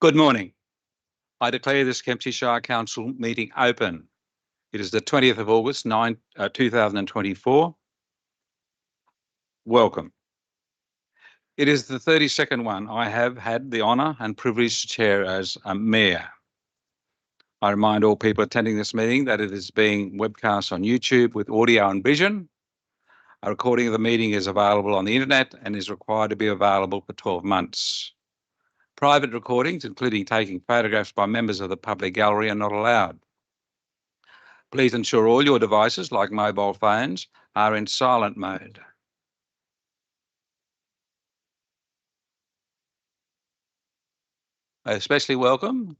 Good morning. I declare this Kempsey Shire Council meeting open. It is the 20th of August, 2024. Welcome. It is the 32nd one I have had the honour and privilege to chair as a mayor. I remind all people attending this meeting that it is being webcast on YouTube with audio and vision. A recording of the meeting is available on the internet and is required to be available for 12 months. Private recordings, including taking photographs by members of the public gallery, are not allowed. Please ensure all your devices, like mobile phones, are in silent mode. I especially welcome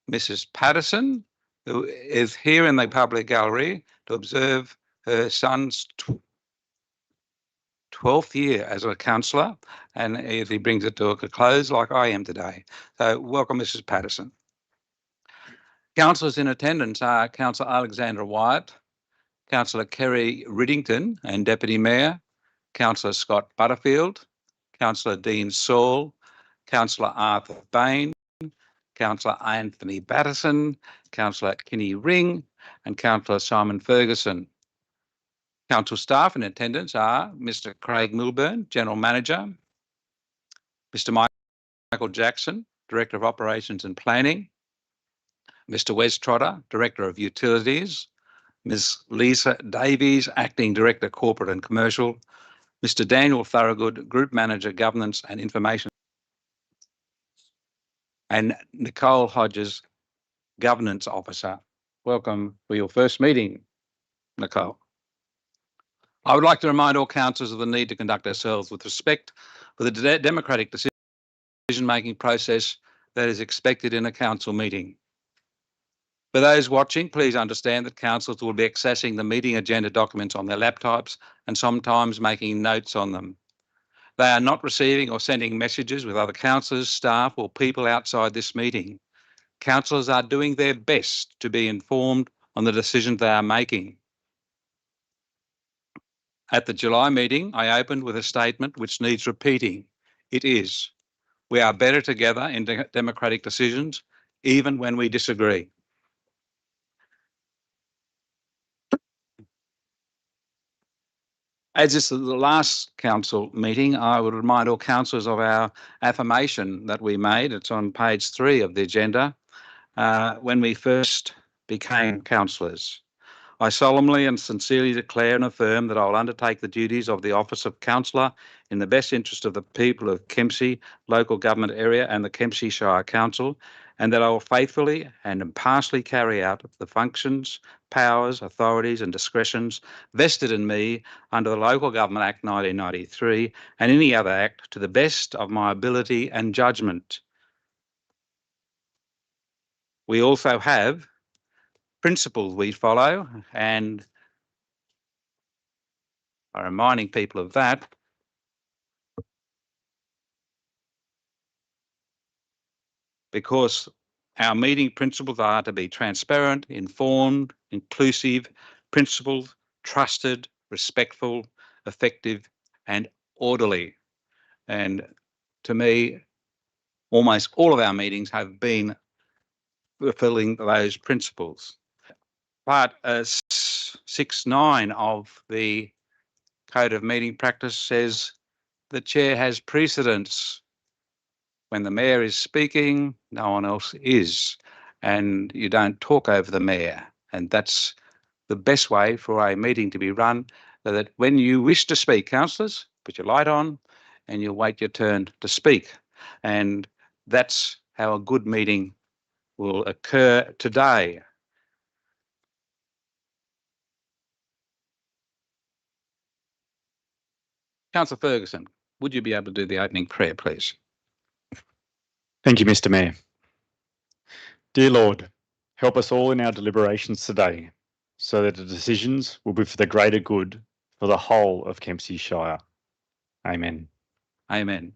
Mrs. Patterson, who is here in the public gallery to observe her son's 12th year as a councillor, and he brings it to a close like I am today. So welcome, Mrs. Patterson. Councillors in attendance are Councillor Alexandra Wyatt, Councillor Kerry Riddington and Deputy Mayor, Councillor Scott Butterfield, Councillor Dean Saul, Councillor Arthur Bain, Councillor Anthony Batterson, Councillor Kinney Ring and Councillor Simon Ferguson. Council staff in attendance are Mr. Craig Milburn, General Manager, Mr. Michael Jackson, Director of Operations and Planning, Mr. Wes Trotter, Director of Utilities, Ms. Lisa Davies, Acting Director Corporate and Commercial, Mr. Daniel Thorogood, Group Manager Governance and Information, and Nicole Hodges, Governance Officer. Welcome for your first meeting, Nicole. I would like to remind all councillors of the need to conduct ourselves with respect for the democratic decision-making process that is expected in a council meeting. For those watching, please understand that councillors will be accessing the meeting agenda documents on their laptops and sometimes making notes on them. They are not receiving or sending messages with other councillors, staff or people outside this meeting. Councillors are doing their best to be informed on the decisions they are making. At the July meeting, I opened with a statement which needs repeating. It is, we are better together in democratic decisions, even when we disagree. As this is the last council meeting, I would remind all councillors of our affirmation that we made. It's on page 3 of the agenda when we first became councillors. I solemnly and sincerely declare and affirm that I will undertake the duties of the office of councillor in the best interest of the people of Kempsey local government area and the Kempsey Shire Council, and that I will faithfully and impartially carry out the functions, powers, authorities and discretions vested in me under the Local Government Act 1993 and any other act to the best of my ability and judgment. We also have principles we follow, and I'm reminding people of that. Because our meeting principles are to be transparent, informed, inclusive, principled, trusted, respectful, effective, and orderly. And to me, almost all of our meetings have been fulfilling those principles. Part 6.9 of the Code of Meeting Practice says the chair has precedence. When the mayor is speaking, no one else is, and you don't talk over the mayor. And that's the best way for a meeting to be run, so that when you wish to speak, councillors, put your light on and you'll wait your turn to speak. And that's how a good meeting will occur today. Councillor Ferguson, would you be able to do the opening prayer, please? Thank you, Mr. Mayor. Dear Lord, help us all in our deliberations today so that the decisions will be for the greater good for the whole of Kempsey Shire. Amen. Amen.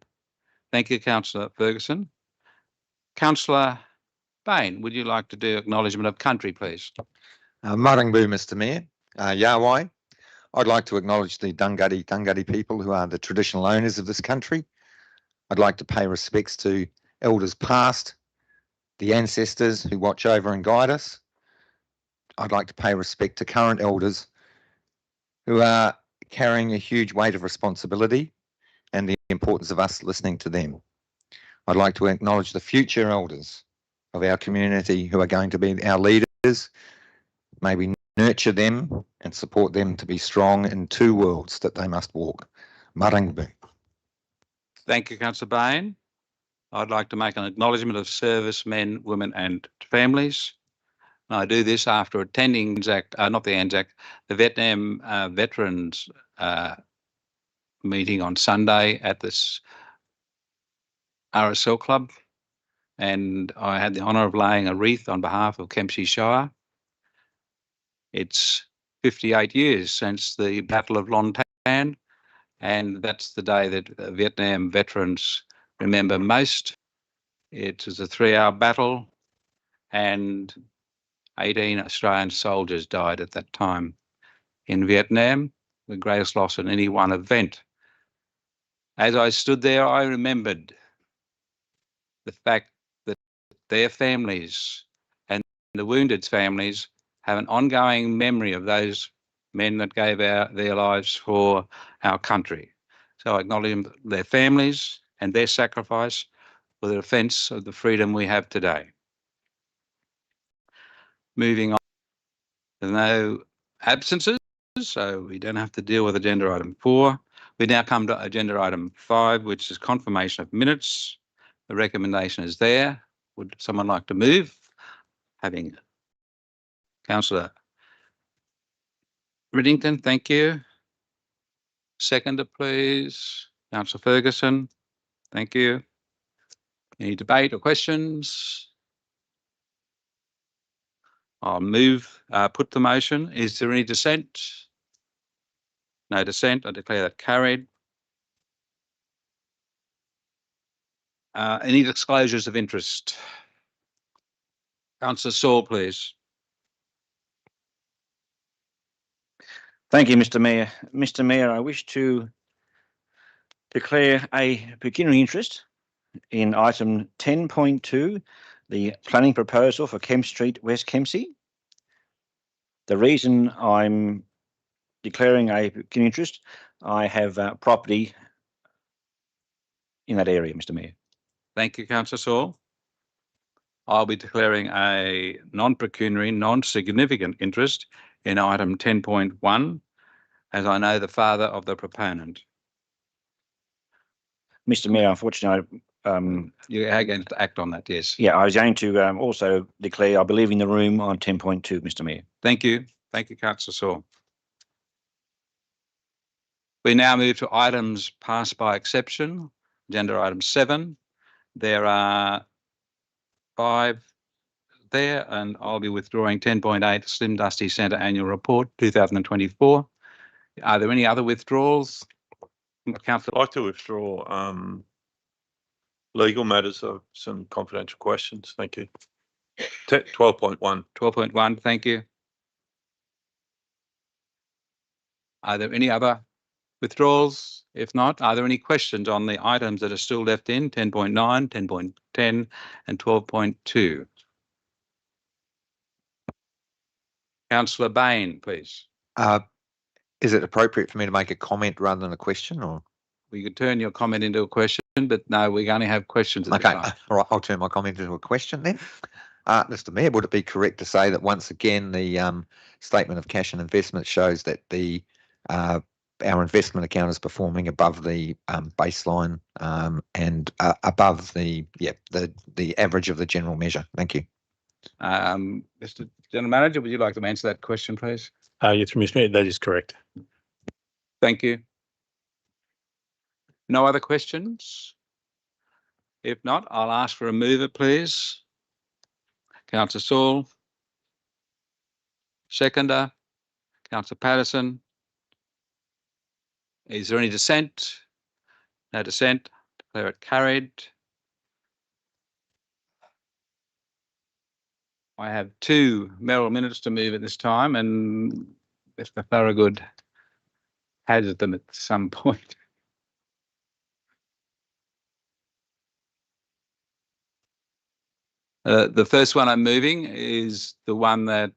Thank you, Councillor Ferguson. Councillor Bain, would you like to do acknowledgement of country, please? Marangbu, Mr. Mayor. Yawai. I'd like to acknowledge the Dunghutti people who are the traditional owners of this country. I'd like to pay respects to elders past, the ancestors who watch over and guide us. I'd like to pay respect to current elders who are carrying a huge weight of responsibility and the importance of us listening to them. I'd like to acknowledge the future elders of our community who are going to be our leaders. May we nurture them and support them to be strong in two worlds that they must walk. Marangabu. Thank you, Councillor Bain. I'd like to make an acknowledgement of servicemen, women and families. And I do this after attending the Vietnam Veterans meeting on Sunday at this RSL Club. And I had the honour of laying a wreath on behalf of Kempsey Shire. It's 58 years since the Battle of Lon Tan, and that's the day that Vietnam veterans remember most. It was a 3-hour battle and 18 Australian soldiers died at that time in Vietnam, the greatest loss in any one event. As I stood there, I remembered the fact that their families and the wounded's families have an ongoing memory of those men that gave their lives for our country. So I acknowledge their families and their sacrifice for the defence of the freedom we have today. Moving on, there's no absences, so we don't have to deal with agenda item 4. We now come to agenda item 5, which is confirmation of minutes. The recommendation is there. Would someone like to move? Having Councillor Riddington, thank you. Seconder, please. Councillor Ferguson, thank you. Any debate or questions? I'll put the motion. Is there any dissent? No dissent. I declare that carried. Any disclosures of interest? Councillor Saul, please. Thank you, Mr. Mayor. Mr. Mayor, I wish to declare a pecuniary interest in item 10.2, the planning proposal for Kemp Street, West Kempsey. The reason I'm declaring a pecuniary interest, I have property in that area, Mr. Mayor. Thank you, Councillor Saul. I'll be declaring a non-pecuniary, non-significant interest in item 10.1, as I know the father of the proponent. Mr. Mayor, unfortunately, You're going to act on that, yes. yeah, I was going to also declare I believe in the room on 10.2, Mr. Mayor. Thank you. Thank you, Councillor Saul. We now move to items passed by exception, agenda item 7. There are 5 there, and I'll be withdrawing 10.8, Slim Dusty Centre Annual Report 2024. Are there any other withdrawals? Councillor, I'd like to withdraw legal matters of some confidential questions. Thank you. 12.1. 12.1, thank you. Are there any other withdrawals? If not, are there any questions on the items that are still left in 10.9, 10.10 and 12.2? Councillor Bain, please. Is it appropriate for me to make a comment rather than a question, or? We could turn your comment into a question, but no, we only have questions at Okay, the time. all right, I'll turn my comment into a question then. Mr. Mayor, would it be correct to say that once again the statement of cash and investment shows that the our investment account is performing above the baseline and above the average of the general measure? Thank you. Mr. General Manager, would you like to answer that question, please? Yes, Mr. Mayor, that is correct. Thank you. No other questions? If not, I'll ask for a mover, please. Councillor Saul. Seconder, Councillor Patterson. Is there any dissent? No dissent. Declare it carried. I have 2 Merrill minutes to move at this time, and Mr. Thorogood has them at some point. The first one I'm moving is the one that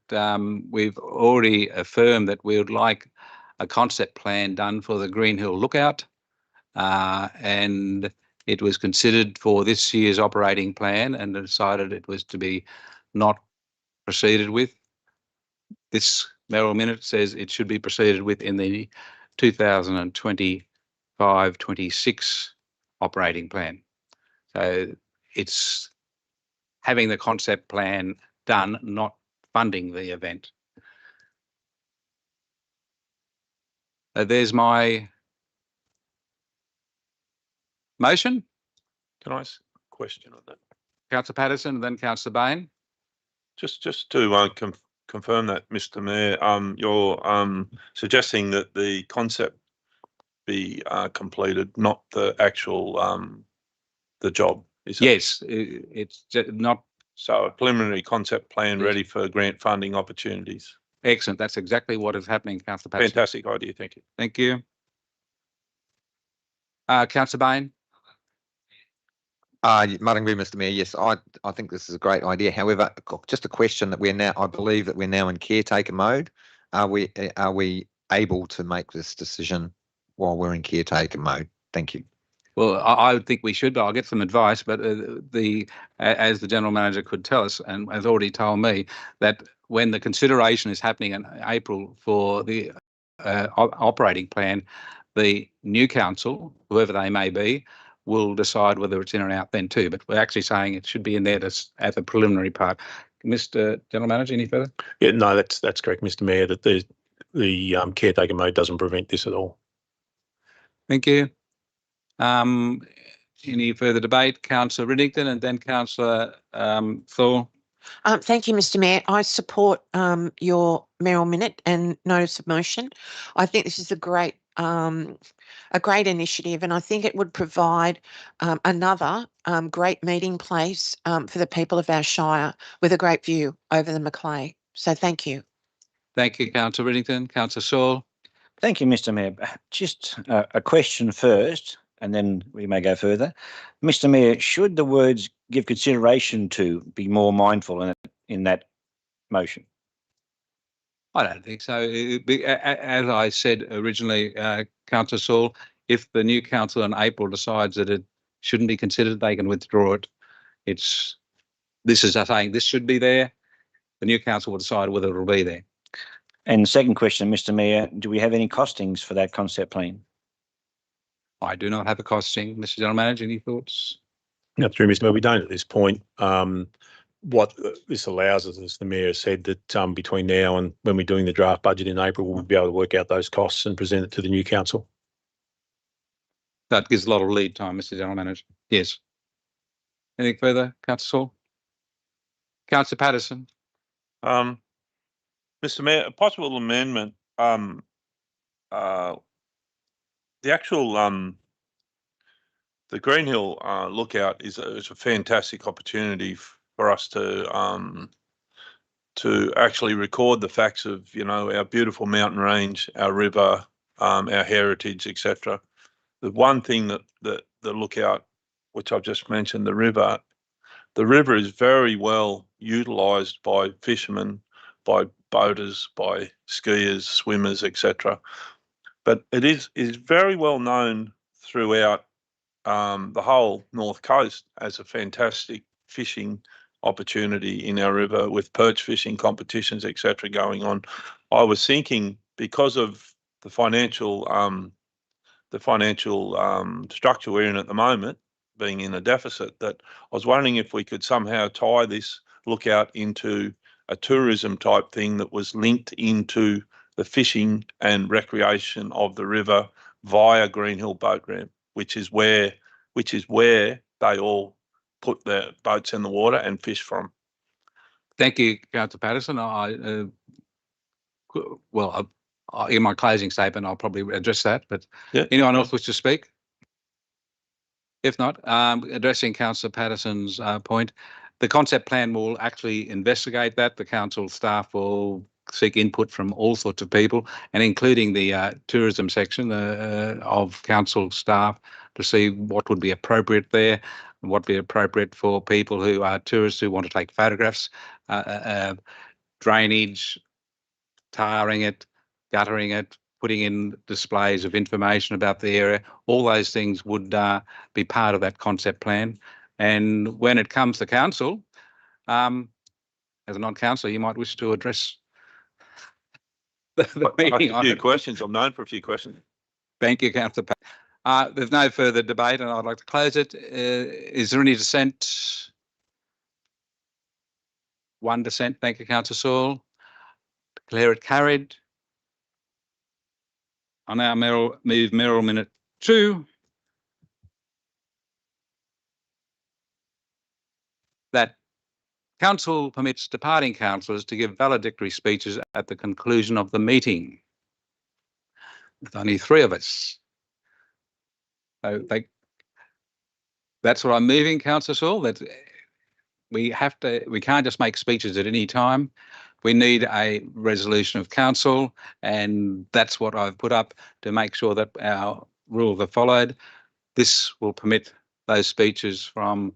we've already affirmed that we would like a concept plan done for the Green Hill Lookout, and it was considered for this year's operating plan and decided it was to be not proceeded with. This Merrill minute says it should be proceeded with in the 2025-26 operating plan. So it's having the concept plan done, not funding the event. There's my motion. Can I ask a question on that? Councillor Patterson and then Councillor Bain. Just to confirm that, Mr. Mayor, you're suggesting that the concept be completed, not the actual the job. Is it? Yes, it's not. So a preliminary concept plan Yes. ready for grant funding opportunities. Excellent. That's exactly what is happening, Councillor Patterson. Fantastic idea. Thank you. Thank you. Councillor Bain. Muddingly, Mr. Mayor, yes, I think this is a great idea. However, just a question that I believe that we're now in caretaker mode. Are we able to make this decision while we're in caretaker mode? Thank you. Well, I would think we should, but I'll get some advice. But as the General Manager could tell us, and has already told me, that when the consideration is happening in April for the operating plan, the new council, whoever they may be, will decide whether it's in or out then too. But we're actually saying it should be in there as the preliminary part. Mr. General Manager, any further? Yeah, no, that's correct, Mr. Mayor. That the caretaker mode doesn't prevent this at all. Thank you. Any further debate? Councillor Riddington and then Councillor Thor. Thank you, Mr. Mayor. I support your mayoral minute and notice of motion. I think this is a great initiative, and I think it would provide another great meeting place for the people of our shire with a great view over the Macleay. So thank you. Thank you, Councillor Riddington. Councillor Saul. Thank you, Mr. Mayor. Just a question first, and then we may go further. Mr. Mayor, should the words "give consideration to" be more mindful in that motion? I don't think so. As I said originally, Councillor Saul, if the new council in April decides that it shouldn't be considered, they can withdraw it. This is saying this should be there. The new council will decide whether it will be there. And second question, Mr. Mayor, do we have any costings for that concept plan? I do not have a costing. Mr. General Manager, any thoughts? No, through Mr. Mayor, we don't at this point. What this allows us, as the Mayor said, that between now and when we're doing the draft budget in April, we'll be able to work out those costs and present it to the new council. That gives a lot of lead time, Mr. General Manager. Yes. Anything further, Councillor Saul? Councillor Patterson. Mr. Mayor, a possible amendment. The actual the Green Hill Lookout is a fantastic opportunity for us to actually record the facts of our beautiful mountain range, our river, our heritage, etc. The one thing that the lookout, which I've just mentioned, the river is very well utilised by fishermen, by boaters, by skiers, swimmers, etc. But it is very well known throughout the whole North Coast as a fantastic fishing opportunity in our river, with perch fishing competitions, etc. going on. I was thinking, because of the financial structure we're in at the moment, being in a deficit, that I was wondering if we could somehow tie this lookout into a tourism type thing that was linked into the fishing and recreation of the river via Green Hill Boat Ramp, which is where they all put their boats in the water and fish from. Thank you, Councillor Patterson. In my closing statement, I'll probably address that. But yeah. Anyone else wish to speak? If not, addressing Councillor Patterson's point, the concept plan will actually investigate that. The council staff will seek input from all sorts of people, and including the tourism section of council staff, to see what would be appropriate there. and what be appropriate for people who are tourists who want to take photographs, drainage, tarring it, guttering it, putting in displays of information about the area. All those things would be part of that concept plan. And when it comes to council, as a non-councillor, you might wish to address the meeting A on few it. questions. I'm known for a few questions. Thank you, Councillor. There's no further debate, and I'd like to close it. Is there any dissent? One dissent. Thank you, Councillor Saul. Declare it carried. I now move Merrill Minute 2. That Council permits departing councillors to give valedictory speeches at the conclusion of the meeting. With only 3 of us. So that's what I'm moving, Councillor Saul. That we can't just make speeches at any time. We need a resolution of council, and that's what I've put up to make sure that our rules are followed. This will permit those speeches from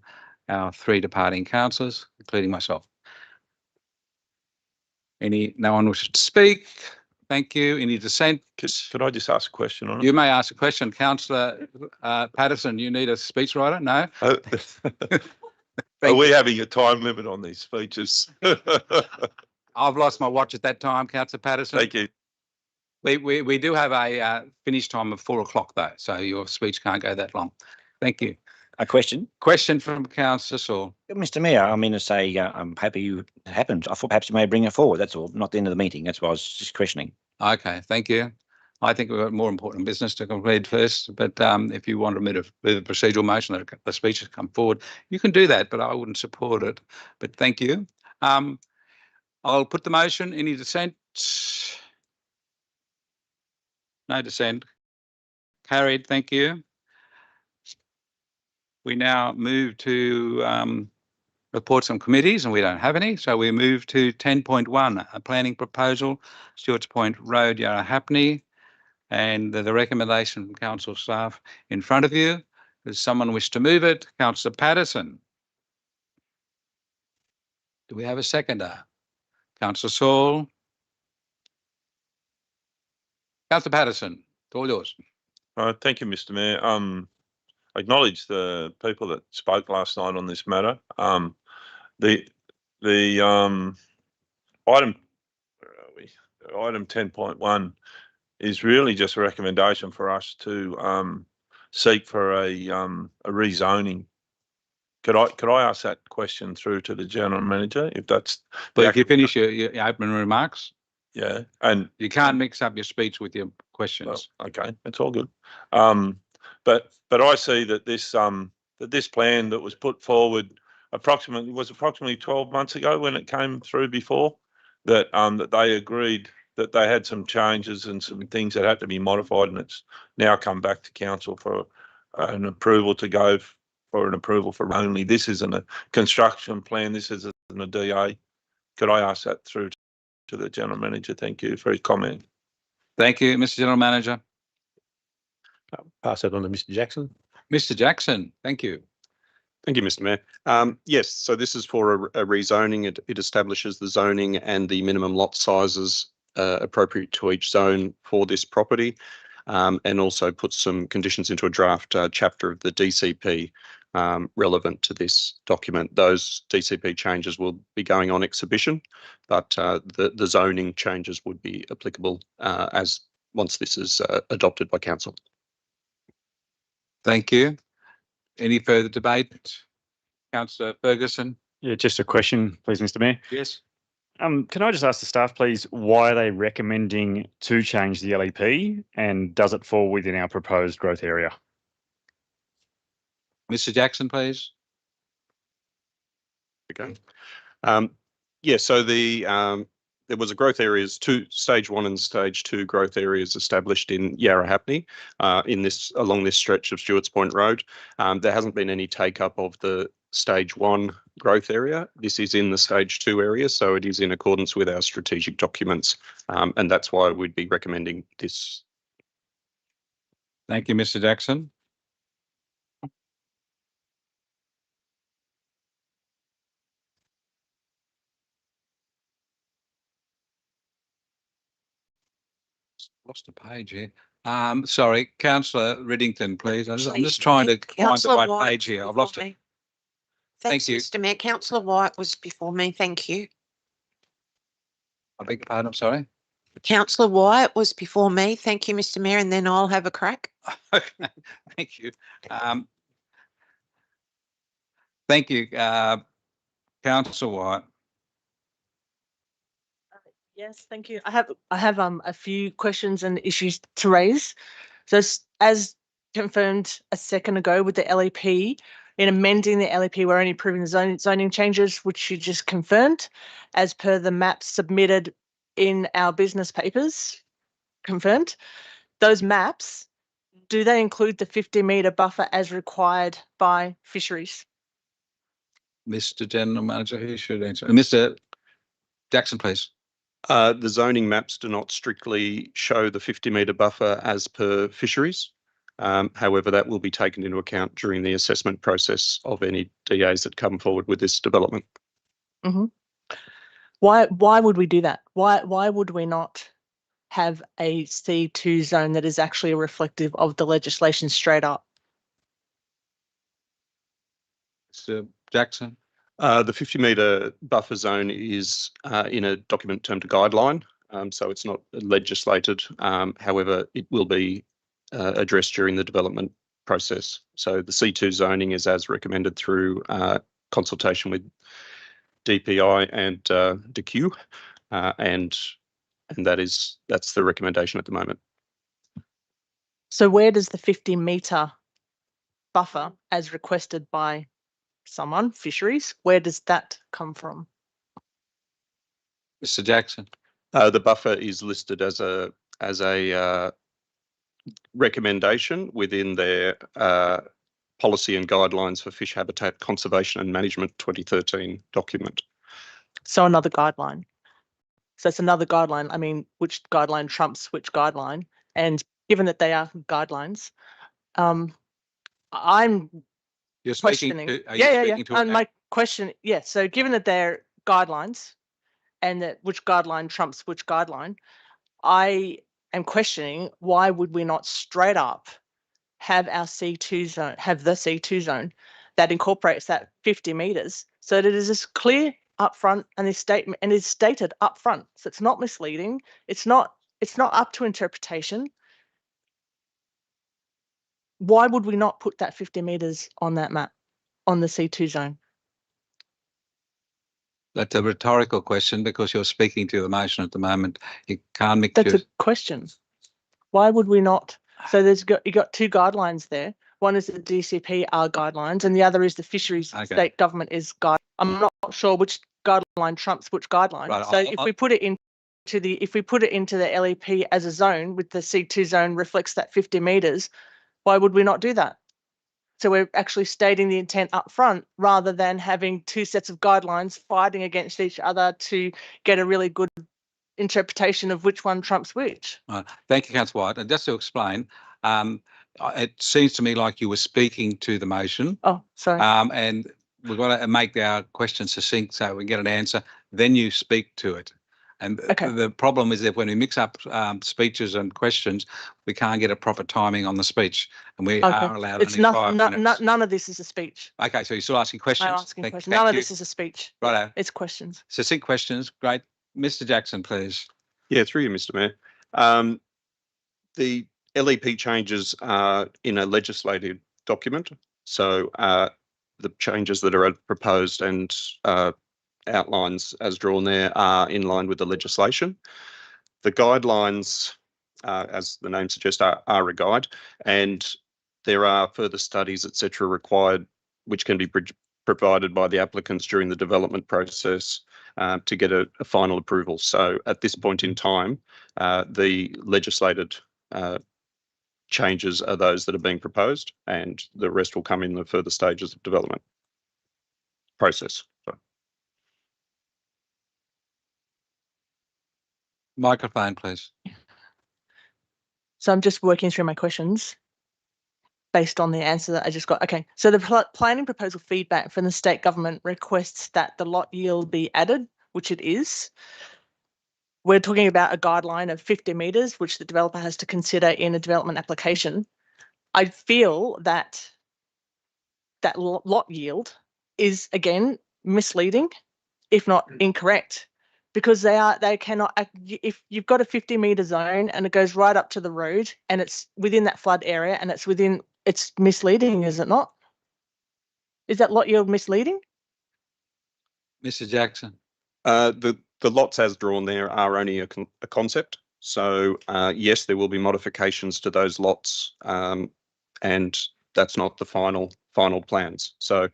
our 3 departing councillors, including myself. No one wishes to speak? Thank you. Any dissent? Could I just ask a question on it? You may ask a question. Councillor Patterson, you need a speechwriter? No? Are we having a time limit on these speeches? I've lost my watch at that time, Councillor Patterson. Thank you. We do have a finish time of 4 o'clock though, so your speech can't go that long. Thank you. A question? Question from Councillor Saul. Mr. Mayor, I mean to say, I'm happy it happened. I thought perhaps you may bring it forward. That's all, not the end of the meeting. That's why I was just questioning. Okay, thank you. I think we've got more important business to complete first, but if you want to move a procedural motion that the speeches come forward, you can do that, but I wouldn't support it. But thank you. I'll put the motion. Any dissent? No dissent. Carried. Thank you. We now move to reports from committees, and we don't have any. So we move to 10.1, a planning proposal, Stewart's Point Road, Yarra Happney, and the recommendation from council staff in front of you. Does someone wish to move it? Councillor Patterson. Do we have a seconder? Councillor Saul. Councillor Patterson, it's all yours. Thank you, Mr. Mayor. I acknowledge the people that spoke last night on this matter. The item 10.1 is really just a recommendation for us to seek for a rezoning. Could I ask that question through to the general manager, if that's? But if you finish your opening remarks, yeah, and you can't mix up your speech with your questions. Well, okay, it's all good. But I see that this plan that was put forward approximately 12 months ago when it came through before, that they agreed that they had some changes and some things that had to be modified, and it's now come back to council for an approval to go for an approval for only. This isn't a construction plan. This isn't a DA. Could I ask that through to the general manager? Thank you for his comment. Thank you, Mr. General Manager. Pass that on to Mr. Jackson. Mr. Jackson, thank you. Thank you, Mr. Mayor. Yes, so this is for a rezoning. It establishes the zoning and the minimum lot sizes appropriate to each zone for this property, and also puts some conditions into a draft chapter of the DCP relevant to this document. Those DCP changes will be going on exhibition, but the zoning changes would be applicable as once this is adopted by council. Thank you. Any further debate? Councillor Ferguson. Yeah, just a question, please, Mr. Mayor. Yes. Can I just ask the staff, please, why are they recommending to change the LEP, and does it fall within our proposed growth area? Mr. Jackson, please. Okay. Yeah, so there was a growth areas, stage 1 and stage 2 growth areas established in Yarra Happney along this stretch of Stewart's Point Road. There hasn't been any take up of the stage 1 growth area. This is in the stage 2 area, so it is in accordance with our strategic documents, and that's why we'd be recommending this. Thank you, Mr. Jackson. Lost a page here. Sorry, Councillor Riddington, please. I'm Actually, just trying to find the Councillor right White page was here. I've before lost it. me. Thanks, you. Mr Mayor. Councillor White was before me. Thank you. I beg your pardon, I'm sorry. Councillor White was before me. Thank you, Mr Mayor, and then I'll have a crack. Okay, thank you. Thank you, Councillor White. Yes, thank you. I have a few questions and issues to raise. So as confirmed a second ago with the LEP, in amending the LEP, we're only approving the zoning changes, which you just confirmed, as per the maps submitted in our business papers, confirmed. Those maps, do they include the 50-metre buffer as required by fisheries? Mr General Manager, who should answer? Mr Jackson, please. The zoning maps do not strictly show the 50-metre buffer as per fisheries. However, that will be taken into account during the assessment process of any DAs that come forward with this development. Mm-hmm. Why would we do that? Why would we not have a C2 zone that is actually reflective of the legislation straight up? Mr Jackson. The 50-metre buffer zone is in a document termed a guideline, so it's not legislated. However, it will be addressed during the development process. So the C2 zoning is as recommended through consultation with DPI and DQ, and that's the recommendation at the moment. So where does the 50-metre buffer, as requested by someone, fisheries, where does that come from? Mr Jackson. The buffer is listed as a recommendation within their policy and guidelines for fish habitat conservation and management 2013 document. So another guideline. So it's another guideline. I mean, which guideline trumps which guideline? And given that they are guidelines, I'm You're questioning. speaking to, are you speaking to And my question, so given that they're guidelines and that which guideline trumps which guideline, I am questioning why would we not straight up have our C2 zone, have the C2 zone that incorporates that 50 metres so that it is as clear up front and is stated up front. So it's not misleading. It's not up to interpretation. Why would we not put that 50 metres on that map, on the C2 zone? That's a rhetorical question because you're speaking to the motion at the moment. You can't mix That's your... a question. Why would we not? So you got two guidelines there. One is the DCPR guidelines and the other is the fisheries state government is guide. I'm not sure which guideline trumps which guideline. Right, so if we put it into the LEP as a zone with the C2 zone reflects that 50 metres, why would we not do that? So we're actually stating the intent up front rather than having two sets of guidelines fighting against each other to get a really good interpretation of which one trumps which. Thank you, Councillor White. And just to explain, it seems to me like you were speaking to the motion. Oh, sorry. And we've got to make our question succinct so we get an answer. Then you speak to it. And the problem is that when we mix up speeches and questions, we can't get a proper timing on the speech, and we are allowed only 5 minutes. None of this is a speech. Okay, so you're still asking questions? I'm asking questions. None of this is a speech. Righto. It's questions. Succinct questions. Great. Mr Jackson, please. Yeah, through you, Mr Mayor. The LEP changes are in a legislative document, so the changes that are proposed and outlines as drawn there are in line with the legislation. The guidelines, as the name suggests, are a guide, and there are further studies, etc., required, which can be provided by the applicants during the development process to get a final approval. So at this point in time, the legislated changes are those that are being proposed, and the rest will come in the further stages of development process. So. Microphone, please. So I'm just working through my questions based on the answer that I just got. Okay, so the planning proposal feedback from the state government requests that the lot yield be added, which it is. we're talking about a guideline of 50 metres, which the developer has to consider in a development application. I feel that that lot yield is, again, misleading, if not incorrect, because they cannot, if you've got a 50-metre zone and it goes right up to the road and it's within that flood area and it's misleading, is it not? Is that lot yield misleading? Mr. Jackson. The lots as drawn there are only a concept. So yes, there will be modifications to those lots, and that's not the final plans. So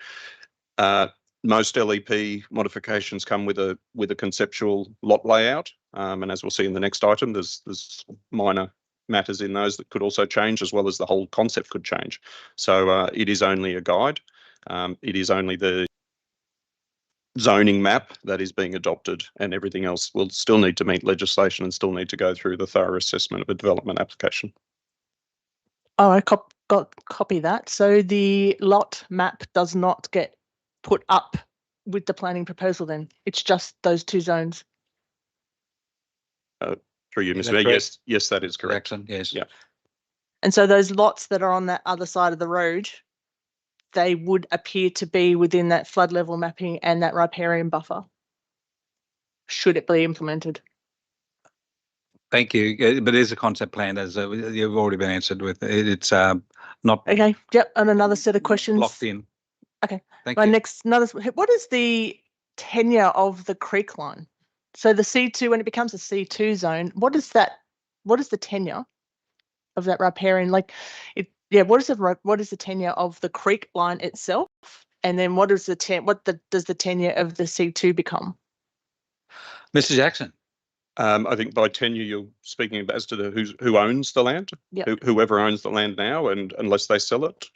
most LEP modifications come with a conceptual lot layout, and as we'll see in the next item, there's minor matters in those that could also change, as well as the whole concept could change. So it is only a guide. It is only the zoning map that is being adopted, and everything else will still need to meet legislation and still need to go through the thorough assessment of a development application. Oh, I copy that. So the lot map does not get put up with the planning proposal then? It's just those two zones? Through you, Is Mr. that Mayor. correct? Yes, that is correct. Jackson, yes. Yeah. And so those lots that are on that other side of the road, they would appear to be within that flood level mapping and that riparian buffer, should it be implemented? Thank you. But it is a concept plan, as you've already been answered with. It's not Okay, yep, and another set of questions. locked in. Okay, Thank my you. what is the tenure of the creek line? So the C2, when it becomes a C2 zone, what is the tenure of that riparian? What is the tenure of the creek line itself? And then does the tenure of the C2 become? Mr. Jackson. I think by tenure you're speaking about as to who owns the land. Yep. Whoever owns the land now, and unless they sell it,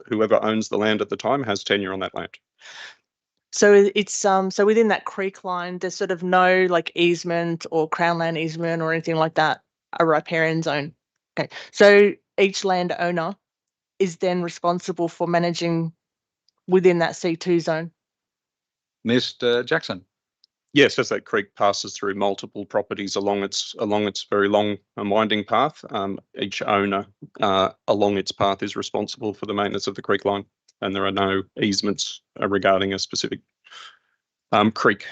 whoever owns the land at the time has tenure on that land. So it's so within that creek line, there's sort of no like easement or crown land easement or anything like that, a riparian zone. Okay, so each landowner is then responsible for managing within that C2 zone. Mr. Jackson. Yes, as that creek passes through multiple properties along its very long and winding path, each owner along its path is responsible for the maintenance of the creek line, and there are no easements regarding a specific creek.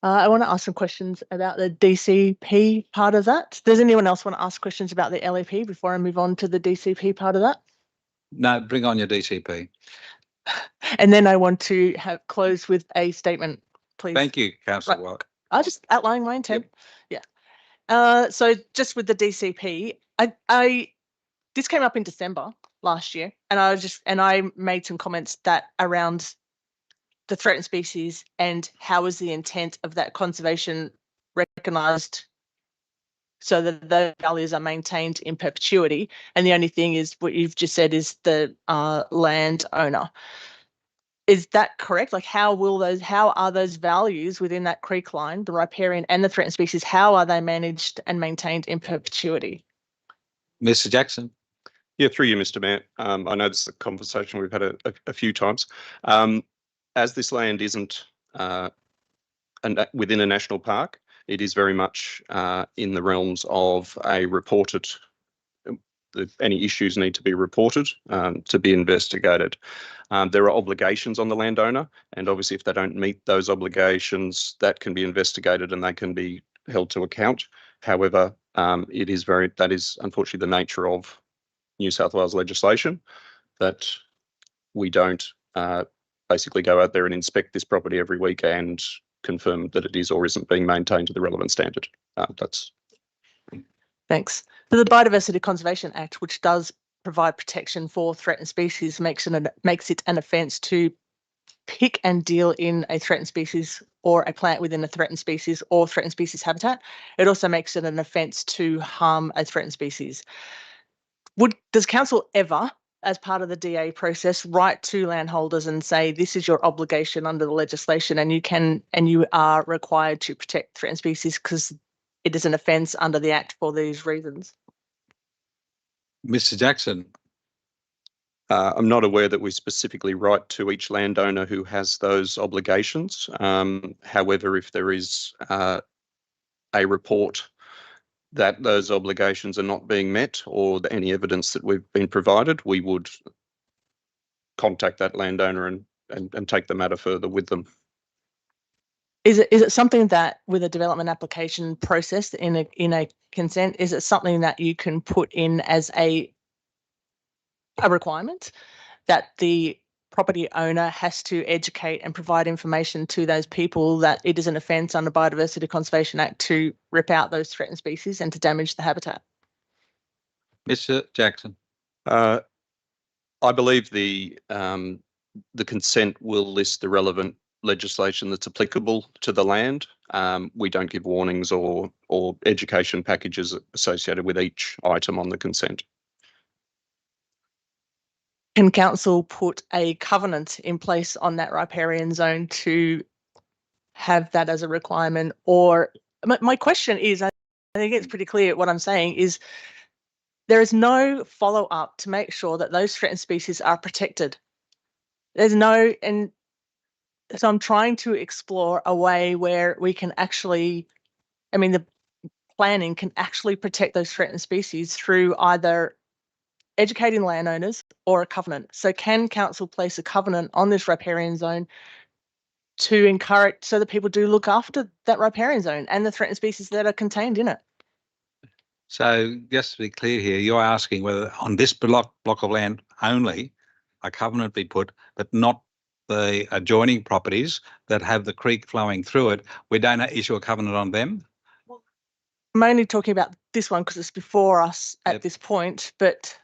I want to ask some questions about the DCP part of that. Does anyone else want to ask questions about the LEP before I move on to the DCP part of that? No, bring on your DCP. And then I want to close with a statement, please. Thank you, Councillor Right. White. I'll just outline my intent. Yep. Yeah. So just with the DCP, this came up in December last year, and I made some comments that around the threatened species and how is the intent of that conservation recognised so that those values are maintained in perpetuity. And the only thing is what you've just said is the landowner. Is that correct? Like how are those values within that creek line, the riparian and the threatened species, how are they managed and maintained in perpetuity? Mr. Jackson. Yeah, through you, Mr. Mayor. I know this is a conversation we've had a few times. As this land isn't within a national park, it is very much in the realms of a reported. Any issues need to be reported to be investigated. There are obligations on the landowner, and obviously if they don't meet those obligations, that can be investigated and they can be held to account. However, that is unfortunately the nature of New South Wales legislation, that we don't basically go out there and inspect this property every week and confirm that it is or isn't being maintained to the relevant standard. Thanks. For the Biodiversity Conservation Act, which does provide protection for threatened species, makes it an offence to pick and deal in a threatened species or a plant within a threatened species or threatened species habitat. It also makes it an offence to harm a threatened species. Does council ever, as part of the DA process, write to landholders and say this is your obligation under the legislation, and you are required to protect threatened species because it is an offence under the Act for these reasons? Mr. Jackson. I'm not aware that we specifically write to each landowner who has those obligations. However, if there is a report that those obligations are not being met or any evidence that we've been provided, we would contact that landowner and take the matter further with them. Is it something that with a development application process in a consent, is it something that you can put in as a requirement that the property owner has to educate and provide information to those people that it is an offence under Biodiversity Conservation Act to rip out those threatened species and to damage the habitat? Mr. Jackson. I believe the consent will list the relevant legislation that's applicable to the land. We don't give warnings or education packages associated with each item on the consent. Can council put a covenant in place on that riparian zone to have that as a requirement? Or my question is, I think it's pretty clear what I'm saying is there is no follow up to make sure that those threatened species are protected. There's no, and so I'm trying to explore a way where we can actually, I mean, the planning can actually protect those threatened species through either educating landowners or a covenant. So can council place a covenant on this riparian zone to encourage so that people do look after that riparian zone and the threatened species that are contained in it? So just to be clear here, you're asking whether on this block of land only a covenant be put, but not the adjoining properties that have the creek flowing through it. We don't issue a covenant on them. I'm only talking about this one because it's before us at this point, but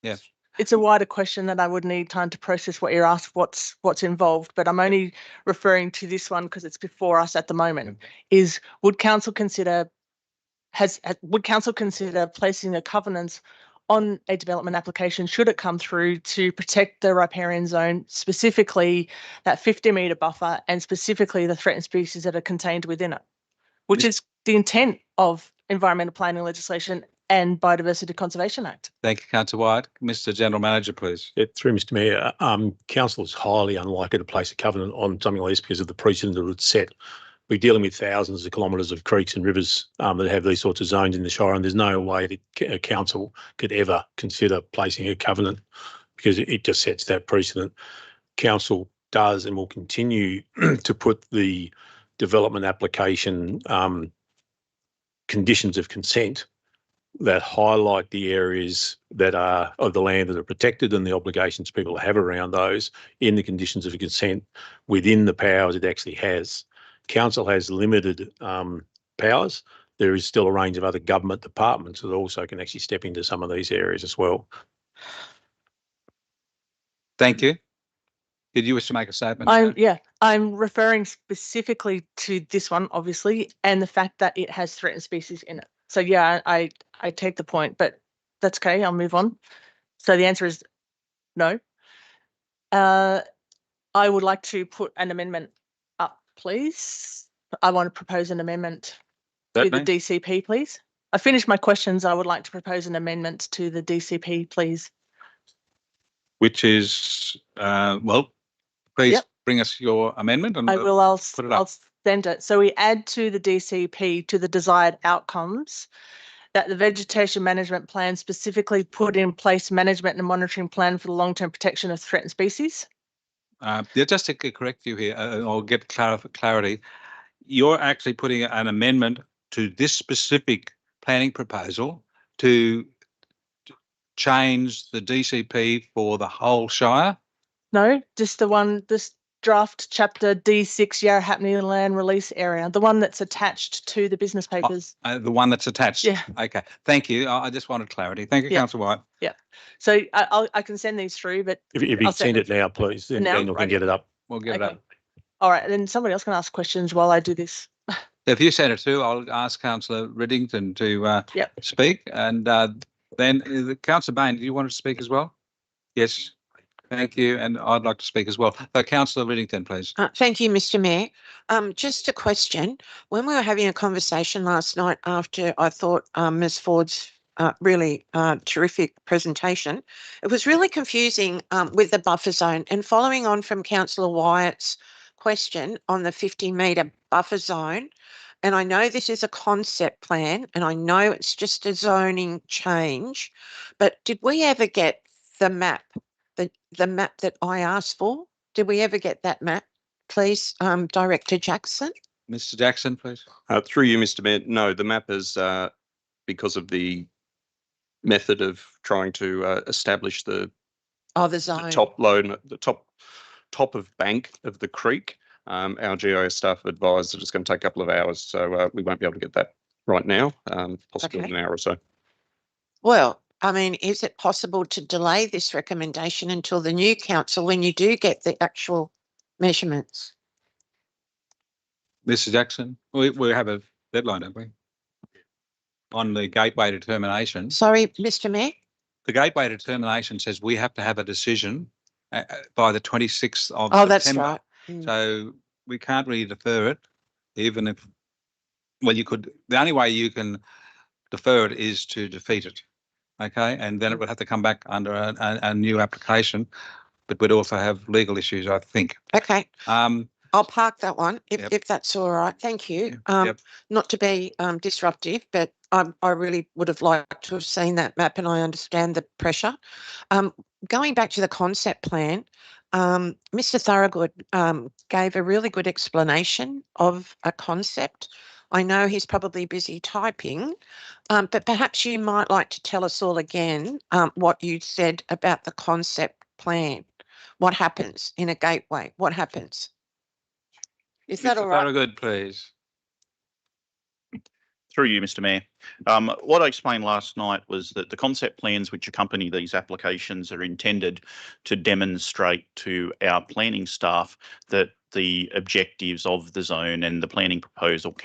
yeah, it's a wider question that I would need time to process what you're asked, what's involved. But I'm only referring to this one because it's before us at the moment. Is would council consider placing a covenant on a development application should it come through to protect the riparian zone, specifically that 50-metre buffer and specifically the threatened species that are contained within it, which is the intent of environmental planning legislation and Biodiversity Conservation Act. Thank you, Councillor White. Mr. General Manager, please. Yeah, through Mr. Mayor, council is highly unlikely to place a covenant on something like this because of the precedent that it would set. We're dealing with thousands of kilometres of creeks and rivers that have these sorts of zones in the Shire, and there's no way that a council could ever consider placing a covenant because it just sets that precedent. Council does and will continue to put the development application conditions of consent that highlight the areas that are of the land that are protected and the obligations people have around those in the conditions of consent within the powers it actually has. Council has limited powers. There is still a range of other government departments that also can actually step into some of these areas as well. Thank you. Did you wish to make a statement? I'm referring specifically to this one, obviously, and the fact that it has threatened species in it. So yeah, I take the point, but that's okay. I'll move on. So the answer is no. I would like to put an amendment up, please. I want to propose an amendment to the DCP, please. I finished my questions. I would like to propose an amendment to the DCP, please. Which is, well, please bring us your amendment. And I'll send it. So we add to the DCP to the desired outcomes that the vegetation management plan specifically put in place management and monitoring plan for the long-term protection of threatened species. Just to correct you here, or get clarity, you're actually putting an amendment to this specific planning proposal to change the DCP for the whole Shire? No, just the one, this draft chapter D6 Yarra Happening Land Release Area, the one that's attached to the business papers. The one that's attached? Yeah. Okay, thank you. I just wanted clarity. Thank you, Councillor White. Yeah. So I can send these through, but if you send it now, please, then we can get it up. We'll get it up. All right, then somebody else can ask questions while I do this. If you send it through, I'll ask Councillor Riddington to speak, and then Councillor Bain, do you want to speak as well? Yes. Thank you, and I'd like to speak as well. Councillor Riddington, please. Thank you, Mr. Mayor. Just a question. When we were having a conversation last night after I thought Ms. Ford's really terrific presentation. It was really confusing with the buffer zone, and following on from Councillor Wyatt's question on the 50-metre buffer zone, and I know this is a concept plan and I know it's just a zoning change, but did we ever get the map, the map that I asked for? Did we ever get that map? Please, Director Jackson. Mr. Jackson, please. Through you, Mr. Mayor, no, the map is because of the method of trying to establish the Zone. the top of bank of the creek. Our GIS staff advised that it's going to take a couple of hours, so we won't be able to get that right now, possibly in an hour or so. Well, I mean, is it possible to delay this recommendation until the new council when you do get the actual measurements? Mr. Jackson, we have a deadline, don't we? On the gateway determination. Sorry, Mr. Mayor. The gateway determination says we have to have a decision by the 26th of Oh, September. that's right. So we can't really defer it, even if, well, you could, the only way you can defer it is to defeat it. Okay, and then it would have to come back under a new application, but we'd also have legal issues, I think. Okay. I'll park that one if that's all right. Thank you. Not to be disruptive, but I really would have liked to have seen that map, and I understand the pressure. Going back to the concept plan, Mr. Thorogood gave a really good explanation of a concept. I know he's probably busy typing, but perhaps you might like to tell us all again what you said about the concept plan. What happens in a gateway? What happens? Is that all right? Very good, please. Through you, Mr. Mayor. What I explained last night was that the concept plans which accompany these applications are intended to demonstrate to our planning staff that the objectives of the zone and the planning proposal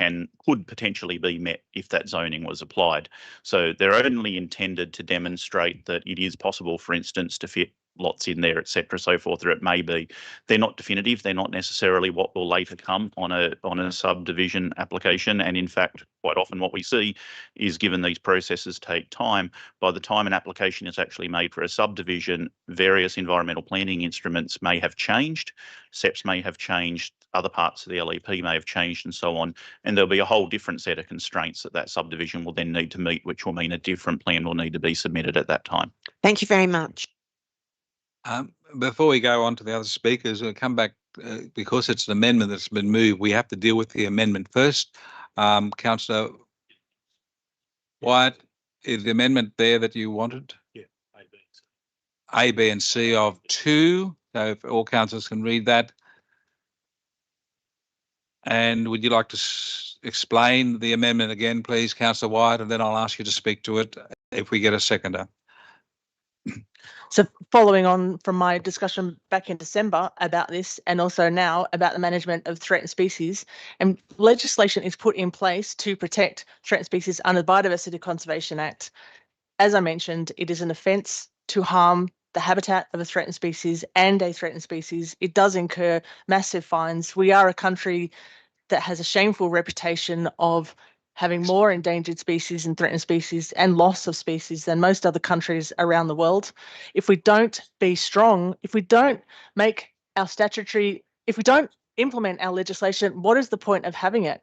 could potentially be met if that zoning was applied. So they're only intended to demonstrate that it is possible, for instance, to fit lots in there, etc., so forth, or it may be. They're not definitive. They're not necessarily what will later come on a subdivision application. And in fact, quite often what we see is, given these processes take time, by the time an application is actually made for a subdivision, various environmental planning instruments may have changed, SEPs may have changed, other parts of the LEP may have changed, and so on. And there'll be a whole different set of constraints that subdivision will then need to meet, which will mean a different plan will need to be submitted at that time. Thank you very much. Before we go on to the other speakers, we'll come back because it's an amendment that's been moved. We have to deal with the amendment first. Councillor Wyatt, is the amendment there that you wanted? Yeah, A, B and C of 2. So if all councillors can read that. And would you like to explain the amendment again, please, Councillor Wyatt, and then I'll ask you to speak to it if we get a seconder. So following on from my discussion back in December about this, and also now about the management of threatened species, and legislation is put in place to protect threatened species under the Biodiversity Conservation Act. As I mentioned, it is an offence to harm the habitat of a threatened species and a threatened species. It does incur massive fines. We are a country that has a shameful reputation of having more endangered species and threatened species and loss of species than most other countries around the world. If we don't be strong, if we don't make our statutory, if we don't implement our legislation, what is the point of having it?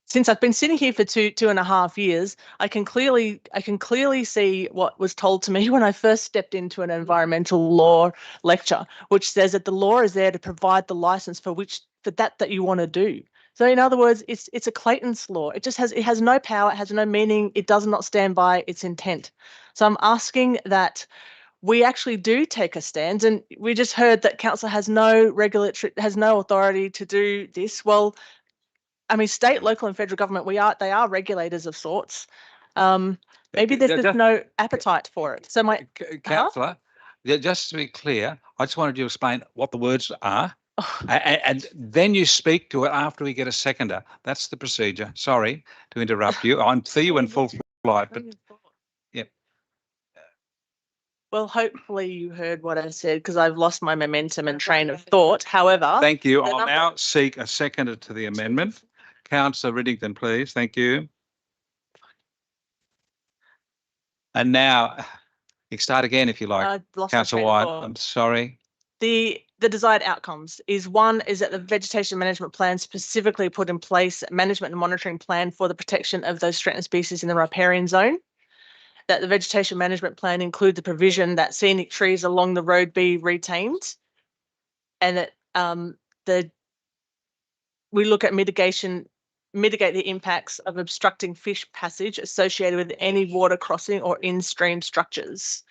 Since I've been sitting here for two and a half years, I can clearly see what was told to me when I first stepped into an environmental law lecture, which says that the law is there to provide the license for that you want to do. So in other words, it's a Clayton's law. It has no power, it has no meaning, it does not stand by its intent. So I'm asking that we actually do take a stand, and we just heard that council has no authority to do this. Well, I mean, state, local and federal government, they are regulators of sorts. Maybe there's just no appetite for it. So my Councillor, just to be clear, I just wanted you to explain what the words are. And then you speak to it after we get a seconder. That's the procedure. Sorry to interrupt you. I see you in full flight, but yep. Well, hopefully you heard what I said, because I've lost my momentum and train of thought. However, thank you. I'll now seek a seconder to the amendment. Councillor Riddington, please. Thank you. And now you can start again if you like. I lost my Councillor train of White, thought. I'm sorry. The desired outcomes is that the vegetation management plan specifically put in place a management and monitoring plan for the protection of those threatened species in the riparian zone. That the vegetation management plan include the provision that scenic trees along the road be retained, and that we look at mitigate the impacts of obstructing fish passage associated with any water crossing or in-stream structures.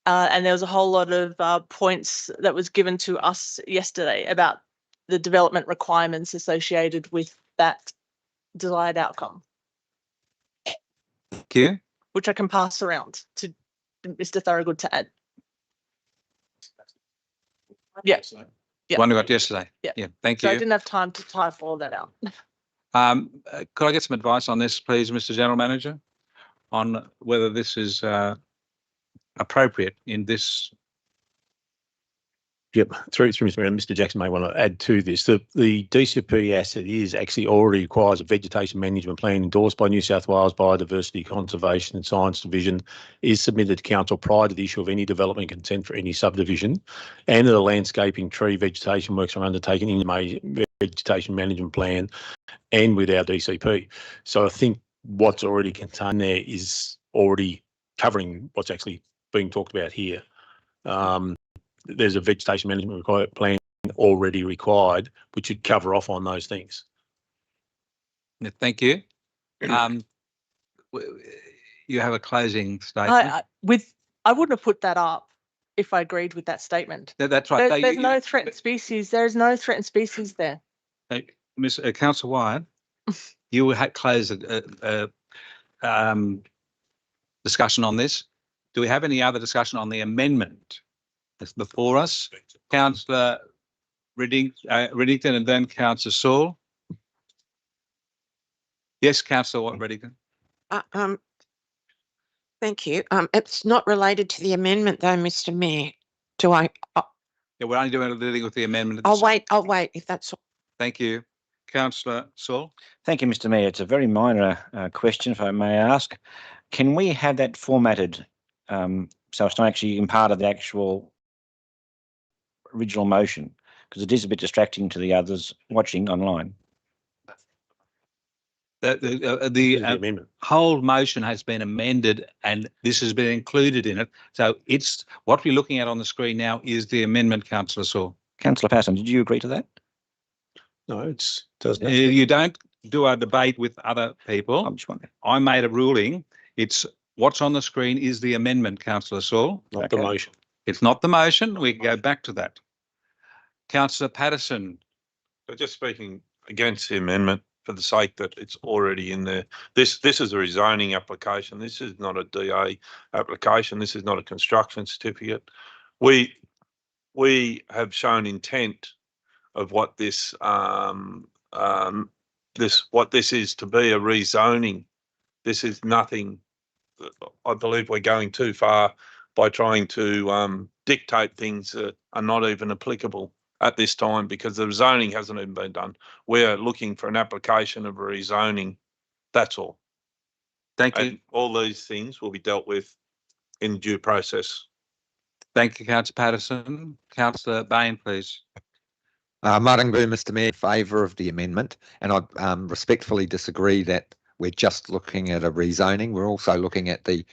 And there was a whole lot of points that was given to us yesterday about the development requirements associated with that desired outcome, Thank you. which I can pass around to Mr. Thorogood to add. Yeah. Yeah. One we got yesterday. Yeah. Yeah. Thank So I you. didn't have time to type all that out. Could I get some advice on this, please, Mr. General Manager, on whether this is appropriate in this? Yep, through Mr. Mayor, Mr. Jackson may want to add to this. The DCP asset is actually already requires a vegetation management plan endorsed by New South Wales Biodiversity Conservation and Science Division, is submitted to council prior to the issue of any development consent for any subdivision, and the landscaping, tree, vegetation works are undertaken in the vegetation management plan and with our DCP. So I think what's already contained there is already covering what's actually being talked about here. There's a vegetation management plan already required, which should cover off on those things. Thank you. You have a closing statement. I wouldn't have put that up if I agreed with that statement. That's right. There's no threatened species. There's no threatened species there. Ms. Councillor Wyatt, you had closed a discussion on this. Do we have any other discussion on the amendment that's before us? Councillor Riddington and then Councillor Saul. Yes, Councillor Riddington. Thank you. It's not related to the amendment though, Mr. Mayor. Do I? Yeah, we're only dealing with the amendment. I'll wait if that's all. Thank you. Councillor Saul. Thank you, Mr. Mayor. It's a very minor question, if I may ask. Can we have that formatted so it's not actually in part of the actual original motion? Because it is a bit distracting to the others watching online. The amendment. Whole motion has been amended and this has been included in it. So it's what we're looking at on the screen now is the amendment, Councillor Saul. Councillor Patterson, did you agree to that? No, it doesn't. You don't do a debate with other people. I'm just wondering. I made a ruling. It's what's on the screen is the amendment, Councillor Saul. Not the motion. It's not the motion. We can go back to that. Councillor Patterson. So just speaking against the amendment for the sake that it's already in there. This is a rezoning application. This is not a DA application. This is not a construction certificate. We have shown intent of what this what this is to be, a rezoning. This is nothing. I believe we're going too far by trying to dictate things that are not even applicable at this time because the zoning hasn't even been done. We're looking for an application of rezoning. That's all. Thank you. And all these things will be dealt with in due process. Thank you, Councillor Patterson. Councillor Bain, please. Martin Boone, Mr. Mayor, in favour of the amendment, and I respectfully disagree that we're just looking at a rezoning. We're also looking at the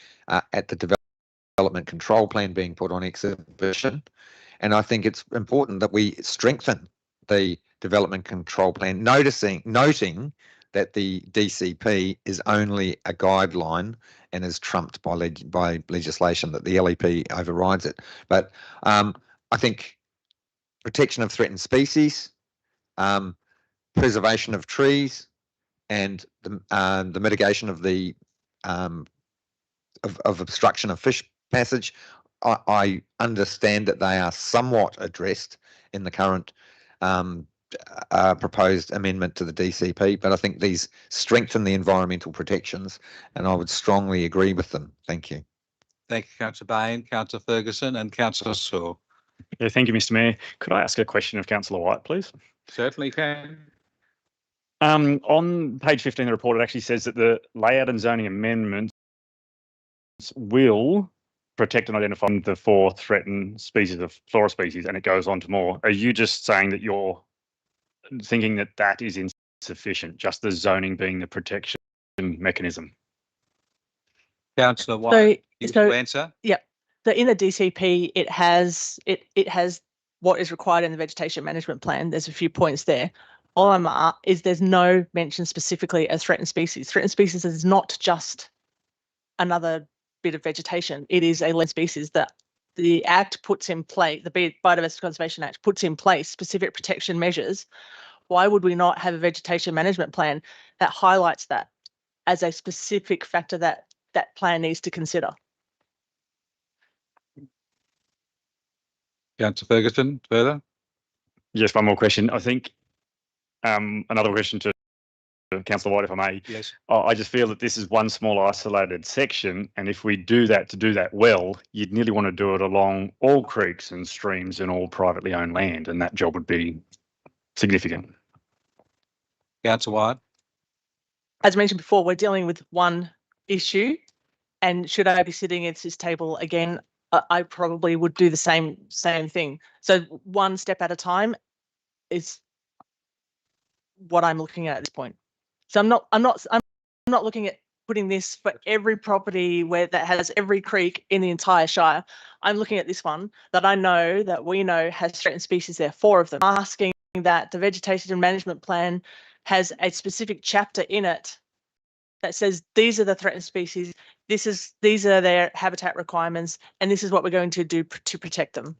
development control plan being put on exhibition, and I think it's important that we strengthen the development control plan, noting that the DCP is only a guideline and is trumped by legislation, that the LEP overrides it. But I think protection of threatened species, preservation of trees, and the mitigation of the of obstruction of fish passage, I understand that they are somewhat addressed in the current proposed amendment to the DCP, but I think these strengthen the environmental protections, and I would strongly agree with them. Thank you. Thank you, Councillor Bain, Councillor Ferguson, and Councillor Saul. Yeah, thank you, Mr. Mayor. Could I ask a question of Councillor White, please? Certainly can. On page 15 of the report, it actually says that the layout and zoning amendment will protect and identify the 4 threatened species of flora species, and it goes on to more. Are you just saying that you're thinking that that is insufficient, just the zoning being the protection mechanism? Councillor White, you so- answer? So in the DCP, it has what is required in the vegetation management plan. There's a few points there. All I'm is there's no mention specifically as threatened species. Threatened species is not just another bit of vegetation. It is a land species that the Act puts in place, the Biodiversity Conservation Act puts in place specific protection measures. Why would we not have a vegetation management plan that highlights that as a specific factor that that plan needs to consider? Councillor Ferguson, further? Yes, one more question. I think another question to Councillor White, if I may. Yes. I just feel that this is one small isolated section, and if we do that to do that well, you'd nearly want to do it along all creeks and streams and all privately owned land, and that job would be significant. Councillor White? As mentioned before, we're dealing with one issue, and should I be sitting at this table again, I probably would do the same thing. So one step at a time is what I'm looking at this point. So I'm not looking at putting this for every property that has every creek in the entire Shire. I'm looking at this one that I know that we know has threatened species there, 4 of them. Asking that the vegetation management plan has a specific chapter in it that says these are the threatened species, these are their habitat requirements, and this is what we're going to do to protect them.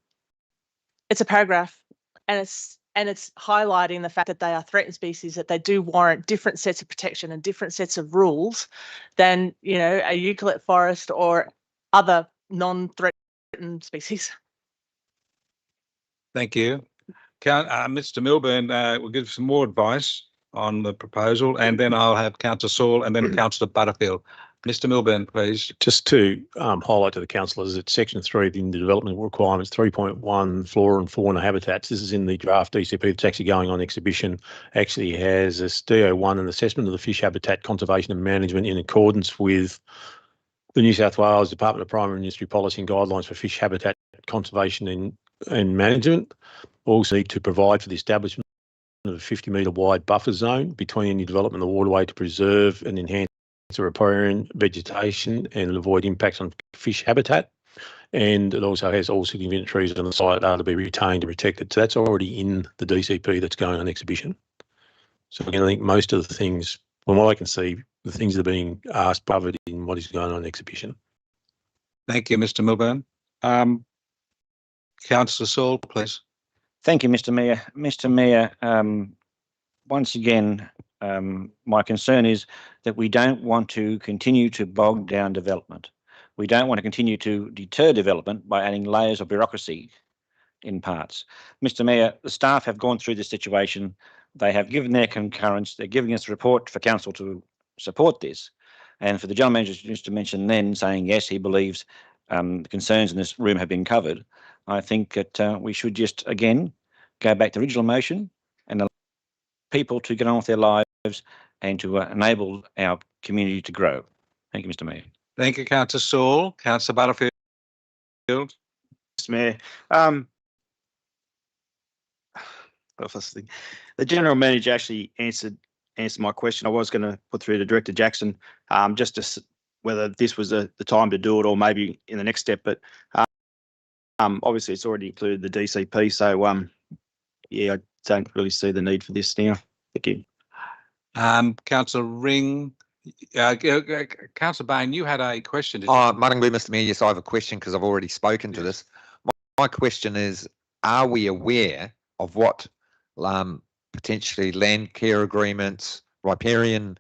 It's a paragraph, and it's highlighting the fact that they are threatened species, that they do warrant different sets of protection and different sets of rules than, you know, a eucalypt forest or other non-threatened species. Thank you. Mr. Milburn will give some more advice on the proposal, and then I'll have Councillor Saul and then Councillor Butterfield. Mr. Milburn, please. Just to highlight to the councillors that section 3 in the development requirements 3.1 flora and fauna habitats, this is in the draft DCP that's actually going on exhibition, actually has a DO1, an assessment of the fish habitat conservation and management in accordance with the New South Wales Department of Primary Industry Policy and Guidelines for Fish Habitat Conservation and Management. Also need to provide for the establishment of a 50-metre wide buffer zone between any development of the waterway to preserve and enhance the riparian vegetation and avoid impacts on fish habitat. And it also has all significant trees on the site are to be retained and protected. So that's already in the DCP that's going on exhibition. So again, I think most of the things, from what I can see, the things that are being asked covered in what is going on exhibition. Thank you, Mr. Milburn. Councillor Saul, please. Thank you, Mr. Mayor. Mr. Mayor, once again, my concern is that we don't want to continue to bog down development. We don't want to continue to deter development by adding layers of bureaucracy in parts. Mr. Mayor, the staff have gone through this situation. They have given their concurrence. They're giving us a report for council to support this. And for the general manager just to mention then saying, yes, he believes the concerns in this room have been covered. I think that we should just, again, go back to the original motion and allow people to get on with their lives and to enable our community to grow. Thank you, Mr. Mayor. Thank you, Councillor Saul. Councillor Butterfield. Mr. Mayor, the general manager actually answered my question. I was going to put through to Director Jackson, just to whether this was the time to do it or maybe in the next step. But obviously, it's already included the DCP. So yeah, I don't really see the need for this now. Thank you. Councillor Ring. Councillor Bain, you had a question. Martingly, Mr. Mayor, yes, I have a question because I've already spoken to this. My question is, are we aware of what potentially land care agreements, riparian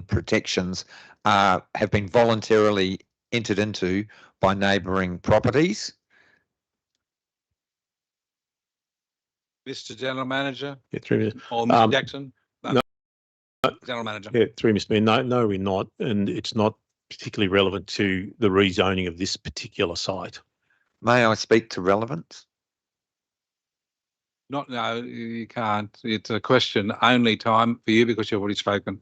protections have been voluntarily entered into by neighbouring properties? Mr. General Manager? Yeah, through Or Mr. Jackson? No. General Manager. Yeah, through Mr. Mayor. No, we're not. And it's not particularly relevant to the rezoning of this particular site. May I speak to relevance? No, you can't. It's a question only time for you because you've already spoken.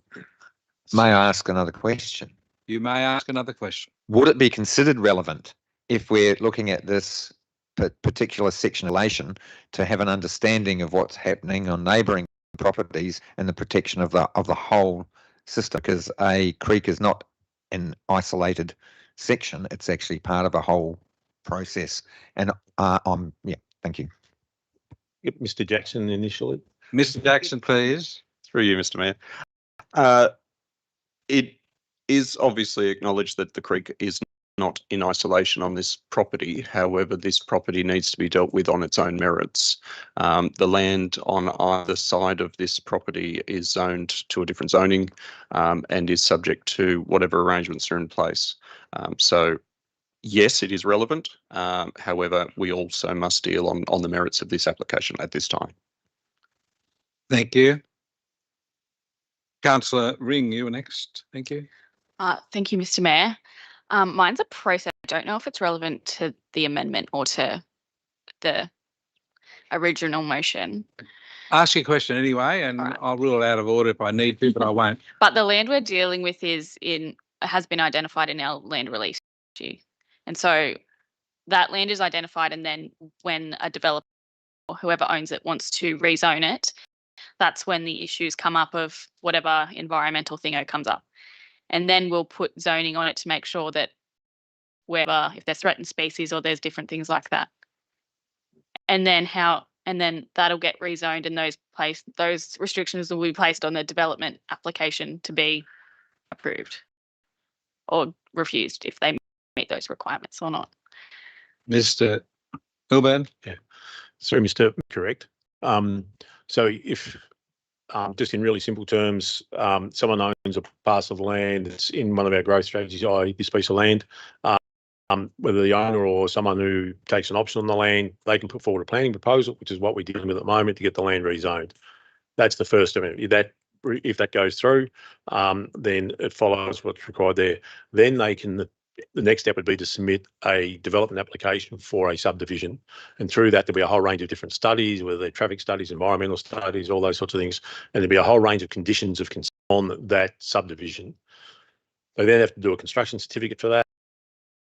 May I ask another question? You may ask another question. Would it be considered relevant if we're looking at this particular section of relation to have an understanding of what's happening on neighbouring properties and the protection of the whole system? Because a creek is not an isolated section; it's actually part of a whole process. And thank you. Yep, Mr. Jackson initially. Mr. Jackson, please. Through you, Mr. Mayor. It is obviously acknowledged that the creek is not in isolation on this property. However, this property needs to be dealt with on its own merits. The land on either side of this property is zoned to a different zoning and is subject to whatever arrangements are in place. So yes, it is relevant. However, we also must deal on the merits of this application at this time. Thank you. Councillor Ring, you were next. Thank you. Thank you, Mr. Mayor. Mine's a process. I don't know if it's relevant to the amendment or to the original motion. Ask your question anyway, and Alright. I'll rule it out of order if I need to, but I won't. But the land we're dealing with has been identified in our land release issue. And so that land is identified, and then when a developer or whoever owns it wants to rezone it, that's when the issues come up of whatever environmental thingo comes up. And then we'll put zoning on it to make sure that if there's threatened species or there's different things like that. And then that'll get rezoned, and those restrictions will be placed on the development application to be approved or refused if they meet those requirements or not. Mr. Milburn? Yeah. Sorry, Mr. Correct. So if just in really simple terms, someone owns a parcel of land that's in one of our growth strategies, i.e. this piece of land, whether the owner or someone who takes an option on the land, they can put forward a planning proposal, which is what we're dealing with at the moment, to get the land rezoned. That's the first step. If that goes through, then it follows what's required there. Then the next step would be to submit a development application for a subdivision. And through that, there'll be a whole range of different studies, whether they're traffic studies, environmental studies, all those sorts of things. And there'll be a whole range of conditions of consent on that subdivision. They then have to do a construction certificate for that.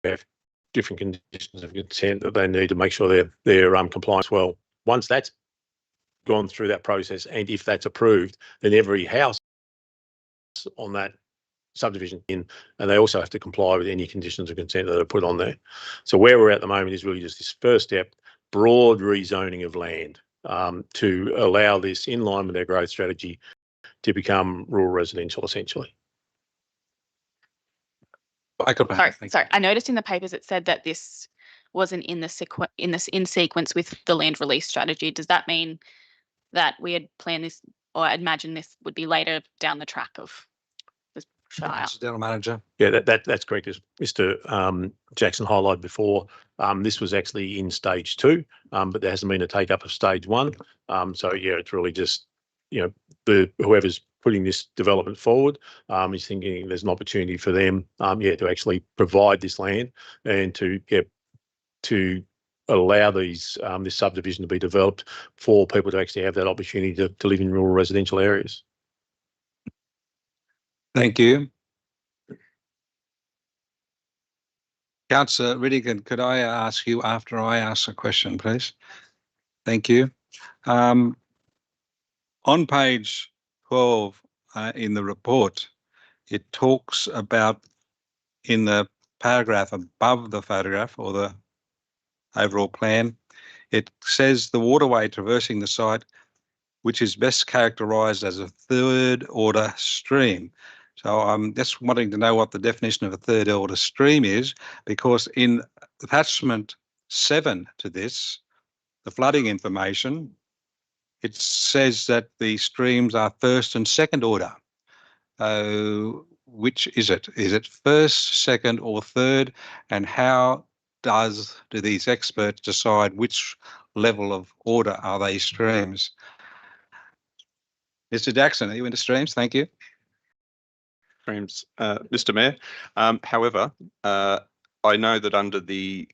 They have different conditions of consent that they need to make sure they're compliant as well. Once that's gone through that process, and if that's approved, then every house on that subdivision and they also have to comply with any conditions of consent that are put on there. So where we're at the moment is really just this first step, broad rezoning of land to allow this in line with their growth strategy to become rural residential essentially. Sorry, I noticed in the papers it said that this wasn't in sequence with the land release strategy. Does that mean that we had planned this, or I'd imagine this would be later down the track of the Shire? General Manager. Yeah, that's correct. As Mr. Jackson highlighted before, this was actually in stage 2, but there hasn't been a take up of stage 1. So yeah, it's really just, whoever's putting this development forward is thinking there's an opportunity for them, to actually provide this land and to allow this subdivision to be developed for people to actually have that opportunity to live in rural residential areas. Thank you. Councillor Riddigan, could I ask you after I ask a question, please? Thank you. On page 12 in the report, it talks about, in the paragraph above the photograph or the overall plan, it says the waterway traversing the site, which is best characterised as a third order stream. So I'm just wanting to know what the definition of a third order stream is, because in attachment 7 to this, the flooding information, it says that the streams are first and second order. Which is it? Is it first, second or third? And how do these experts decide which level of order are they streams? Mr. Jackson, are you into streams? Thank you. Streams, Mr. Mayor. However, I know that under the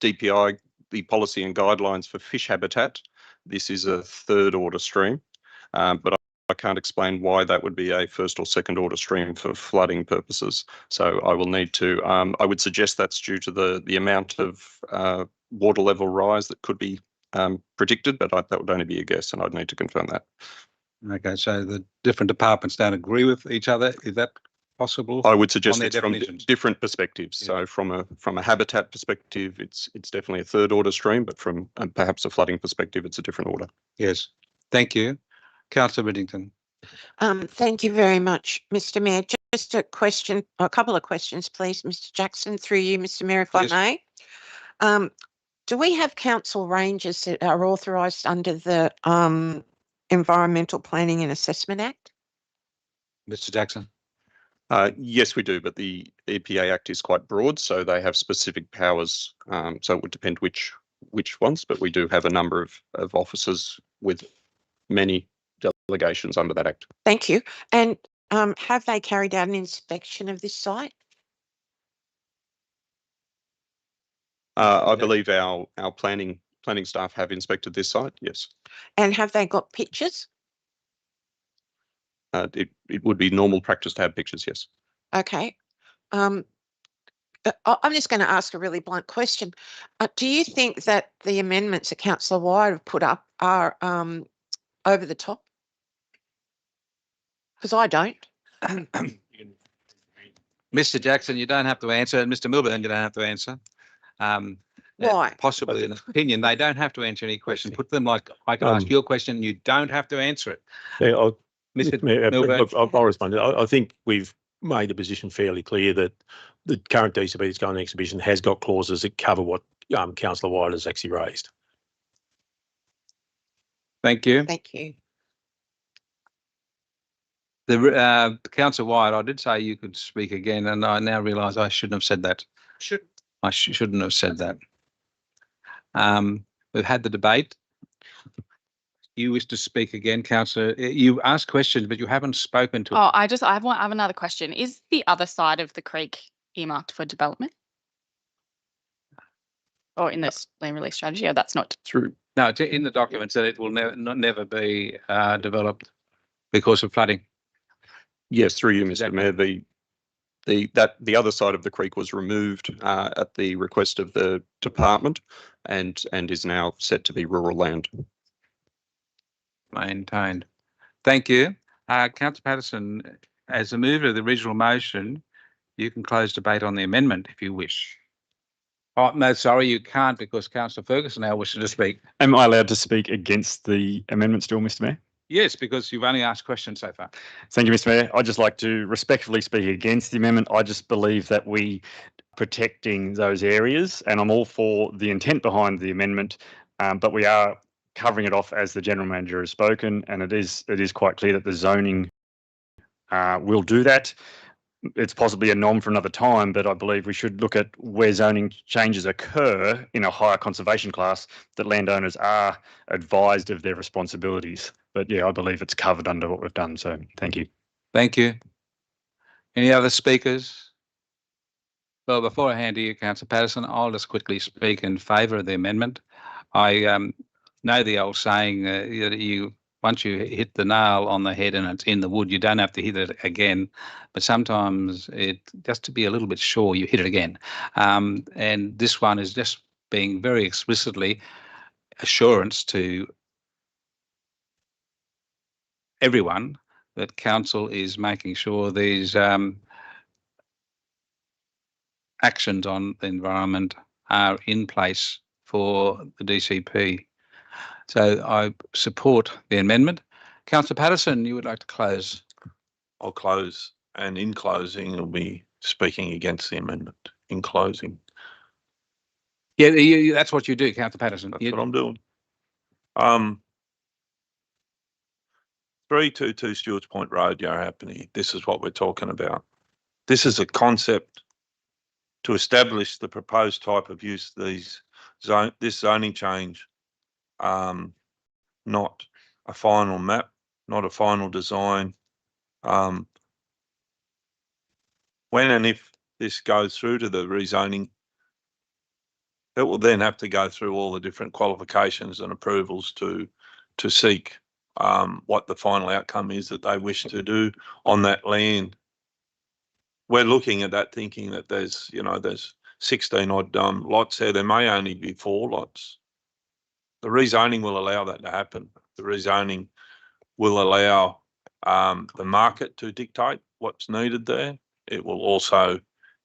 DPI, the policy and guidelines for fish habitat, this is a third order stream, but I I can't explain why that would be a first or second order stream for flooding purposes. So I will need to, I would suggest that's due to the amount of water level rise that could be predicted, but that would only be a guess and I'd need to confirm that. Okay, so the different departments don't agree with each other. Is that possible? I would suggest their it's from definitions? different perspectives. Yeah. So from a habitat perspective, it's definitely a third order stream, but from perhaps a flooding perspective, it's a different order. Yes. Thank you. Councillor Whittington. Thank you very much, Mr. Mayor. Just a question, a couple of questions, please, Mr. Jackson, through you, Mr. Mayor, if Yes. I may. Do we have council ranges that are authorised under the Environmental Planning and Assessment Act? Mr. Jackson. Yes, we do, but the EPA Act is quite broad, so they have specific powers. So it would depend which ones, but we do have a number of officers with many delegations under that Act. Thank you. And have they carried out an inspection of this site? I believe our planning staff have inspected this site, yes. And have they got pictures? It would be normal practice to have pictures, yes. Okay. I'm just going to ask a really blunt question. Do you think that the amendments that Councillor Wyatt have put up are over the top? Because I don't. Mr. Jackson, you don't have to answer, and Mr. Milburn, you don't have to answer. Why? Possibly an opinion. They don't have to answer any question. Put them like I can ask you a question. You don't have to answer it. Yeah, Mr. Milburn. Look, I'll respond. I think we've made the position fairly clear that the current DCP that's going to exhibition has got clauses that cover what Councillor Wyatt has actually raised. Thank you. Thank you. The Councillor Wyatt, I did say you could speak again, and I now realise I shouldn't have said that. I shouldn't have said that. We've had the debate. You wish to speak again, Councillor. You asked questions, but you haven't spoken to. Oh, I have another question. Is the other side of the creek earmarked for development? Or in this land release strategy? Or that's not Through. No, it's in the documents that it will never be developed because of flooding. Yes, through you, Mr. Mayor. The other side of the creek was removed at the request of the department, and is now set to be rural land. Maintained. Thank you. Councillor Patterson, as the mover of the original motion, you can close debate on the amendment if you wish. Oh, no, sorry, you can't because Councillor Ferguson now wishes to speak. Am I allowed to speak against the amendment still, Mr. Mayor? Yes, because you've only asked questions so far. Thank you, Mr. Mayor. I'd just like to respectfully speak against the amendment. I just believe that we protecting those areas, and I'm all for the intent behind the amendment, but we are covering it off as the General Manager has spoken, and it is quite clear that the zoning will do that. It's possibly a nom for another time, but I believe we should look at where zoning changes occur in a higher conservation class, that landowners are advised of their responsibilities. But yeah, I believe it's covered under what we've done. So thank you. Thank you. Any other speakers? Well, before I hand to you, Councillor Patterson, I'll just quickly speak in favour of the amendment. I know the old saying that once you hit the nail on the head and it's in the wood, you don't have to hit it again. But sometimes just to be a little bit sure, you hit it again. And this one is just being very explicitly assurance to everyone that council is making sure these actions on the environment are in place for the DCP. So I support the amendment. Councillor Patterson, you would like to close? I'll close, and in closing, I'll be speaking against the amendment. In closing, Yeah, that's what you do, Councillor Patterson. that's what I'm doing. 322 Stewart's Point Road, Yarrapini. This is what we're talking about. This is a concept to establish the proposed type of use. This zoning change, not a final map, not a final design. When and if this goes through to the rezoning, it will then have to go through all the different qualifications and approvals to seek what the final outcome is that they wish to do on that land. We're looking at that thinking that there's 16 odd lots there. There may only be 4 lots. The rezoning will allow that to happen. The rezoning will allow the market to dictate what's needed there. It will also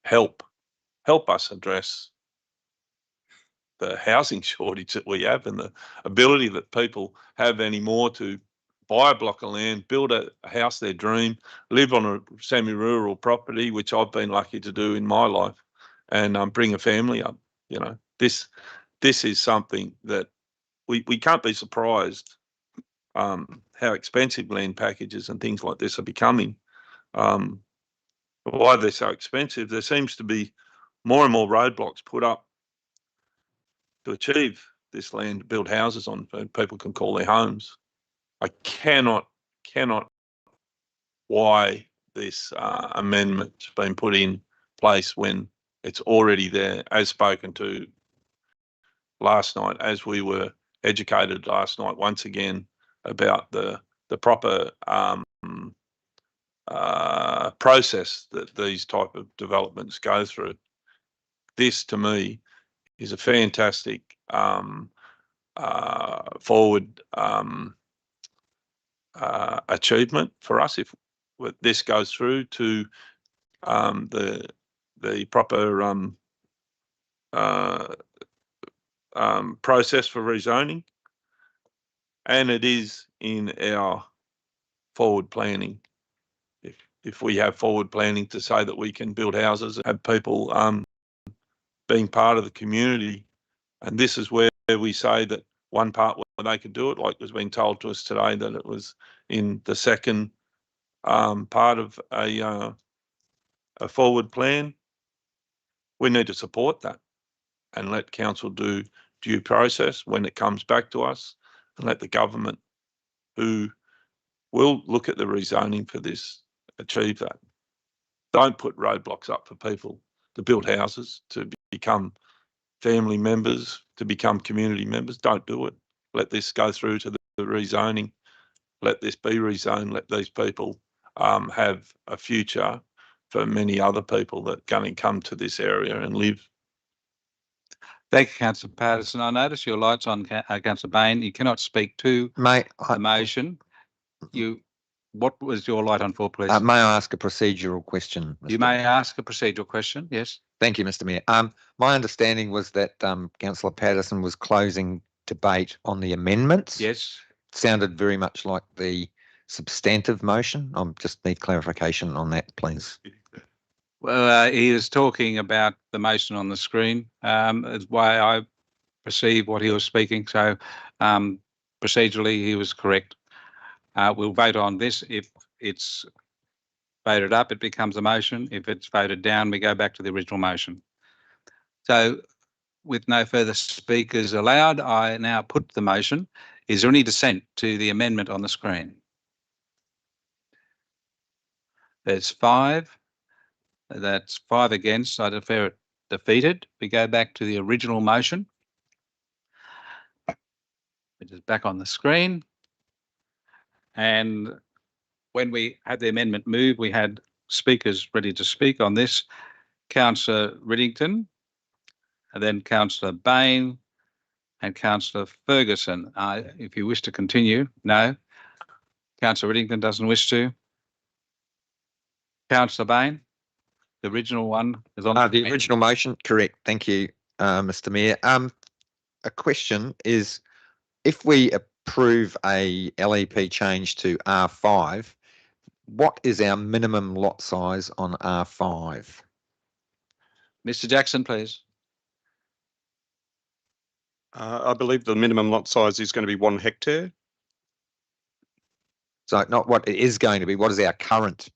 help us address the housing shortage that we have and the ability that people have anymore to buy a block of land, build a house, their dream, live on a semi-rural property, which I've been lucky to do in my life, and bring a family up. This is something that we can't be surprised how expensive land packages and things like this are becoming. Why they're so expensive, there seems to be more and more roadblocks put up to achieve this land, to build houses on, so people can call their homes. I cannot why this amendment's been put in place when it's already there, as spoken to last night, as we were educated last night once again about the proper process that these type of developments go through. This, to me, is a fantastic forward achievement for us if this goes through to the proper process for rezoning, and it is in our forward planning. If we have forward planning to say that we can build houses, have people being part of the community, and this is where we say that one part where they could do it, like was being told to us today, that it was in the second part of a forward plan. We need to support that and let council do due process when it comes back to us, and let the government, who will look at the rezoning for this, achieve that. Don't put roadblocks up for people to build houses, to become family members, to become community members. Don't do it. Let this go through to the rezoning. Let this be rezoned. Let these people have a future for many other people that are going to come to this area and live. Thank you, Councillor Patterson. I notice your light's on, Councillor Bain. You cannot speak to the motion. What was your light on for, please? May I ask a procedural question? You may ask a procedural question, yes. Thank you, Mr. Mayor. My understanding was that Councillor Patterson was closing debate on the amendments. Yes. Sounded very much like the substantive motion. I just need clarification on that, please. Well, he is talking about the motion on the screen. Is why I perceive what he was speaking. So procedurally, he was correct. We'll vote on this. If it's voted up, it becomes a motion. If it's voted down, we go back to the original motion. So with no further speakers allowed, I now put the motion. Is there any dissent to the amendment on the screen? There's 5. That's 5 against. I declare it defeated. We go back to the original motion, which is back on the screen. And when we had the amendment moved, we had speakers ready to speak on this. Councillor Riddington, and then Councillor Bain and Councillor Ferguson. If you wish to continue, no. Councillor Riddington doesn't wish to. Councillor Bain, the original one is on. The original motion, correct. Thank you, Mr. Mayor. A question is, if we approve a LEP change to R5, what is our minimum lot size on R5? Mr. Jackson, please. I believe the minimum lot size is going to be 1 hectare. So not what it is going to be, what is our current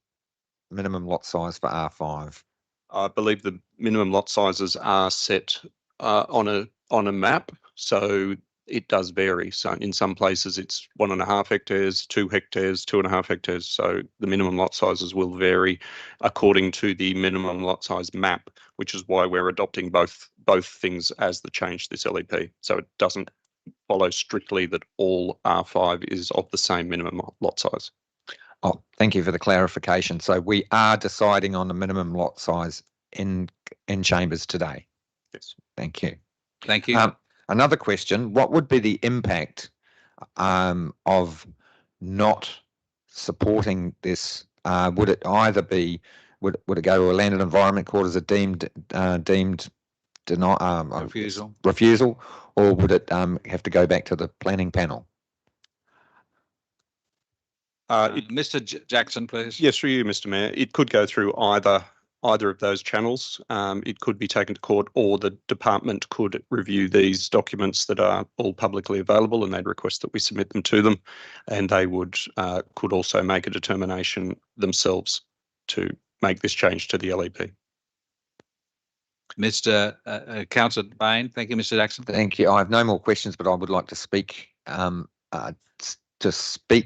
minimum lot size for R5? I believe the minimum lot sizes are set on a map, so it does vary. So in some places it's 1.5 hectares, 2 hectares, 2.5 hectares. So the minimum lot sizes will vary according to the minimum lot size map, which is why we're adopting both things as the change to this LEP. So it doesn't follows strictly that all R5 is of the same minimum lot size. Oh, thank you for the clarification. So we are deciding on the minimum lot size in chambers today. Yes. Thank you. Thank you. Another question, what would be the impact of not supporting this? Would it either be, would it go to a Land and Environment Court as a deemed refusal, or would it have to go back to the planning panel? Mr. Jackson, please. Yes, through you, Mr. Mayor. It could go through either of those channels. It could be taken to court, or the department could review these documents that are all publicly available, and they'd request that we submit them to them, and they would could also make a determination themselves to make this change to the LEP. Mr. Councillor Bain. Thank you, Mr. Jackson. Thank you. I have no more questions, but I would like to speak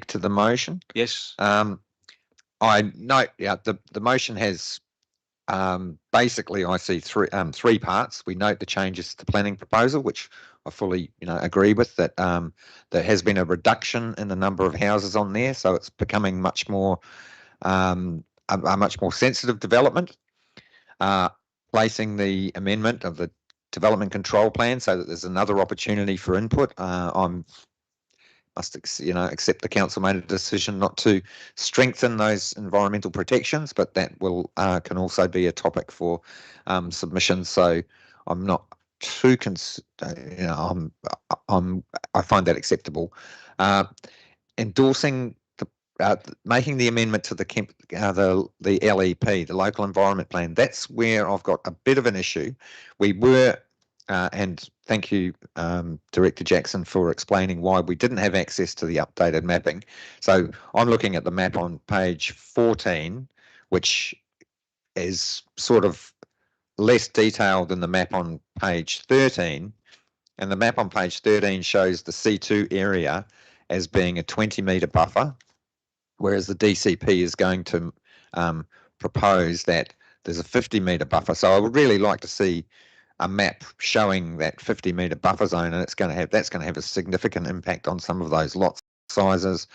to the motion. Yes. I note, the motion has basically, I see three parts. We note the changes to the planning proposal, which I fully, agree with. That there has been a reduction in the number of houses on there, so it's becoming much more a much more sensitive development. Placing the amendment of the development control plan so that there's another opportunity for input. Accept the council made a decision not to strengthen those environmental protections, but that will can also be a topic for submissions. So I'm not too I find that acceptable. Endorsing making the amendment to the LEP, the local environment plan. That's where I've got a bit of an issue. We were. And thank you, Director Jackson, for explaining why we didn't have access to the updated mapping. So I'm looking at the map on page 14, which is sort of less detailed than the map on page 13. And the map on page 13 shows the C2 area as being a 20-metre buffer, whereas the DCP is going to propose that there's a 50-metre buffer. So I would really like to see a map showing that 50-metre buffer zone, and that's going to have a significant impact on some of those lot sizes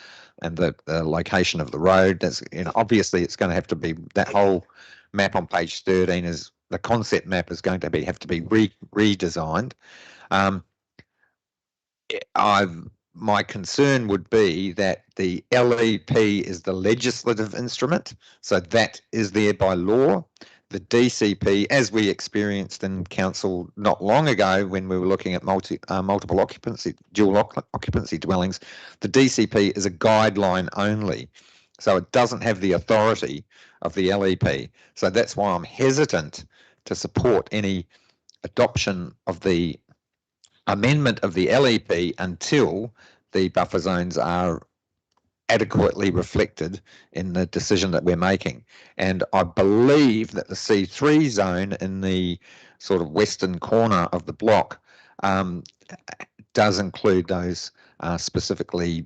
and the location of the road. That's obviously it's going to have to be, that whole map on page 13 is the concept map is going to have to be redesigned. My concern would be that the LEP is the legislative instrument, so that is there by law. The DCP, as we experienced in council not long ago when we were looking at multiple occupancy, dual occupancy dwellings, the DCP is a guideline only. So it doesn't have the authority of the LEP. So that's why I'm hesitant to support any adoption of the amendment of the LEP until the buffer zones are adequately reflected in the decision that we're making. And I believe that the C3 zone in the sort of western corner of the block does include those specifically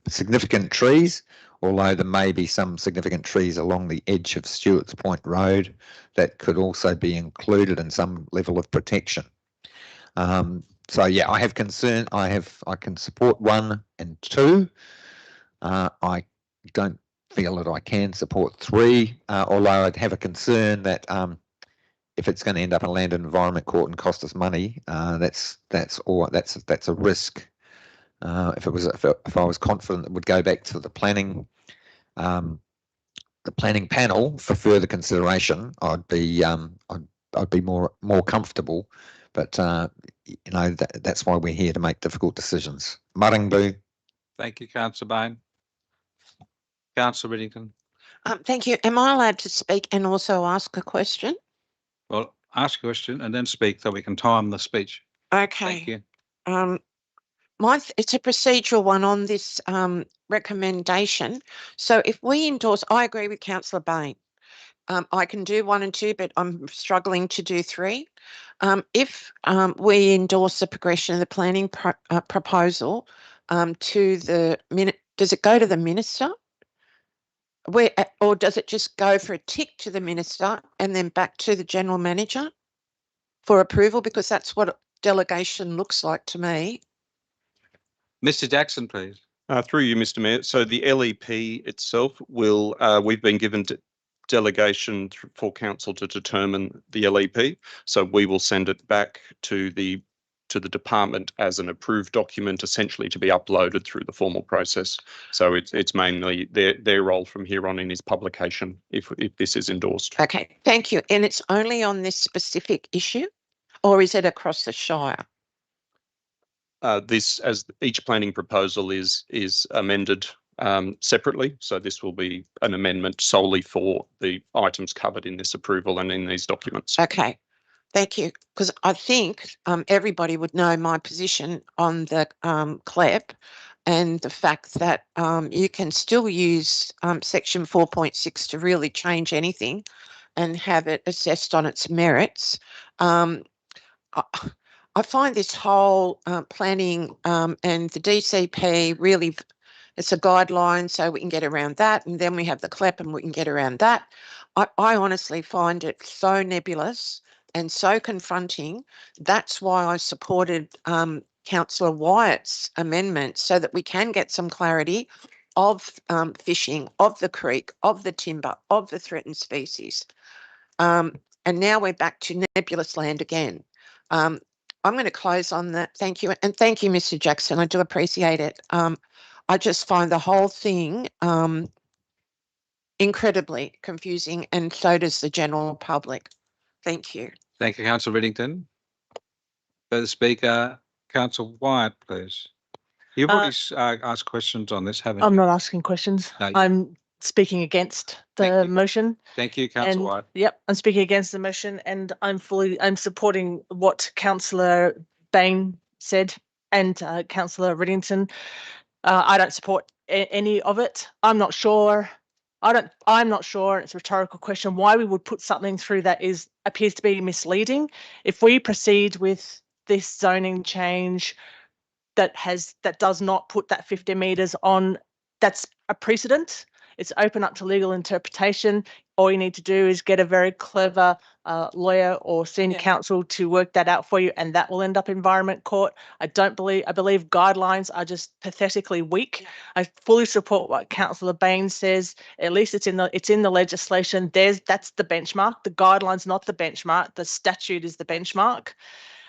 significant trees, although there may be some significant trees along the edge of Stewart's Point Road that could also be included in some level of protection. So yeah, I have concern. I can support 1 and 2. I don't feel that I can support 3, although I'd have a concern that if it's going to end up in Land and Environment Court and cost us money, that's a risk. If I was confident it would go back to the planning panel for further consideration, I'd be more comfortable. But that's why we're here, to make difficult decisions. Maringbu. Thank you, Councillor Bain. Councillor Riddington. Thank you. Am I allowed to speak and also ask a question? Well, ask a question and then speak so we can time the speech. Okay. Thank you. It's a procedural one on this recommendation. So if we endorse, I agree with Councillor Bain. I can do 1 and 2, but I'm struggling to do 3. If we endorse the progression of the planning proposal to the does it go to the minister? Or does it just go for a tick to the minister and then back to the general manager for approval? Because that's what delegation looks like to me. Mr. Jackson, please. Through you, Mr. Mayor. So the LEP itself will, we've been given delegation for council to determine the LEP. So we will send it back to the department as an approved document, essentially to be uploaded through the formal process. So it's mainly their role from here on in is publication if this is endorsed. Okay, thank you. And it's only on this specific issue, or is it across the Shire? This, as each planning proposal is amended separately. So this will be an amendment solely for the items covered in this approval and in these documents. Okay, thank you. Because I think everybody would know my position on the CLEP and the fact that you can still use section 4.6 to really change anything and have it assessed on its merits. I find this whole planning and the DCP really, it's a guideline so we can get around that, and then we have the CLEP and we can get around that. I honestly find it so nebulous and so confronting. That's why I supported Councillor Wyatt's amendment, so that we can get some clarity of fishing, of the creek, of the timber, of the threatened species. And now we're back to nebulous land again. I'm going to close on that. Thank you. And thank you, Mr. Jackson. I do appreciate it. I just find the whole thing incredibly confusing, and so does the general public. Thank you. Thank you, Councillor Riddington. Further speaker, Councillor Wyatt, please. You've already asked questions on this, haven't you? I'm not asking questions. No, I'm speaking against the motion. Thank you, Councillor And Wyatt. yep, I'm speaking against the motion, and I'm supporting what Councillor Bain said and Councillor Riddington. I don't support any of it. I'm not sure. I'm not sure. It's a rhetorical question why we would put something through that appears to be misleading. If we proceed with this zoning change that does not put that 50 metres on, that's a precedent. It's open up to legal interpretation. All you need to do is get a very clever lawyer or senior counsel to work that out for you, and that will end up Environment Court. I believe guidelines are just pathetically weak. I fully support what Councillor Bain says. At least it's in the legislation. That's the benchmark. The guidelines not the benchmark. The statute is the benchmark.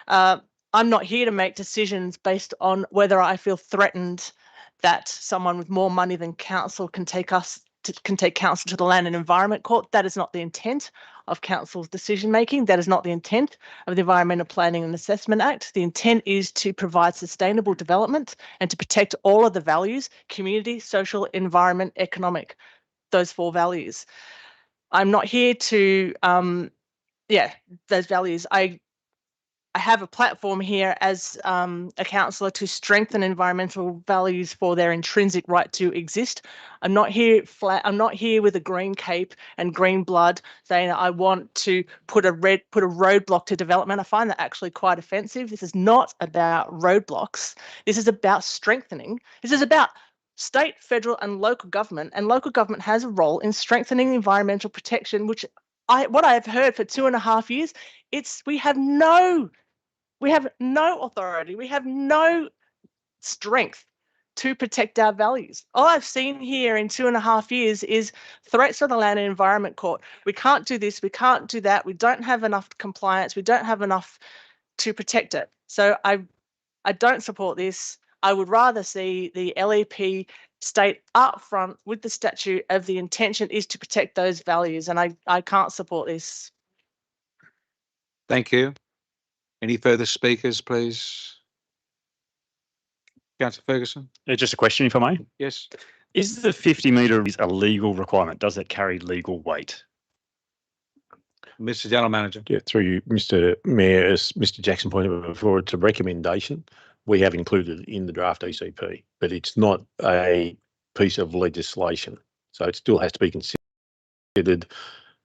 I'm not here to make decisions based on whether I feel threatened that someone with more money than council can take council to the Land and Environment Court. That is not the intent of council's decision making. That is not the intent of the Environmental Planning and Assessment Act. The intent is to provide sustainable development and to protect all of the values: community, social, environment, economic, those 4 values. I'm not here to, those values. I have a platform here as a councillor to strengthen environmental values for their intrinsic right to exist. I'm not here with a green cape and green blood saying that I want to put a roadblock to development. I find that actually quite offensive. This is not about roadblocks. This is about strengthening. This is about state, federal and local government, and local government has a role in strengthening environmental protection, which what I have heard for 2.5 years, we have no authority. We have no strength to protect our values. All I've seen here in 2.5 years is threats on the Land and Environment Court. We can't do this. We can't do that. We don't have enough compliance. We don't have enough to protect it. So I don't support this. I would rather see the LEP state up front with the statute of the intention is to protect those values, and I can't support this. Thank you. Any further speakers, please? Councillor Ferguson? Just a question, if I may. Yes. Is the 50 metre a legal requirement? Does it carry legal weight? Mr. General Manager. Yeah, through you, Mr. Mayor, as Mr. Jackson pointed out before, it's a recommendation. We have included it in the draft ECP, but it's not a piece of legislation. So it still has to be considered.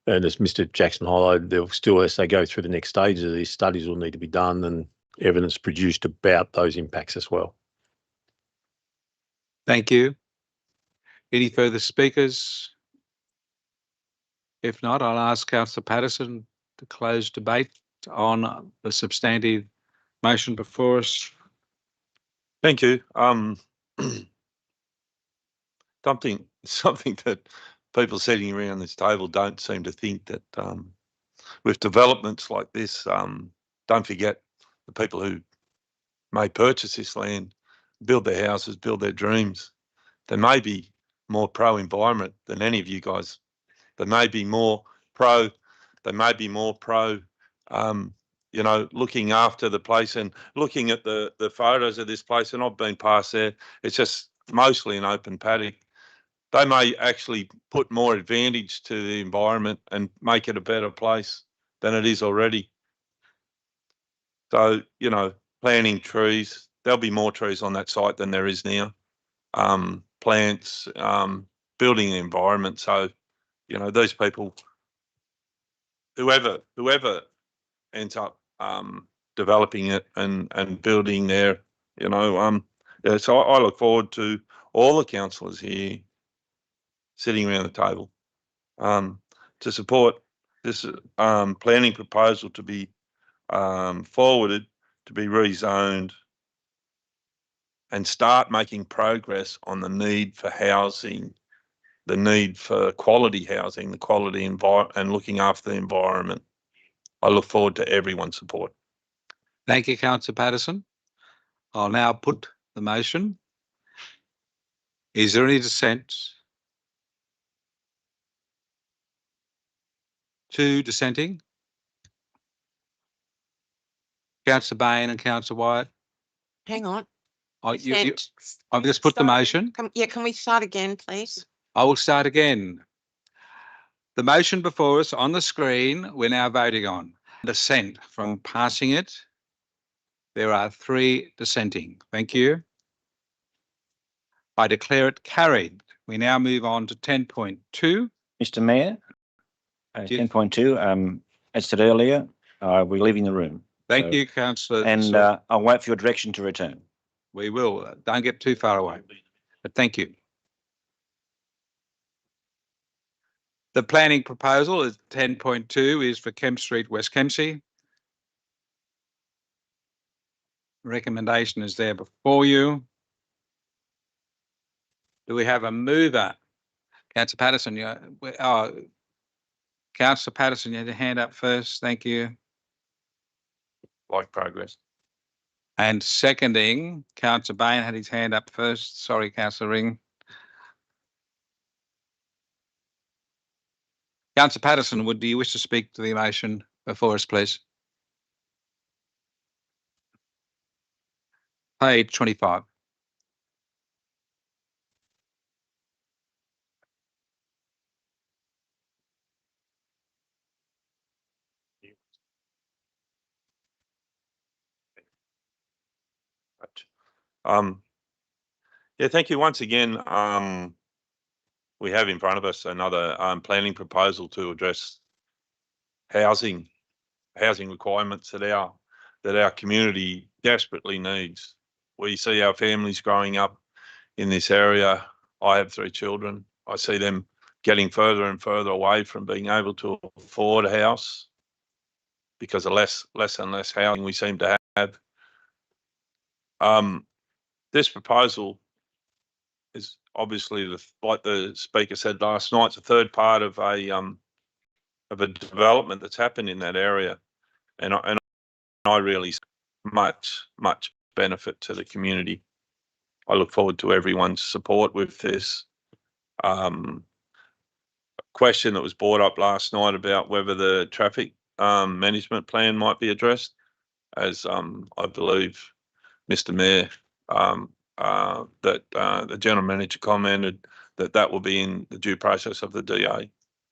And as Mr. Jackson highlighted, they'll still, as they go through the next stages of these studies, will need to be done and evidence produced about those impacts as well. Thank you. Any further speakers? If not, I'll ask Councillor Patterson to close debate on the substantive motion before us. Thank you. Something that people sitting around this table don't seem to think that with developments like this, don't forget the people who may purchase this land, build their houses, build their dreams. They may be more pro-environment than any of you guys. They may be more pro. Looking after the place and looking at the photos of this place. And I've been past there. It's just mostly an open paddock. They may actually put more advantage to the environment and make it a better place than it is already. So, planting trees, there'll be more trees on that site than there is now. Plants, building the environment. So, these people, whoever ends up developing it and building there, so I look forward to all the councillors here sitting around the table to support this planning proposal to be forwarded, to be rezoned, and start making progress on the need for housing, the need for quality housing, the quality and looking after the environment. I look forward to everyone's support. Thank you, Councillor Patterson. I'll now put the motion. Is there any dissent? 2 dissenting. Councillor Bain and Councillor Wyatt. Hang on. I've Dissent. just put the motion. Can we start again, please? I will start again. The motion before us on the screen, we're now voting on. Dissent from passing it. There are 3 dissenting. Thank you. I declare it carried. We now move on to 10.2. Mr. Mayor, 10.2, as said earlier, we're leaving the room. Thank you, Councillor. And I'll wait for your direction to return. We will. Don't get too far away. But thank you. The planning proposal is 10.2 is for Kemp Street, West Kempsey. Recommendation is there before you. Do we have a mover? Councillor Patterson, Councillor Patterson, you had your hand up first. Thank you. Like progress. And seconding, Councillor Bain had his hand up first. Sorry, Councillor Ring. Councillor Patterson, do you wish to speak to the motion before us, please? Page 25. Yeah, thank you once again. We have in front of us another planning proposal to address housing requirements that our community desperately needs. We see our families growing up in this area. I have 3 children. I see them getting further and further away from being able to afford a house because of less and less housing we seem to have. This proposal is obviously, like the speaker said last night, it's a third part of a development that's happened in that area, and I really see much benefit to the community. I look forward to everyone's support with this. Question that was brought up last night about whether the traffic management plan might be addressed, as I believe Mr. Mayor, that the general manager commented that will be in the due process of the DA.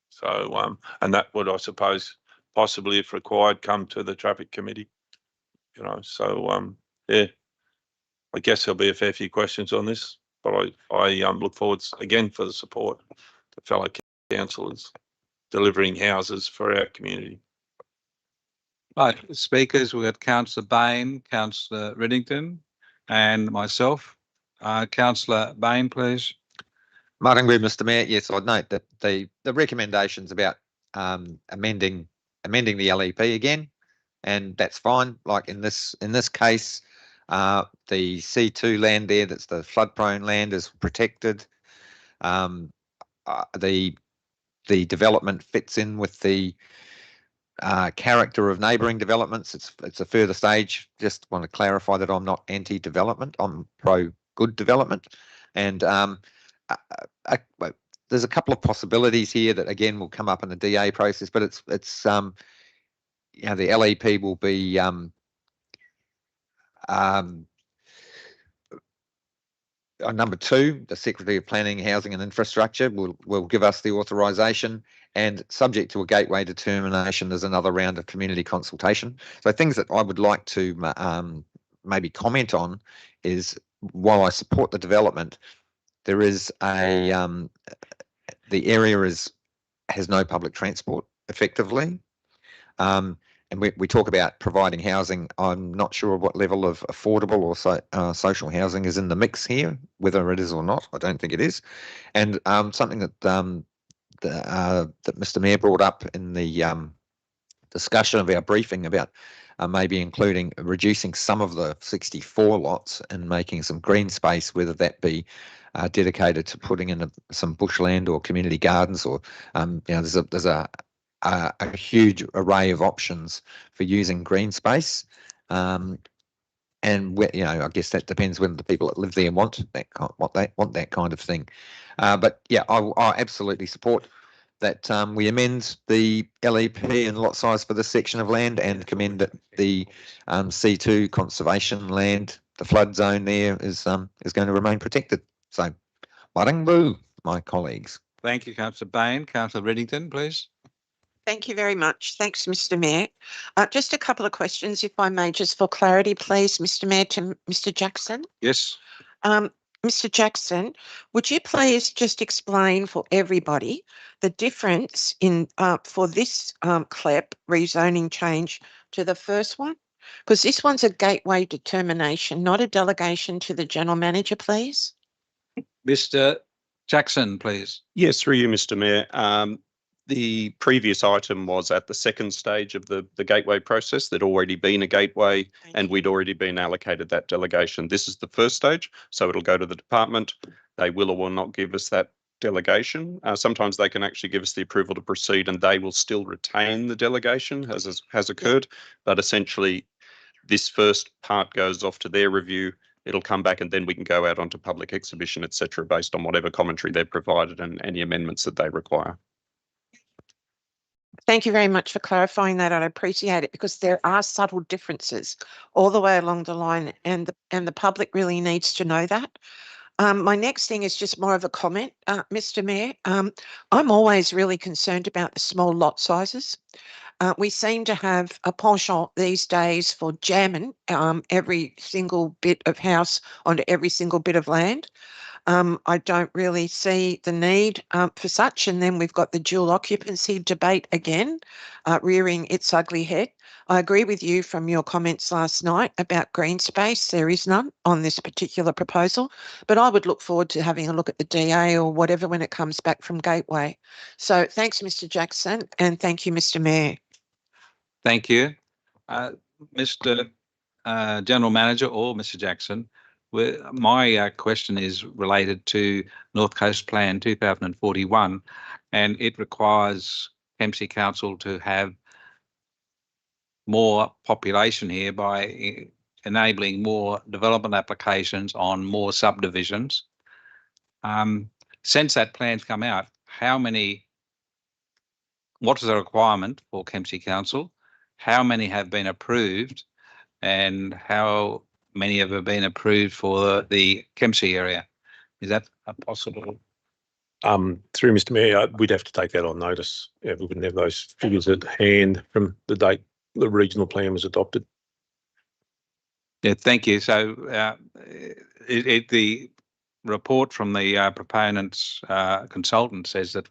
So, and that would, I suppose, possibly, if required, come to the traffic committee. So yeah, I guess there'll be a fair few questions on this, but I look forward again for the support to fellow councillors delivering houses for our community. Right, speakers, we've got Councillor Bain, Councillor Riddington, and myself. Councillor Bain, please. Martin Good, Mr. Mayor. Yes, I'd note that the recommendations about amending the LEP again, and that's fine. Like in this case, The C2 land there, that's the flood-prone land, is protected. The development fits in with the character of neighbouring developments. It's a further stage. Just want to clarify that I'm not anti-development. I'm pro good development, and there's a couple of possibilities here that again will come up in the DA process. But it's you know, the LEP will be number 2, the Secretary of Planning, Housing and Infrastructure will give us the authorisation, and subject to a gateway determination, there's another round of community consultation. So things that I would like to maybe comment on is, while I support the development, there is the area has no public transport effectively. And we talk about providing housing. I'm not sure what level of affordable or social housing is in the mix here, whether it is or not. I don't think it is. And something that that Mr. Mayor brought up in the discussion of our briefing about maybe reducing some of the 64 lots and making some green space, whether that be dedicated to putting in some bushland or community gardens, or you know, there's a huge array of options for using green space, and you know, I guess that depends whether the people that live there want that kind of thing. But yeah, I absolutely support that we amend the LEP and lot size for this section of land, and commend that the C2 conservation land, the flood zone there, is going to remain protected. So, Marang Boo, my colleagues. Thank you, Councillor Bain. Councillor Reddington, please. Thank you very much. Thanks, Mr. Mayor. Just a couple of questions, if I may, just for clarity, please, Mr. Mayor, to Mr. Jackson. Yes. Mr. Jackson, would you please just explain for everybody the difference in for this CLEP rezoning change to the first one? Because this one's a gateway determination, not a delegation to the general manager, please. Mr. Jackson, please. Yes, through you, Mr. Mayor. The previous item was at the second stage of the gateway process. There'd already been a gateway and we'd already been allocated that delegation. This is the first stage, so it'll go to the department. They will or will not give us that delegation. Sometimes they can actually give us the approval to proceed and they will still retain the delegation, as has occurred. But essentially, this first part goes off to their review. It'll come back and then we can go out onto public exhibition, etc., based on whatever commentary they've provided and any amendments that they require. Thank you very much for clarifying that. I appreciate it, because there are subtle differences all the way along the line, and the public really needs to know that. My next thing is just more of a comment, Mr. Mayor. I'm always really concerned about the small lot sizes. We seem to have a penchant these days for jamming every single bit of house onto every single bit of land. I don't really see the need for such. And then we've got the dual occupancy debate again, rearing its ugly head. I agree with you from your comments last night about green space. There is none on this particular proposal, but I would look forward to having a look at the DA or whatever when it comes back from Gateway. So thanks, Mr. Jackson, and thank you, Mr. Mayor. Thank you. Mr. General Manager or Mr. Jackson, my question is related to North Coast Plan 2041, and it requires Kempsey Council to have more population here by enabling more development applications on more subdivisions. Since that plan's come out, what is the requirement for Kempsey Council? How many have been approved, and how many have been approved for the Kempsey area? Is that possible? Through Mr. Mayor, we'd have to take that on notice. We wouldn't have those figures at hand from the date the regional plan was adopted. Yeah, thank you. So the report from the proponent's consultant says that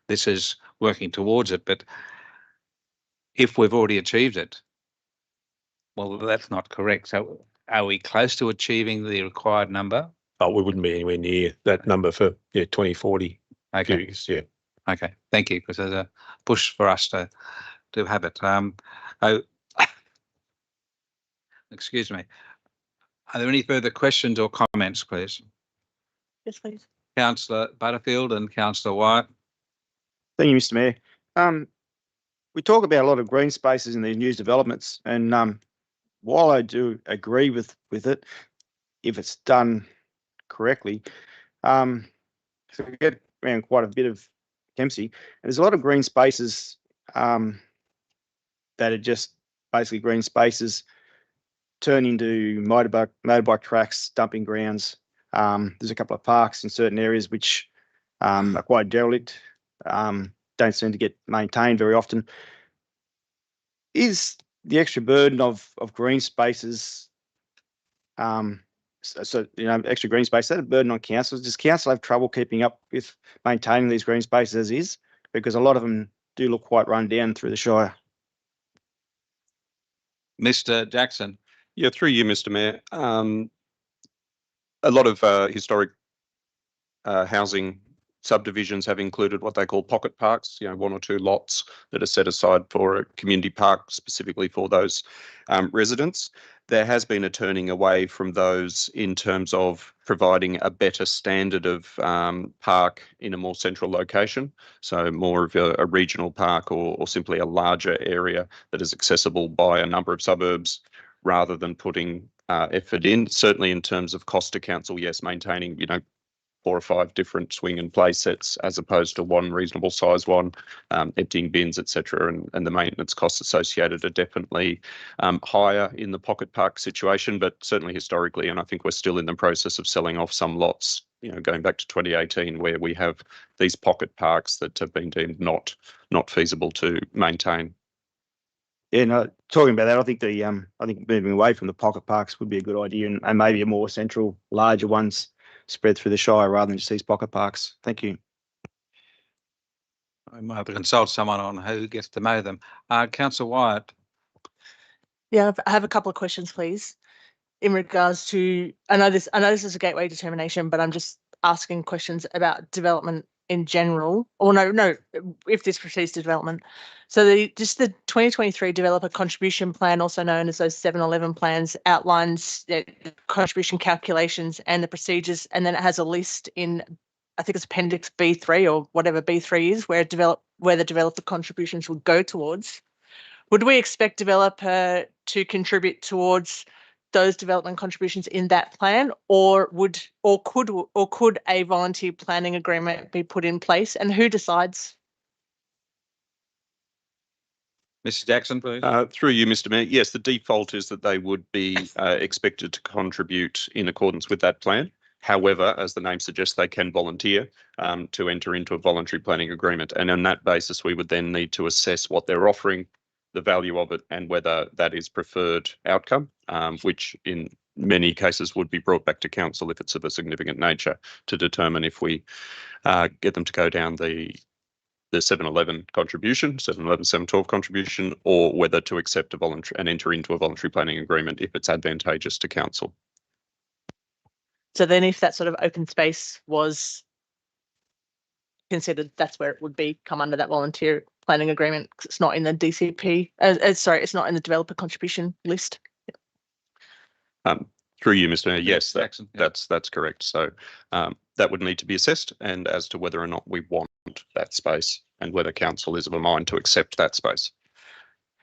this is working towards it, but if we've already achieved it, well, that's not correct. So are we close to achieving the required number? Oh, we wouldn't be anywhere near that number for 2040. Okay. Figures, yeah. Okay. Thank you, because there's a push for us to have it. Excuse me. Are there any further questions or comments, please? Yes, please. Councillor Butterfield and Councillor White. Thank you, Mr. Mayor. We talk about a lot of green spaces in these new developments, and while I do agree with it, if it's done correctly, so we get around quite a bit of Kempsey, and there's a lot of green spaces that are just basically green spaces turn into motorbike tracks, dumping grounds. There's a couple of parks in certain areas which are quite derelict, don't seem to get maintained very often. Is the extra burden of green spaces, extra green space, is that a burden on councils? Does council have trouble keeping up with maintaining these green spaces as is? Because a lot of them do look quite run down through the Shire. Mr. Jackson. Yeah, through you, Mr. Mayor. A lot of historic housing subdivisions have included what they call pocket parks, 1 or 2 lots that are set aside for a community park specifically for those residents. There has been a turning away from those in terms of providing a better standard of park in a more central location. So more of a regional park or simply a larger area that is accessible by a number of suburbs rather than putting effort in. Certainly in terms of cost to council, yes, maintaining, 4 or 5 different swing and play sets as opposed to one reasonable size one, emptying bins, etc. And the maintenance costs associated are definitely higher in the pocket park situation, but certainly historically, and I think we're still in the process of selling off some lots, going back to 2018, where we have these pocket parks that have been deemed not feasible to maintain. Yeah, no, talking about that, I think moving away from the pocket parks would be a good idea, and maybe a more central, larger ones spread through the Shire rather than just these pocket parks. Thank you. I might have to consult someone on who gets to mow them. Councillor Wyatt. Yeah, I have a couple of questions, please. In regards to, I know this is a gateway determination, but I'm just asking questions about development in general. Or no, if this proceeds to development. So the 2023 developer contribution plan, also known as those 7-11 plans, outlines the contribution calculations and the procedures, and then it has a list in, I think it's Appendix B3 or whatever B3 is, where the developer contributions would go towards. Would we expect developer to contribute towards those development contributions in that plan, or could a volunteer planning agreement be put in place, and who decides? Mr. Jackson, please. Through you, Mr. Mayor. Yes, the default is that they would be expected to contribute in accordance with that plan. However, as the name suggests, they can volunteer to enter into a voluntary planning agreement. And on that basis, we would then need to assess what they're offering, the value of it, and whether that is preferred outcome, which in many cases would be brought back to council if it's of a significant nature to determine if we get them to go down the 7-11 contribution, 7-11, 7-12 contribution, or whether to accept and enter into a voluntary planning agreement if it's advantageous to council. So then if that sort of open space was considered, that's where it would come under that volunteer planning agreement, because it's not in the DCP, it's not in the developer contribution list. Through you, Mr. Mayor, yes, Jackson, that's correct. So that would need to be assessed, and as to whether or not we want that space and whether council is of a mind to accept that space.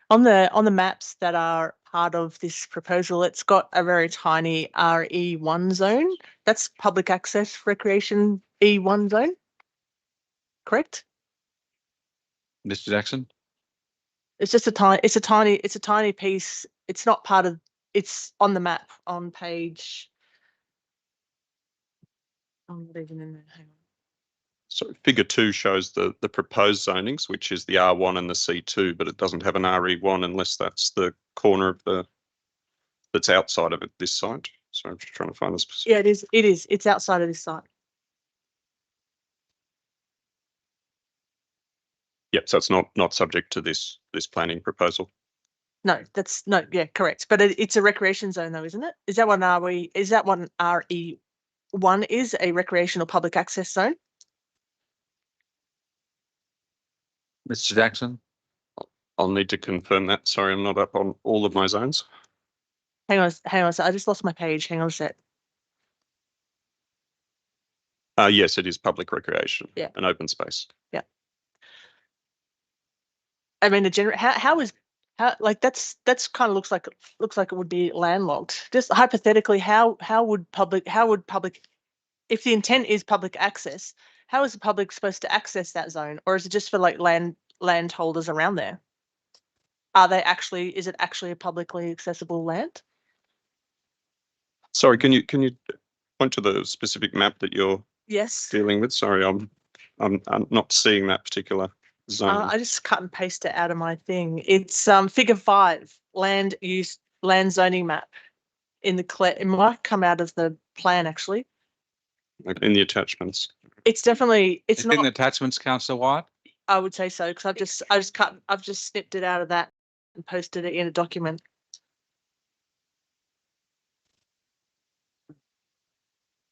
On the maps that are part of this proposal, it's got a very tiny RE1 zone. That's public access recreation E1 zone, correct? Mr. Jackson. It's just a tiny piece. It's not part of. It's on the map on page. I'm not even in there. Hang on. So figure 2 shows the proposed zonings, which is the R1 and the C2, but it doesn't have an RE1 unless that's the corner of that's outside of this site. So I'm just trying to find this. Yeah, it is. It's outside of this site. Yep. So it's not subject to this planning proposal. No, yeah, correct. But it's a recreation zone though, isn't it? Is that what RE1 is, a recreational public access zone? Mr. Jackson. I'll need to confirm that. Sorry, I'm not up on all of my zones. Hang on, hang on a sec. I just lost my page. Hang on a sec. Yes, it is public recreation. Yeah. An open space. I mean, like that's kind of looks like it would be landlocked. Just hypothetically, how would public if the intent is public access, how is the public supposed to access that zone, or is it just for like landholders around there? Is it actually a publicly accessible land? Sorry, can you point to the specific map that you're Yes. dealing with? Sorry, I'm not seeing that particular zone. I just cut and paste it out of my thing. It's figure 5, land zoning map in the it might come out of the plan actually. In the attachments. It's definitely it's in the not. attachments, Councillor White. I would say so because I've just snipped it out of that and posted it in a document.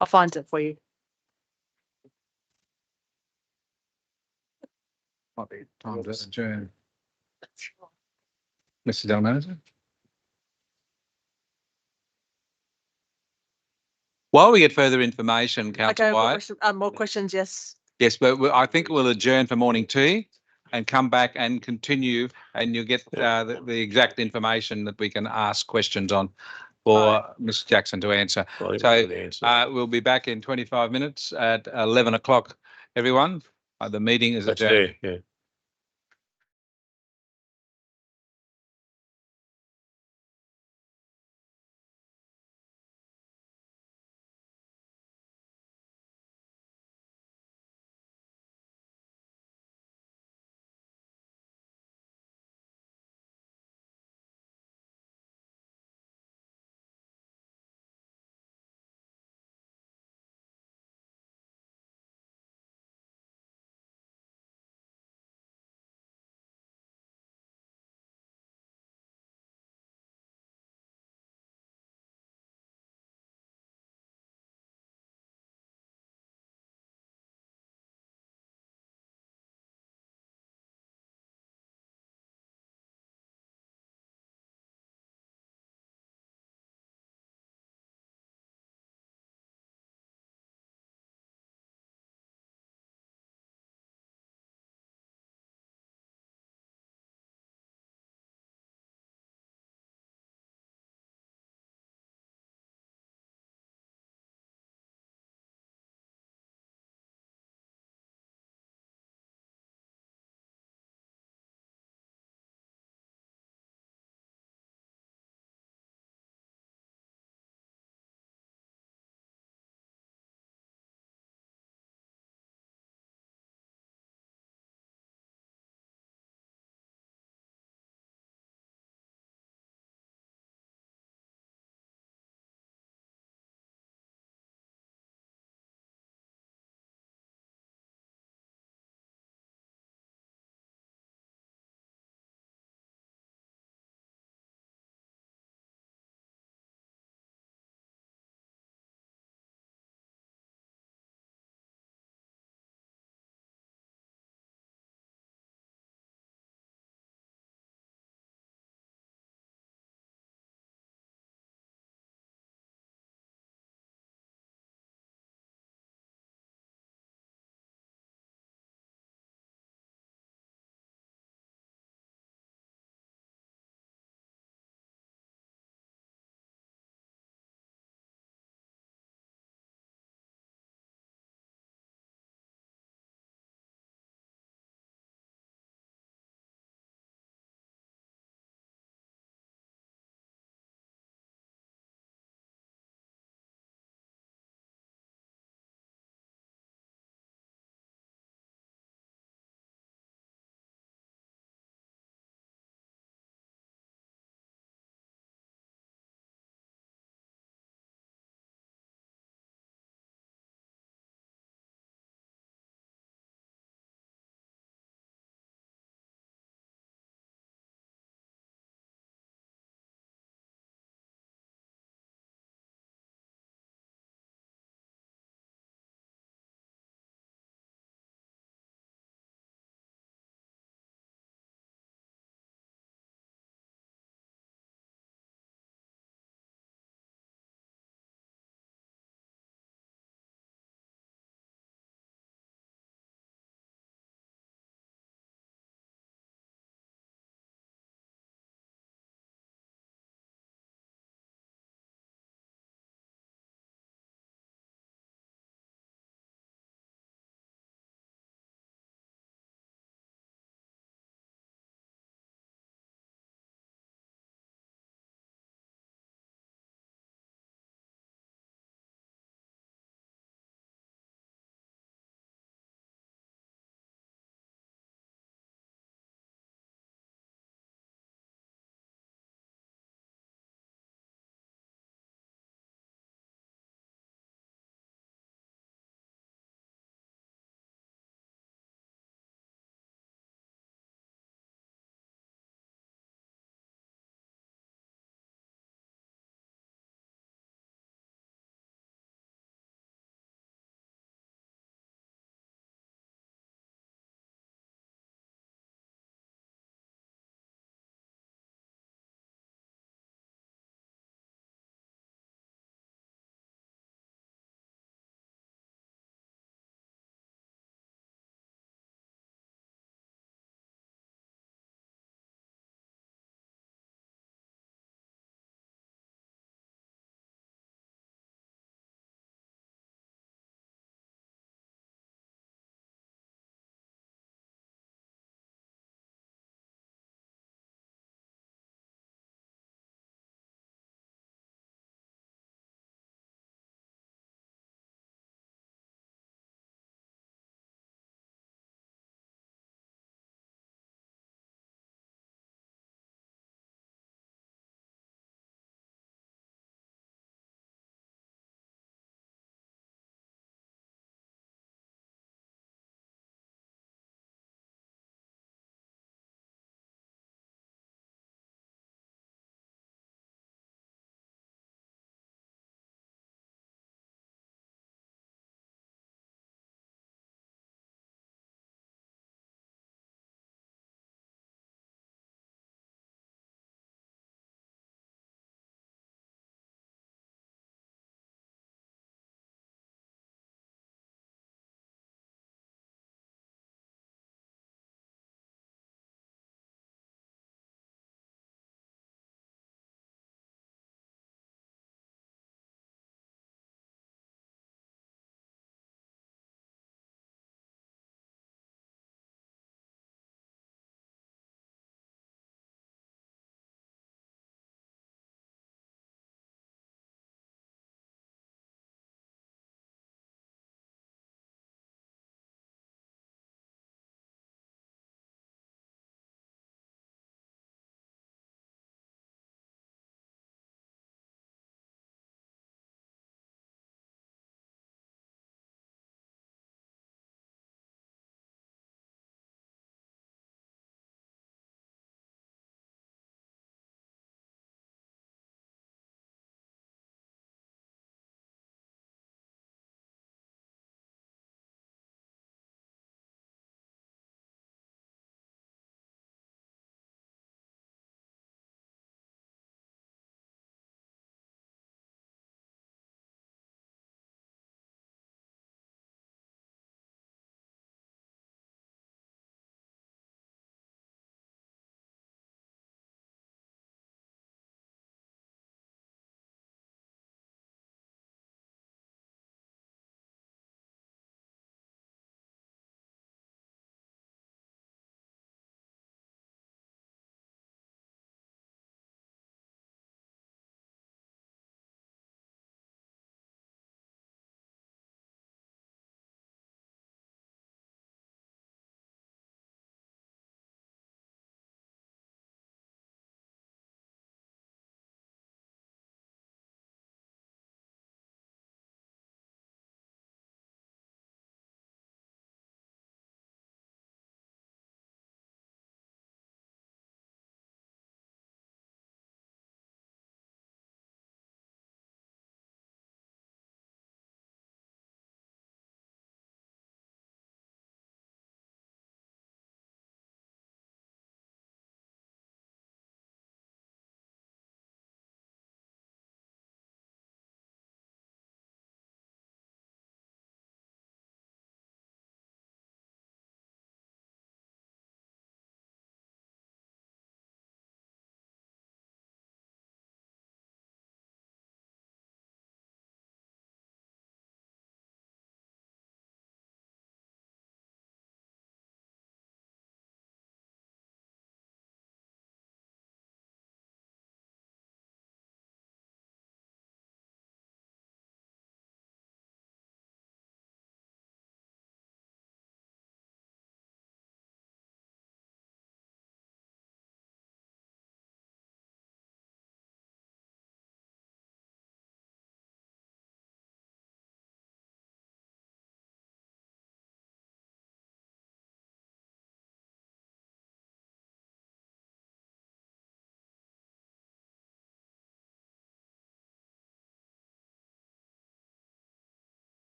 I'll find it for you. Might be time to adjourn. Mr. Dalmanager. While we get further information, Councillor White. More questions, yes. Yes, but I think we'll adjourn for morning tea and come back and continue, and you'll get the exact information that we can ask questions on for Mr. Jackson to answer. So we'll be back in 25 minutes at 11 o'clock, everyone. The meeting is adjourned. Yeah.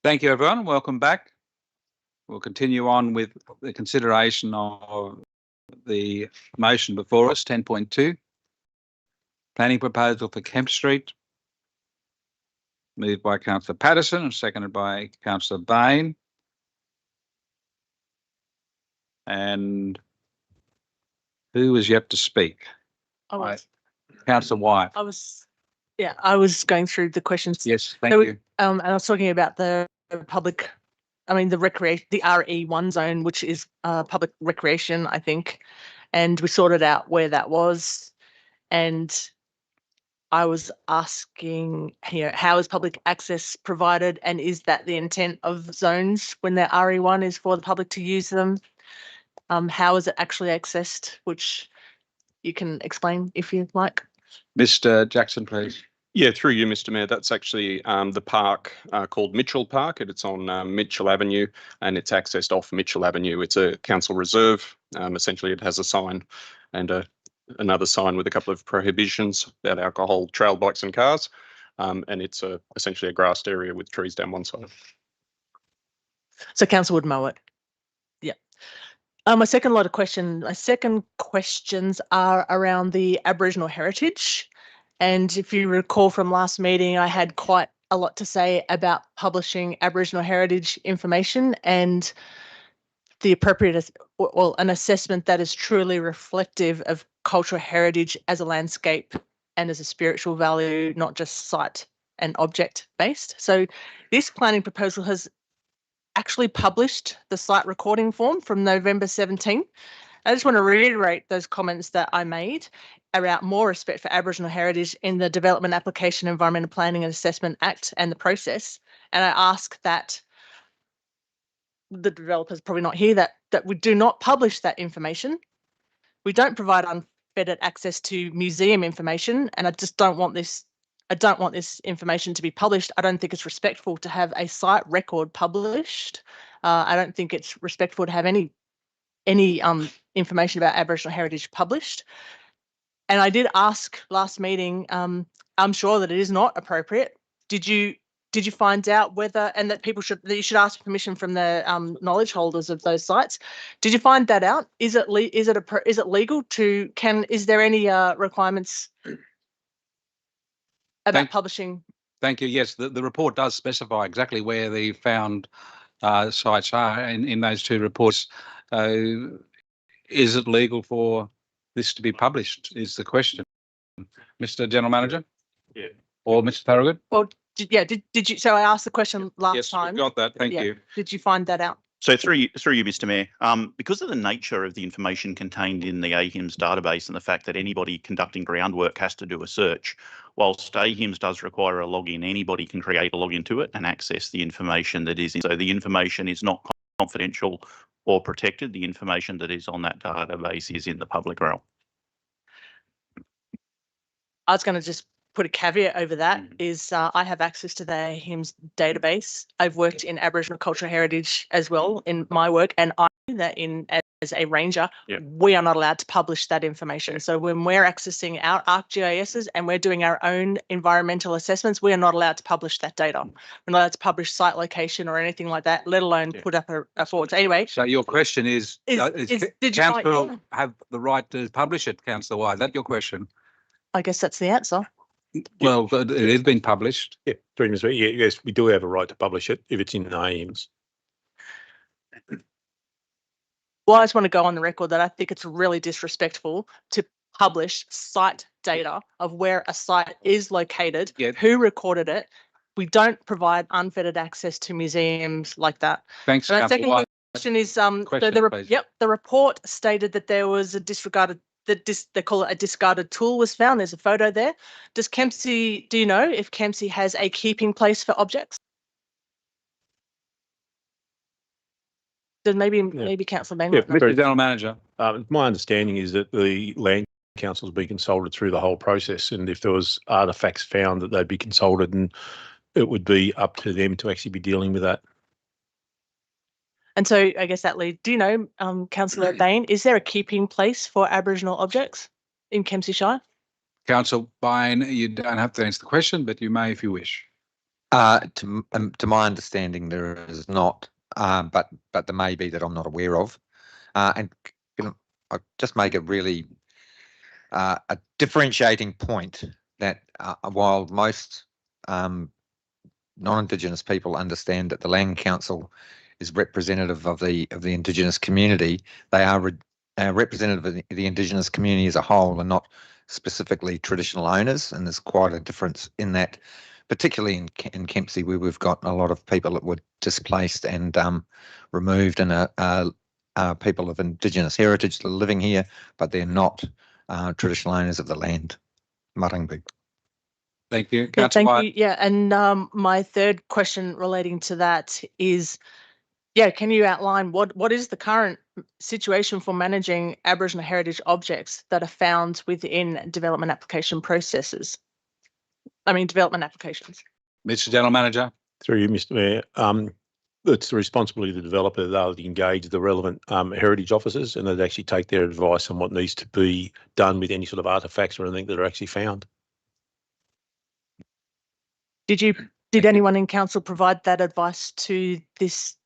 Thank you, everyone. Welcome back. We'll continue on with the consideration of the motion before us, 10.2. Planning proposal for Kemp Street. Moved by Councillor Patterson and seconded by Councillor Bain. And who was yet to speak? Councillor White. I was going through the questions. Yes, thank So, you. And I was talking about the public, the recreation, the RE1 zone, which is public recreation, I think. And we sorted out where that was. And I was asking, how is public access provided? And is that the intent of zones when they're RE1 is for the public to use them? How is it actually accessed? Which you can explain if you like. Mr. Jackson, please. Yeah, through you, Mr. Mayor. That's actually the park called Mitchell Park. It's on Mitchell Avenue and it's accessed off Mitchell Avenue. It's a council reserve. Essentially, it has a sign and another sign with a couple of prohibitions about alcohol, trail bikes and cars. And it's essentially a grassed area with trees down one side. So council would mow it. Yeah. My second questions are around the Aboriginal heritage. And if you recall from last meeting, I had quite a lot to say about publishing Aboriginal heritage information and the appropriate, an assessment that is truly reflective of cultural heritage as a landscape and as a spiritual value, not just site and object based. So this planning proposal has actually published the site recording form from November 17. I just want to reiterate those comments that I made about more respect for Aboriginal heritage in the Development Application Environmental Planning and Assessment Act and the process. And I ask that the developers probably not hear that we do not publish that information. We don't provide unfettered access to museum information, and I just don't want this. I don't want this information to be published. I don't think it's respectful to have a site record published. I don't think it's respectful to have any information about Aboriginal heritage published. And I did ask last meeting, I'm sure that it is not appropriate. Did you find out whether, and that you should ask permission from the knowledge holders of those sites? Did you find that out? Is it legal to, is there any requirements about publishing? Thank you. Yes, the report does specify exactly where the found sites are in those two reports. Is it legal for this to be published is the question. Mr. General Manager? Yeah. Or Mr. Thorogood? Well, did you, so I asked the question last time. Yes, got that. Thank you. Did you find that out? So through you, Mr. Mayor, because of the nature of the information contained in the AHIMS database and the fact that anybody conducting groundwork has to do a search, whilst AHIMS does require a login, anybody can create a login to it and access the information that is in. So the information is not confidential or protected. The information that is on that database is in the public realm. I was going to just put a caveat over that is I have access to the AHIMS database. I've worked in Aboriginal cultural heritage as well in my work, and I know that as a ranger, we are not allowed to publish that information. So when we're accessing our ArcGISs and we're doing our own environmental assessments, we are not allowed to publish that data. We're not allowed to publish site location or anything like that, let alone put up a forward. So anyway. So your question is did council have the right to publish it, Councillor White? Is that your question? I guess that's the answer. Well, it has been published. Yeah, yes, we do have a right to publish it if it's in the AHIMS. Well, I just want to go on the record that I think it's really disrespectful to publish site data of where a site is located, who recorded it. We don't provide unfettered access to museums like that. Thanks, and second White. question is the report stated that there was a disregarded. They call it a discarded tool was found. There's a photo there. Do you know if Kempsey has a keeping place for objects? Then maybe Councillor Bain. Mr. General Manager. My understanding is that the Land Council has been consulted through the whole process, and if there was artefacts found, that they'd be consulted, and it would be up to them to actually be dealing with that. And so I guess that leads, do you know, Councillor Bain, is there a keeping place for Aboriginal objects in Kempsey Shire? Councillor Bain, you don't have to answer the question, but you may if you wish. To my understanding, there is not, but there may be that I'm not aware of. And I'll just make a really a differentiating point that while most non-Indigenous people understand that the Land Council is representative of the Indigenous community, they are representative of the Indigenous community as a whole and not specifically traditional owners. And there's quite a difference in that, particularly in Kempsey, where we've got a lot of people that were displaced and removed and are people of Indigenous heritage that are living here, but they're not traditional owners of the land. Maringbu. Thank you. Yeah, Councillor thank White. you. Yeah, and my third question relating to that is, can you outline what is the current situation for managing Aboriginal heritage objects that are found within development application processes? I mean, development applications. Mr. General Manager. Through you, Mr. Mayor. It's the responsibility of the developer that they engage the relevant heritage officers and they'd actually take their advice on what needs to be done with any sort of artefacts or anything that are actually found. Did anyone in council provide that advice to this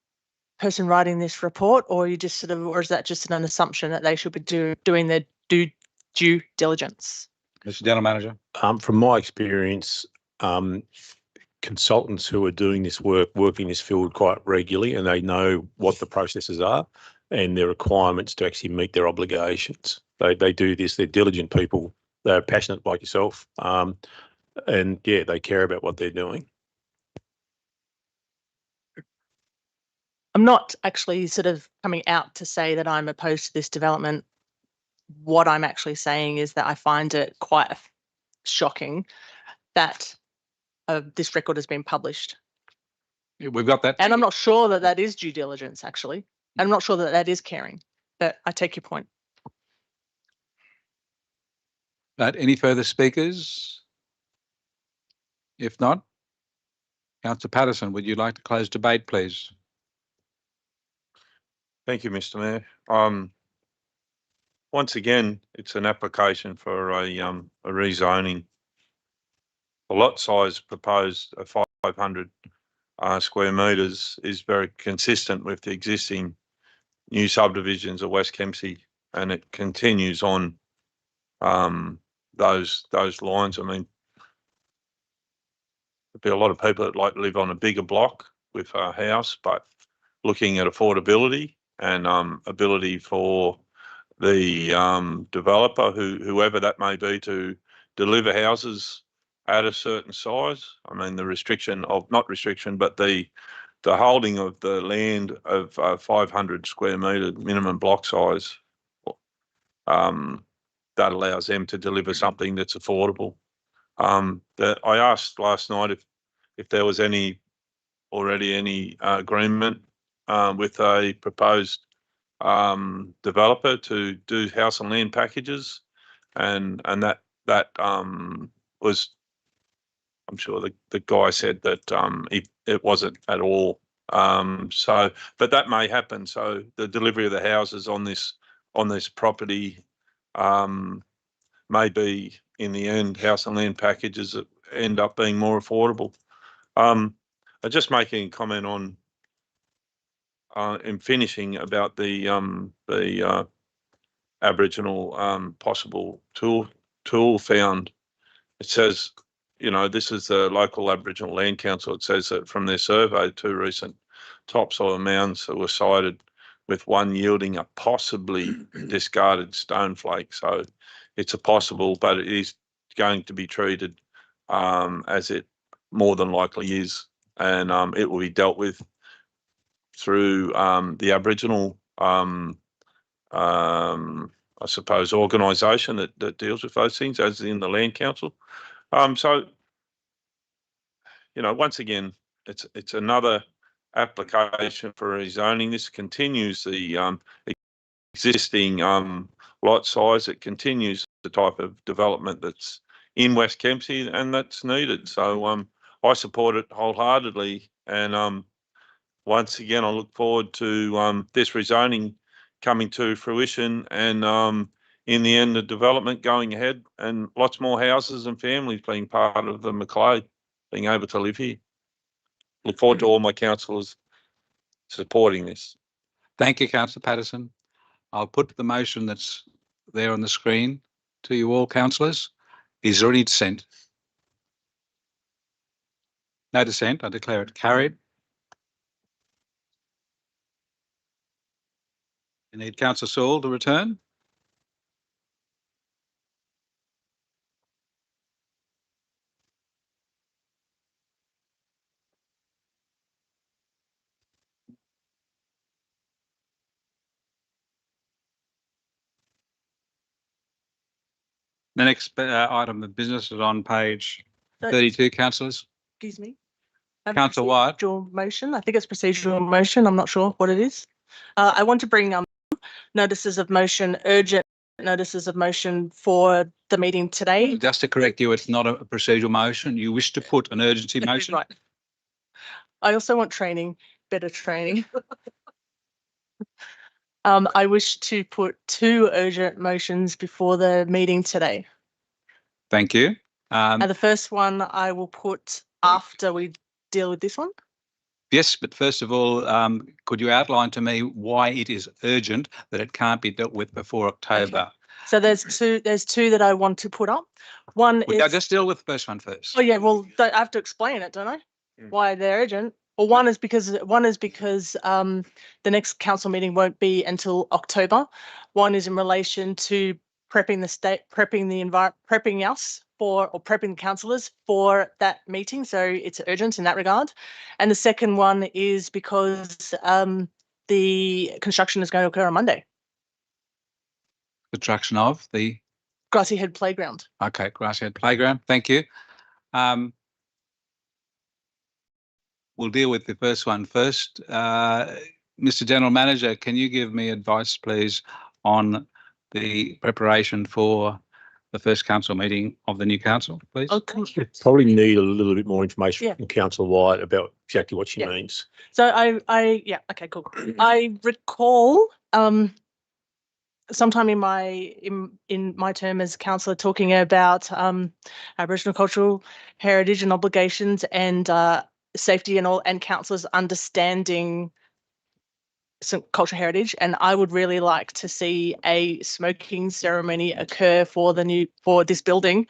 person writing this report, or you just or is that just an assumption that they should be doing their due diligence? Mr. General Manager. From my experience, consultants who are doing this work in this field quite regularly, and they know what the processes are and their requirements to actually meet their obligations. They do this. They're diligent people. They're passionate like yourself, and yeah, they care about what they're doing. I'm not actually sort of coming out to say that I'm opposed to this development. What I'm actually saying is that I find it quite shocking that this record has been published. Yeah, we've got that. And I'm not sure that that is due diligence, actually. I'm not sure that that is caring, but I take your point. Any further speakers? If not, Councillor Patterson, would you like to close debate, please? Thank you, Mr. Mayor. Once again, it's an application for a rezoning. The lot size proposed of 500 square metres is very consistent with the existing new subdivisions of West Kempsey, and it continues on those lines. I mean, there'd be a lot of people that like to live on a bigger block with a house, but looking at affordability and ability for the developer, whoever that may be, to deliver houses at a certain size. I mean, the restriction of, not restriction, but the holding of the land of 500 square metre minimum block size, that allows them to deliver something that's affordable. I asked last night if there was already any agreement with a proposed developer to do house and land packages, and that was, I'm sure the guy said that it wasn't at all. But that may happen. So the delivery of the houses on this property may be, in the end, house and land packages that end up being more affordable. I'm just making a comment on in finishing about the Aboriginal possible tool found. It says, this is the local Aboriginal Land Council. It says that from their survey, 2 recent topsoil mounds that were sited with one yielding a possibly discarded stone flake. So it's a possible, but it is going to be treated as it more than likely is, and it will be dealt with through the Aboriginal, I suppose, organisation that deals with those things, as in the Land Council. So, once again, it's another application for rezoning. This continues the existing lot size. It continues the type of development that's in West Kempsey and that's needed. So I support it wholeheartedly, and once again, I look forward to this rezoning coming to fruition, and in the end, the development going ahead, and lots more houses and families being part of the Macleay, being able to live here. look forward to all my councillors supporting this. Thank you, Councillor Patterson. I'll put the motion that's there on the screen to you all, councillors. Is there any dissent? No dissent. I declare it carried. You need Councillor Sewell to return. The next item of business is on page 32, councillors. Excuse me. Councillor White. Procedural motion. I think it's procedural motion. I'm not sure what it is. I want to bring notices of motion, urgent notices of motion for the meeting today. Just to correct you, it's not a procedural motion. You wish to put an urgency motion? Right. I also want training, better training. I wish to put 2 urgent motions before the meeting today. Thank you. And the first one I will put after we deal with this one. Yes, but first of all, could you outline to me why it is urgent that it can't be dealt with before October? Okay. So there's two that I want to put up. One is. I'll just deal with the first one first. Oh yeah, well, I have to explain it, don't I? Why they're urgent. Well, one is because the next council meeting won't be until October. One is in relation to prepping us for, or prepping the councillors for that meeting. So it's urgent in that regard. And the second one is because the construction is going to occur on Monday. Construction of the Grassy Head Playground. Okay, Grassy Head Playground. Thank you. We'll deal with the first one first. Mr. General Manager, can you give me advice, please, on the preparation for the first council meeting of the new council, please? Okay. Probably need a little bit more information Yeah. from Councillor White about exactly what she means. So yeah, okay, cool. I recall sometime in my term as councillor talking about Aboriginal cultural heritage and obligations and safety and councillors understanding some cultural heritage, and I would really like to see a smoking ceremony occur for this building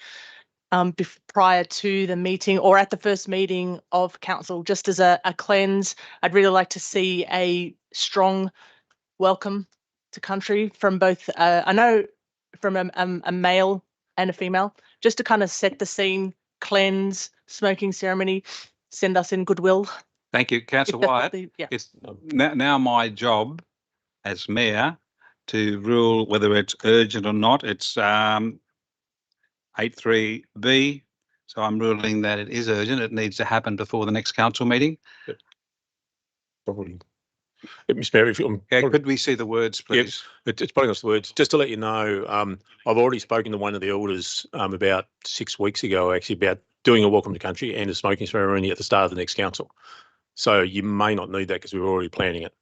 prior to the meeting or at the first meeting of council, just as a cleanse. I'd really like to see a strong welcome to country from both, I know from a male and a female, just to kind of set the scene, cleanse, smoking ceremony, send us in goodwill. Thank you, Councillor White. It's now my job as mayor to rule whether it's urgent or not. It's 8.3b. So I'm ruling that it is urgent. It needs to happen before the next council meeting. Probably. Mr. Mayor, could we see the words, please? Yep, it's probably not the words. Just to let you know, I've already spoken to one of the elders about 6 weeks ago, actually, about doing a welcome to country and a smoking ceremony at the start of the next council. So you may not need that because we're already planning it.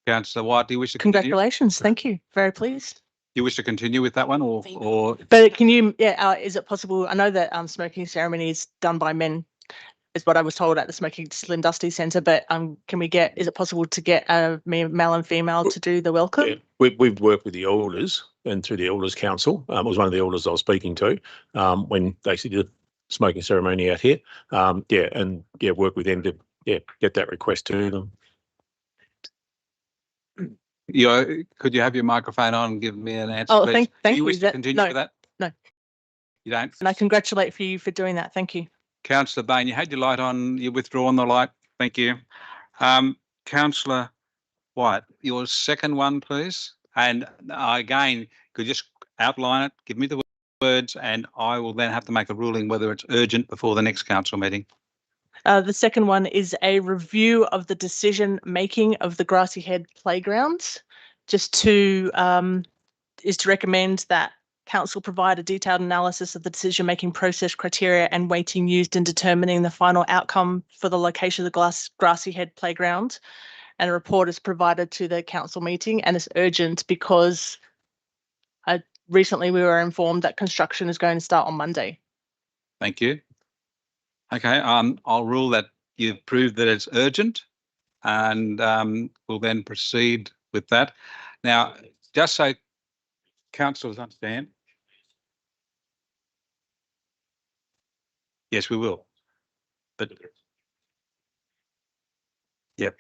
Councillor White, do you wish to continue? Congratulations. Thank you. Very pleased. You wish to continue with that one or? But can you, is it possible? I know that smoking ceremony is done by men, is what I was told at the Smoking Slim Dusty Centre, but is it possible to get a male and female to do the welcome? Yeah, we've worked with the elders and through the Elders Council. It was one of the elders I was speaking to when they actually did the smoking ceremony out here. Work with them to get that request to them. Could you have your microphone on and give me an answer, Oh, please? thank Do you wish to continue with that? No. You don't? And I congratulate you for doing that. Thank you. Councillor Bain, you had your light on, you withdrawn the light. Thank you. Councillor White, your second one, please. And again, could you just outline it, give me the words, and I will then have to make a ruling whether it's urgent before the next council meeting. The second one is a review of the decision making of the Grassy Head Playgrounds. Is to recommend that council provide a detailed analysis of the decision making process, criteria and weighting used in determining the final outcome for the location of the Grassy Head Playground. And a report is provided to the council meeting, and it's urgent because recently we were informed that construction is going to start on Monday. Thank you. Okay, I'll rule that you've proved that it's urgent, and we'll then proceed with that. Now, just so councillors understand. Yes, we will. But yep.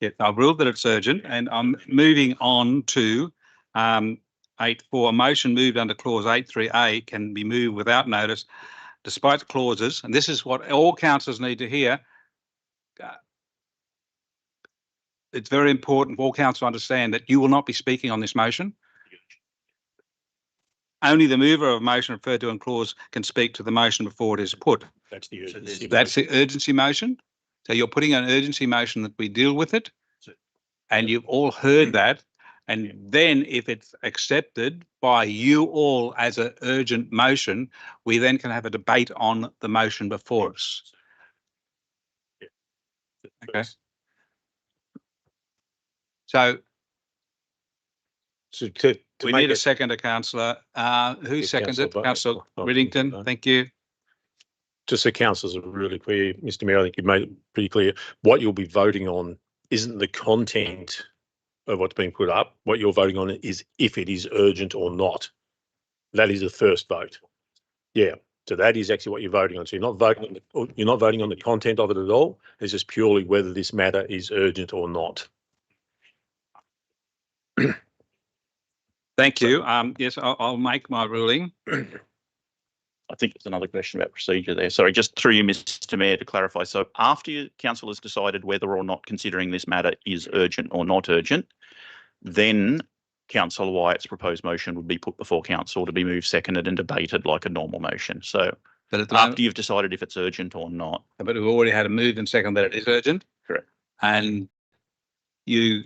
Yeah, I've ruled that it's urgent, and I'm moving on to 8.4. A motion moved under clause 8.3a can be moved without notice, despite clauses, and this is what all councillors need to hear. It's very important for all council to understand that you will not be speaking on this motion. Only the mover of a motion referred to in clause can speak to the motion before it is put. That's the urgency. That's the urgency motion. So you're putting an urgency motion that we deal with it, and you've all heard that. And then if it's accepted by you all as an urgent motion, we then can have a debate on the motion before us. Okay. So we need a seconder, councillor. Who seconded? Councillor Riddington. Thank you. Just so councillors are really clear, Mr. Mayor, I think you've made it pretty clear. What you'll be voting on isn't the content of what's being put up. What you're voting on is if it is urgent or not. That is the first vote. Yeah. So that is actually what you're voting on. So you're not voting on the content of it at all. It's just purely whether this matter is urgent or not. Thank you. Yes, I'll make my ruling. I think it's another question about procedure there. Sorry, just through you, Mr. Mayor, to clarify. So after council has decided whether or not considering this matter is urgent or not urgent, then Councillor Wyatt's proposed motion would be put before council to be moved, seconded and debated like a normal motion. So after you've decided if it's urgent or not. But we've already had a move and second that it is urgent. Correct. And you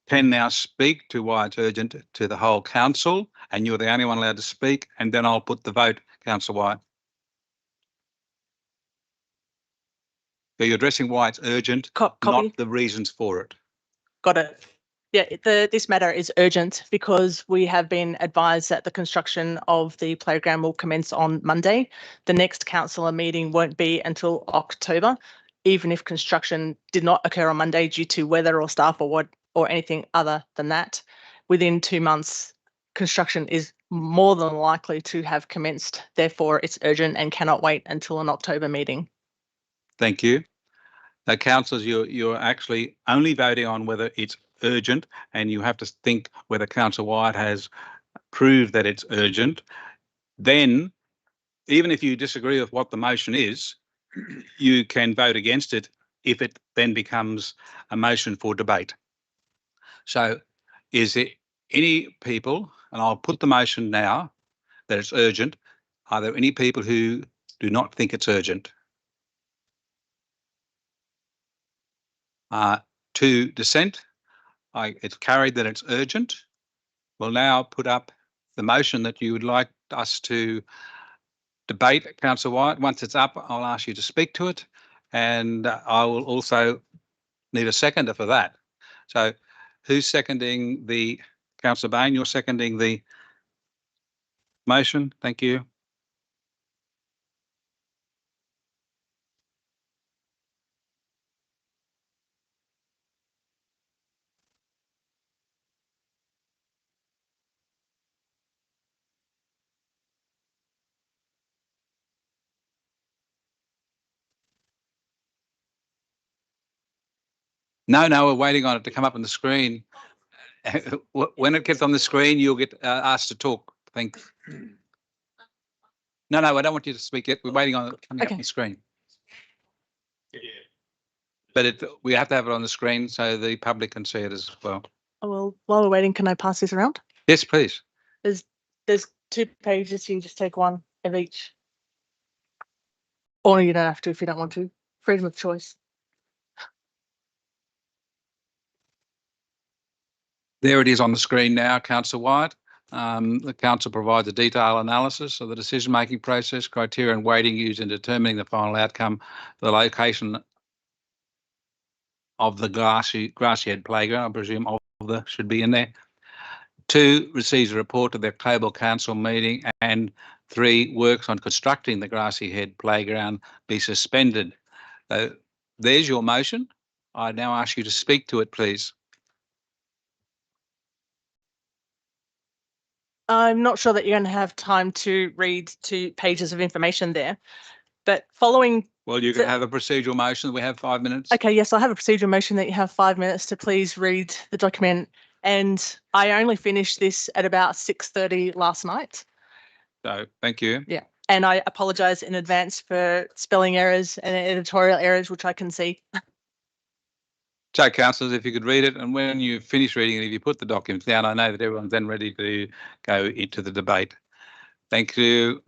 can now speak to why it's urgent to the whole council, and you're the only one allowed to speak, and then I'll put the vote, Councillor Wyatt. So you're addressing why it's urgent, not the reasons for it. Got it. Yeah, this matter is urgent because we have been advised that the construction of the playground will commence on Monday. The next councillor meeting won't be until October, even if construction did not occur on Monday due to weather or staff or anything other than that. Within 2 months, construction is more than likely to have commenced. Therefore, it's urgent and cannot wait until an October meeting. Thank you. Now, councillors, you're actually only voting on whether it's urgent, and you have to think whether Councillor Wyatt has proved that it's urgent. Then, even if you disagree with what the motion is, you can vote against it if it then becomes a motion for debate. So is there any people, and I'll put the motion now that it's urgent, are there any people who do not think it's urgent? To dissent, it's carried that it's urgent. We'll now put up the motion that you would like us to debate, Councillor Wyatt. Once it's up, I'll ask you to speak to it, and I will also need a seconder for that. So who's seconding the, Councillor Bain, you're seconding the motion? Thank you. No, we're waiting on it to come up on the screen. When it gets on the screen, you'll get asked to talk. Thanks. No, I don't want you to speak yet. We're waiting on it coming up on the screen. But we have to have it on the screen so the public can see it as well. Oh, well, while we're waiting, can I pass this around? Yes, please. There's 2 pages. You just take one of each. Or you don't have to if you don't want to. Freedom of choice. There it is on the screen now, Councillor Wyatt. The council provides a detailed analysis of the decision-making process, criteria and weighting used in determining the final outcome, the location of the grassy head playground, I presume should be in there. 2, receives a report of the October Council meeting, and 3, works on constructing the Grassy Head Playground be suspended. There's your motion. I now ask you to speak to it, please. I'm not sure that you're going to have time to read 2 pages of information there, but following. Well, you can have a procedural motion. We have 5 minutes. Okay, yes, I have a procedural motion that you have 5 minutes to please read the document. And I only finished this at about 6:30 last night. So thank you. Yeah. And I apologise in advance for spelling errors and editorial errors, which I can see. So, councillors, if you could read it, and when you finish reading it, if you put the documents down, I know that everyone's then ready to go into the debate. Thank you.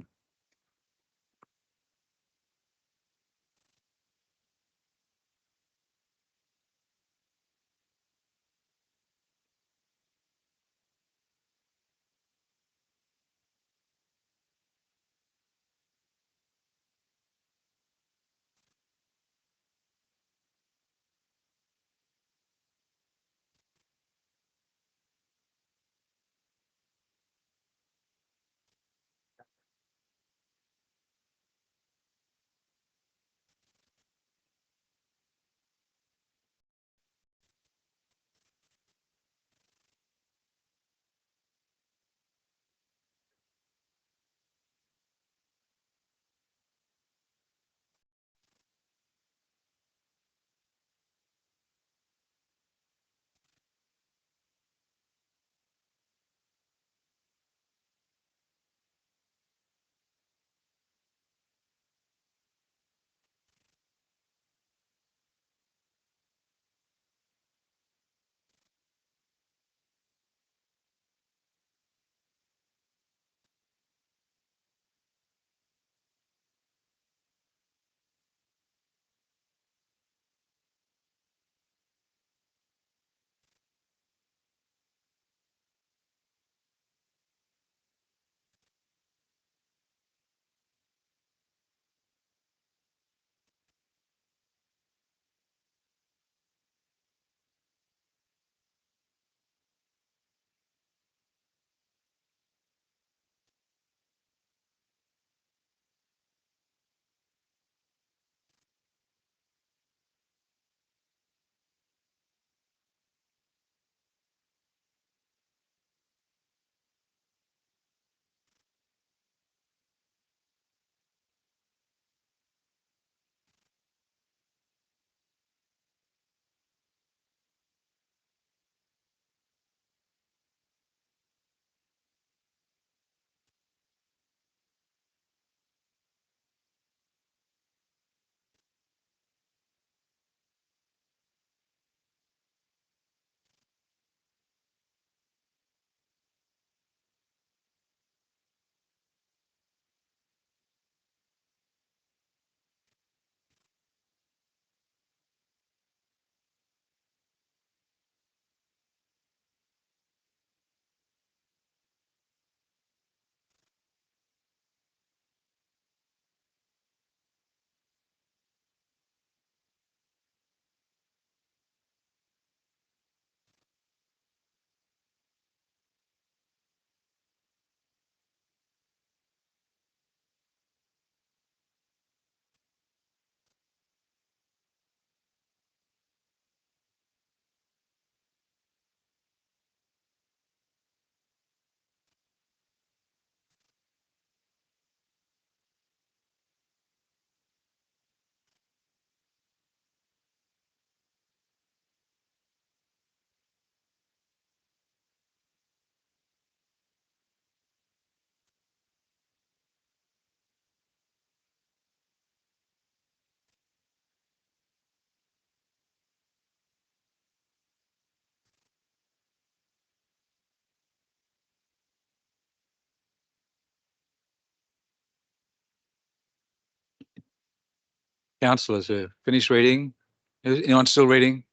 Councillors, finished reading? Is anyone still reading?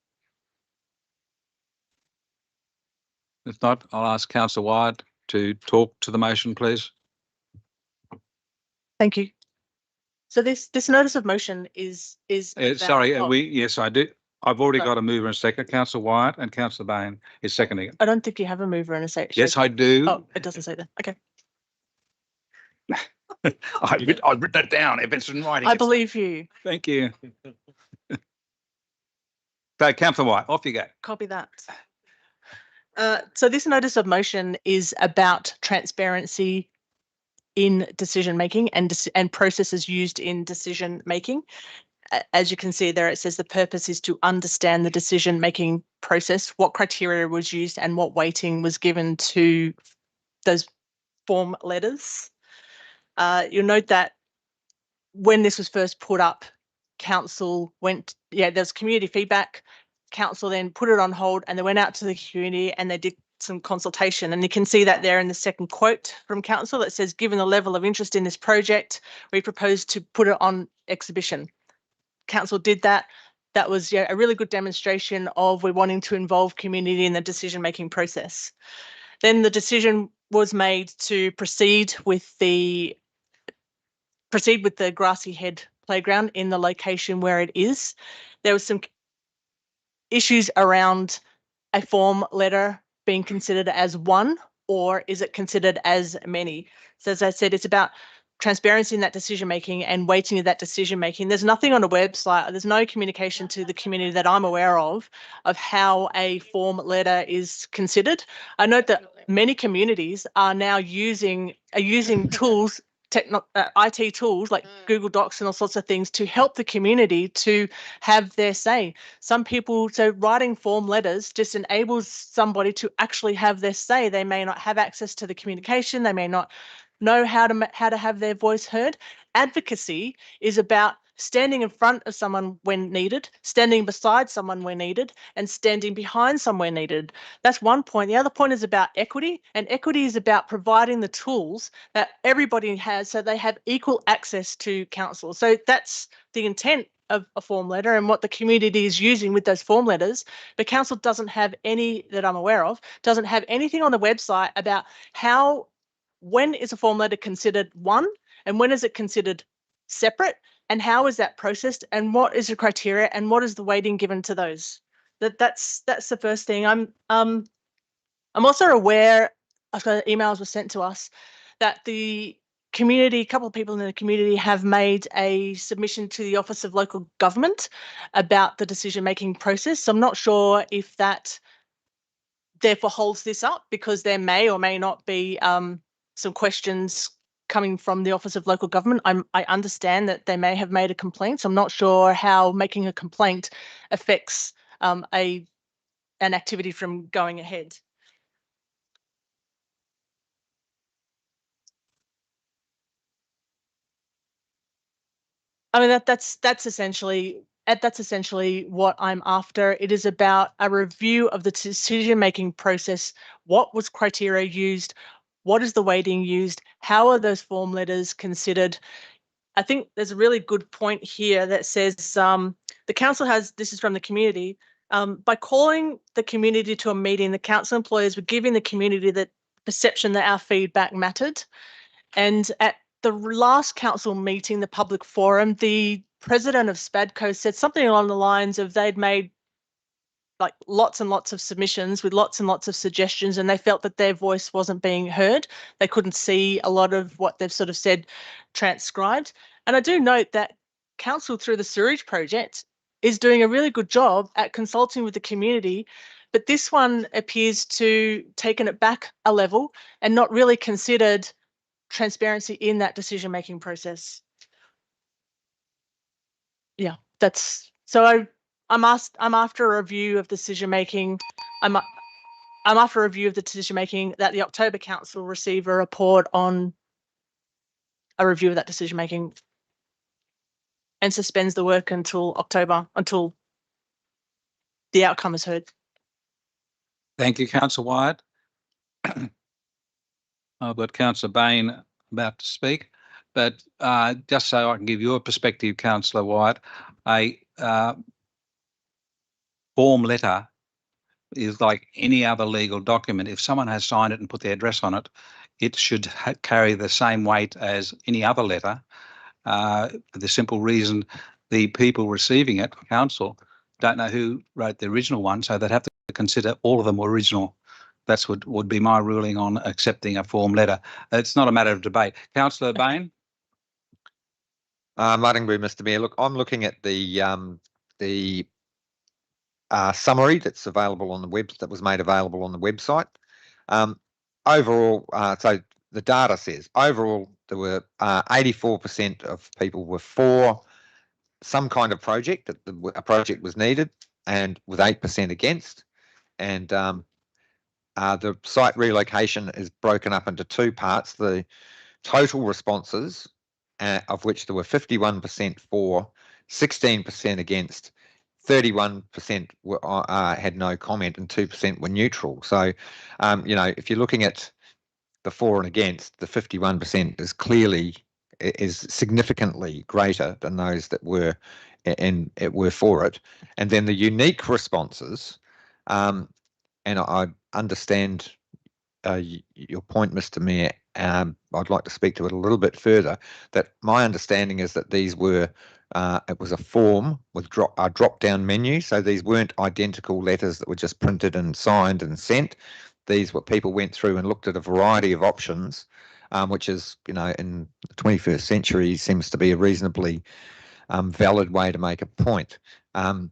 If not, I'll ask Councillor Wyatt to talk to the motion, please. Thank you. So this notice of motion is Sorry, about- yes, I do. I've already No. got a mover and second. Councillor Wyatt and Councillor Bain is seconding it. I don't think you have a mover and a second. Yes, I do. Oh, it doesn't say that. Okay. I've written it down. If it's in writing. I it's- believe you. Thank you. So, Councillor Wyatt, off you go. Copy that. So this notice of motion is about transparency in decision making and processes used in decision making. As you can see there, it says the purpose is to understand the decision making process, what criteria was used and what weighting was given to those form letters. You'll note that when this was first put up, council there's community feedback. Council then put it on hold and they went out to the community and they did some consultation. And you can see that there in the second quote from council that says, given the level of interest in this project, we propose to put it on exhibition. Council did that. That was a really good demonstration of we're wanting to involve community in the decision-making process. Then the decision was made to proceed with the Grassy Head playground in the location where it is. There was some issues around a form letter being considered as one, or is it considered as many? So as I said, it's about transparency in that decision making and weighting of that decision making. There's nothing on the website, there's no communication to the community that I'm aware of how a form letter is considered. I note that many communities are now using tools, IT tools like Google Docs and all sorts of things to help the community to have their say. Some people, so writing form letters just enables somebody to actually have their say. They may not have access to the communication, they may not know how to have their voice heard. Advocacy is about standing in front of someone when needed, standing beside someone when needed, and standing behind someone needed. That's one point. The other point is about equity, and equity is about providing the tools that everybody has so they have equal access to council. So that's the intent of a form letter and what the community is using with those form letters. But council doesn't have any, that I'm aware of, doesn't have anything on the website about when is a form letter considered one and when is it considered separate, and how is that processed, and what is the criteria, and what is the weighting given to those? That's the first thing. I'm also aware, emails were sent to us that the community, a couple of people in the community have made a submission to the Office of Local Government about the decision-making process. So I'm not sure if that therefore holds this up, because there may or may not be some questions coming from the Office of Local Government. I understand that they may have made a complaint. So I'm not sure how making a complaint affects an activity from going ahead. I mean, that's essentially what I'm after. It is about a review of the decision-making process. What was criteria used? What is the weighting used? How are those form letters considered? I think there's a really good point here that says the council has, this is from the community, by calling the community to a meeting, the council employees were giving the community the perception that our feedback mattered. And at the last council meeting, the public forum, the president of SPADCO said something along the lines of they'd made like lots and lots of submissions with lots and lots of suggestions, and they felt that their voice wasn't being heard. They couldn't see a lot of what they've sort of said transcribed. And I do note that council, through the sewerage project, is doing a really good job at consulting with the community, but this one appears to taken it back a level and not really considered transparency in that decision-making process. Yeah, that's so. I'm after a review of decision making. I'm after a review of the decision making that the October Council receive a report on a review of that decision making and suspends the work until October, until the outcome is heard. Thank you, Councillor Wyatt. I've got Councillor Bain about to speak, but just so I can give you a perspective, Councillor Wyatt, a form letter is like any other legal document. If someone has signed it and put their address on it, it should carry the same weight as any other letter, for the simple reason the people receiving it, council, don't know who wrote the original one, so they'd have to consider all of them were original. That's what would be my ruling on accepting a form letter. It's not a matter of debate. Councillor Bain? Mudingbu, Mr Mayor. Look, I'm looking at the summary that's available on the that was made available on the website. Overall, so the data says overall there were 84% of people were for some kind of project, that a project was needed, and with 8% against. And the site relocation is broken up into two parts. The total responses, of which there were 51% for, 16% against, 31% were, had no comment, and 2% were neutral. So, you know, if you're looking at the for and against, the 51% is significantly greater than those that were were for it. And then the unique responses, and I understand your point, Mr Mayor. I'd like to speak to it a little bit further. That my understanding is that these were it was a form with a drop-down menu, so these weren't identical letters that were just printed and signed and sent. These were people went through and looked at a variety of options, which is, you know, in the 21st century seems to be a reasonably valid way to make a point. And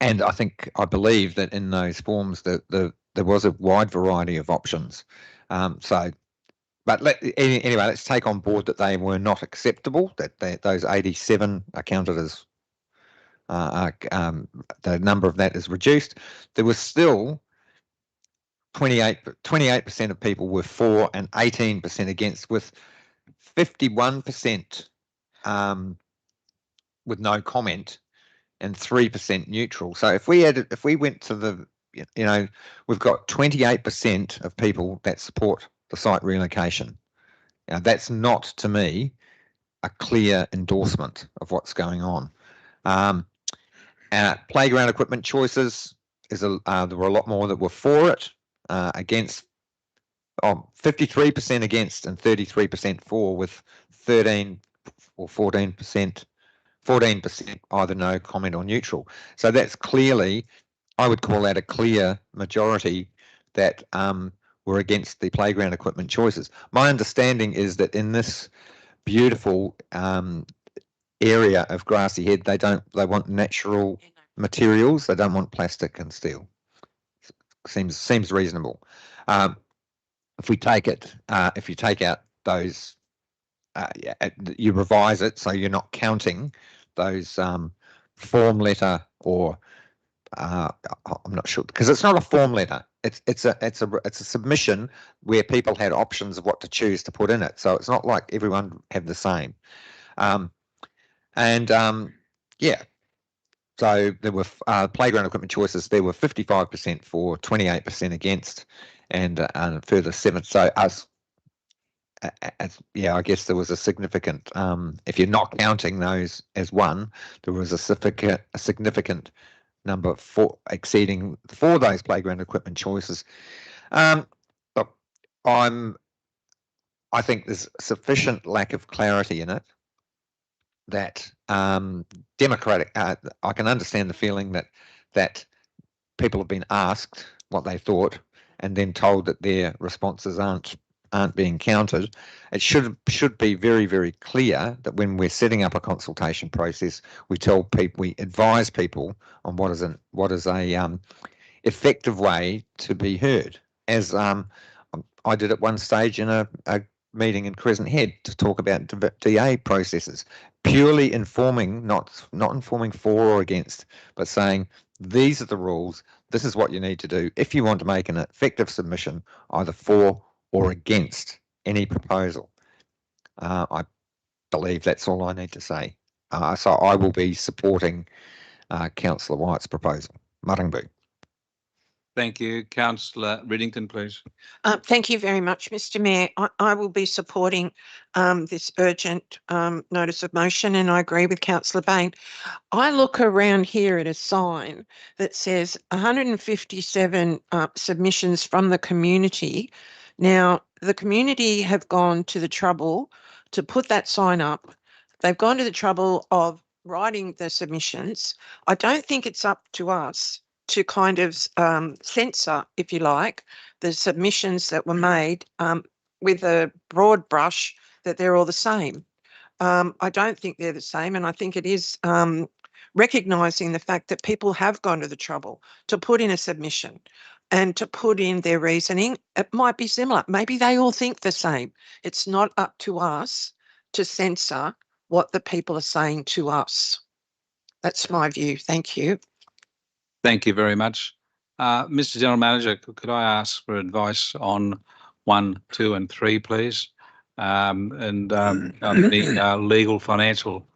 I believe that in those forms that there was a wide variety of options. But anyway, let's take on board that they were not acceptable, that those 87 are counted as the number of that is reduced. There was still 28% of people were for and 18% against, with 51% with no comment and 3% neutral. So if we went to the, you know, we've got 28% of people that support the site relocation. Now that's not, to me, a clear endorsement of what's going on. Playground equipment choices there were a lot more that were for it, against 53% against and 33% for, with 13 or 14% either no comment or neutral. So that's clearly, I would call that a clear majority that were against the playground equipment choices. My understanding is that in this beautiful area of Grassy Head, they want natural materials. They don't want plastic and steel. Seems reasonable. If we take it, if you take out those, you revise it so you're not counting those form letter or I'm not sure, because it's not a form letter. It's a submission where people had options of what to choose to put in it. So it's not like everyone had the same. Yeah. So there were playground equipment choices. There were 55% for, 28% against, and a further 7. So yeah, I guess there was a significant. If you're not counting those as one, there was a significant number for those playground equipment choices. Look, I think there's sufficient lack of clarity in it that democratic. I can understand the feeling that people have been asked what they thought and then told that their responses aren't being counted. It should be very, very clear that when we're setting up a consultation process, we advise people on what is a effective way to be heard. As I did at one stage in a meeting in Crescent Head to talk about DA processes, purely informing, not informing for or against, but saying these are the rules. This is what you need to do if you want to make an effective submission, either for or against any proposal. I believe that's all I need to say. So I will be supporting Councillor White's proposal. Murrumbu. Thank you. Councillor Riddington, please. Thank you very much, Mr Mayor. I will be supporting this urgent notice of motion, and I agree with Councillor Bain. I look around here at a sign that says 157 submissions from the community. Now, the community have gone to the trouble to put that sign up. They've gone to the trouble of writing the submissions, I don't think it's up to us to kind of censor, if you like, the submissions that were made with a broad brush that they're all the same. I don't think they're the same, and I think it is recognising the fact that people have gone to the trouble to put in a submission and to put in their reasoning. It might be similar. Maybe they all think the same. It's not up to us to censor what the people are saying to us. That's my view. Thank you. Thank you very much. Mr. General Manager, could I ask for advice on 1, 2 and 3, please? And the legal financial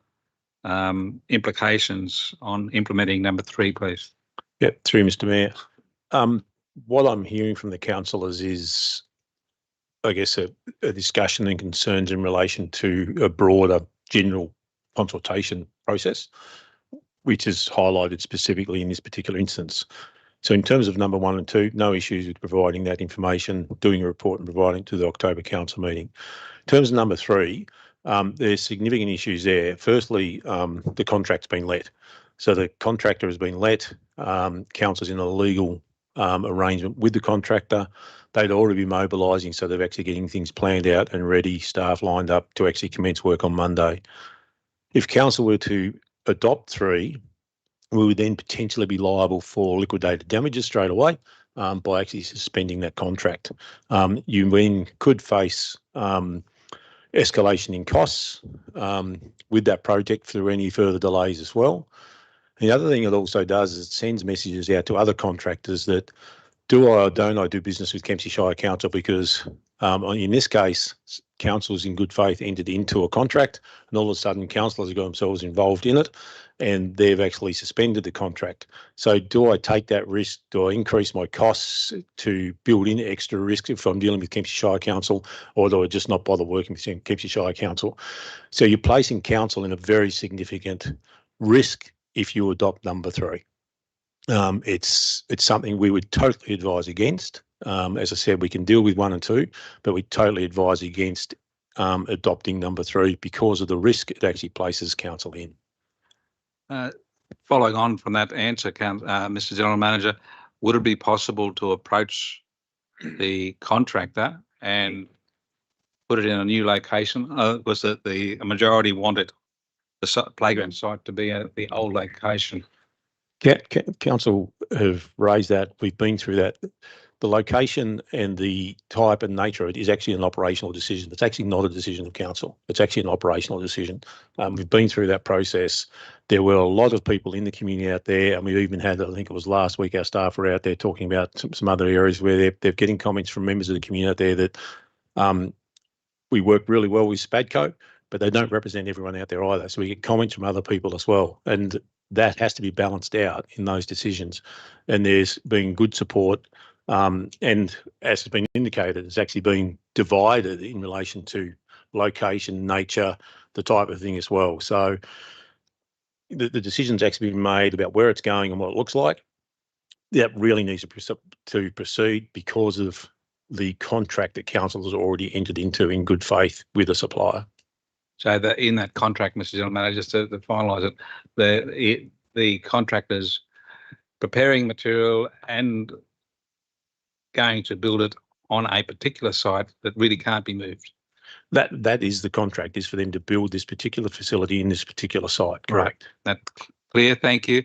implications on implementing number 3, please. Yep, through Mr. Mayor. What I'm hearing from the councillors is, I guess, a discussion and concerns in relation to a broader general consultation process, which is highlighted specifically in this particular instance. So in terms of number 1 and 2, no issues with providing that information, doing a report and providing it to the October council meeting. In terms of number 3, there's significant issues there. Firstly, the contract's been let. So the contractor has been let, council's in a legal arrangement with the contractor. They'd already be mobilising, so they're actually getting things planned out and ready, staff lined up to actually commence work on Monday. If council were to adopt 3, we would then potentially be liable for liquidated damages straight away by actually suspending that contract. You then could face escalation in costs with that project through any further delays as well. The other thing it also does is it sends messages out to other contractors that do I or don't I do business with Kempsey Shire Council, because in this case, councils in good faith entered into a contract and all of a sudden councillors have got themselves involved in it and they've actually suspended the contract. So do I take that risk? Do I increase my costs to build in extra risk if I'm dealing with Kempsey Shire Council, or do I just not bother working with Kempsey Shire Council? So you're placing council in a very significant risk if you adopt number 3. It's something we would totally advise against. As I said, we can deal with 1 and 2, but we totally advise against adopting number 3 because of the risk it actually places council in. Following on from that answer, Mr. General Manager, would it be possible to approach the contractor and put it in a new location? Was that the majority wanted the playground site to be at the old location? Yeah, council have raised that. We've been through that. The location and the type and nature of it is actually an operational decision. It's actually not a decision of council. It's actually an operational decision. We've been through that process. There were a lot of people in the community out there, and we even had, I think it was last week, our staff were out there talking about some other areas where they're getting comments from members of the community out there that we work really well with Spadco, but they don't represent everyone out there either. So we get comments from other people as well. And that has to be balanced out in those decisions. And there's been good support. And as has been indicated, it's actually been divided in relation to location, nature, the type of thing as well. So the decision's actually been made about where it's going and what it looks like. That really needs to proceed because of the contract that council has already entered into in good faith with a supplier. So that in that contract, Mr. General Manager, just to finalise it, the contractor's preparing material and going to build it on a particular site that really can't be moved. That is the contract, is for them to build this particular facility in this particular site. Correct. Right. That's clear. Thank you.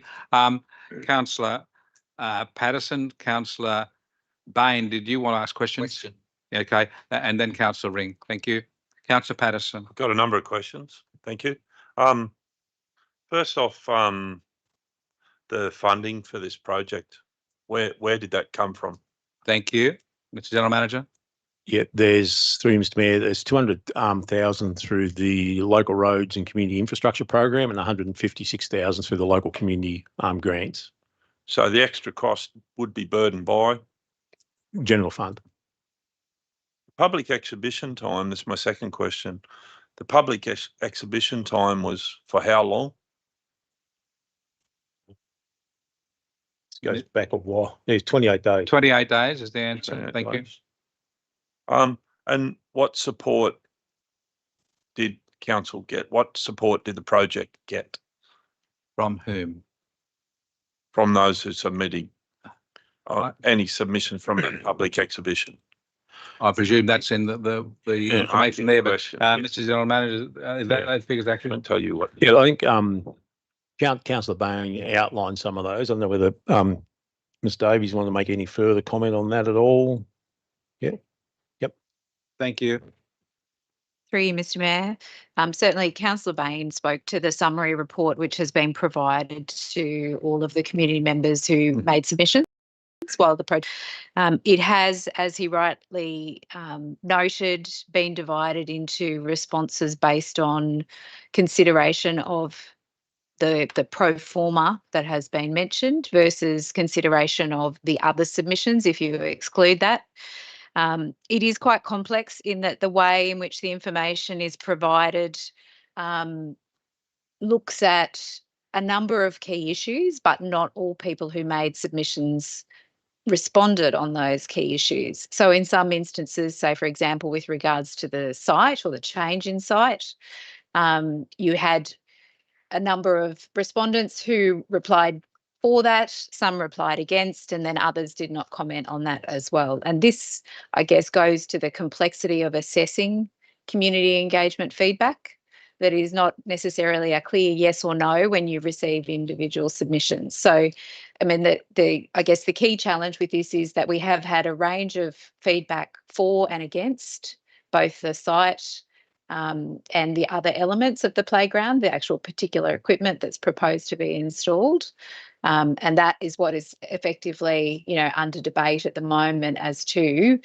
Councillor Patterson, Councillor Bain, did you want to ask questions? Okay. And then Councillor Ring. Thank you. Councillor Patterson. I've got a number of questions. Thank you. First off, the funding for this project, where did that come from? Thank you, Mr. General Manager. Yeah, through Mr. Mayor, there's 200,000 through the local roads and community infrastructure program and 156,000 through the local community grants. So the extra cost would be burdened by? General fund. Public exhibition time, this is my second question. The public exhibition time was for how long? Goes back a while. It's 28 days. 28 days is the answer. Thank you. And what support did council get? What support did the project get? From whom? From those who submitting any submission from the public exhibition. I presume that's in the Yeah, information there, but question. Mr. General Manager, is that those figures I accurate? can tell you what. Yeah, I think Councillor Bain outlined some of those. I don't know whether Ms Davies want to make any further comment on that at all. Yeah. Yep. Thank you. Through you, Mr. Mayor. Certainly, Councillor Bain spoke to the summary report, which has been provided to all of the community members who made submissions while the project. It has, as he rightly noted, been divided into responses based on consideration of the pro forma that has been mentioned versus consideration of the other submissions, if you exclude that. It is quite complex in that the way in which the information is provided looks at a number of key issues, but not all people who made submissions responded on those key issues. So in some instances, say for example, with regards to the site or the change in site, you had a number of respondents who replied for that, some replied against, and then others did not comment on that as well. And this, I guess, goes to the complexity of assessing community engagement feedback. That is not necessarily a clear yes or no when you receive individual submissions. So, I mean, I guess the key challenge with this is that we have had a range of feedback for and against both the site and the other elements of the playground, the actual particular equipment that's proposed to be installed. And that is what is effectively, under debate at the moment as to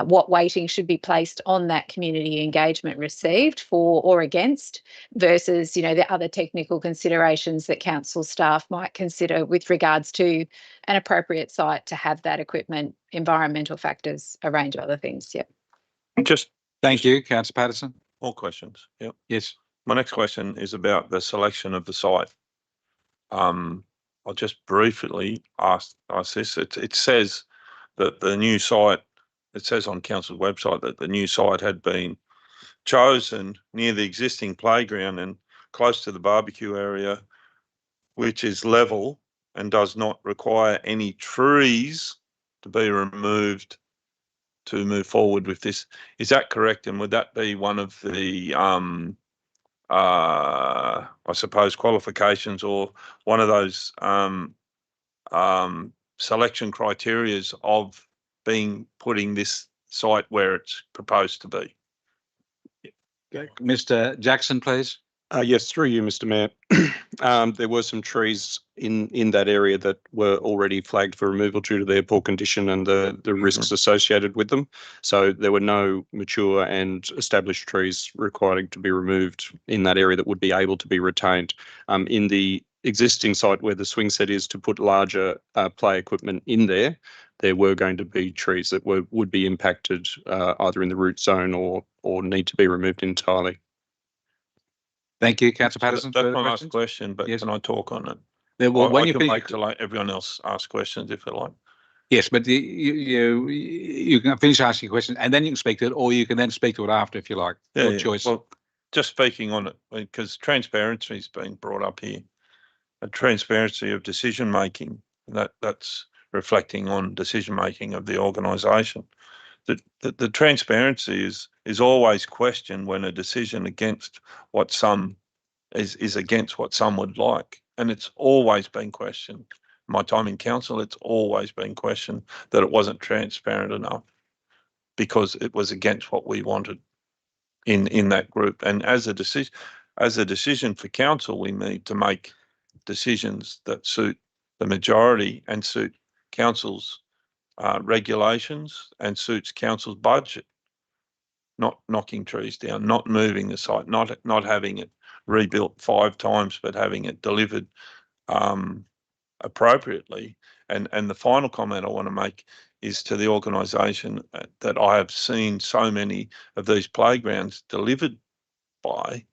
what weighting should be placed on that community engagement received for or against versus, the other technical considerations that council staff might consider with regards to an appropriate site to have that equipment, environmental factors, a range of other things. Yep. Thank you, Councillor Patterson. More questions. Yep. Yes. My next question is about the selection of the site. I'll just briefly ask this. It says that the new site, it says on council's website that the new site had been chosen near the existing playground and close to the barbecue area, which is level and does not require any trees to be removed to move forward with this. Is that correct? And would that be one of the, I suppose, qualifications or one of those selection criterias of putting this site where it's proposed to be? Mr. Jackson, please. Yes, through you, Mr. Mayor. There were some trees in that area that were already flagged for removal due to their poor condition and the risks associated with them. So there were no mature and established trees requiring to be removed in that area that would be able to be retained. In the existing site where the swing set is to put larger play equipment in there were going to be trees that would be impacted either in the root zone or need to be removed entirely. Thank you, Councillor Patterson. That's my last question, but yes. Can I talk on it? Well, when you can finish, wait till everyone else asks questions if they like. yes, but you can finish asking your question and then you can speak to it, or you can then speak to it after if you like. Your choice. Well, just speaking on it, because transparency has been brought up here, a transparency of decision making. That's reflecting on decision making of the organisation. The transparency is always questioned when a decision against what some is against what some would like, and it's always been questioned. My time in council, it's always been questioned that it wasn't transparent enough because it was against what we wanted in that group. And as a decision for council, we need to make decisions that suit the majority and suit council's regulations and suits council's budget. Not knocking trees down, not moving the site, not having it rebuilt 5 times, but having it delivered appropriately. And the final comment I want to make is to the organisation that I have seen so many of these playgrounds delivered by,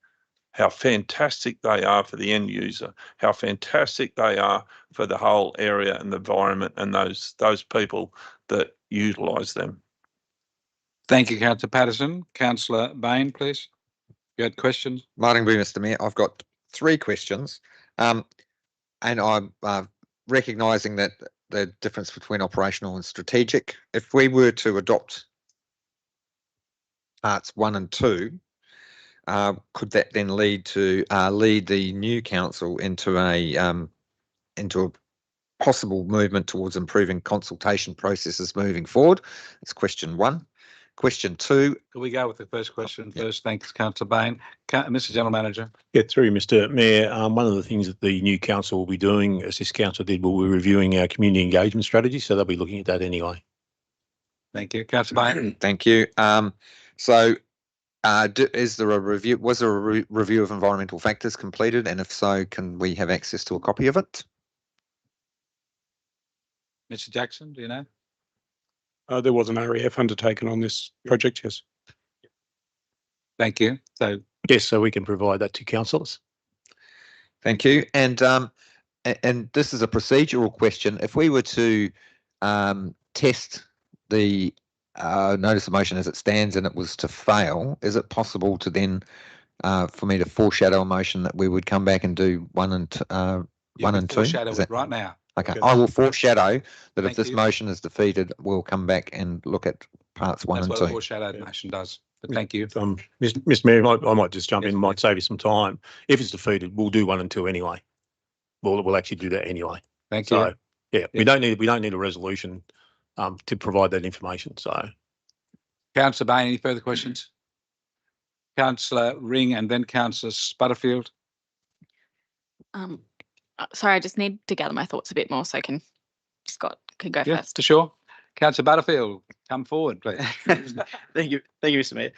how fantastic they are for the end user, how fantastic they are for the whole area and the environment and those people that utilise them. Thank you, Councillor Patterson. Councillor Bain, please. You had questions? Morning, Mr. Mayor. I've got 3 questions. and I'm recognising that the difference between operational and strategic. If we were to adopt parts 1 and 2, could that then lead the new council into a possible movement towards improving consultation processes moving forward? That's question 1. Question 2. Can we go with the first question first? Thanks, Councillor Bain. Mr. General Manager. Yeah, through Mr. Mayor, one of the things that the new council will be doing, as this council did, will be reviewing our community engagement strategy, so they'll be looking at that anyway. Thank you, Councillor Bain. Thank you. Is there a review? Was there a review of environmental factors completed, and if so, can we have access to a copy of it? Mr. Jackson, do you know? There was an REF undertaken on this project, yes. Thank you. So yes, so we can provide that to councillors. Thank you. And this is a procedural question. If we were to test the notice of motion as it stands and it was to fail, is it possible to then, for me to foreshadow a motion that we would come back and do 1 and 1 and 2? Foreshadow it right now. Okay, I will foreshadow that if Thank this you. motion is defeated, we'll come back and look at parts 1 That's and what 2. a foreshadowed motion does. But thank you. Mr. Mayor, I might just jump Yes, in, might save you some time. If it's defeated, we'll do 1 and 2 anyway. We'll actually do that anyway. Thank you. So yeah, we don't need a resolution to provide that information. So Councillor Bain, any further questions? Councillor Ring and then Councillor Butterfield. Sorry, I just need to gather my thoughts a bit more so Scott can go Yeah, first. for sure. Councillor Butterfield, come forward, please. Thank you, Mr. Mayor.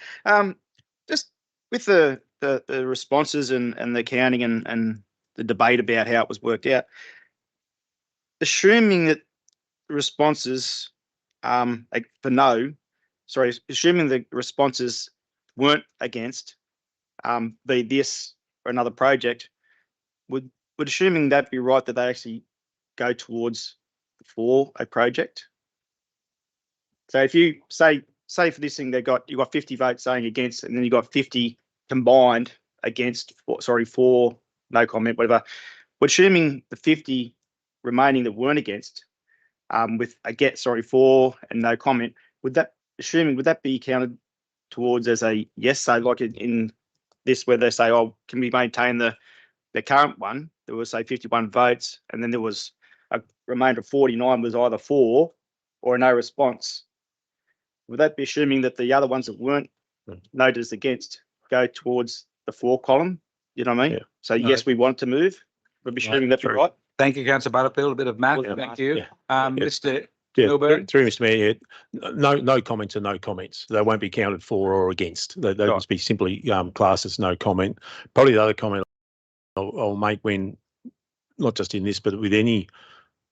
Just with the responses and the counting and the debate about how it was worked out, assuming that the responses assuming the responses weren't against be this or another project, would assuming that be right that they actually go towards for a project? So if you say for this thing, you got 50 votes saying against, and then you got 50 combined against, for, no comment, whatever. But assuming the 50 remaining that weren't against, for and no comment, would that be counted towards as a yes? So like in this, where they say, oh, can we maintain the current one? There was say 51 votes, and then there was a remainder of 49 was either for or no response. Would that be assuming that the other ones that weren't noted as against go towards the for column? You know what I mean? Yeah. So yes, we want to move. We're assuming that be right. Thank you, Councillor Butterfield. A bit of math. Yeah. Thank you. Yeah. Mr. yeah, Milburn. through Mr. Mayor, no comments are no comments. They won't be counted for or against. They Right. must be simply classed as no comment. Probably the other comment I'll make when, not just in this, but with any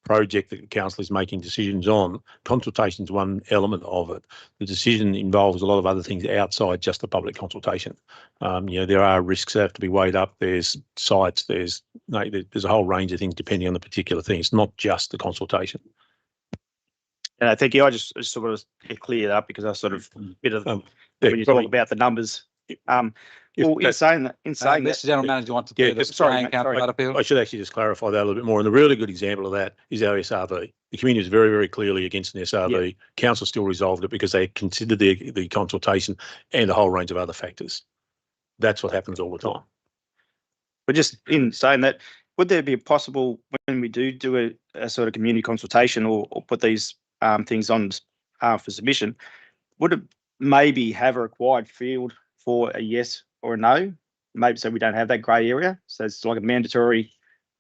project that the council is making decisions on, consultation is one element of it. The decision involves a lot of other things outside just the public consultation. There are risks that have to be weighed up. There's sites, there's a whole range of things depending on the particular thing. It's not just the consultation. And thank you. I just sort of clear it up because I sort of bit of when you probably- talk about the numbers. Well, in saying that, Mr. General Manager, want to Yeah, further sorry, explain, mate, Councillor sorry. Butterfield? I should actually just clarify that a little bit more. And the really good example of that is our SRV. The community is very, very clearly against an SRV. Council still resolved it because they considered the consultation and a whole range of other factors. That's what happens all the time. But just in saying that, would there be a possible, when we do a sort of community consultation or put these things on for submission, would it maybe have a required field for a yes or a no? Maybe so we don't have that grey area. So it's like a mandatory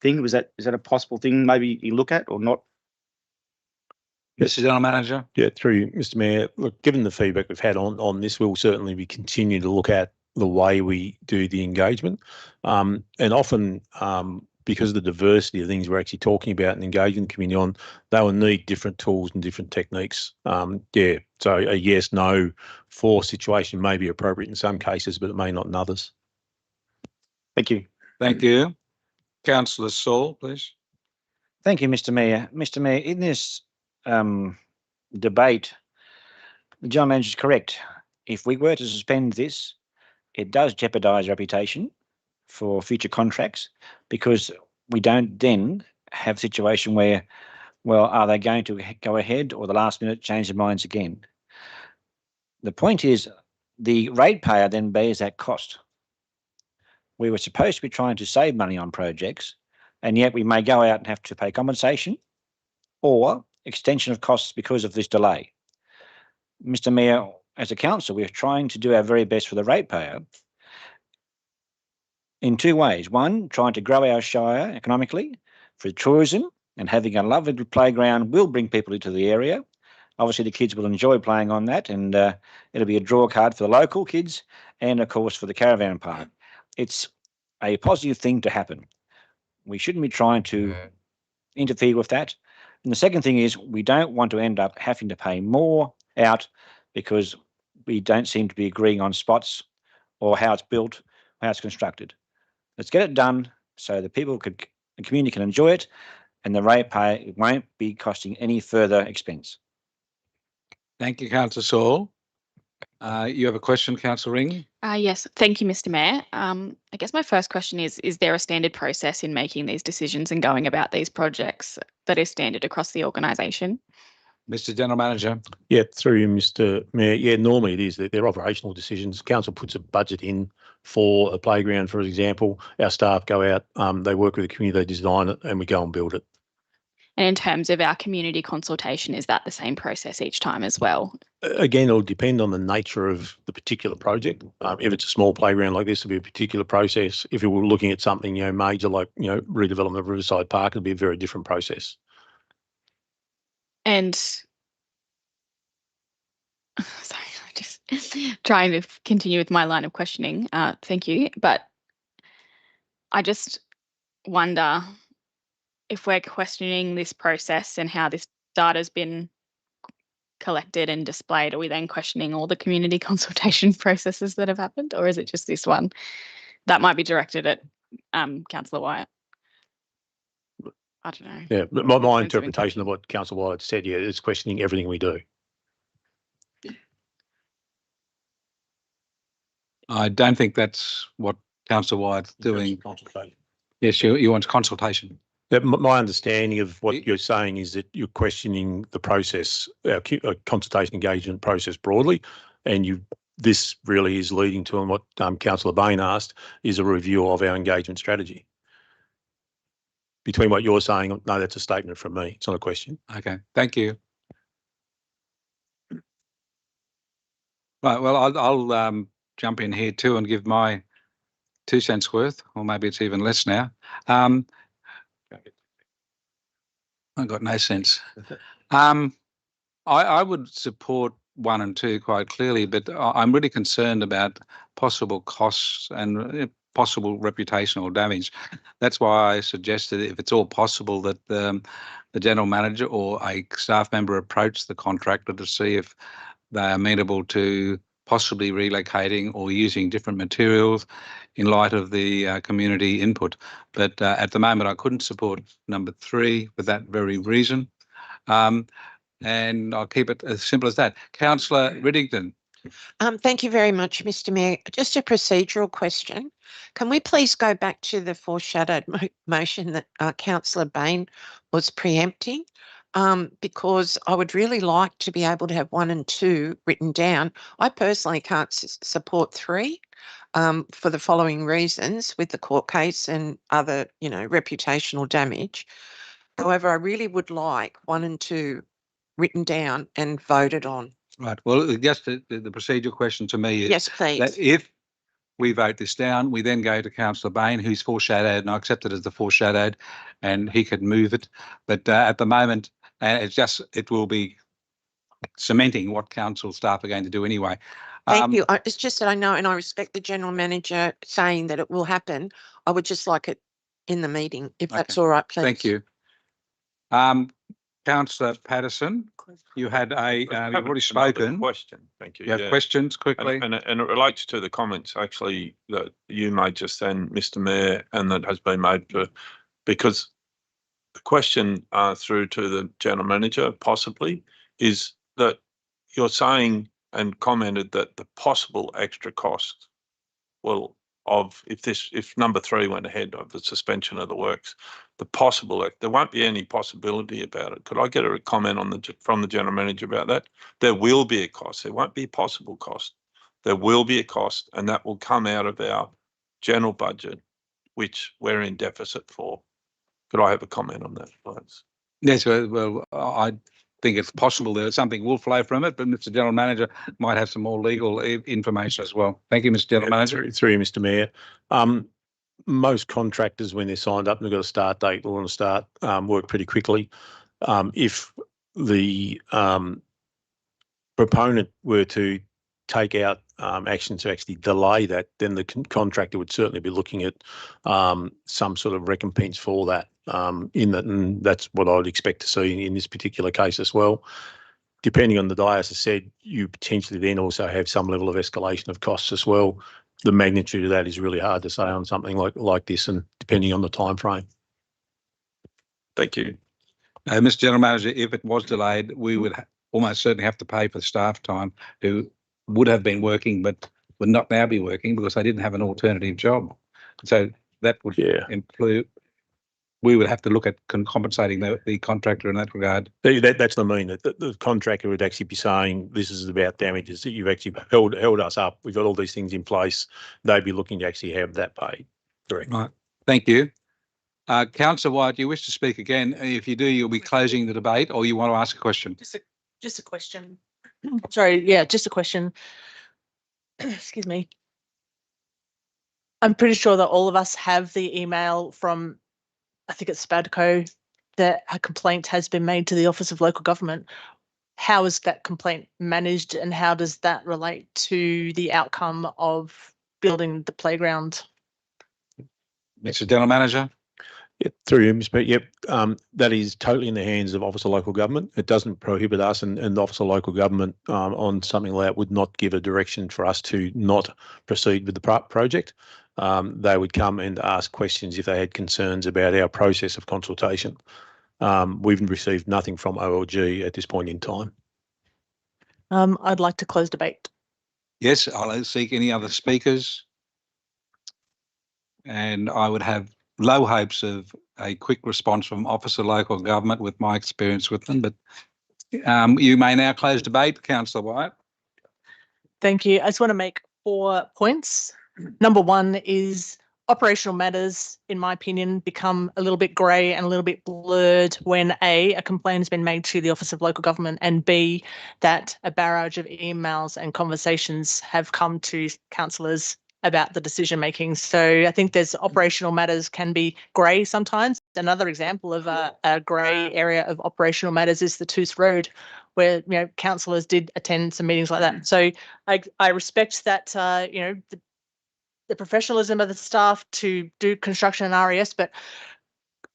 thing. Is that a possible thing maybe you look at or not? Mr. General Manager. Yeah, through Mr. Mayor, look, given the feedback we've had on this, we'll certainly be continuing to look at the way we do the engagement. And often, because of the diversity of things we're actually talking about and engaging the community on, they will need different tools and different techniques. So a yes, no, for situation may be appropriate in some cases, but it may not in others. Thank you. Thank you. Councillor Saul, please. Thank you, Mr. Mayor. Mr. Mayor, in this debate, the General Manager is correct. If we were to suspend this, it does jeopardise reputation for future contracts, because we don't then have a situation where, well, are they going to go ahead or the last minute change their minds again? The point is the ratepayer then bears that cost. We were supposed to be trying to save money on projects, and yet we may go out and have to pay compensation or extension of costs because of this delay. Mr. Mayor, as a council, we're trying to do our very best for the ratepayer in two ways. One, trying to grow our shire economically through tourism, and having a lovely playground will bring people into the area. Obviously, the kids will enjoy playing on that, and it'll be a draw card for the local kids and, of course, for the caravan park. It's a positive thing to happen. We shouldn't be trying to interfere with that. And the second thing is we don't want to end up having to pay more out because we don't seem to be agreeing on spots or how it's built, how it's constructed. Let's get it done so the people the community can enjoy it, and the ratepayer won't be costing any further expense. Thank you, Councillor Saul. You have a question, Councillor Ring? Yes, thank you, Mr. Mayor. I guess my first question is there a standard process in making these decisions and going about these projects that is standard across the organisation? Mr. General Manager. Yeah, through you, Mr. Mayor. Yeah, normally it is. They're operational decisions. Council puts a budget in for a playground, for example. Our staff go out, they work with the community, they design it, and we go and build it. And in terms of our community consultation, is that the same process each time as well? Again, it'll depend on the nature of the particular project. If it's a small playground like this, it'll be a particular process. If we were looking at something, major like, redevelopment of Riverside Park, it'll be a very different process. And sorry, I'm just trying to continue with my line of questioning. Thank you. But I just wonder if we're questioning this process and how this data's been collected and displayed, are we then questioning all the community consultation processes that have happened, or is it just this one? That might be directed at Councillor Wyatt. I don't know. Yeah, but my interpretation of what Councillor Wyatt said, yeah, is questioning everything we do. I don't think that's what Councillor Wyatt's doing. Yes, you want consultation. Yeah, my understanding of what you're saying is that you're questioning the process, our consultation engagement process broadly, and this really is leading to, and what Councillor Bain asked, is a review of our engagement strategy. Between what you're saying, no, that's a statement from me. It's not a question. Okay, thank you. Right, well, I'll jump in here too and give my 2 cents worth, or maybe it's even less now. I've got no sense. I would support 1 and 2 quite clearly, but I'm really concerned about possible costs and possible reputational damage. That's why I suggested, if it's all possible, that the general manager or a staff member approach the contractor to see if they're amenable to possibly relocating or using different materials in light of the community input. But at the moment, I couldn't support number 3 for that very reason. And I'll keep it as simple as that. Councillor Riddington. Thank you very much, Mr. Mayor. Just a procedural question. Can we please go back to the foreshadowed motion that Councillor Bain was preempting? Because I would really like to be able to have 1 and 2 written down. I personally can't support 3 for the following reasons, with the court case and other, reputational damage. However, I really would like 1 and 2 written down and voted on. Right. Well, just the procedural question to me is, yes, please, that if we vote this down, we then go to Councillor Bain, who's foreshadowed, and I accept it as the foreshadowed, and he could move it. But at the moment, it will be cementing what council staff are going to do anyway. Thank you. It's just that I know, and I respect the general manager saying that it will happen. I would just like it in the meeting, if that's all right, please. Thank you. Councillor Patterson, you had you've already spoken. Question. Thank you. You have questions quickly? And it relates to the comments actually that you made just then, Mr. Mayor, and that has been made because the question through to the general manager possibly is that you're saying and commented that the possible extra cost, well, of if number 3 went ahead of the suspension of the works, there won't be any possibility about it. Could I get a comment from the general manager about that? There will be a cost. There won't be a possible cost. There will be a cost, and that will come out of our general budget, which we're in deficit for. Could I have a comment on that, please? Yes, well, I think it's possible that something will flow from it, but Mr. General Manager might have some more legal information as well. Thank you, Mr. General Manager. Through you, Mr. Mayor. Most contractors, when they're signed up and they've got a start date, will want to start work pretty quickly. If the proponent were to take out action to actually delay that, then the contractor would certainly be looking at some sort of recompense for that. And that's what I would expect to see in this particular case as well. Depending on the as I said, you potentially then also have some level of escalation of costs as well. The magnitude of that is really hard to say on something like this, and depending on the time frame. Thank you. Mr. General Manager, if it was delayed, we would almost certainly have to pay for staff time who would have been working but would not now be working because they didn't have an alternative job. So that would include, we would have to look at compensating the contractor in that regard. That's what I mean. The contractor would actually be saying, this is about damages that you've actually held us up. We've got all these things in place. They'd be looking to actually have that paid. Correct. Right. Thank you. Councillor White, do you wish to speak again? If you do, you'll be closing the debate, or you want to ask a question? Just a question. Sorry, yeah, just a question. Excuse me. I'm pretty sure that all of us have the email from, I think it's Spadco, that a complaint has been made to the Office of Local Government. How is that complaint managed, and how does that relate to the outcome of building the playground? Mr. General Manager. Yep, through you, Mr. Yep, that is totally in the hands of Office of Local Government. It doesn't prohibit us, and the Office of Local Government on something like that would not give a direction for us to not proceed with the project. They would come and ask questions if they had concerns about our process of consultation. We've received nothing from OLG at this point in time. I'd like to close debate. Yes, I'll seek any other speakers. And I would have low hopes of a quick response from Office of Local Government with my experience with them, but you may now close debate, Councillor White. Thank you. I just want to make 4 points. Number 1 is operational matters, in my opinion, become a little bit grey and a little bit blurred when A, complaint has been made to the Office of Local Government, and B, that a barrage of emails and conversations have come to councillors about the decision making. So I think there's operational matters can be grey sometimes. Another example of a grey area of operational matters is the Tozer Road, where councillors did attend some meetings like that. So I respect that the professionalism of the staff to do construction and RES, but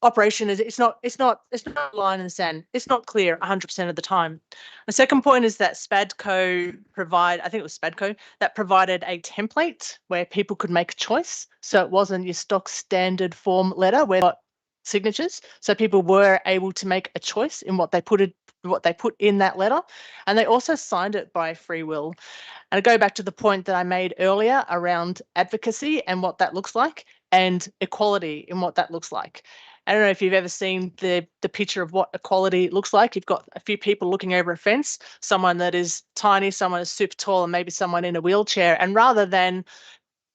operation is it's not a line in the sand. It's not clear 100% of the time. The second point is that Spadco that provided a template where people could make a choice. So it wasn't your stock standard form letter where got signatures. So people were able to make a choice in what they put in that letter, and they also signed it by free will. And I go back to the point that I made earlier around advocacy and what that looks like, and equality in what that looks like. I don't know if you've ever seen the picture of what equality looks like. You've got a few people looking over a fence, someone that is tiny, someone is super tall, and maybe someone in a wheelchair. And rather than,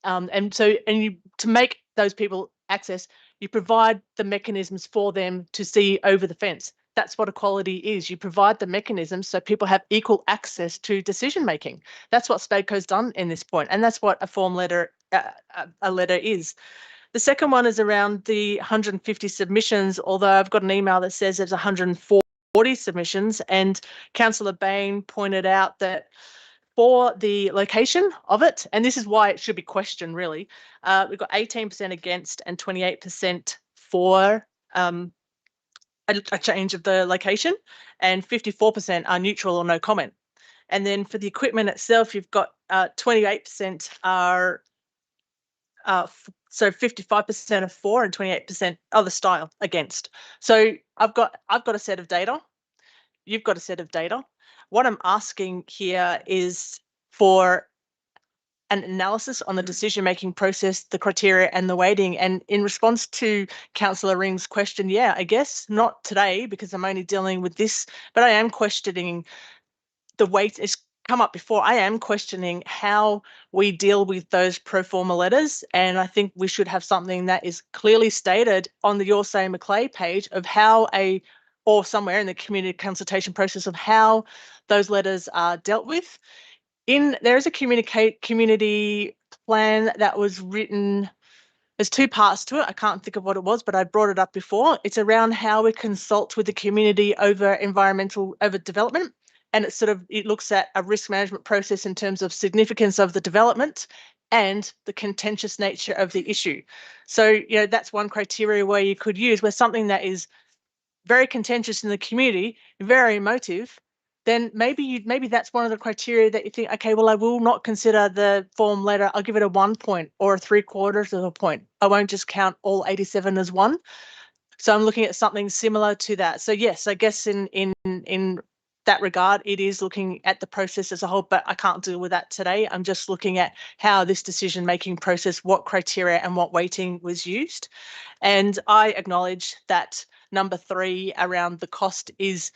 to make those people access, you provide the mechanisms for them to see over the fence. That's what equality is. You provide the mechanisms so people have equal access to decision making. That's what Spadco's done in this point, and that's what a form letter, a letter is. The second one is around the 150 submissions, although I've got an email that says there's 140 submissions, and Councillor Bain pointed out that for the location of it, and this is why it should be questioned really, we've got 18% against and 28% for a change of the location, and 54% are neutral or no comment. And then for the equipment itself, you've got 28% are so 55% are for and 28% other style against. So I've got a set of data. You've got a set of data. What I'm asking here is for an analysis on the decision-making process, the criteria and the weighting. And in response to Councillor Ring's question, yeah, I guess not today because I'm only dealing with this, but I am questioning the weight. It's come up before. I am questioning how we deal with those pro forma letters. And I think we should have something that is clearly stated on the Your Say Macleay page of how or somewhere in the community consultation process of how those letters are dealt with. There is a community plan that was written. There's two parts to it. I can't think of what it was, but I brought it up before. It's around how we consult with the community over development. And it looks at a risk management process in terms of significance of the development and the contentious nature of the issue. So, that's one criteria where you could use where something that is very contentious in the community, very emotive, then maybe that's one of the criteria that you think, okay, well, I will not consider the form letter. I'll give it a 1 point or a 3/4 of a point. I won't just count all 87 as 1. So I'm looking at something similar to that. So yes, I guess in that regard, it is looking at the process as a whole, but I can't deal with that today. I'm just looking at how this decision-making process, what criteria and what weighting was used. And I acknowledge that number 3 around the cost is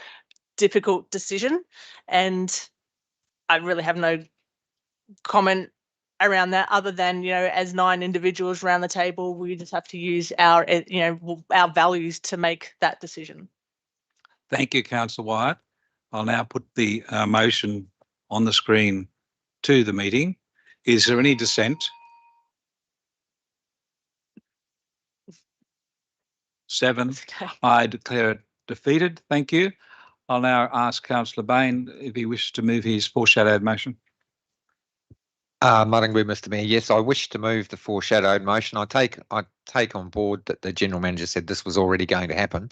difficult decision, and I really have no comment around that other than, as 9 individuals around the table, we just have to use our values to make that decision. Thank you, Councillor Wyatt. I'll now put the motion on the screen to the meeting. Is there any dissent? 7. Okay. I declare it defeated. Thank you. I'll now ask Councillor Bain if he wishes to move his foreshadowed motion. Muddingly, Mr. Mayor, yes, I wish to move the foreshadowed motion. I take on board that the General Manager said this was already going to happen,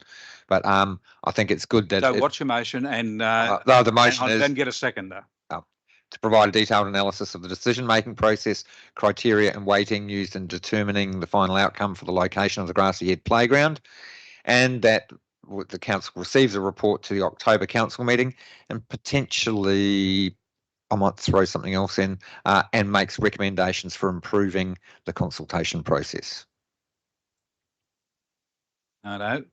but I think it's good that. So what's your motion? And the motion is. Then get a second though. To provide a detailed analysis of the decision-making process, criteria and weighting used in determining the final outcome for the location of the Grassy Head Playground, and that the council receives a report to the October council meeting, and potentially I might throw something else in, and makes recommendations for improving the consultation process. No.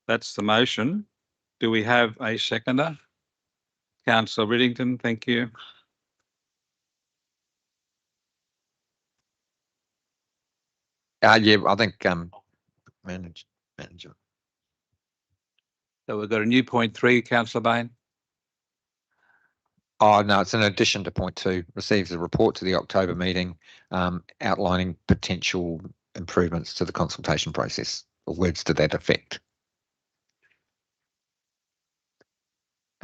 That's the motion. Do we have a seconder? Councillor Riddington, thank you. Yeah, I think manager. So we've got a new point 3, Councillor Bain. Oh, no, it's in addition to point 2, receives a report to the October meeting outlining potential improvements to the consultation process, or words to that effect.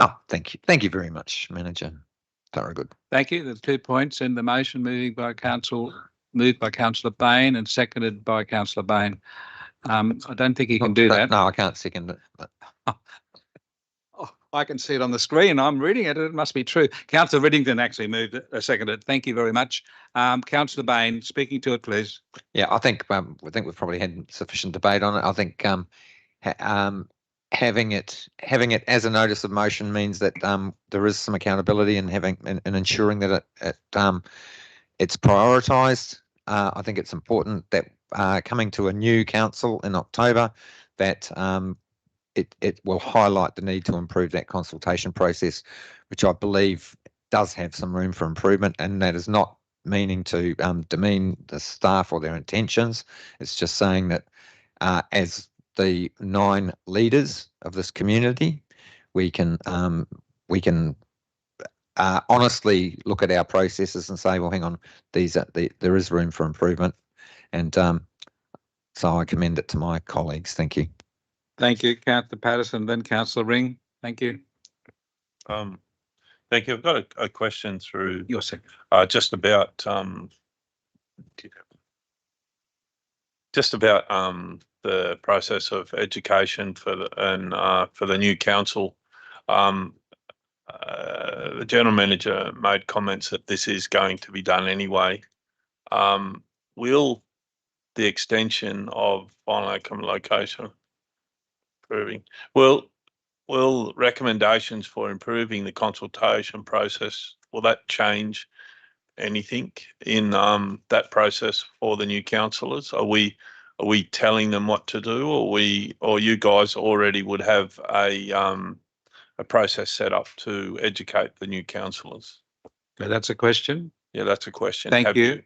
Oh, thank you. Thank you very much, Manager. Very good. Thank you. There's 2 points in the motion moved by Councillor Bain and seconded by Councillor Bain. I don't think he can do that. No, I can't second it. But. Oh, I can see it on the screen. I'm reading it. It must be true. Councillor Riddington actually moved it, seconded. Thank you very much. Councillor Bain, speaking to it, please. Yeah, I think we've probably had sufficient debate on it. I think having it as a notice of motion means that there is some accountability and ensuring that it's prioritised. I think it's important that coming to a new council in October that it will highlight the need to improve that consultation process, which I believe does have some room for improvement, and that is not meaning to demean the staff or their intentions. It's just saying that as the 9 leaders of this community, we can honestly look at our processes and say, well, hang on, there is room for improvement, and so I commend it to my colleagues. Thank you. Thank you, Councillor Patterson. Then Councillor Ring. Thank you. Thank you. I've got a question through your second. Just about the process of education for the new council. The General Manager made comments that this is going to be done anyway. Will the extension of final outcome location improving? Will recommendations for improving the consultation process, will that change anything in that process for the new councillors? Are we telling them what to do, or you guys already would have a process set up to educate the new councillors? That's a question. Yeah, that's a question. Thank Have you.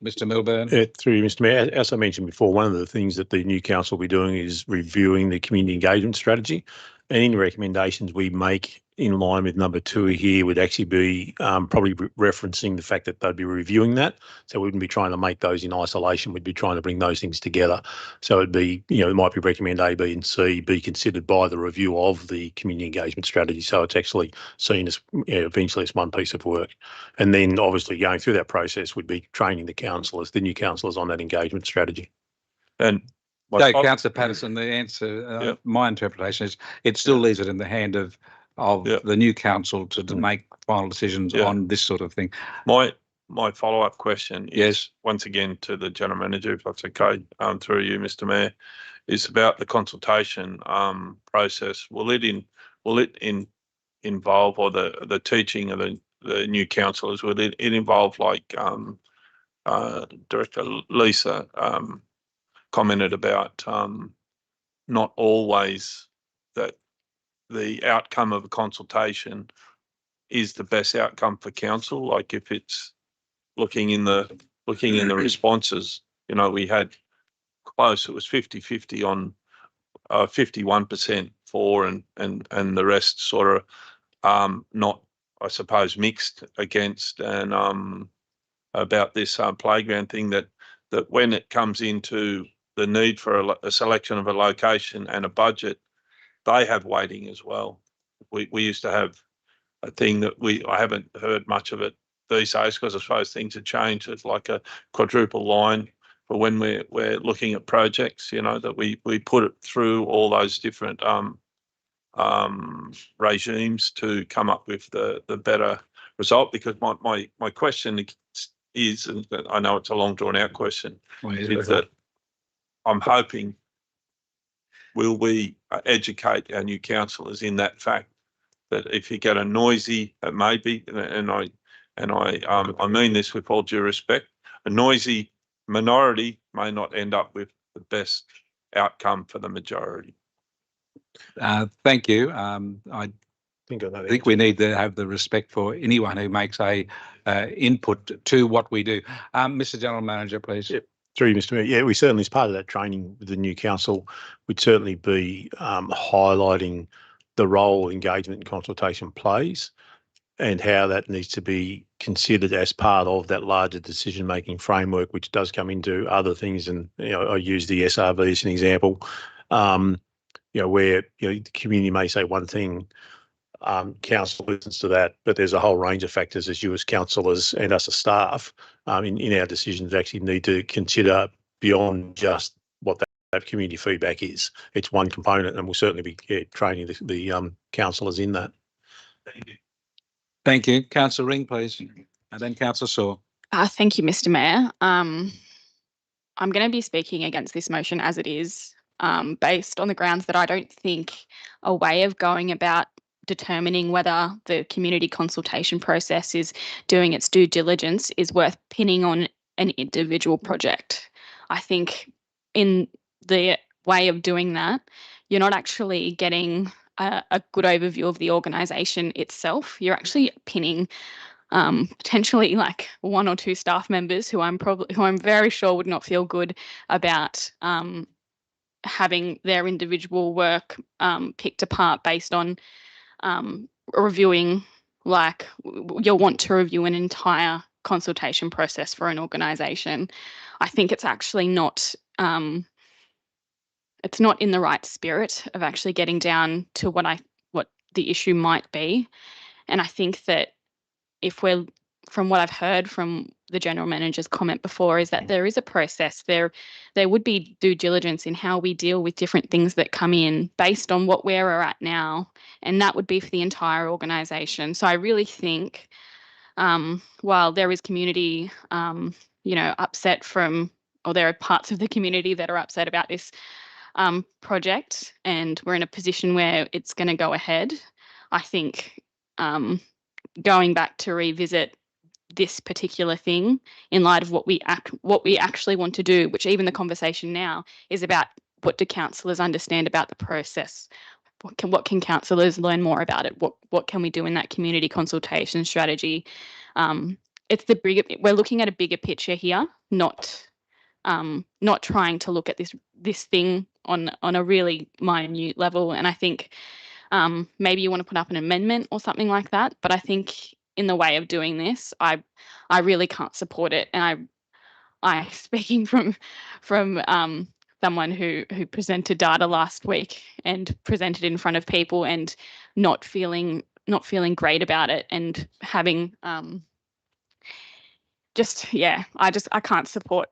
Mr. Milburn. Through you, Mr. Mayor, as I mentioned before, one of the things that the new council will be doing is reviewing the community engagement strategy. And any recommendations we make in line with number 2 here would actually be probably referencing the fact that they'd be reviewing that. So we wouldn't be trying to make those in isolation. We'd be trying to bring those things together. So it'd be, it might be recommend A, B and C be considered by the review of the community engagement strategy. So it's actually seen as eventually as one piece of work. And then obviously going through that process would be training the councillors, the new councillors on that engagement strategy. And So, Councillor Patterson, the answer, my interpretation is it still leaves it in the hand of the new council to make final decisions on this sort of thing. My follow-up question is once again to the general manager, if that's okay, through you, Mr. Mayor, is about the consultation process. Will it involve, or the teaching of the new councillors, will it involve, like Director Lisa commented about, not always that the outcome of a consultation is the best outcome for council. Like if it's looking in the responses, we had close, it was 50-50 on 51% for and the rest sort of not, I suppose, mixed against, and about this playground thing, that when it comes into the need for a selection of a location and a budget, they have weighting as well. We used to have a thing that I haven't heard much of it these days, because I suppose things have changed. It's like a quadruple line for when we're looking at projects, that we put it through all those different regimes to come up with the better result. Because my question is, and I know it's a long drawn out question, is that I'm hoping, will we educate our new councillors in that fact that if you get a noisy, it may be, and I mean this with all due respect, a noisy minority may not end up with the best outcome for the majority. Thank you. I think we need to have the respect for anyone who makes a input to what we do. Mr. General Manager, please. Through you, Mr. Mayor. Yeah, we certainly, as part of that training with the new council, we'd certainly be highlighting the role engagement and consultation plays and how that needs to be considered as part of that larger decision-making framework, which does come into other things. And, I use the SRV as an example, where, the community may say one thing, council listens to that, but there's a whole range of factors as you as councillors and us as staff in our decisions actually need to consider beyond just what that community feedback is. It's one component, and we'll certainly be training the councillors in that. Thank you. Thank you. Councillor Ring, please. And then Councillor Saw. Thank you, Mr. Mayor. I'm going to be speaking against this motion as it is, based on the grounds that I don't think a way of going about determining whether the community consultation process is doing its due diligence is worth pinning on an individual project. I think in the way of doing that, you're not actually getting a good overview of the organisation itself. You're actually pinning potentially like 1 or 2 staff members who I'm very sure would not feel good about having their individual work picked apart based on reviewing, like you'll want to review an entire consultation process for an organisation. I think it's actually not, it's not in the right spirit of actually getting down to what the issue might be. And I think that from what I've heard from the general manager's comment before, is that there is a process. There would be due diligence in how we deal with different things that come in based on where we're at now, and that would be for the entire organisation. So I really think, while there is community, upset or there are parts of the community that are upset about this project, and we're in a position where it's going to go ahead, I think going back to revisit this particular thing in light of what we actually want to do, which even the conversation now is about what do councillors understand about the process? What can councillors learn more about it? What can we do in that community consultation strategy? It's the bigger, we're looking at a bigger picture here, not trying to look at this thing on a really minute level. And I think maybe you want to put up an amendment or something like that. But I think in the way of doing this, I really can't support it. And I speaking from someone who presented data last week and presented in front of people and not feeling great about it and having I can't support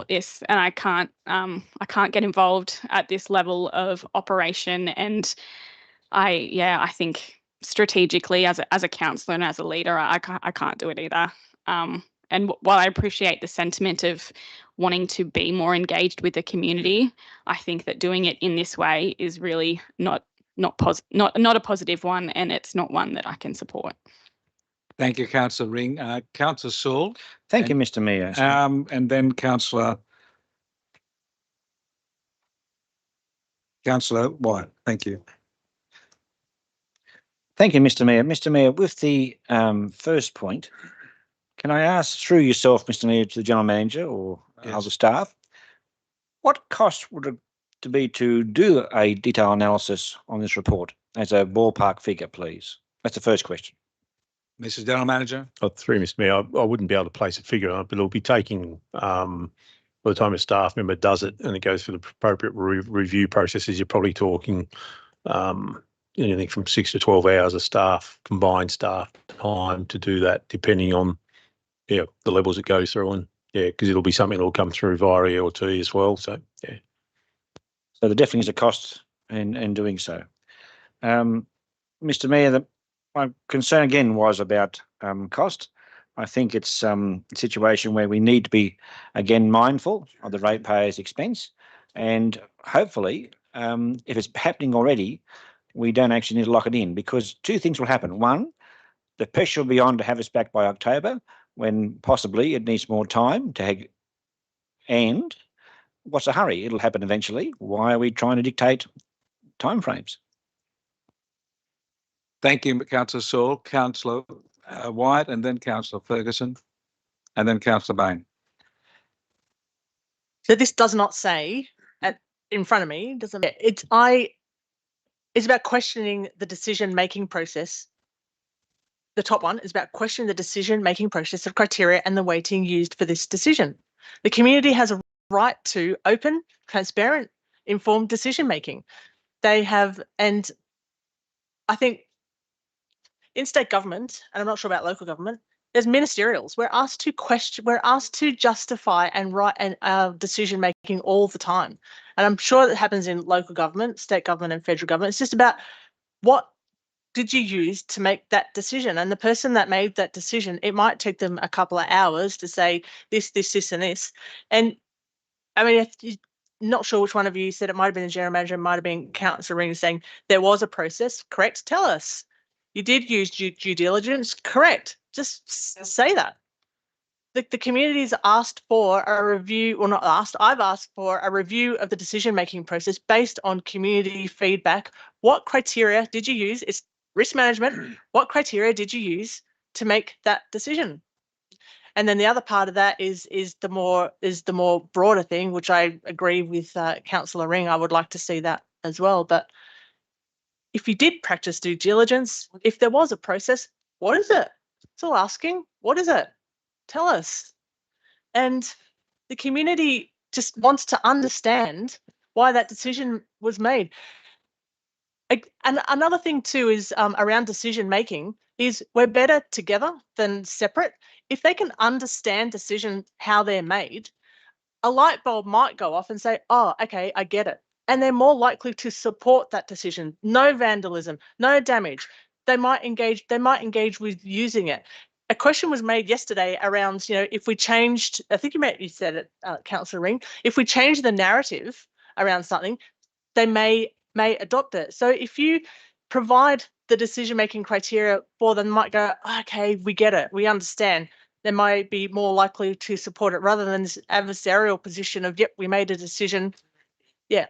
this, and I can't get involved at this level of operation. And I think strategically as a councillor and as a leader, I can't do it either. And while I appreciate the sentiment of wanting to be more engaged with the community, I think that doing it in this way is really not a positive one, and it's not one that I can support. Thank you, Councillor Ring. Councillor Saul. Thank you, Mr. Mayor. And then Councillor White. Thank you. Thank you, Mr. Mayor. Mr. Mayor, with the first point, can I ask through yourself, Mr. Mayor, to the General Manager or other staff, what cost would it be to do a detailed analysis on this report as a ballpark figure, please? That's the first question. Mrs. General Manager. Through Mr. Mayor, I wouldn't be able to place a figure on it, but it'll be taking, by the time a staff member does it and it goes through the appropriate review processes, you're probably talking anything from 6 to 12 hours of staff, combined staff time to do that, depending on the levels it goes through. And because it'll be something that will come through via ELT as well. So, yeah. So there definitely is a cost in doing so. Mr. Mayor, my concern again was about cost. I think it's a situation where we need to be, again, mindful of the ratepayers' expense. And hopefully, if it's happening already, we don't actually need to lock it in, because two things will happen. One, the pressure will be on to have us back by October, when possibly it needs more time to have. And what's the hurry? It'll happen eventually. Why are we trying to dictate timeframes? Thank you, Councillor Saul. Councillor White, and then Councillor Ferguson, and then Councillor Bain. So this does not say in front of me. It's about questioning the decision-making process. The top one is about questioning the decision-making process of criteria and the weighting used for this decision. The community has a right to open, transparent, informed decision-making. They have, and I think in state government, and I'm not sure about local government, there's ministerials. We're asked to question, we're asked to justify and write our decision making all the time. And I'm sure that happens in local government, state government and federal government. It's just about what did you use to make that decision? And the person that made that decision, it might take them a couple of hours to say this, this, this, and this. And I mean, not sure which one of you said, it might have been the General Manager, it might have been Councillor Ring, saying there was a process, correct? Tell us. You did use due diligence, correct? Just say that. The community's asked for a review, or not asked, I've asked for a review of the decision-making process based on community feedback. What criteria did you use? It's risk management. What criteria did you use to make that decision? And then the other part of that is the more broader thing, which I agree with Councillor Ring. I would like to see that as well. But if you did practice due diligence, if there was a process, what is it? Still asking, what is it? Tell us. And the community just wants to understand why that decision was made. And another thing too is around decision making is we're better together than separate. If they can understand decisions, how they're made, a light bulb might go off and say, oh, okay, I get it. And they're more likely to support that decision. No vandalism, no damage. They might engage with using it. A question was made yesterday around, if we changed, I think you said it, Councillor Ring, if we change the narrative around something, they may adopt it. So if you provide the decision-making criteria for them might go, okay, we get it, we understand. They might be more likely to support it rather than this adversarial position of, yep, we made a decision. Yeah,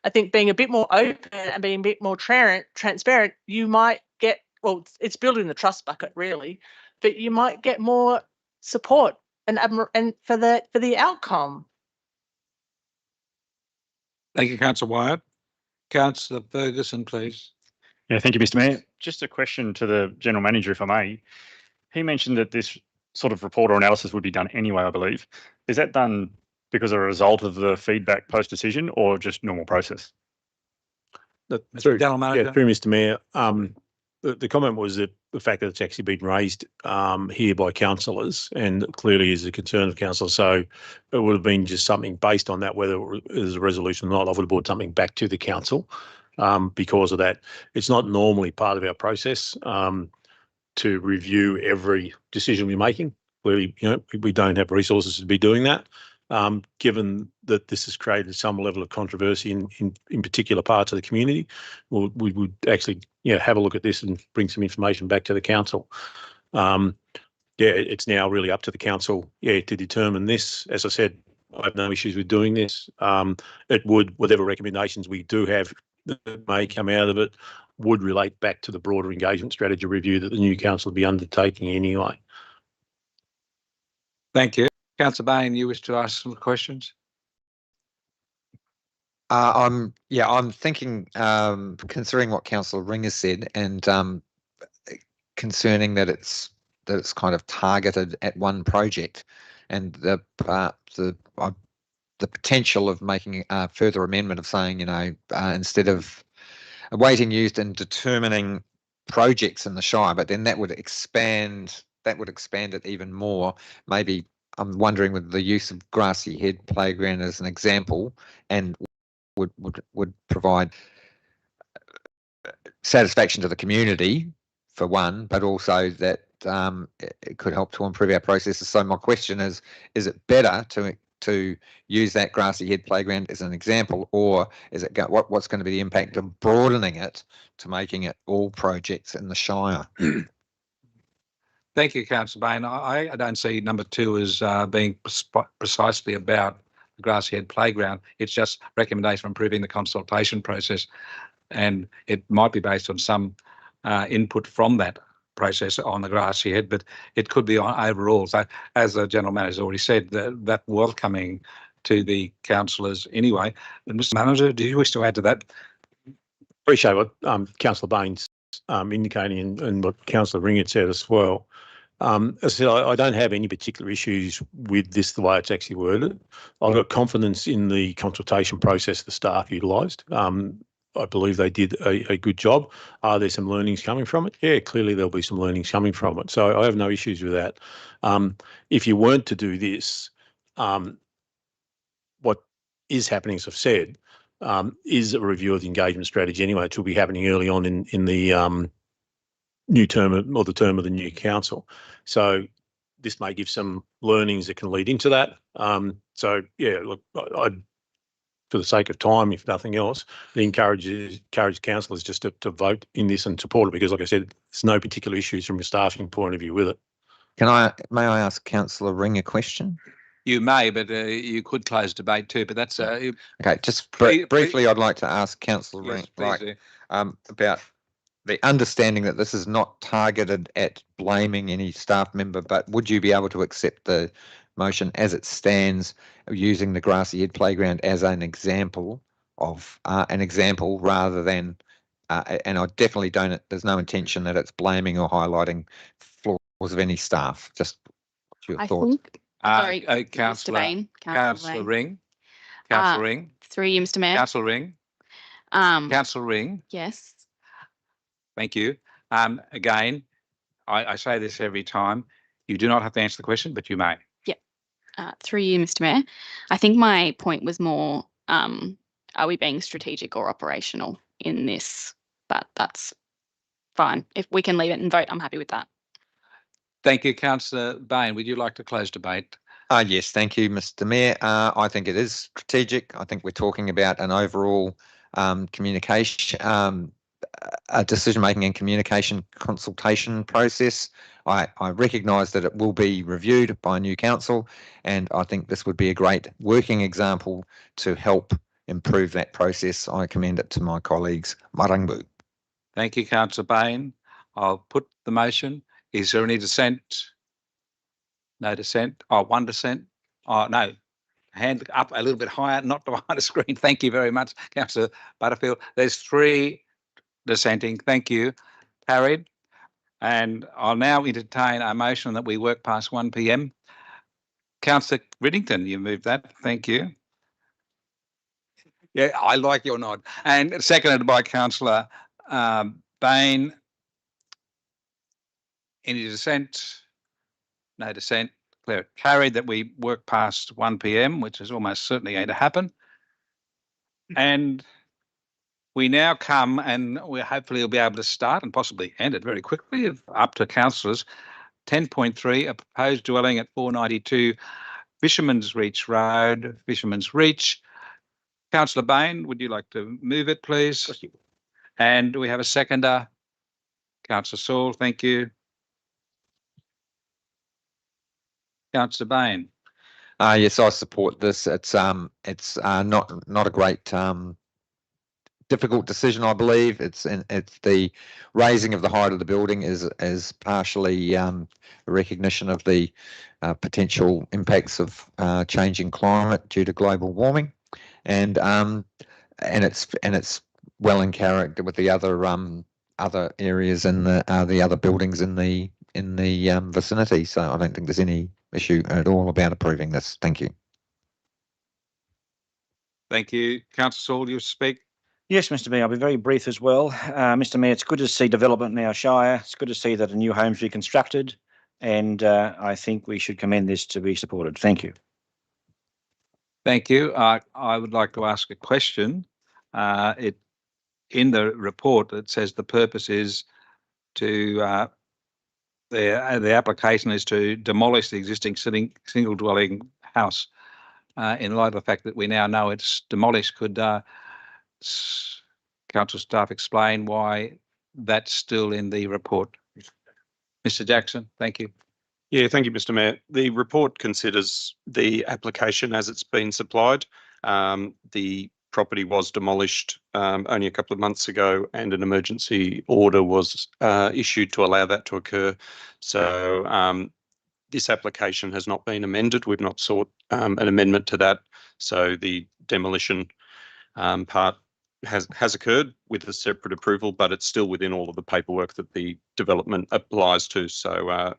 I think being a bit more open and being a bit more transparent, you might get, well, it's building the trust bucket really, but you might get more support and for the outcome. Thank you, Councillor Wyatt. Councillor Ferguson, please. Yeah, thank you, Mr. Mayor. Just a question to the General Manager, if I may. He mentioned that this sort of report or analysis would be done anyway, I believe. Is that done because of a result of the feedback post-decision or just normal process? Mr. General Manager. Yeah, through Mr. Mayor. The comment was that the fact that it's actually been raised here by councillors and clearly is a concern of councillors. So it would have been just something based on that, whether it was a resolution or not. I would have brought something back to the council because of that. It's not normally part of our process to review every decision we're making. Clearly, we don't have resources to be doing that. Given that this has created some level of controversy in particular parts of the community, we would actually have a look at this and bring some information back to the council. It's now really up to the council to determine this. As I said, I have no issues with doing this. It would, whatever recommendations we do have that may come out of it, would relate back to the broader engagement strategy review that the new council will be undertaking anyway. Thank you. Councillor Bain, you wish to ask some questions? I'm thinking, considering what Councillor Ring has said, and concerning that it's kind of targeted at one project, and the potential of making a further amendment of saying, instead of a weighting used in determining projects in the Shire, but then that would expand it even more. Maybe I'm wondering with the use of Grassy Head Playground as an example, and would provide satisfaction to the community for one, but also that it could help to improve our processes. So my question is it better to use that Grassy Head Playground as an example, or is it what's going to be the impact of broadening it to making it all projects in the Shire? Thank you, Councillor Bain. I don't see number 2 as being precisely about the Grassy Head Playground. It's just recommendation for improving the consultation process, and it might be based on some input from that process on the Grassy Head, but it could be on overall. So, as the General Manager has already said, that was coming to the councillors anyway. And Mr. Manager, do you wish to add to that? Appreciate what Councillor Bain's indicating and what Councillor Ring had said as well. As I said, I don't have any particular issues with this, the way it's actually worded. I've got confidence in the consultation process the staff utilised. I believe they did a good job. Are there some learnings coming from it? Yeah, clearly there'll be some learnings coming from it. So I have no issues with that. If you weren't to do this, what is happening, as I've said, is a review of the engagement strategy anyway. It will be happening early on in the new term or the term of the new council. So this may give some learnings that can lead into that. So yeah, look, I'd, for the sake of time, if nothing else, encourage councillors just to vote in this and support it, because like I said, there's no particular issues from a staffing point of view with it. May I ask Councillor Ring a question? You may, but you could close debate too, but that's okay. Just briefly, I'd like to ask Councillor Ring about the understanding that this is not targeted at blaming any staff member, but would you be able to accept the motion as it stands, using the Grassy Head Playground as an example of rather than, and I definitely don't, there's no intention that it's blaming or highlighting flaws of any staff. Just what's your thoughts? Sorry, Councillor Bain. Councillor Ring. Councillor Ring. Through you, Mr. Mayor. Councillor Ring. Councillor Ring. Yes. Thank you. Again, I say this every time. You do not have to answer the question, but you may. Yep. Through you, Mr. Mayor. I think my point was more, are we being strategic or operational in this? But that's fine. If we can leave it and vote, I'm happy with that. Thank you, Councillor Bain. Would you like to close debate? Yes, thank you, Mr. Mayor. I think it is strategic. I think we're talking about an overall communication a decision-making and communication consultation process. I recognise that it will be reviewed by a new council, and I think this would be a great working example to help improve that process. I commend it to my colleagues. Marangu. Thank you, Councillor Bain. I'll put the motion. Is there any dissent? No dissent. Oh, one dissent. Oh, no. Hand up a little bit higher, not behind the screen. Thank you very much, Councillor Butterfield. There's 3 dissenting. Thank you. Carried. And I'll now entertain a motion that we work past 1 p.m. Councillor Riddington, you moved that. Thank you. Yeah, I like your nod. And seconded by Councillor Bain. Any dissent? No dissent. Declare it carried that we work past 1 p.m, which is almost certainly going to happen. And we now come, and we hopefully will be able to start and possibly end it very quickly, up to councillors. 10.3, a proposed dwelling at 492 Fisherman's Reach Road, Fisherman's Reach. Councillor Bain, would you like to move it, please? And we have a seconder. Councillor Saul, thank you. Councillor Bain. Yes, I support this. It's not a great difficult decision, I believe. It's the raising of the height of the building is partially a recognition of the potential impacts of changing climate due to global warming, and it's well in character with the other areas and the other buildings in the vicinity. So I don't think there's any issue at all about approving this. Thank you. Thank you. Councillor Saul, you speak. Yes, Mr. Mayor, I'll be very brief as well. Mr. Mayor, it's good to see development in our shire. It's good to see that a new home's reconstructed, and I think we should commend this to be supported. Thank you. Thank you. I would like to ask a question. In the report, it says the purpose is to the application is to demolish the existing single dwelling house. In light of the fact that we now know it's demolished, could council staff explain why that's still in the report? Mr. Jackson, thank you. Yeah, thank you, Mr. Mayor. The report considers the application as it's been supplied. The property was demolished only a couple of months ago, and an emergency order was issued to allow that to occur. So this application has not been amended. We've not sought an amendment to that. So the demolition part has occurred with a separate approval, but it's still within all of the paperwork that the development applies to. So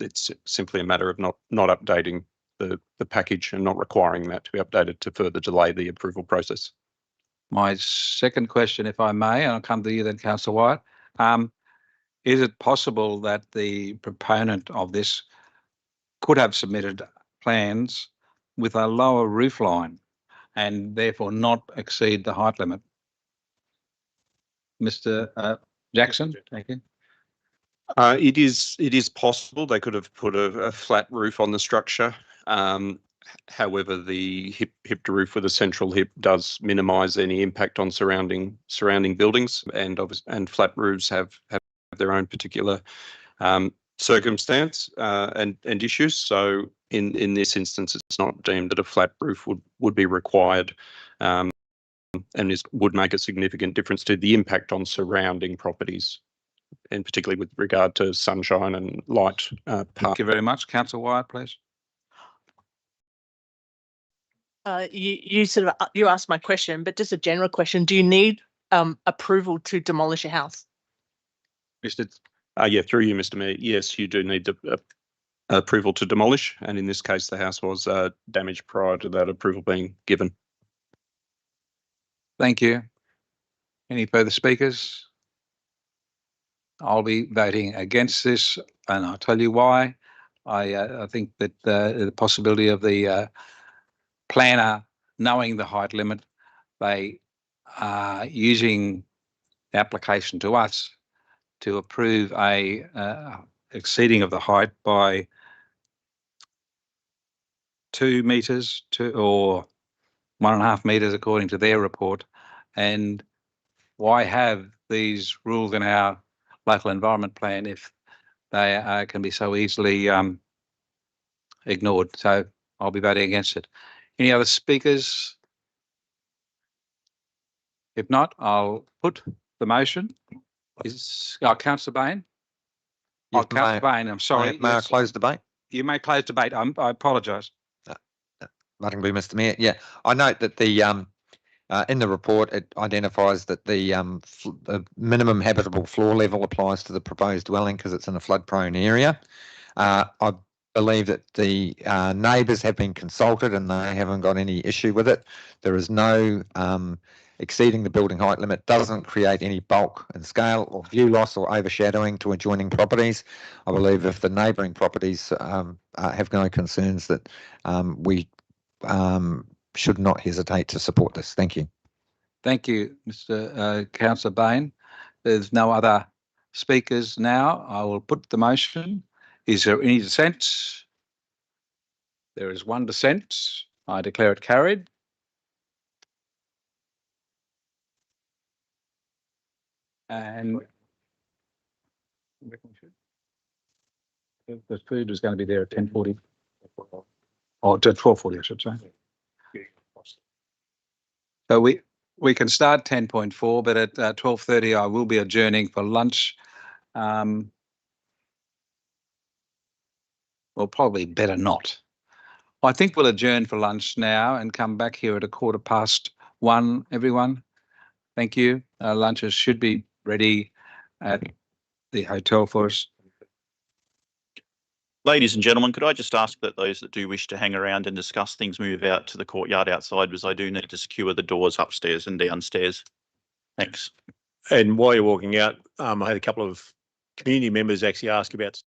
it's simply a matter of not updating the package and not requiring that to be updated to further delay the approval process. My second question, if I may, and I'll come to you then, Councillor White. Is it possible that the proponent of this could have submitted plans with a lower roof line and therefore not exceed the height limit? Mr. Jackson, thank you. It is possible they could have put a flat roof on the structure. However, the hipped roof with a central hip does minimise any impact on surrounding buildings, and flat roofs have their own particular circumstance and issues. So in this instance, it's not deemed that a flat roof would be required, and would make a significant difference to the impact on surrounding properties, and particularly with regard to sunshine and light. Thank you very much. Councillor Wyatt, please. You asked my question, but just a general question. Do you need approval to demolish a house? Yeah, through you, Mr. Mayor. Yes, you do need the approval to demolish, and in this case, the house was damaged prior to that approval being given. Thank you. Any further speakers? I'll be voting against this, and I'll tell you why. I think that the possibility of the planner knowing the height limit, they are using the application to us to approve a exceeding of the height by 2 metres or 1.5 metres according to their report. And why have these rules in our local environment plan if they can be so easily ignored. So I'll be voting against it. Any other speakers? If not, I'll put the motion. Is Councillor Bain? You Councillor Bain, I'm sorry. May I Yes. close debate? You may close debate. I apologise. Nothing be, Mr. Mayor. Yeah, I note that the in the report it identifies that the minimum habitable floor level applies to the proposed dwelling because it's in a flood-prone area. I believe that the neighbours have been consulted and they haven't got any issue with it. There is no exceeding the building height limit, doesn't create any bulk and scale or view loss or overshadowing to adjoining properties. I believe if the neighbouring properties have no concerns that we should not hesitate to support this. Thank you. Thank you, Mr. Councillor Bain. There's no other speakers now. I will put the motion. Is there any dissent? There is one dissent. I declare it carried. And the food is going to be there at 10:40 or to 12:40, I should say. So we can start 10.4, but at 12:30 I will be adjourning for lunch. Well, probably better not. I think we'll adjourn for lunch now and come back here at 1:15, everyone. Thank you. Lunches should be ready at the hotel for us. Ladies and gentlemen, could I just ask that those that do wish to hang around and discuss things move out to the courtyard outside, because I do need to secure the doors upstairs and downstairs. Thanks. And while you're walking out, I had a couple of community members actually ask about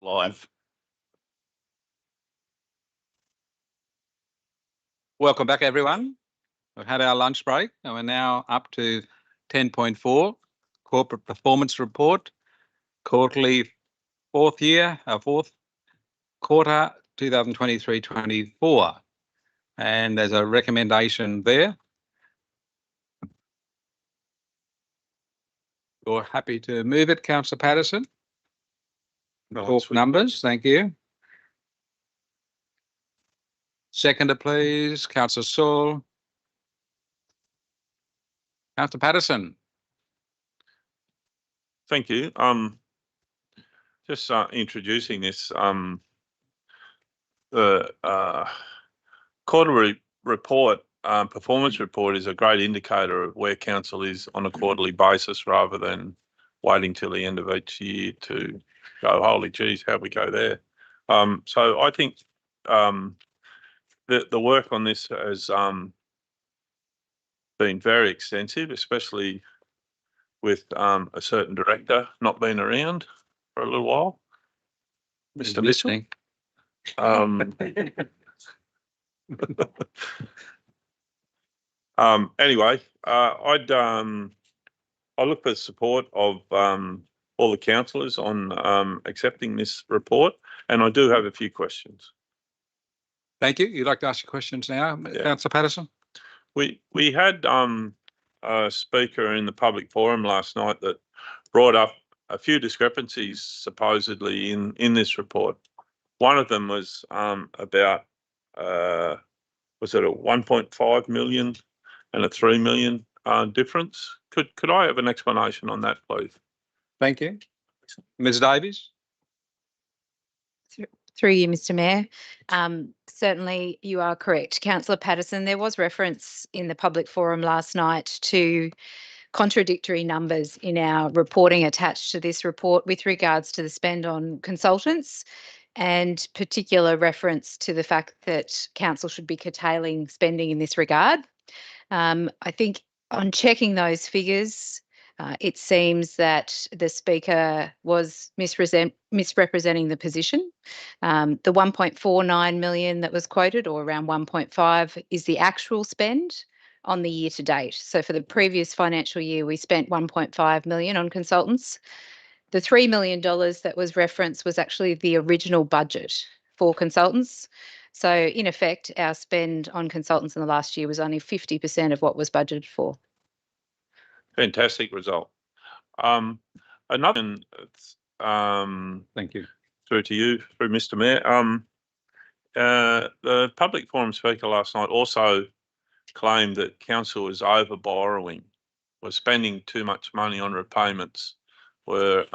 Live. Welcome back, everyone. We've had our lunch break and we're now up to 10.4, Corporate Performance Report, quarterly fourth quarter 2023-24. And there's a recommendation there. You're happy to move it, Councillor Patterson? Talk numbers, thank you. Seconder, please, Councillor Saul. Councillor Patterson. Thank you. Just introducing this, the quarterly report, performance report is a great indicator of where council is on a quarterly basis rather than waiting till the end of each year to go, holy geez, how'd we go there? So I think the work on this has been very extensive, especially with a certain director not being around for a little while. Mr. Listening. Anyway, I look for the support of all the councillors on accepting this report, and I do have a few questions. Thank you. You'd like to ask your questions now, Yeah. Councillor Patterson? We had a speaker in the public forum last night that brought up a few discrepancies supposedly in this report. One of them was about was it a 1.5 million and a 3 million difference? Could I have an explanation on that, please? Thank you. Ms. Davies? Through you, Mr. Mayor. Certainly you are correct. Councillor Patterson, there was reference in the public forum last night to contradictory numbers in our reporting attached to this report with regards to the spend on consultants, and particular reference to the fact that council should be curtailing spending in this regard. I think on checking those figures, it seems that the speaker was misrepresenting the position. The 1.49 million that was quoted, or around 1.5, is the actual spend on the year to date. So for the previous financial year, we spent 1.5 million on consultants. The $3 million that was referenced was actually the original budget for consultants. So in effect, our spend on consultants in the last year was only 50% of what was budgeted for. Fantastic result. Another, Thank you. through to you, through Mr. Mayor. The public forum speaker last night also claimed that council was over borrowing, was spending too much money on repayments, were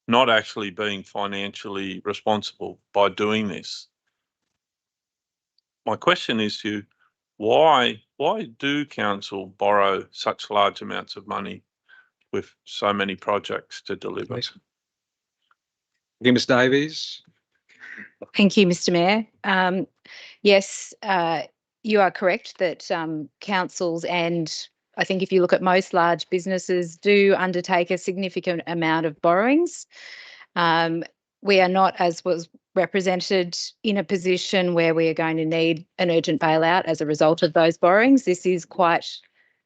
not actually being financially responsible by doing this. My question is to you, why do council borrow such large amounts of money with so many projects to deliver? Thank you, Ms. Davies. Thank you, Mr. Mayor. Yes, you are correct that councils, and I think if you look at most large businesses, do undertake a significant amount of borrowings. We are not, as was represented, in a position where we are going to need an urgent bailout as a result of those borrowings. This is quite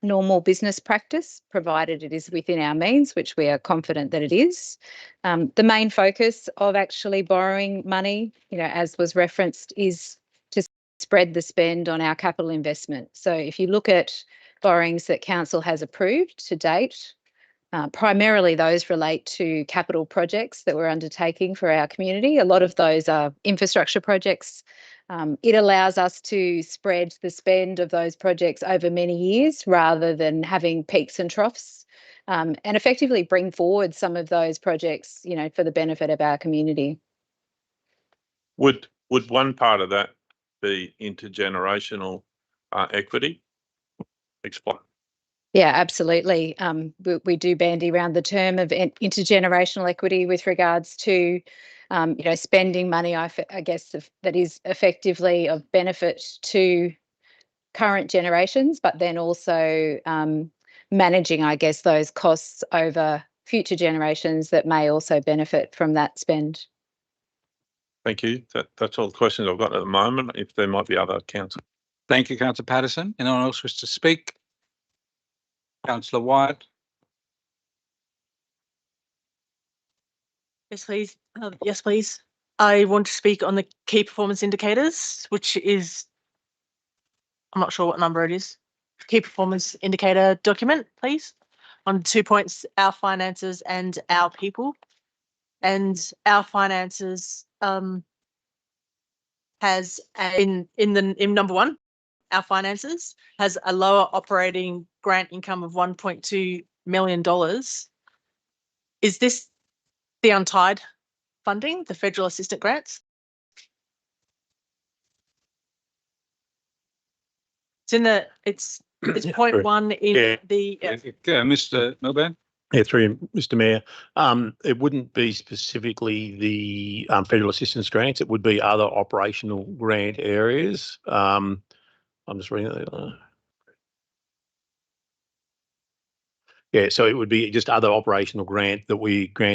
normal business practice, provided it is within our means, which we are confident that it is. The main focus of actually borrowing money, as was referenced, is to spread the spend on our capital investment. So if you look at borrowings that council has approved to date, primarily those relate to capital projects that we're undertaking for our community. A lot of those are infrastructure projects. It allows us to spread the spend of those projects over many years rather than having peaks and troughs, and effectively bring forward some of those projects, for the benefit of our community. Would one part of that be intergenerational equity? Explain. Yeah, absolutely. We do bandy around the term of intergenerational equity with regards to, spending money, I guess, that is effectively of benefit to current generations, but then also managing, I guess, those costs over future generations that may also benefit from that spend. Thank you. That's all the questions I've got at the moment. If there might be other council. Thank you, Councillor Patterson. Anyone else wish to speak? Councillor Wyatt. Yes, please. Yes, please. I want to speak on the key performance indicators, which is, I'm not sure what number it is. Key performance indicator document, please. On 2 points, our finances and our people. And our finances has in number one, our finances has a lower operating grant income of $1.2 million. Is this the untied funding, the federal assistant grants? It's in the, it's point one in the. Mr. Milburn. Yeah, through you, Mr. Mayor. It wouldn't be specifically the federal assistance grants. It would be other operational grant areas. I'm just reading that. Yeah, so it would be just other operational grant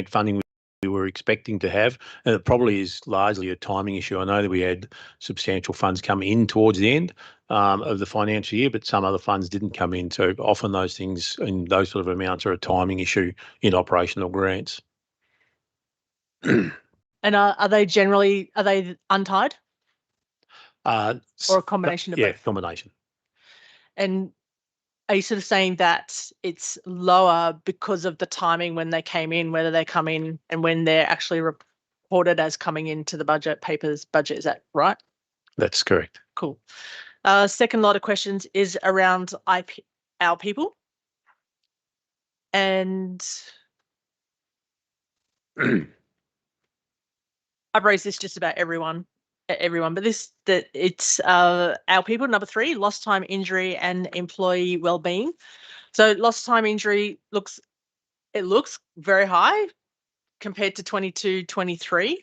funding we were expecting to have, and it probably is largely a timing issue. I know that we had substantial funds come in towards the end of the financial year, but some other funds didn't come in. So often those things and those sort of amounts are a timing issue in operational grants. And are they untied? Or a combination of both? Yeah, combination. And are you sort of saying that it's lower because of the timing when they came in, whether they come in and when they're actually reported as coming into the budget? Is that right? That's correct. Cool. Second lot of questions is around our people. And I've raised this just about everyone, but it's our people. Number 3, lost time injury and employee wellbeing. So lost time injury looks very high compared to 22-23,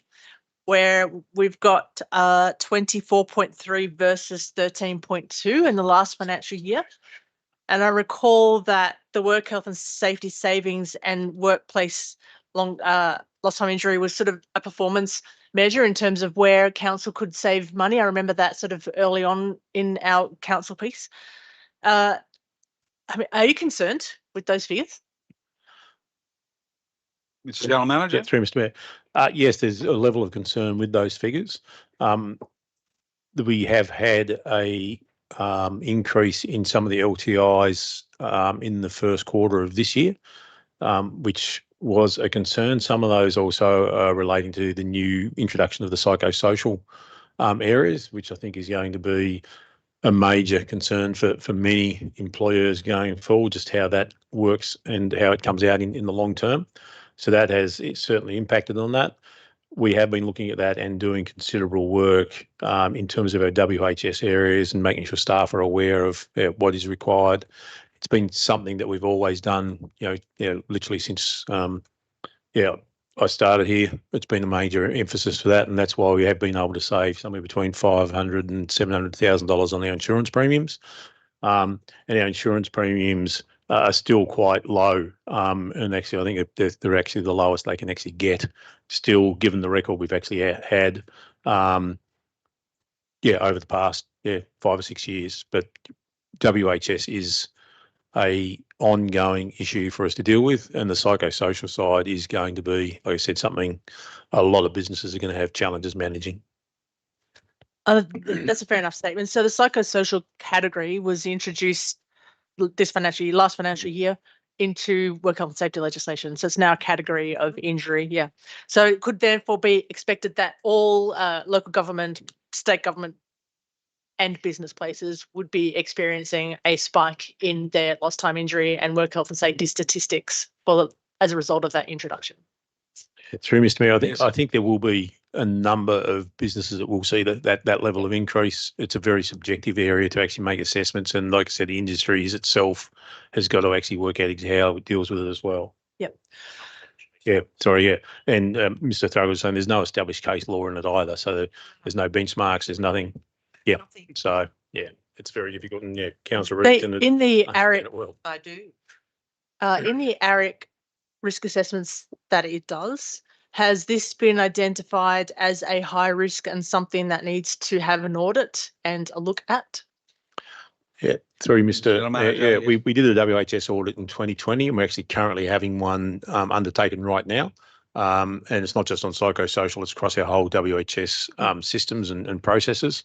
where we've got 24.3 versus 13.2 in the last financial year. And I recall that the work health and safety savings and workplace lost time injury was sort of a performance measure in terms of where council could save money. I remember that sort of early on in our council piece. I mean, are you concerned with those figures? Mr. General Manager. Yeah, through Mr. Mayor. Yes, there's a level of concern with those figures. We have had a increase in some of the LTIs in the first quarter of this year, which was a concern. Some of those also are relating to the new introduction of the psychosocial areas, which I think is going to be a major concern for many employers going forward, just how that works and how it comes out in the long term. So that has certainly impacted on that. We have been looking at that and doing considerable work in terms of our WHS areas and making sure staff are aware of what is required. It's been something that we've always done, literally since I started here. It's been a major emphasis for that, and that's why we have been able to save somewhere between $500,000 and $700,000 on our insurance premiums. And our insurance premiums are still quite low, and actually I think they're actually the lowest they can actually get. Still, given the record we've actually had, over the past 5 or 6 years. But WHS is a ongoing issue for us to deal with, and the psychosocial side is going to be, like I said, something a lot of businesses are going to have challenges managing. That's a fair enough statement. So the psychosocial category was introduced last financial year into work health and safety legislation. So it's now a category of injury. Yeah. So it could therefore be expected that all local government, state government and business places would be experiencing a spike in their lost time injury and work health and safety statistics as a result of that introduction. Through Mr. Mayor, I think there will be a number of businesses that will see that level of increase. It's a very subjective area to actually make assessments, and like I said, the industry itself has got to actually work out how it deals with it as well. Yep. Yeah, sorry, yeah. And Mr. Throw was saying there's no established case law in it either, so there's no benchmarks, there's nothing. Yeah, so yeah, it's very difficult. And Councillor Reed in the ARIC, I do. In the ARIC risk assessments that it does, has this been identified as a high risk and something that needs to have an audit and a look at? Yeah, through General Mr. Manager, Yeah, yes. we did a WHS audit in 2020, and we're actually currently having one undertaken right now. And it's not just on psychosocial, it's across our whole WHS systems and processes.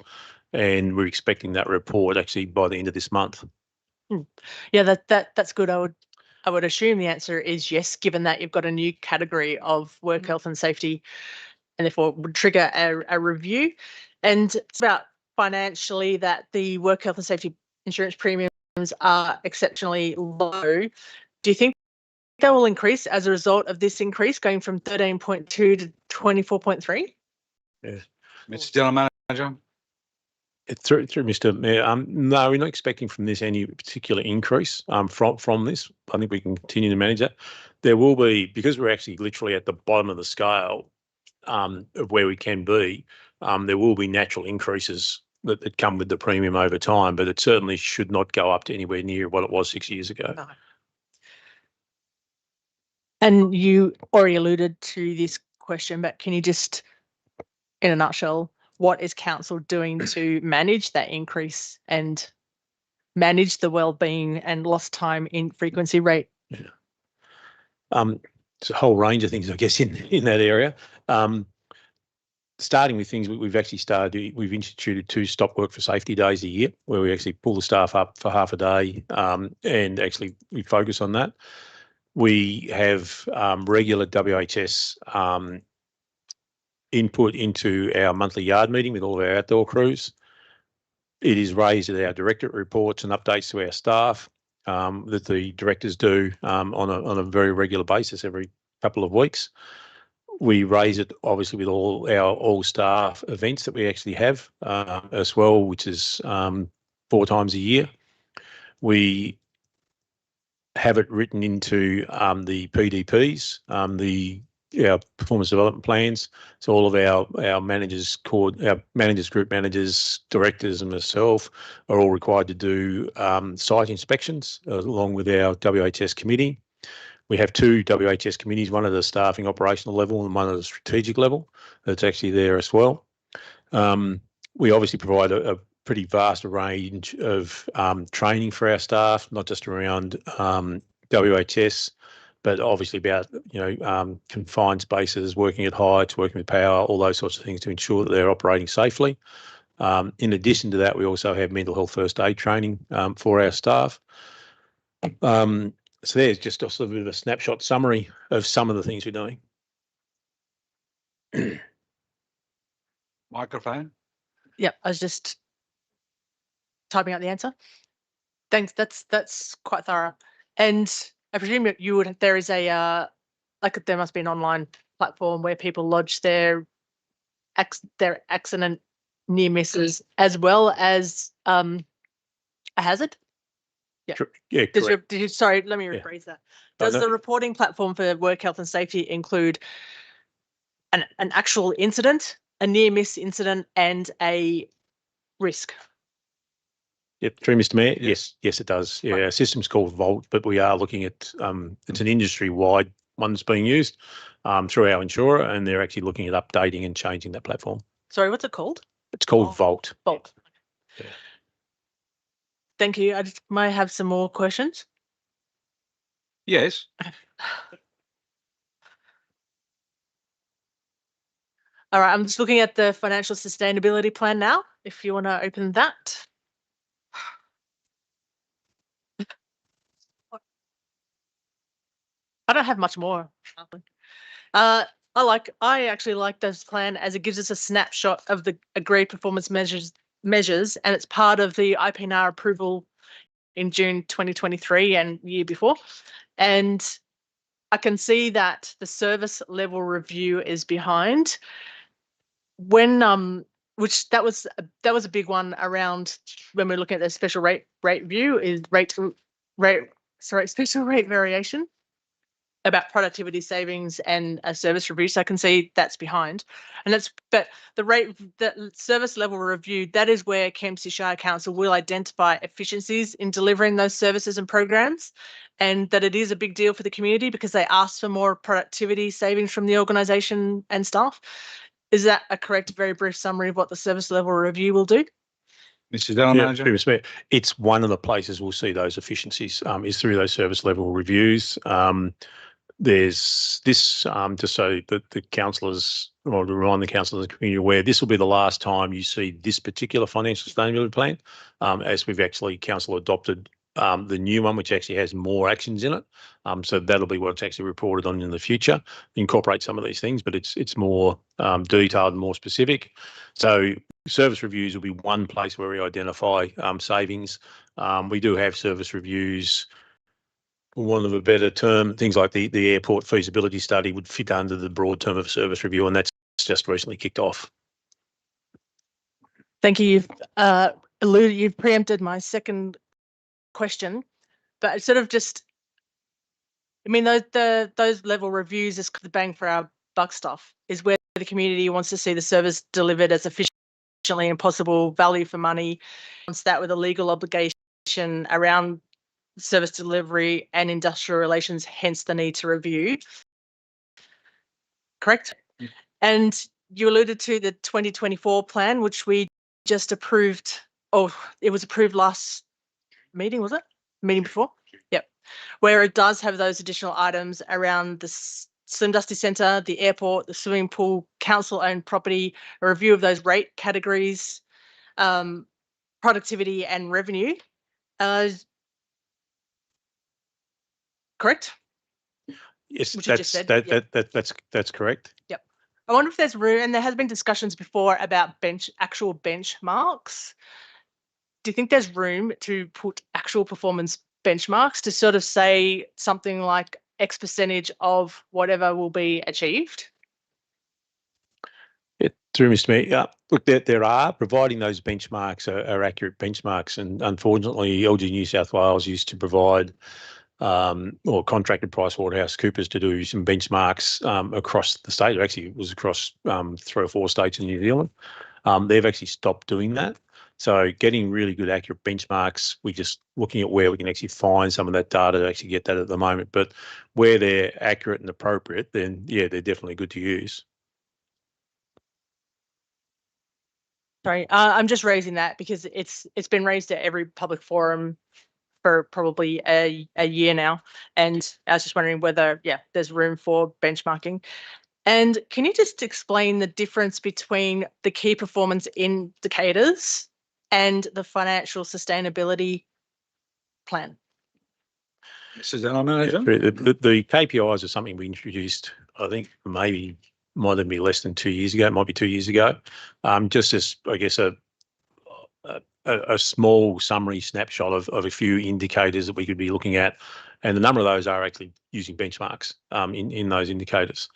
And we're expecting that report actually by the end of this month. Yeah, that's good. I would assume the answer is yes, given that you've got a new category of work health and safety, and therefore would trigger a review. And it's about financially that the work health and safety insurance premiums are exceptionally low. Do you think they will increase as a result of this increase going from 13.2 to 24.3? Yeah. Mr. General Manager. Through Mr. Mayor, no, we're not expecting from this any particular increase from this. I think we can continue to manage that. There will be, because we're actually literally at the bottom of the scale of where we can be, there will be natural increases that come with the premium over time, but it certainly should not go up to anywhere near what it was 6 years ago. No. And you already alluded to this question, but can you just, in a nutshell, what is council doing to manage that increase and manage the wellbeing and lost time in frequency rate? Yeah. It's a whole range of things, I guess, in that area. Starting with things we've actually started, we've instituted 2 stop work for safety days a year, where we actually pull the staff up for half a day, and actually we focus on that. We have regular WHS input into our monthly yard meeting with all of our outdoor crews. It is raised at our directorate reports and updates to our staff that the directors do on a very regular basis every couple of weeks. We raise it obviously with all our all-staff events that we actually have as well, which is 4 times a year. We have it written into the PDPs, our performance development plans. So all of our managers, our managers, group managers, directors, and myself are all required to do site inspections along with our WHS committee. We have 2 WHS committees, one at the staffing operational level and one at the strategic level. That's actually there as well. We obviously provide a pretty vast range of training for our staff, not just around WHS, but obviously about confined spaces, working at heights, working with power, all those sorts of things to ensure that they're operating safely. In addition to that, we also have mental health first aid training for our staff. So there's just a sort of a snapshot summary of some of the things we're doing. Microphone. Yeah, I was just typing out the answer. Thanks. That's quite thorough. And I presume you would. There is a there must be an online platform where people lodge their accident near misses as well as a hazard. Yeah. Yeah, correct. Sorry, let me rephrase that. Does the reporting platform for work health and safety include an actual incident, a near miss incident, and a risk? Yep, through Mr. Mayor. Yes, it does. Yeah, our system's called Vault, but we are looking at it's an industry-wide one that's being used through our insurer, and they're actually looking at updating and changing that platform. Sorry, what's it called? It's called Vault. Vault. Yeah. Thank you. I just might have some more questions. Yes. All right, I'm just looking at the financial sustainability plan now, if you want to open that. I don't have much more. I actually like this plan as it gives us a snapshot of the agreed performance measures, and it's part of the IPNR approval in June 2023 and year before. And I can see that the service level review is behind. When which that was a big one around when we're looking at the special rate review is special rate variation about productivity savings and a service review. So I can see that's behind, and but the service level review, that is where Kempsey Shire Council will identify efficiencies in delivering those services and programs. and that it is a big deal for the community because they ask for more productivity savings from the organisation and staff. Is that a correct, very brief summary of what the service level review will do? Mr. General Manager. Previous Mayor, it's one of the places we'll see those efficiencies is through those service level reviews. There's this, just so that the councillors, or to remind the councillors and the community aware, this will be the last time you see this particular financial sustainability plan, as we've actually council adopted the new one, which actually has more actions in it. So that'll be what's actually reported on in the future. Incorporate some of these things, but it's more detailed and more specific. So service reviews will be one place where we identify savings. We do have service reviews, for want of a better term, things like the airport feasibility study would fit under the broad term of service review, and that's just recently kicked off. Thank you. You've preempted my second question, but it's sort of just, I mean, those level reviews is the bang for our buck stuff, is where the community wants to see the service delivered as efficiently and possible, value for money, wants that with a legal obligation around service delivery and industrial relations, hence the need to review. Correct? Yeah. And you alluded to the 2024 plan, which we just approved. Oh, it was approved last meeting, was it? Meeting before? Yep. Where it does have those additional items around the Slim Dusty Centre, the airport, the swimming pool, council-owned property, a review of those rate categories, productivity and revenue. Correct? Yes, Which you just said, yeah. That's correct. Yep. I wonder if there's room, and there has been discussions before about actual benchmarks. Do you think there's room to put actual performance benchmarks to sort of say something like X percentage of whatever will be achieved? Yeah, through Mr. Mayor. Look, there are, providing those benchmarks are accurate benchmarks, and unfortunately, LG New South Wales used to provide or contracted PricewaterhouseCoopers to do some benchmarks across the state. Actually, it was across 3 or 4 states in New Zealand. They've actually stopped doing that. So getting really good, accurate benchmarks, we're just looking at where we can actually find some of that data to actually get that at the moment. But where they're accurate and appropriate, then yeah, they're definitely good to use. Sorry, I'm just raising that because it's been raised at every public forum for probably a year now, and I was just wondering whether there's room for benchmarking. And can you just explain the difference between the key performance indicators and the financial sustainability plan? Mr. General Manager. The KPIs are something we introduced, I think maybe might have been less than 2 years ago. It might be 2 years ago. Just as, I guess, a small summary snapshot of a few indicators that we could be looking at, and the number of those are actually using benchmarks in those indicators.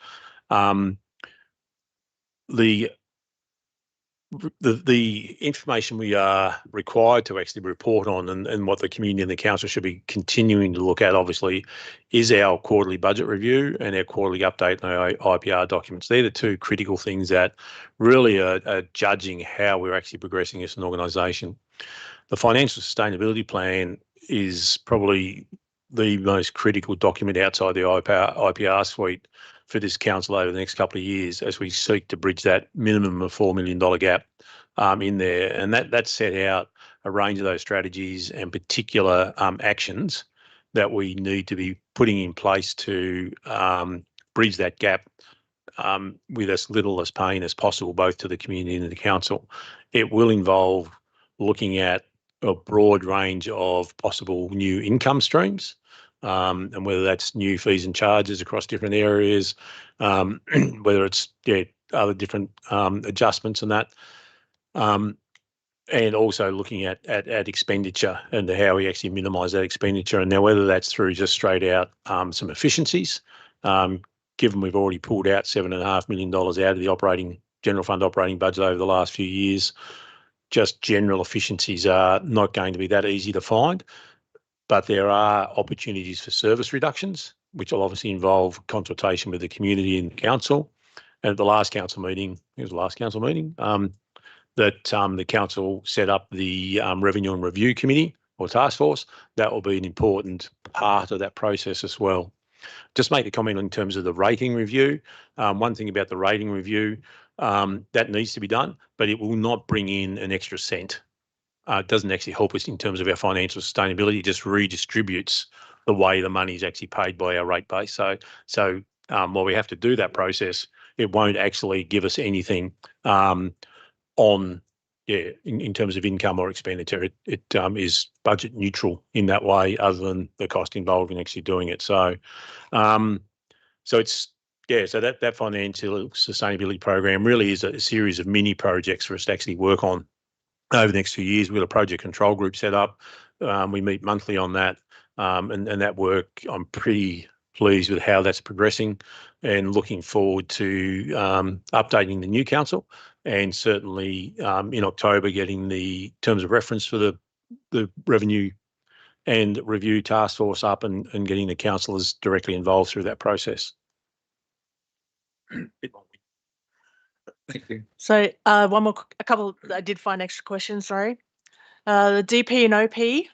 The information we are required to actually report on, and what the community and the council should be continuing to look at, obviously, is our quarterly budget review and our quarterly update and our IPR documents. They're the 2 critical things that really are judging how we're actually progressing as an organisation. The financial sustainability plan is probably the most critical document outside the IPR suite for this council over the next couple of years, as we seek to bridge that minimum of $4 million gap in there. And that set out a range of those strategies and particular actions that we need to be putting in place to bridge that gap with as little as pain as possible, both to the community and the council. It will involve looking at a broad range of possible new income streams, and whether that's new fees and charges across different areas, whether it's other different adjustments and that, and also looking at expenditure and how we actually minimise that expenditure. And now whether that's through just straight out some efficiencies, given we've already pulled out $7.5 million out of the general fund operating budget over the last few years, just general efficiencies are not going to be that easy to find. But there are opportunities for service reductions, which will obviously involve consultation with the community and council. And at the last council meeting, that the council set up the Revenue and Review Committee or task force, that will be an important part of that process as well. Just make a comment in terms of the rating review. One thing about the rating review, that needs to be done, but it will not bring in an extra cent. It doesn't actually help us in terms of our financial sustainability. It just redistributes the way the money is actually paid by our rate base. So while we have to do that process, it won't actually give us anything in terms of income or expenditure. It is budget neutral in that way, other than the cost involved in actually doing it. So it's so that financial sustainability program really is a series of mini projects for us to actually work on over the next few years. We've got a project control group set up. We meet monthly on that, and that work, I'm pretty pleased with how that's progressing, and looking forward to updating the new council, and certainly in October getting the terms of reference for the revenue and review task force up, and getting the councillors directly involved through that process. Thank you. So a couple, I did find extra questions, sorry. The DP and OP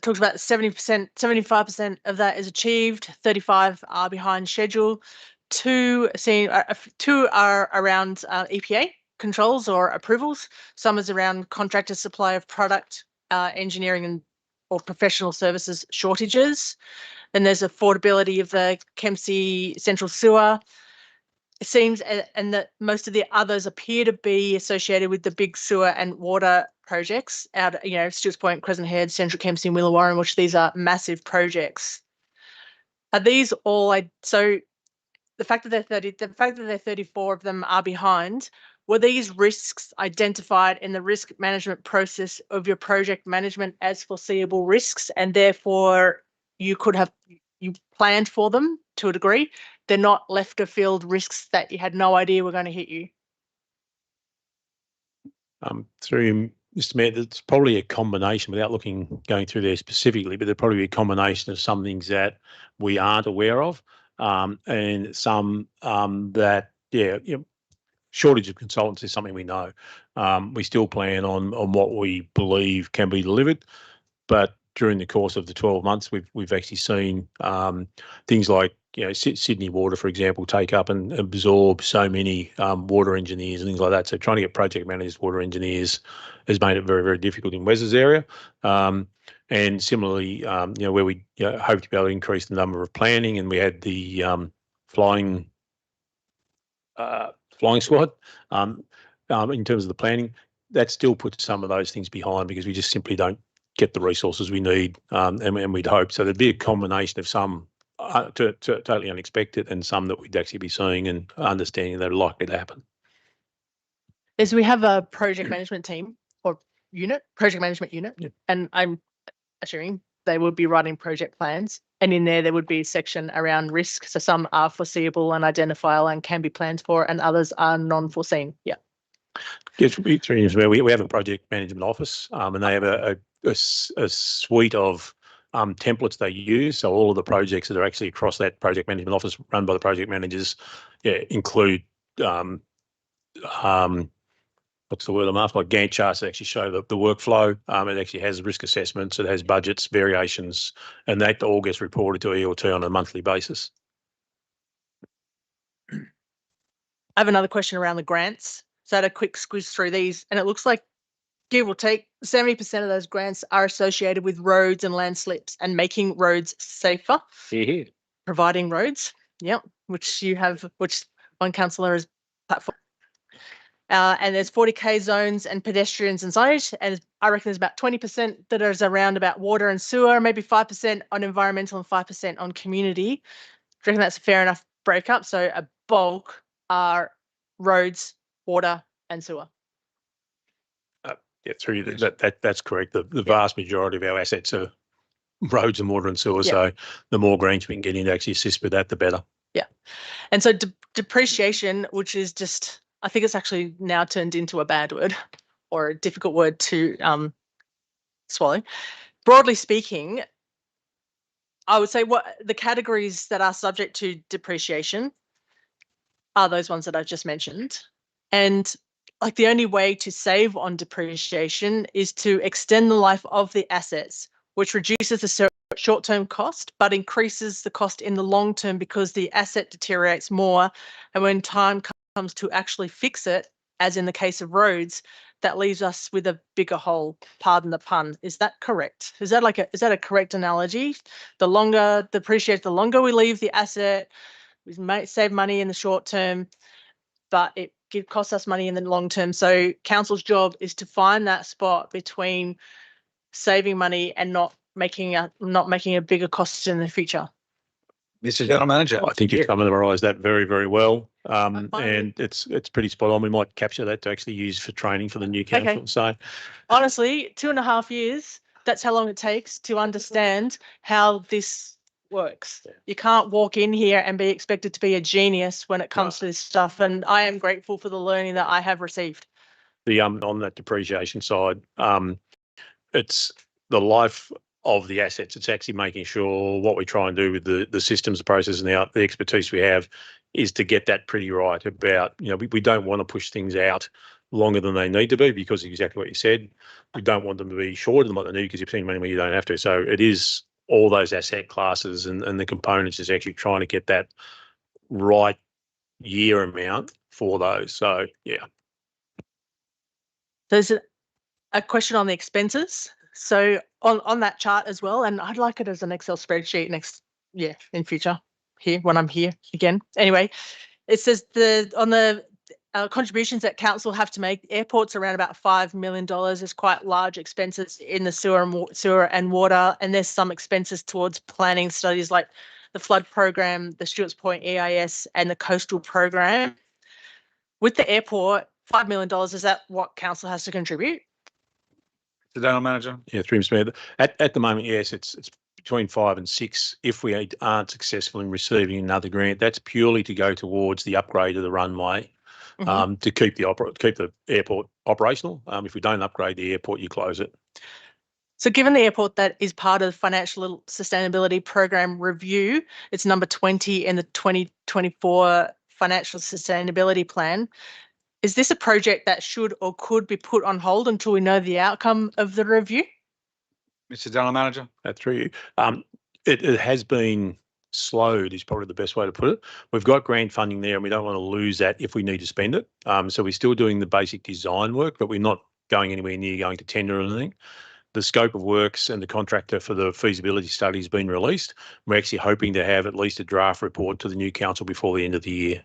talks about 70%, 75% of that is achieved, 35 are behind schedule. Two are around EPA controls or approvals. Some is around contractor supply of product, engineering or professional services shortages. Then there's affordability of the Kempsey Central Sewer. It seems, and that most of the others appear to be associated with the big sewer and water projects out, Stewart's Point, Crescent Head, Central Kempsey, and Willawarren, which these are massive projects. Are these all, so the fact that 34 of them are behind, were these risks identified in the risk management process of your project management as foreseeable risks, and therefore you planned for them to a degree? They're not left of field risks that you had no idea were going to hit you. Through Mr. Mayor, it's probably a combination, without going through there specifically, but there'll probably be a combination of some things that we aren't aware of, and some that, shortage of consultants is something we know. We still plan on what we believe can be delivered, but during the course of the 12 months, we've actually seen things like, Sydney Water, for example, take up and absorb so many water engineers and things like that. So trying to get project managers, water engineers, has made it very, very difficult in Wes's area. And similarly, where we hope to be able to increase the number of planning, and we had the flying squad in terms of the planning, that still puts some of those things behind, because we just simply don't get the resources we need, and we'd hope. So there'd be a combination of some totally unexpected, and some that we'd actually be seeing and understanding that are likely to happen. Is we have a project management team or project management unit, and I'm assuming they would be writing project plans, and in there would be a section around risk. So some are foreseeable and identifiable and can be planned for, and others are non-foreseen. Yeah. Yes, we have a project management office, and they have a suite of templates they use. So all of the projects that are actually across that project management office, run by the project managers, include what's the word I'm after? Like Gantt charts that actually show the workflow. It actually has risk assessments, it has budgets, variations, and that all gets reported to ELT on a monthly basis. I have another question around the grants. So I had a quick squiz through these, and it looks like, give or take, 70% of those grants are associated with roads and landslips and making roads safer. Providing roads, which one councillor is platform. And there's 40K zones and pedestrians and signage, and I reckon there's about 20% that is around about water and sewer, maybe 5% on environmental and 5% on community. Do you reckon that's a fair enough breakup? So a bulk are roads, water and sewer. That's correct. The vast majority of our assets are roads and water and sewer. So the more grants we can get in to actually assist with that, the better. Yeah. And so depreciation, which is just, I think it's actually now turned into a bad word or a difficult word to swallow. Broadly speaking, I would say what the categories that are subject to depreciation are those ones that I've just mentioned. And like the only way to save on depreciation is to extend the life of the assets, which reduces the short-term cost, but increases the cost in the long term because the asset deteriorates more. And when time comes to actually fix it, as in the case of roads, that leaves us with a bigger hole, pardon the pun. Is that correct? Is that a correct analogy? The longer depreciate, the longer we leave the asset, we might save money in the short term, but it costs us money in the long term. So council's job is to find that spot between saving money and not making a bigger cost in the future. Mr. General Manager. I think you've summarised that very, very well. And it's pretty spot on. We might capture that to actually use for training for the new council. Okay. So Honestly, 2.5 years, that's how long it takes to understand how this works. You can't walk in here and be expected to be a genius when it comes to this stuff. And I am grateful for the learning that I have received. the on that depreciation side, it's the life of the assets. It's actually making sure what we try and do with the systems, the process, and the expertise we have is to get that pretty right about, we don't want to push things out longer than they need to be because of exactly what you said. We don't want them to be shorter than what they need because you're spending money where you don't have to. So it is all those asset classes and the components is actually trying to get that right year amount for those. So, yeah. There's a question on the expenses. So on that chart as well, and I'd like it as an Excel spreadsheet in future here when I'm here again. Anyway, it says on the contributions that council have to make, airports around about $5 million. There's quite large expenses in the sewer and water, and there's some expenses towards planning studies like the flood program, the Stewart's Point EIS, and the coastal program. With the airport, $5 million, is that what council has to contribute? The General Manager. Yeah, through Mr. Mayor. At the moment, yes, it's between 5 and 6. If we aren't successful in receiving another grant, that's purely to go towards the upgrade of the runway, to keep the airport operational. If we don't upgrade the airport, you close it. So given the airport that is part of the Financial Sustainability Program review, it's number 20 in the 2024 Financial Sustainability Plan, is this a project that should or could be put on hold until we know the outcome of the review? Mr. General Manager. Through you. It has been slowed is probably the best way to put it. We've got grant funding there and we don't want to lose that if we need to spend it. So we're still doing the basic design work, but we're not going anywhere near going to tender or anything. The scope of works and the contractor for the feasibility study has been released. We're actually hoping to have at least a draft report to the new council before the end of the year.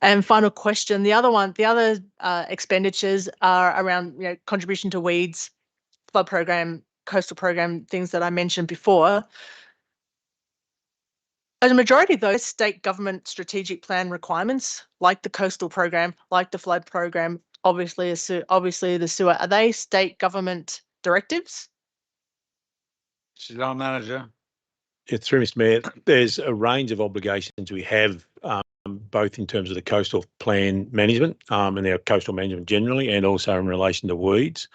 And final question, the other expenditures are around contribution to weeds, flood program, coastal program, things that I mentioned before. A majority of those state government strategic plan requirements, like the coastal program, like the flood program, obviously the sewer, are they state government directives? Mr. General Manager. It's through Mr. Mayor. There's a range of obligations we have, both in terms of the coastal plan management and our coastal management generally, and also in relation to weeds.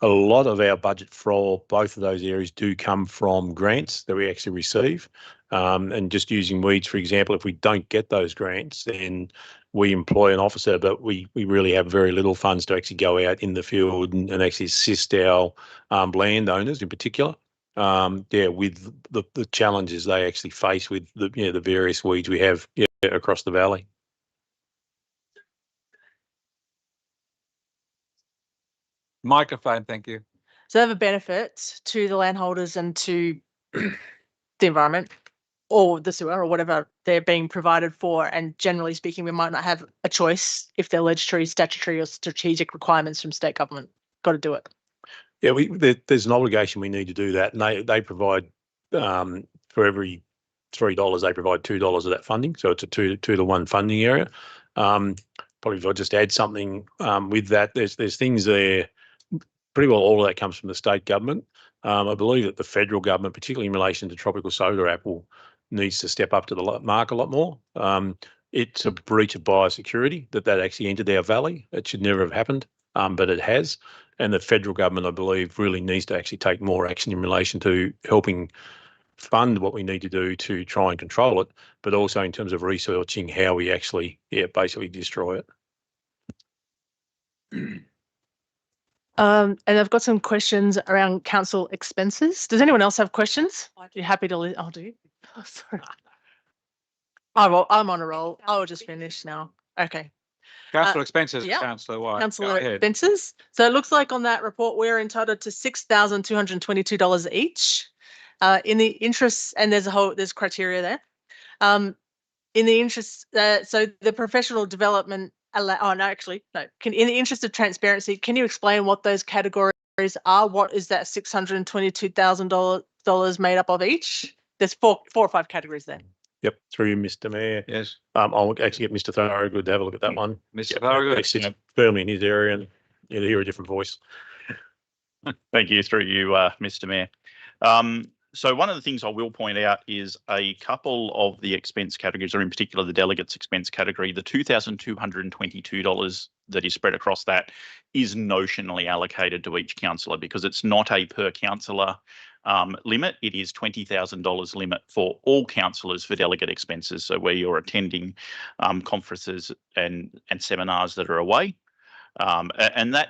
A lot of our budget for both of those areas do come from grants that we actually receive. And just using weeds, for example, if we don't get those grants, then we employ an officer, but we really have very little funds to actually go out in the field and actually assist our landowners in particular. With the challenges they actually face with the various weeds we have across the valley. Microphone, thank you. So they have a benefit to the landholders and to the environment or the sewer or whatever they're being provided for. And generally speaking, we might not have a choice if they're legislative, statutory or strategic requirements from state government. Got to do it. Yeah, there's an obligation we need to do that, and they provide for every $3 they provide $2 of that funding, so it's a 2-to-1 funding area. Probably if I just add something with that, there's things there. Pretty well all of that comes from the state government. I believe that the federal government, particularly in relation to tropical soda apple, needs to step up to the mark a lot more. It's a breach of biosecurity that actually entered our valley. It should never have happened, but it has. And the federal government, I believe, really needs to actually take more action in relation to helping fund what we need to do to try and control it, but also in terms of researching how we actually, basically destroy it. And I've got some questions around council expenses. Does anyone else have questions? You're happy to I'll do. Oh, sorry. I'm on a roll. I'll just finish now. Okay. Councillor expenses, yeah. Councillor White. Councillor Go ahead. expenses. So it looks like on that report, we're entitled to $6,222 each. In the interest, and there's criteria there. In the interest, so the professional development, in the interest of transparency, can you explain what those categories are? What is that $622,000 made up of each? There's four or five categories there. Yep, through you, Mr. Mayor. Yes. I'll actually get Mr. Thorogood to have a look at that one. Mr. Thorogood. He sits firmly in his area and you'll hear a different voice. Thank you, through you, Mr. Mayor. So one of the things I will point out is a couple of the expense categories, or in particular the delegates expense category, the $2,222 that is spread across that is notionally allocated to each councillor because it's not a per councillor limit. It is $20,000 limit for all councillors for delegate expenses. So where you're attending conferences and seminars that are away, and that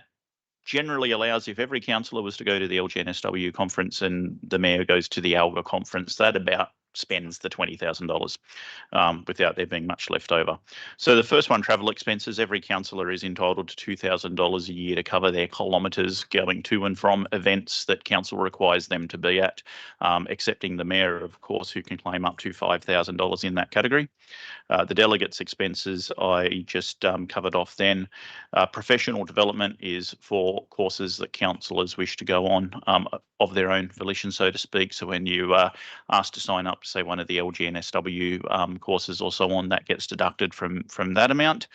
generally allows, if every councillor was to go to the NSW conference and the mayor goes to the ALGA conference, that about spends the $20,000 without there being much left over. So the first one, travel expenses, every councillor is entitled to $2,000 a year to cover their kilometres going to and from events that council requires them to be at, excepting the mayor, of course, who can claim up to $5,000 in that category. The delegates expenses I just covered off then. Professional development is for courses that councillors wish to go on of their own volition, so to speak. So when you ask to sign up, say one of the NSW courses or so on, that gets deducted from that amount.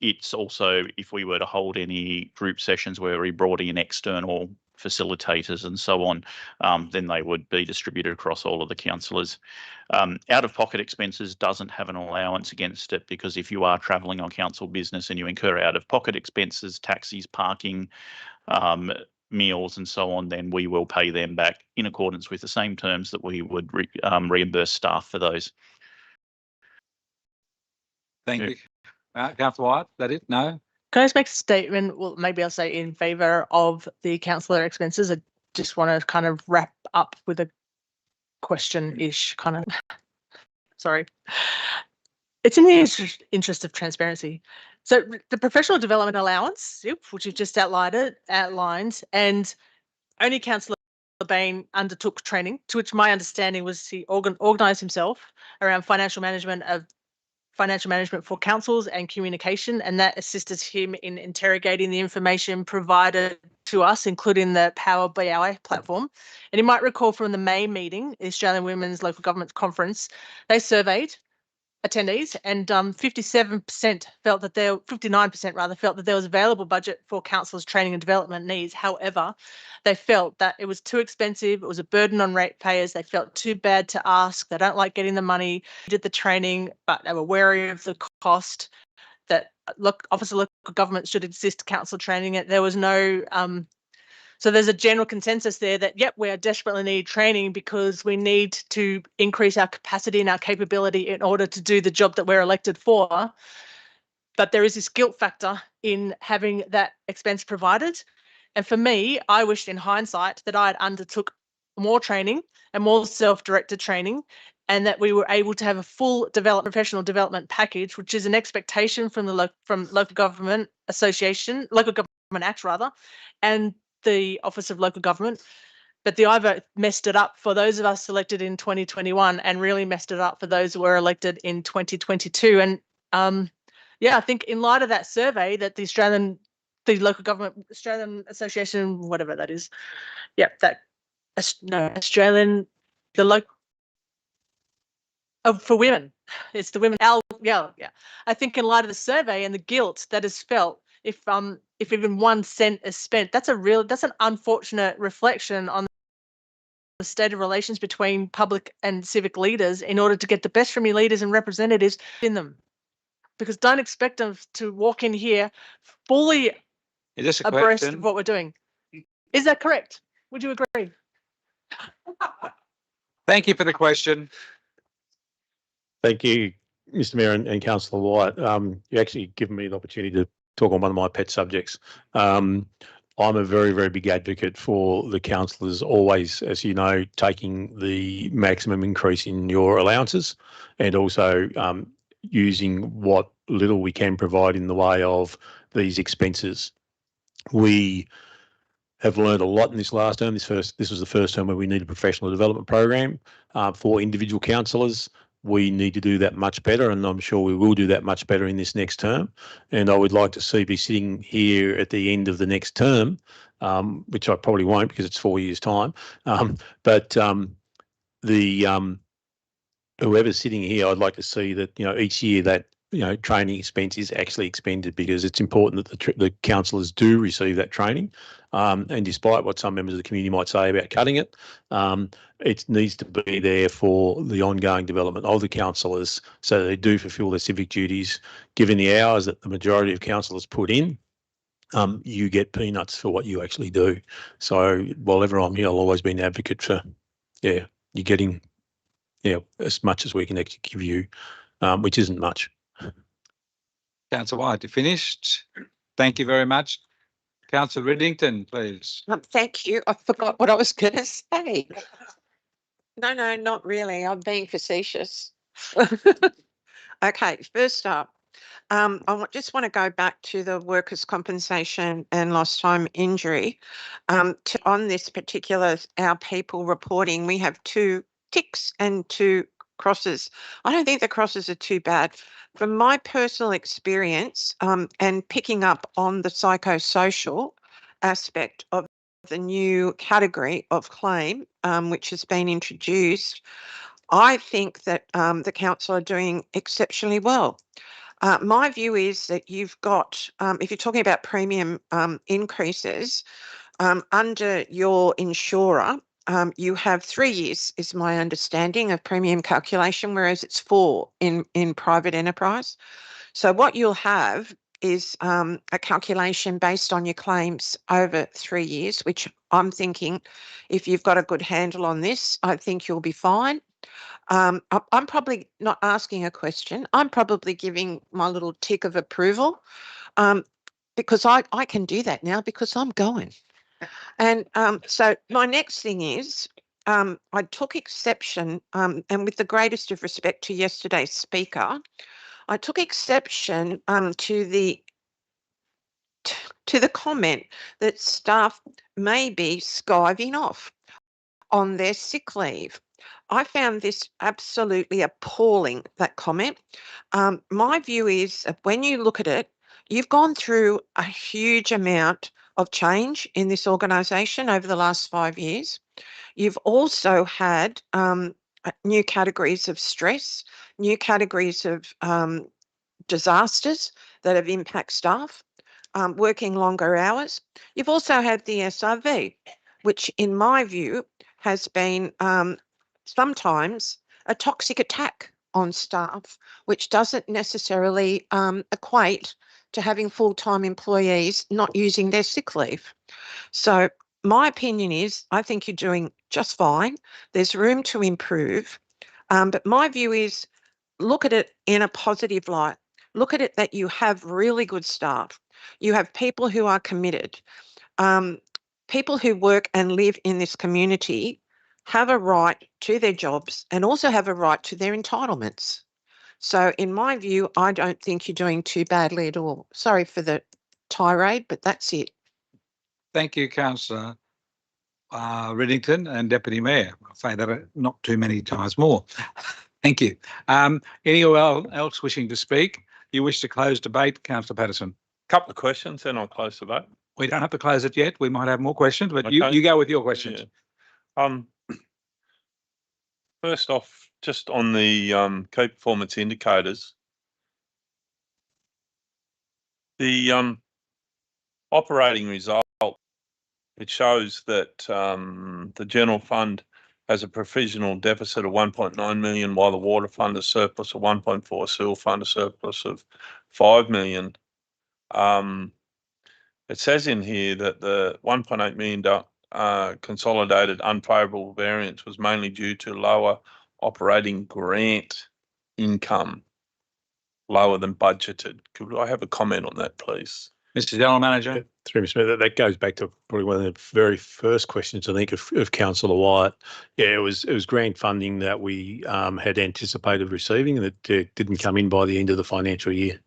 It's also, if we were to hold any group sessions where we brought in external facilitators and so on, then they would be distributed across all of the councillors. Out-of-pocket expenses doesn't have an allowance against it because if you are travelling on council business and you incur out-of-pocket expenses, taxis, parking, meals and so on, then we will pay them back in accordance with the same terms that we would reimburse staff for those. Thank you. Councillor White, that it? No? Can I just make a statement? Well, maybe I'll say in favour of the councillor expenses. I just want to kind of wrap up with a question-ish kind of. Sorry. It's in the interest of transparency. So the professional development allowance, which you've just outlined, and only Councillor Bain undertook training, to which my understanding was he organised himself around financial management for councils and communication, and that assisted him in interrogating the information provided to us, including the Power BI platform. And you might recall from the May meeting, the Australian Women's Local Government Conference, they surveyed attendees and 59% felt that there was available budget for councillors' training and development needs. However, they felt that it was too expensive, it was a burden on ratepayers, they felt too bad to ask, they don't like getting the money, did the training, but they were wary of the cost, that Office of Local Government should assist council training it. There was no so there's a general consensus there that, yep, we desperately need training because we need to increase our capacity and our capability in order to do the job that we're elected for. But there is this guilt factor in having that expense provided. And for me, I wished in hindsight that I had undertook more training and more self-directed training, and that we were able to have a full professional development package, which is an expectation from the Local Government Association, Local Government Act rather, and the Office of Local Government. But the IVO messed it up for those of us elected in 2021 and really messed it up for those who were elected in 2022. And yeah, I think in light of that survey that the Australian Association, whatever that is, yeah, for women, it's the women. Yeah. I think in light of the survey and the guilt that is felt, if even 1 cent is spent, that's an unfortunate reflection on the state of relations between public and civic leaders in order to get the best from your leaders and representatives in them. Because don't expect them to walk in here fully abreast of what we're doing. Is that correct? Would you agree? Thank you for the question. Thank you, Mr. Mayor and Councillor White. You actually given me the opportunity to talk on one of my pet subjects. I'm a very, very big advocate for the councillors always, as you know, taking the maximum increase in your allowances and also using what little we can provide in the way of these expenses. We have learned a lot in this last term. This was the first term where we need a professional development program for individual councillors. We need to do that much better, and I'm sure we will do that much better in this next term. And I would like to be sitting here at the end of the next term, which I probably won't because it's 4 years' time. Whoever's sitting here, I'd like to see that each year that training expense is actually expended, because it's important that the councillors do receive that training. And despite what some members of the community might say about cutting it, it needs to be there for the ongoing development of the councillors so that they do fulfil their civic duties. Given the hours that the majority of councillors put in, you get peanuts for what you actually do. So while ever I'm here, I'll always be an advocate for, you're getting as much as we can actually give you, which isn't much. Councillor White, you finished? Thank you very much. Councillor Riddington, please. Thank you. I forgot what I was going to say. No, not really. I'm being facetious. Okay, first up, I just want to go back to the workers' compensation and lost time injury. On this particular Our People reporting, we have 2 ticks and 2 crosses. I don't think the crosses are too bad. From my personal experience, and picking up on the psychosocial aspect of the new category of claim, which has been introduced, I think that the council are doing exceptionally well. My view is that you've got, if you're talking about premium increases, under your insurer, you have 3 years, is my understanding, of premium calculation, whereas it's 4 in private enterprise. So what you'll have is a calculation based on your claims over 3 years, which I'm thinking, if you've got a good handle on this, I think you'll be fine. I'm probably not asking a question. I'm probably giving my little tick of approval, because I can do that now because I'm going. And so my next thing is, I took exception, and with the greatest of respect to yesterday's speaker, I took exception to the comment that staff may be skiving off on their sick leave. I found this absolutely appalling, that comment. My view is that when you look at it, you've gone through a huge amount of change in this organisation over the last 5 years. You've also had new categories of stress, new categories of disasters that have impacted staff, working longer hours. You've also had the SRV, which in my view has been sometimes a toxic attack on staff, which doesn't necessarily equate to having full-time employees not using their sick leave. So my opinion is, I think you're doing just fine. There's room to improve. But my view is, look at it in a positive light. Look at it that you have really good staff. You have people who are committed. People who work and live in this community have a right to their jobs and also have a right to their entitlements. So in my view, I don't think you're doing too badly at all. Sorry for the tirade, but that's it. Thank you, Councillor Riddington and Deputy Mayor. I'll say that not too many times more. Thank you. Anyone else wishing to speak? You wish to close debate, Councillor Patterson? Couple of questions, then I'll close the vote. We don't have to close it yet. We might have more questions, but Okay. you go with your questions. Yeah. First off, just on the key performance indicators, the operating result, it shows that the general fund has a provisional deficit of 1.9 million, while the water fund a surplus of 1.4, sewer fund a surplus of 5 million. It says in here that the 1.8 million consolidated unfavourable variance was mainly due to lower operating grant income. lower than budgeted. Could I have a comment on that, please? Mr. General Manager. Through Mr. Mayor, that goes back to probably one of the very first questions, I think, of Councillor Wyatt. Yeah, it was grant funding that we had anticipated receiving and that didn't come in by the end of the financial year.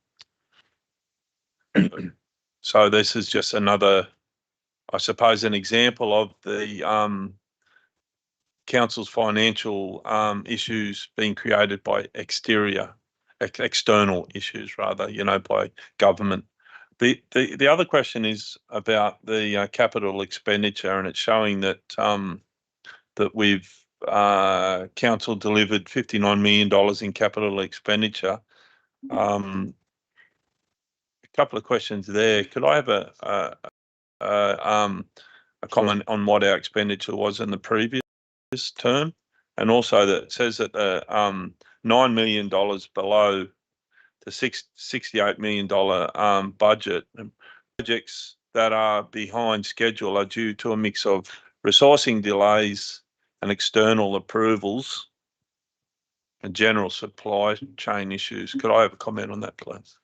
So this is just another, I suppose, an example of the council's financial issues being created by external issues rather, by government. The other question is about the capital expenditure, and it's showing that that we've council delivered $59 million in capital expenditure. A couple of questions there. Could I have a comment on what our expenditure was in the previous term, and also that it says that $9 million below the $68 million budget. And projects that are behind schedule are due to a mix of resourcing delays and external approvals and general supply chain issues. Could I have a comment on that, please?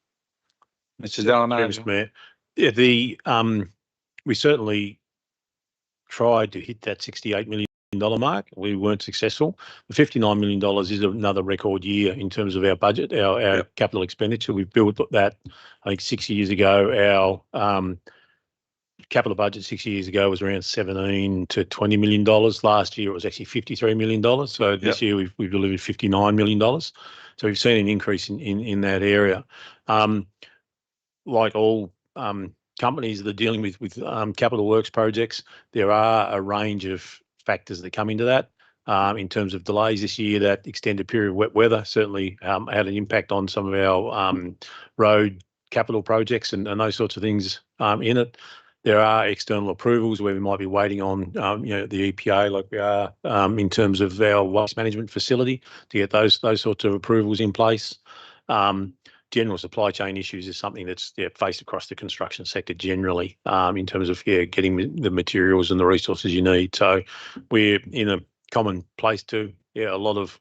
Mr. General Manager. Mayor. Yeah, we certainly tried to hit that $68 million mark. We weren't successful. The $59 million is another record year in terms of our budget, our capital expenditure. We've built that, I think, 6 years ago. Our capital budget 6 years ago was around $17 to $20 million. Last year it was actually $53 million. So this year we've delivered $59 million. So we've seen an increase in that area. Like all companies that are dealing with capital works projects, there are a range of factors that come into that. In terms of delays this year, that extended period of wet weather certainly had an impact on some of our road capital projects and those sorts of things in it. There are external approvals where we might be waiting on the EPA, like we are in terms of our waste management facility, to get those sorts of approvals in place. General supply chain issues is something that's faced across the construction sector generally, in terms of getting the materials and the resources you need. So we're in a common place to a lot of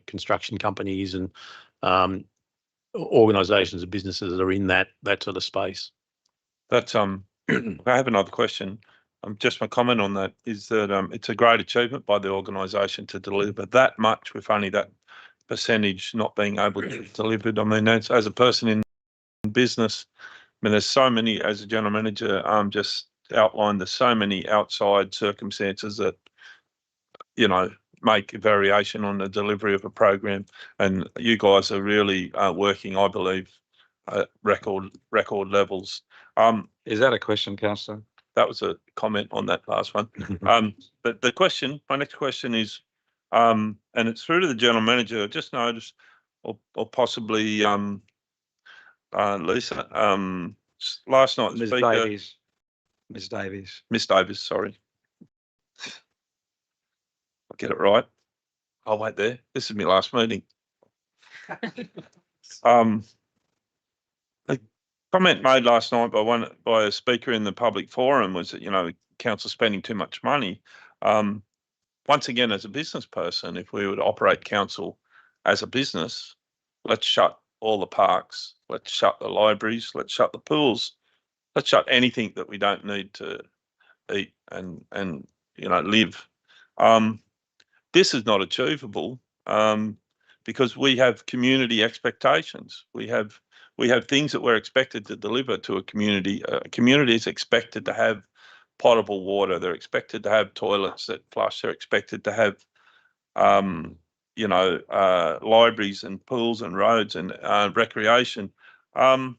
construction companies and organisations and businesses that are in that sort of space. That's I have another question. Just my comment on that is that it's a great achievement by the organisation to deliver that much with only that percentage not being able to be delivered. I mean, as a person in business, I mean, there's so many, as a general manager just outlined, there's so many outside circumstances that, make a variation on the delivery of a program. And you guys are really working, I believe, at record levels. Is that a question, Councillor? That was a comment on that last one. But my next question is, and it's through to the general manager. I just noticed, or possibly Lisa, last night, Ms. Speaker, Miss Davies, sorry. I'll get it right. I'll wait there. This is my last meeting. A comment made last night by a speaker in the public forum was that, council spending too much money. Once again, as a business person, if we would operate council as a business, let's shut all the parks, let's shut the libraries, let's shut the pools, let's shut anything that we don't need to eat and live. This is not achievable because we have community expectations. We have things that we're expected to deliver to a community. A community is expected to have potable water. They're expected to have toilets that flush. They're expected to have, libraries and pools and roads and recreation. Could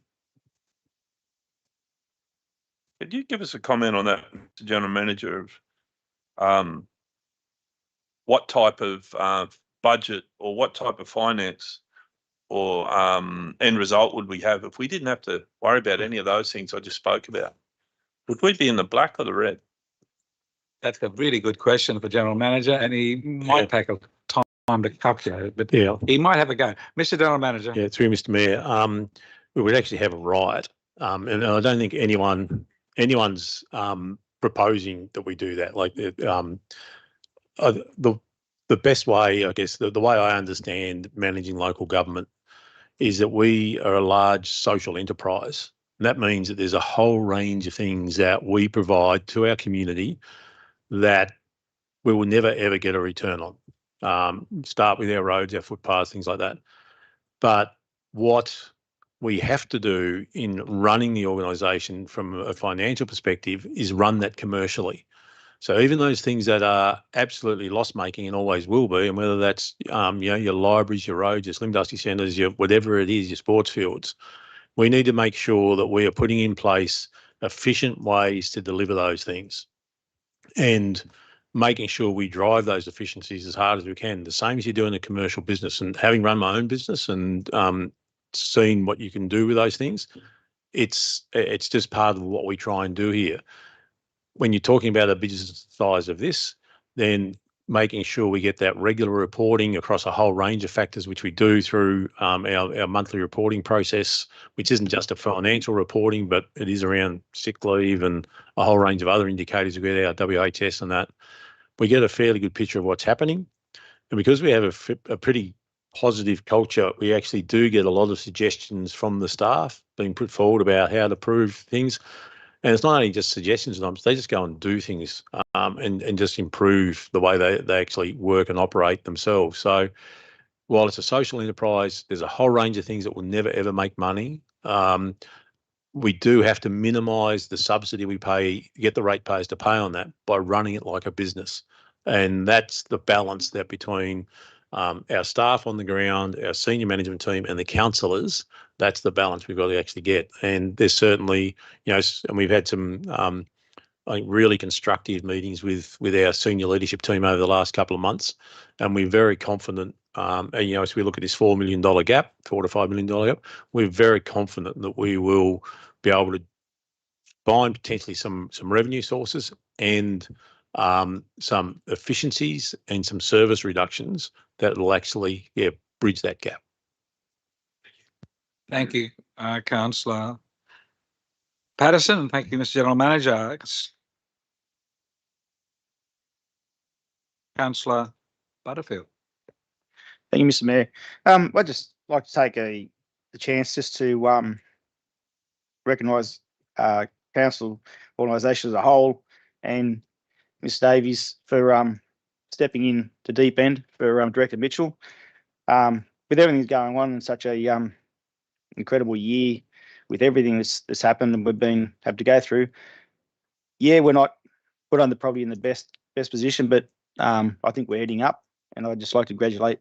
you give us a comment on that, Mr. General Manager, of what type of budget or what type of finance or end result would we have if we didn't have to worry about any of those things I just spoke about? Would we be in the black or the red? That's a really good question for General Manager, and he might take a time to calculate it, but he might have a go. Mr. General Manager. Yeah, through Mr. Mayor, we would actually have a right, and I don't think anyone's proposing that we do that. Like the best way, I guess, the way I understand managing local government is that we are a large social enterprise. And that means that there's a whole range of things that we provide to our community that we will never, ever get a return on. Start with our roads, our footpaths, things like that. But what we have to do in running the organisation from a financial perspective is run that commercially. So even those things that are absolutely loss-making and always will be, and whether that's your libraries, your roads, your slim dusty centres, your whatever it is, your sports fields, we need to make sure that we are putting in place efficient ways to deliver those things, and making sure we drive those efficiencies as hard as we can. The same as you do in a commercial business. And having run my own business and seen what you can do with those things, it's just part of what we try and do here. When you're talking about a business size of this, then making sure we get that regular reporting across a whole range of factors, which we do through our monthly reporting process, which isn't just a financial reporting, but it is around sick leave and a whole range of other indicators with our WHS and that. We get a fairly good picture of what's happening. And because we have a pretty positive culture, we actually do get a lot of suggestions from the staff being put forward about how to improve things. And it's not only just suggestions, they just go and do things and just improve the way they actually work and operate themselves. So while it's a social enterprise, there's a whole range of things that will never, ever make money. We do have to minimise the subsidy we pay, get the ratepayers to pay on that by running it like a business. And that's the balance that between our staff on the ground, our senior management team and the councillors, that's the balance we've got to actually get. And there's certainly, and we've had some I think really constructive meetings with our senior leadership team over the last couple of months. And we're very confident, and as we look at this $4 million gap, $4 to $5 million gap, we're very confident that we will be able to find potentially some revenue sources and some efficiencies and some service reductions that will actually bridge that gap. Thank you, Councillor Patterson, and thank you, Mr. General Manager. Councillor Butterfield. Thank you, Mr. Mayor. I'd just like to take the chance just to recognise council organisation as a whole and Ms Davies for stepping in to deep end for Director Mitchell. With everything that's going on in such a incredible year, with everything that's happened and we've have to go through, we're not probably in the best position, but I think we're heading up, and I'd just like to congratulate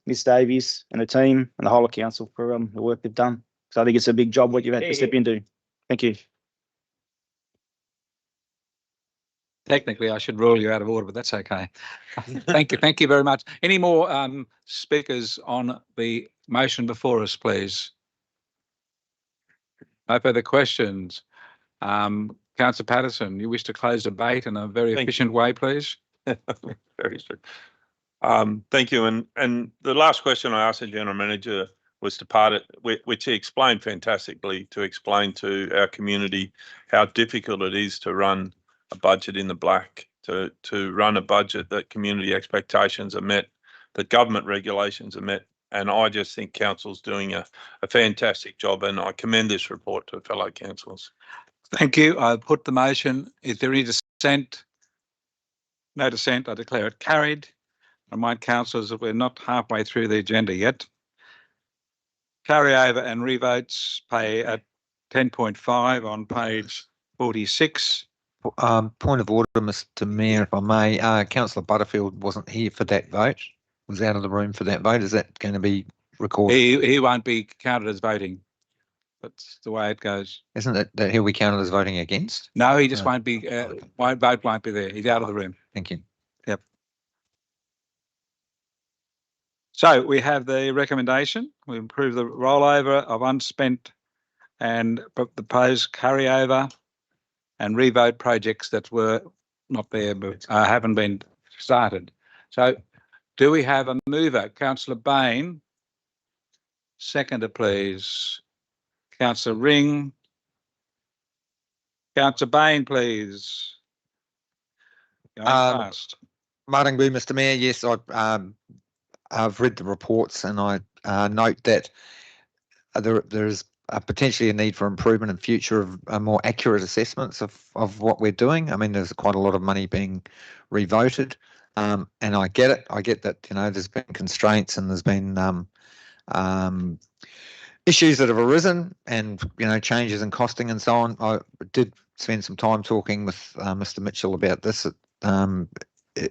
Ms Davies and the team and the whole of council for the work they've done. So I think it's a big job what you've had to step into. Thank you. Technically, I should rule you out of order, but that's okay. Thank you. Thank you very much. Any more speakers on the motion before us, please? No further questions. Councillor Patterson, you wish to close debate in a very efficient way, please? Very strict. Thank you. And the last question I asked the General Manager was to part it, which he explained fantastically, to explain to our community how difficult it is to run a budget in the black, to run a budget that community expectations are met, that government regulations are met. And I just think council's doing a fantastic job, and I commend this report to fellow councillors. Thank you. I put the motion. Is there any dissent? No dissent. I declare it carried. I remind councillors that we're not halfway through the agenda yet. Carry over and revotes pay at 10.5 on page 46. Point of order, Mr. Mayor, if I may. Councillor Butterfield wasn't here for that vote. Was out of the room for that vote. Is that going to be recorded? He won't be counted as voting. That's the way it goes. Isn't it that he'll be counted as voting against? No, he just won't be. Vote won't be there. He's out of the room. Thank you. Yep. So we have the recommendation. We improve the rollover of unspent and proposed carryover and revote projects that were not there but haven't been started. So do we have a mover? Councillor Bain. Seconder, please. Councillor Ring. Councillor Bain, please. Going fast. Martin Boo, Mr. Mayor. Yes, I've read the reports, and I note that there's potentially a need for improvement in future of more accurate assessments of what we're doing. I mean, there's quite a lot of money being revoted, and I get it. I get that, you know, there's been constraints and there's been issues that have arisen, and, you know, changes in costing and so on. I did spend some time talking with Mr. Mitchell about this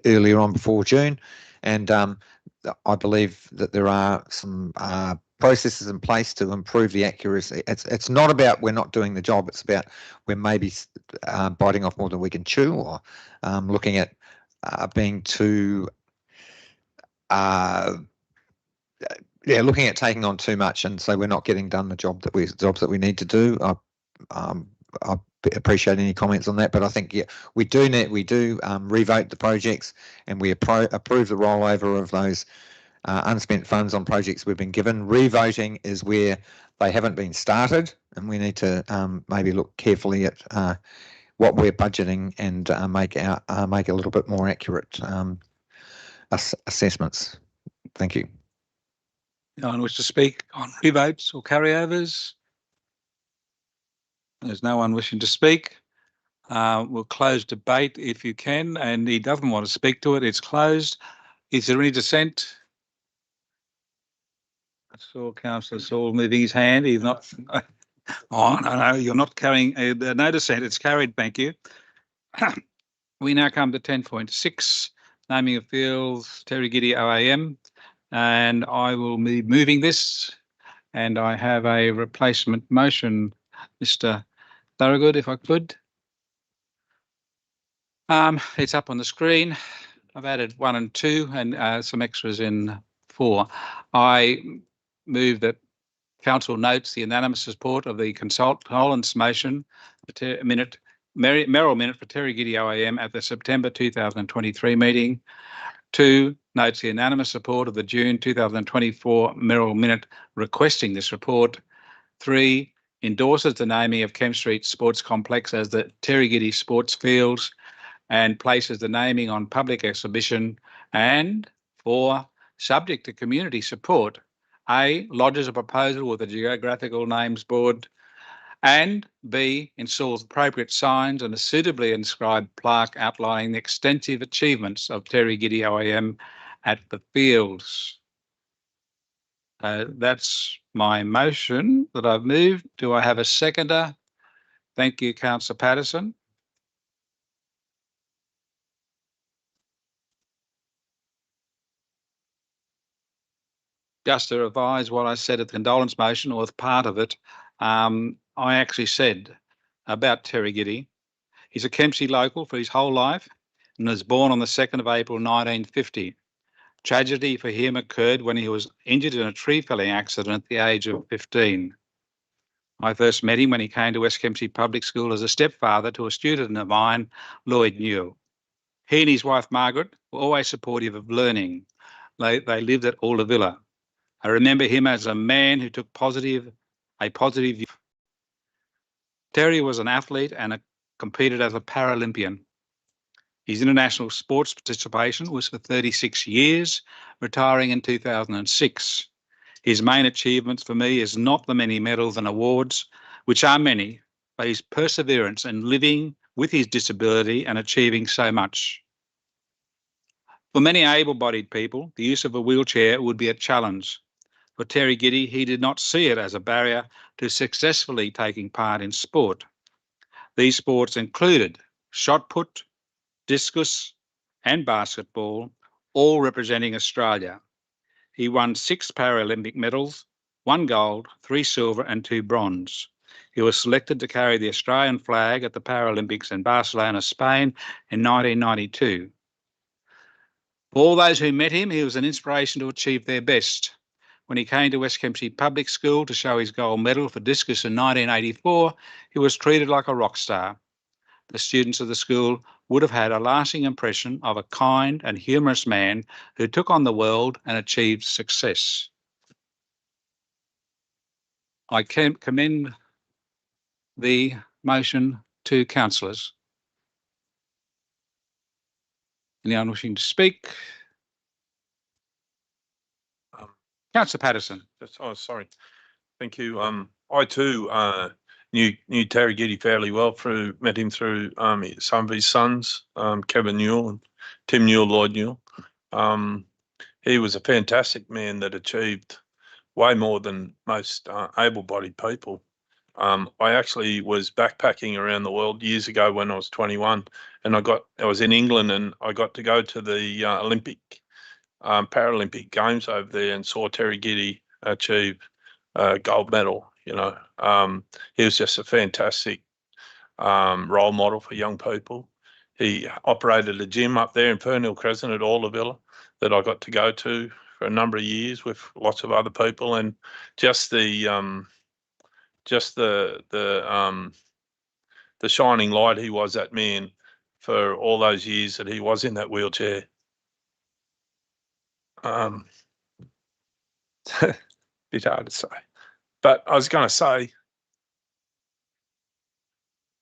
earlier on before June, and I believe that there are some processes in place to improve the accuracy. It's not about we're not doing the job. It's about we're maybe biting off more than we can chew, or looking at being too looking at taking on too much, and so we're not getting done the jobs that we need to do. I appreciate any comments on that, but I think we do revote the projects, and we approve the rollover of those unspent funds on projects we've been given. Revoting is where they haven't been started, and we need to maybe look carefully at what we're budgeting and make a little bit more accurate assessments. Thank you. No one wish to speak on revotes or carryovers? There's no one wishing to speak. We'll close debate if you can, and he doesn't want to speak to it. It's closed. Is there any dissent? I saw Councillor Saul moving his hand. He's not. Oh, no, you're not carrying no dissent. It's carried. Thank you. We now come to 10.6, naming of fields, Terry Giddy OAM, and I will be moving this, and I have a replacement motion, Mr. Thorogood, if I could. It's up on the screen. I've added 1 and 2 and some extras in 4. I move that Council notes the unanimous support of the consultant's motion, Merrill minute for Terry Giddy OAM at the September 2023 meeting. 2, notes the unanimous support of the June 2024 Merrill minute requesting this report. 3, endorses the naming of Kempsey Street Sports Complex as the Terry Giddy Sports Fields and places the naming on public exhibition. And 4, subject to community support, A, lodges a proposal with the Geographical Names Board, and B, installs appropriate signs and a suitably inscribed plaque outlining the extensive achievements of Terry Giddy OAM at the fields. That's my motion that I've moved. Do I have a seconder? Thank you, Councillor Patterson. Just to revise what I said at the condolence motion, or as part of it, I actually said about Terry Giddy, he's a Kempsey local for his whole life and was born on the 2nd of April 1950. Tragedy for him occurred when he was injured in a tree felling accident at the age of 15. I first met him when he came to West Kempsey Public School as a stepfather to a student of mine, Lloyd Newell. He and his wife, Margaret, were always supportive of learning. They lived at Alder Villa. I remember him as a man who took a positive view. Terry was an athlete and competed as a Paralympian. His international sports participation was for 36 years, retiring in 2006. His main achievements for me is not the many medals and awards, which are many, but his perseverance in living with his disability and achieving so much. For many able-bodied people, the use of a wheelchair would be a challenge. For Terry Giddy, he did not see it as a barrier to successfully taking part in sport. These sports included shot put, discus and basketball, all representing Australia. He won 6 Paralympic medals, 1 gold, 3 silver and 2 bronze. He was selected to carry the Australian flag at the Paralympics in Barcelona, Spain in 1992. For all those who met him, he was an inspiration to achieve their best. When he came to West Kempsey Public School to show his gold medal for discus in 1984, he was treated like a rock star. The students of the school would have had a lasting impression of a kind and humorous man who took on the world and achieved success. I can commend the motion to councillors. Anyone wishing to speak? Councillor Patterson. Oh, sorry. Thank you. I too knew Terry Giddy fairly well met him through some of his sons, Kevin Newell and Tim Newell, Lloyd Newell. He was a fantastic man that achieved way more than most able-bodied people. I actually was backpacking around the world years ago when I was 21, and I was in England, and I got to go to the Paralympic Games over there and saw Terry Giddy achieve gold medal. He was just a fantastic role model for young people. He operated a gym up there in Fernhill Crescent at Orla that I got to go to for a number of years with lots of other people, and just the shining light he was, that man, for all those years that he was in that wheelchair. Bit hard to say, but I was going to say,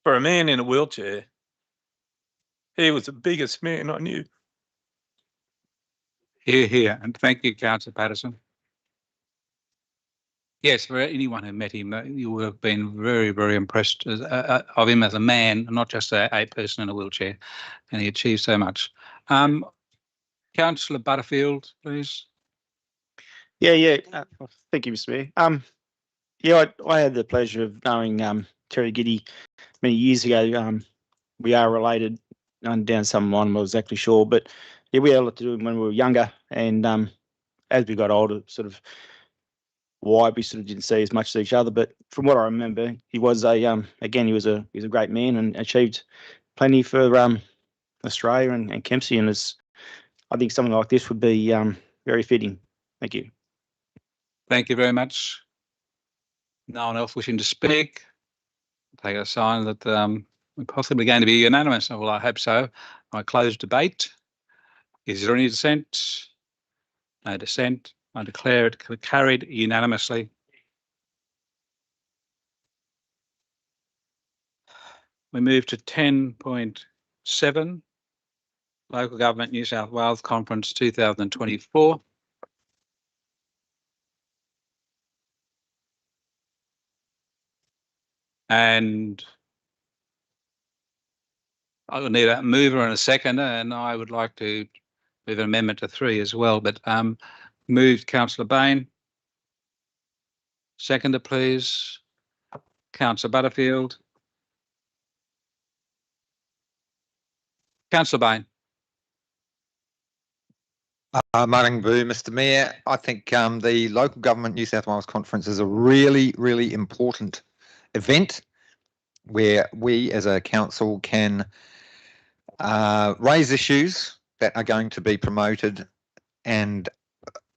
for a man in a wheelchair, he was the biggest man I knew. Here, and thank you, Councillor Patterson. Yes, for anyone who met him, you would have been very, very impressed of him as a man, not just a person in a wheelchair, and he achieved so much. Councillor Butterfield, please. Yeah. Thank you, Mr. Mayor. Yeah, I had the pleasure of knowing Terry Giddy many years ago. We are related. Down some line, I'm not exactly sure, but yeah, we had a lot to do when we were younger, and as we got older, sort of why we sort of didn't see as much as each other. But from what I remember, he was a great man and achieved plenty for Australia and Kempsey, and I think something like this would be very fitting. Thank you. Thank you very much. No one else wishing to speak? Take a sign that we're possibly going to be unanimous. Well, I hope so. I close debate. Is there any dissent? No dissent. I declare it carried unanimously. We move to 10.7, Local Government New South Wales Conference 2024. And I will need a mover and a seconder, and I would like to move an amendment to 3 as well, but moved Councillor Bain. Seconder, please. Councillor Butterfield. Councillor Bain. Martin Boo, Mr. Mayor, I think the Local Government New South Wales Conference is a really, really important event where we as a council can raise issues that are going to be promoted and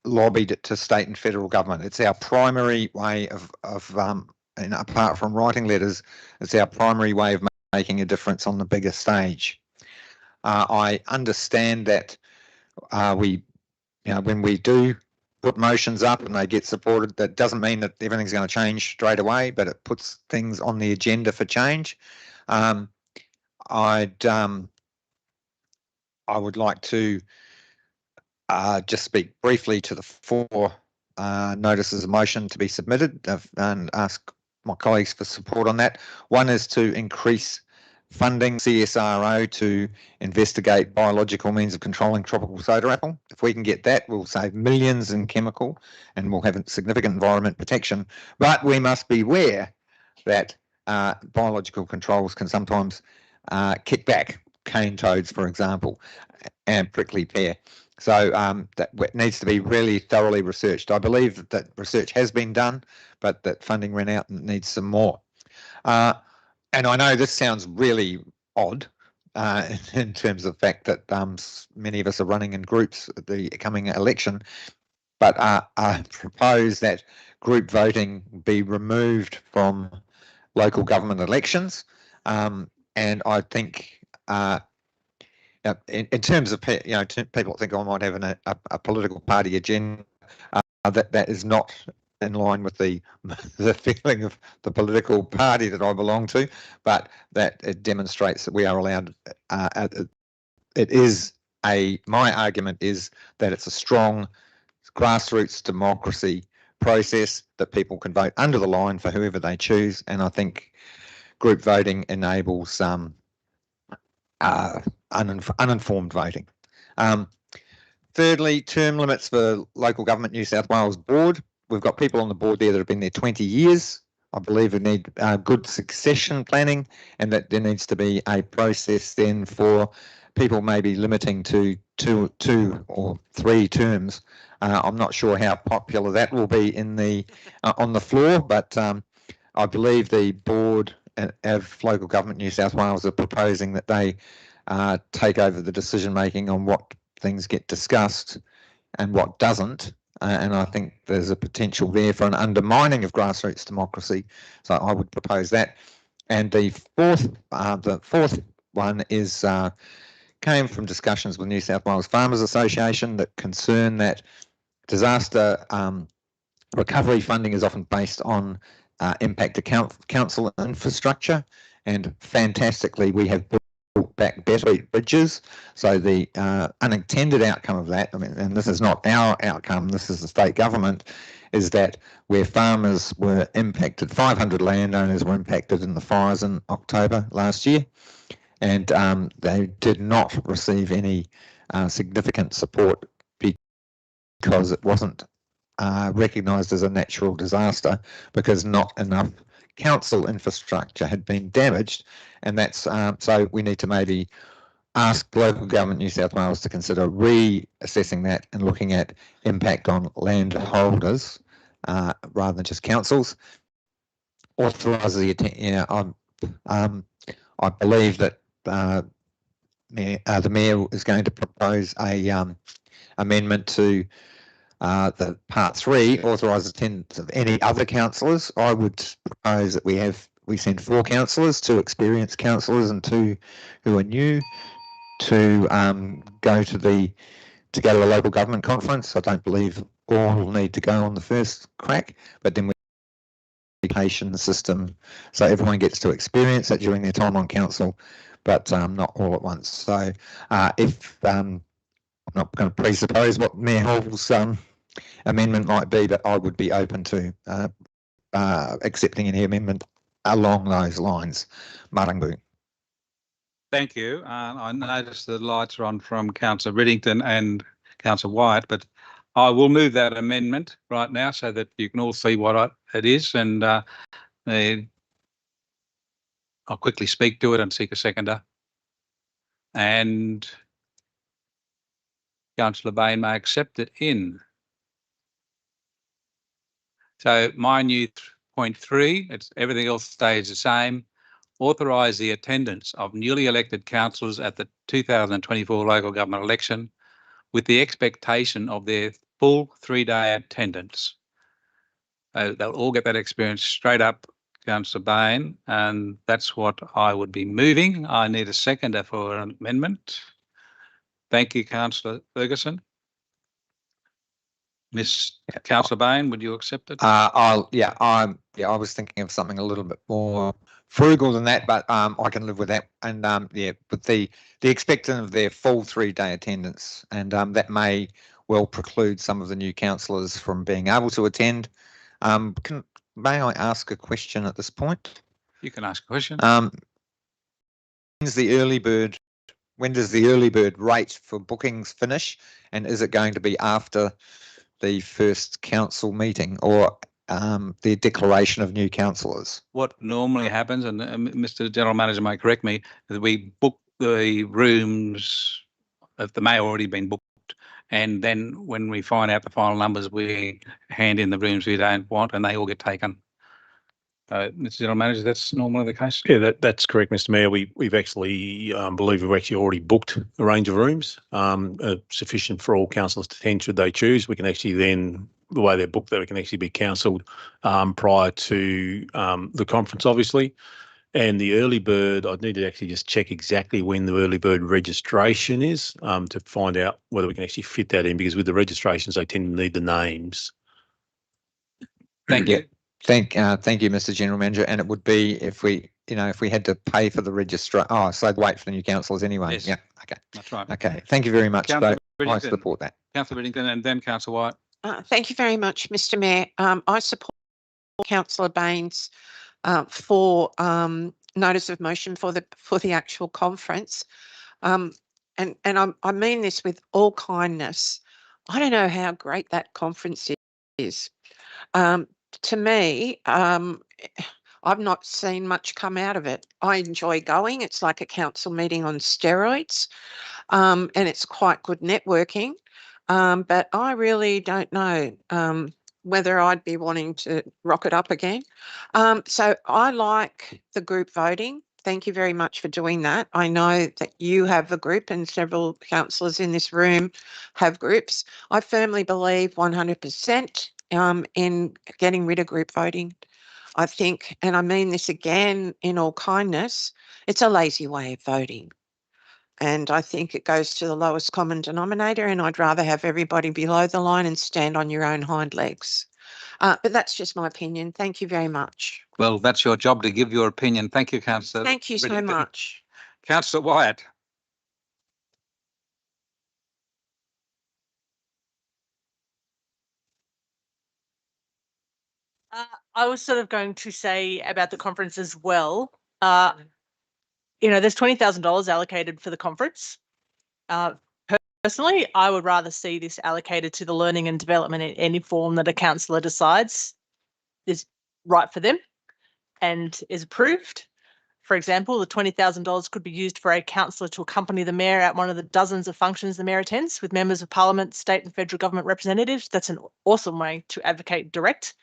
lobbied to state and federal government. It's our primary way of and apart from writing letters, it's our primary way of making a difference on the bigger stage. I understand that when we do put motions up and they get supported, that doesn't mean that everything's going to change straight away, but it puts things on the agenda for change. I would like to just speak briefly to the 4 notices of motion to be submitted and ask my colleagues for support on that. One is to increase funding CSRO to investigate biological means of controlling tropical soda apple. If we can get that, we'll save millions in chemical and we'll have significant environment protection. But we must beware that biological controls can sometimes kick back cane toads, for example, and prickly pear. So that needs to be really thoroughly researched. I believe that research has been done, but that funding ran out and needs some more. And I know this sounds really odd in terms of the fact that many of us are running in groups at the coming election, but I propose that group voting be removed from local government elections. And I think in terms of, people think I might have a political party agenda, that is not in line with the feeling of the political party that I belong to, but that it demonstrates that we are allowed. My argument is that it's a strong grassroots democracy process that people can vote under the line for whoever they choose. And I think group voting enables uninformed voting. Thirdly, term limits for Local Government New South Wales Board. We've got people on the board there that have been there 20 years. I believe we need good succession planning, and that there needs to be a process then for people maybe limiting to two or three terms. I'm not sure how popular that will be in the on the floor, but I believe the board of Local Government New South Wales are proposing that they take over the decision making on what things get discussed and what doesn't. And I think there's a potential there for an undermining of grassroots democracy. So I would propose that. And the fourth one is came from discussions with New South Wales Farmers Association that concern that disaster recovery funding is often based on impact to council infrastructure, and fantastically we have built back better bridges. So the unintended outcome of that, I mean, and this is not our outcome, this is the state government, is that where farmers were impacted, 500 landowners were impacted in the fires in October last year, and they did not receive any significant support because it wasn't recognised as a natural disaster, because not enough council infrastructure had been damaged. And that's so we need to maybe ask Local Government New South Wales to consider reassessing that and looking at impact on landholders rather than just councils. Authorise the I believe that the Mayor is going to propose a amendment to the part 3, authorise attendance of any other councillors. I would propose that we send 4 councillors, 2 experienced councillors and 2 who are new, to go to the local government conference. I don't believe all need to go on the first crack, but then we education system so everyone gets to experience that during their time on council, but not all at once. So if I'm not going to presuppose what Mayor Hall's amendment might be, but I would be open to accepting any amendment along those lines. Marangu. Thank you. I noticed the lights are on from Councillor Riddington and Councillor Wyatt, but I will move that amendment right now so that you can all see what it is, and I'll quickly speak to it and seek a seconder. And Councillor Bain may accept it in. So my new point 3, everything else stays the same. Authorise the attendance of newly elected councillors at the 2024 local government election with the expectation of their full 3-day attendance. They'll all get that experience straight up, Councillor Bain, and that's what I would be moving. I need a seconder for an amendment. Thank you, Councillor Ferguson. Councillor Bain, would you accept it? I was thinking of something a little bit more frugal than that, but I can live with that. And with the expectation of their full 3-day attendance, and that may well preclude some of the new councillors from being able to attend. May I ask a question at this point? You can ask a question. When does the early bird rate for bookings finish, and is it going to be after the first council meeting or the declaration of new councillors? What normally happens, and Mr. General Manager may correct me, is we book the rooms if they may have already been booked, and then when we find out the final numbers, we hand in the rooms we don't want, and they all get taken. Mr. General Manager, that's normally the case. Yeah, that's correct, Mr. Mayor. We've actually believe we've actually already booked a range of rooms sufficient for all councillors to attend should they choose. We can actually then, the way they're booked, that we can actually be councilled prior to the conference, obviously. And the early bird, I'd need to actually just check exactly when the early bird registration is to find out whether we can actually fit that in, because with the registrations, they tend to need the names. Thank you. Thank you, Mr. General Manager. And it would be if we had to pay for the registrar. Oh, so wait for the new councillors anyway. Yes. Yeah. Okay. That's right. Okay. Thank you very much. I support that. Councillor Riddington and then Councillor White. Thank you very much, Mr. Mayor. I support Councillor Baines for notice of motion for the actual conference. And I mean this with all kindness. I don't know how great that conference is. To me, I've not seen much come out of it. I enjoy going. It's like a council meeting on steroids, and it's quite good networking. But I really don't know whether I'd be wanting to rock it up again. So I like the group voting. Thank you very much for doing that. I know that you have a group and several councillors in this room have groups. I firmly believe 100% in getting rid of group voting. I think, and I mean this again in all kindness, it's a lazy way of voting. And I think it goes to the lowest common denominator, and I'd rather have everybody below the line and stand on your own hind legs. But that's just my opinion. Thank you very much. Well, that's your job to give your opinion. Thank you, Councillor. Thank you so much. Councillor Wyatt. I was sort of going to say about the conference as well. There's $20,000 allocated for the conference. Personally, I would rather see this allocated to the learning and development in any form that a councillor decides is right for them and is approved. For example, the $20,000 could be used for a councillor to accompany the mayor at one of the dozens of functions the mayor attends with members of parliament, state and federal government representatives. That's an awesome way to advocate direct.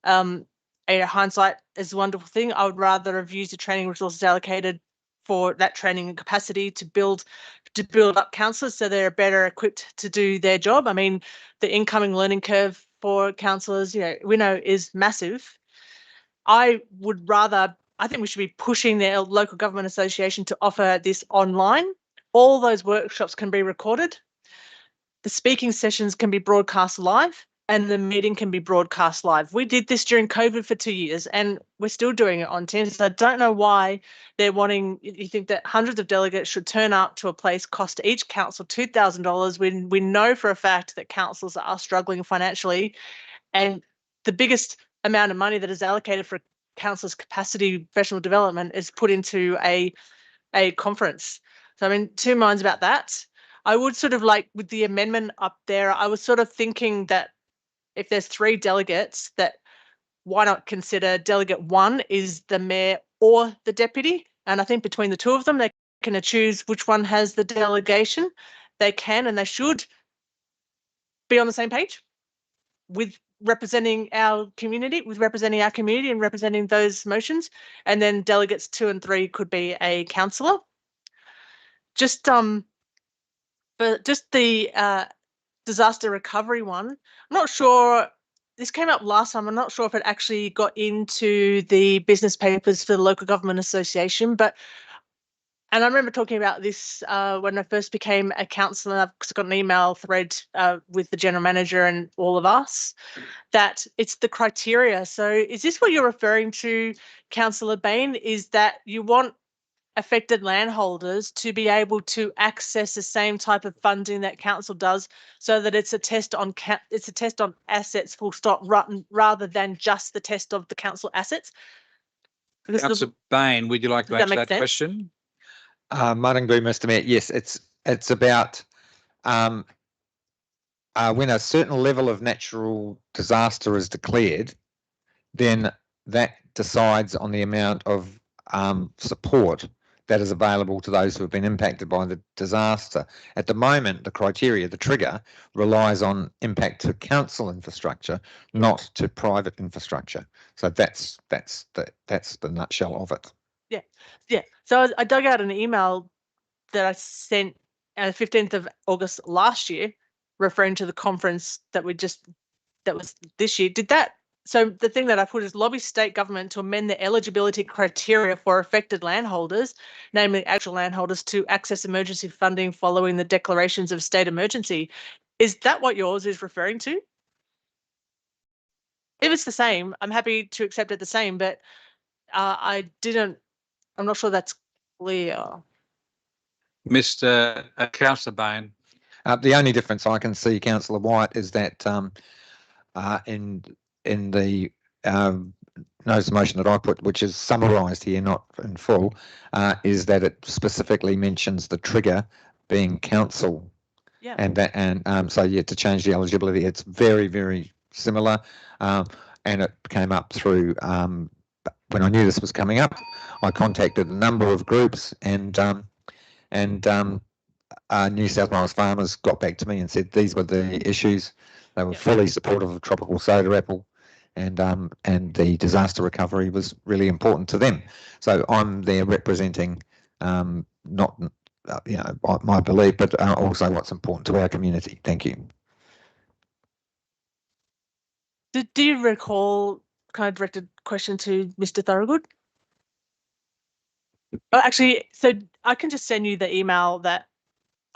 Hindsight is a wonderful thing. I would rather have used the training resources allocated for that training and capacity to build up councillors so they're better equipped to do their job. I mean, the incoming learning curve for councillors, we know is massive. I think we should be pushing the local government association to offer this online. All those workshops can be recorded. The speaking sessions can be broadcast live, and the meeting can be broadcast live. We did this during COVID for 2 years, and we're still doing it on Teams. I don't know why they're wanting, you think that hundreds of delegates should turn up to a place, cost each council $2,000 when we know for a fact that councils are struggling financially. And the biggest amount of money that is allocated for councillors' capacity professional development is put into a conference. So I'm in two minds about that. I would sort of like with the amendment up there, I was sort of thinking that if there's 3 delegates, that why not consider delegate 1 is the mayor or the deputy? And I think between the two of them, they can choose which one has the delegation. They can and they should be on the same page with representing our community, and representing those motions. And then delegates 2 and 3 could be a councillor. Just the disaster recovery one, I'm not sure, this came up last time, I'm not sure if it actually got into the business papers for the local government association, and I remember talking about this when I first became a councillor. I've got an email thread with the general manager and all of us, that it's the criteria. So is this what you're referring to, Councillor Bain, is that you want affected landholders to be able to access the same type of funding that council does, so that it's a test on assets, full stop, rather than just the test of the council assets? Councillor Bain, would you like to answer that question? Marangu, Mr. Mayor. Yes, it's about when a certain level of natural disaster is declared, then that decides on the amount of support that is available to those who have been impacted by the disaster. At the moment, the criteria, the trigger, relies on impact to council infrastructure, not to private infrastructure. So that's the nutshell of it. Yeah. So I dug out an email that I sent on the 15th of August last year, referring to the conference that was this year. So the thing that I put is lobby state government to amend the eligibility criteria for affected landholders, namely actual landholders, to access emergency funding following the declarations of state emergency. Is that what yours is referring to? If it's the same, I'm happy to accept it the same, but I'm not sure that's clear. Mr. Councillor Bain. The only difference I can see, Councillor White, is that in the notice of motion that I put, which is summarised here, not in full, is that it specifically mentions the trigger being council. Yeah. And so yeah, to change the eligibility, it's very, very similar. And it came up through when I knew this was coming up, I contacted a number of groups, and New South Wales farmers got back to me and said these were the issues. They were fully supportive of tropical soda apple, and the disaster recovery was really important to them. So I'm there representing not my belief, but also what's important to our community. Thank you. Do you recall, kind of directed question to Mr. Thorogood? Oh, actually, so I can just send you the email that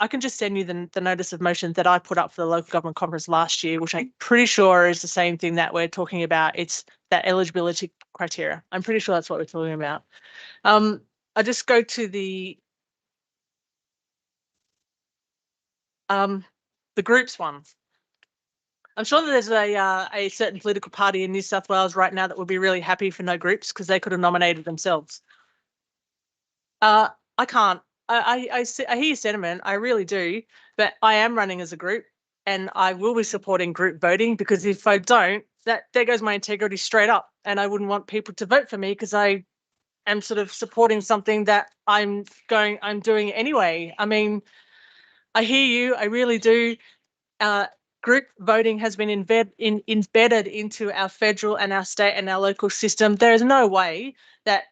I can just send you the notice of motion that I put up for the local government conference last year, which I'm pretty sure is the same thing that we're talking about. It's that eligibility criteria. I'm pretty sure that's what we're talking about. I just go to the groups one. I'm sure that there's a certain political party in New South Wales right now that would be really happy for no groups because they could have nominated themselves. I can't. I hear your sentiment, I really do, but I am running as a group and I will be supporting group voting, because if I don't, there goes my integrity straight up, and I wouldn't want people to vote for me because I am sort of supporting something that I'm doing anyway. I mean, I hear you, I really do. Group voting has been embedded into our federal and our state and our local system. There is no way that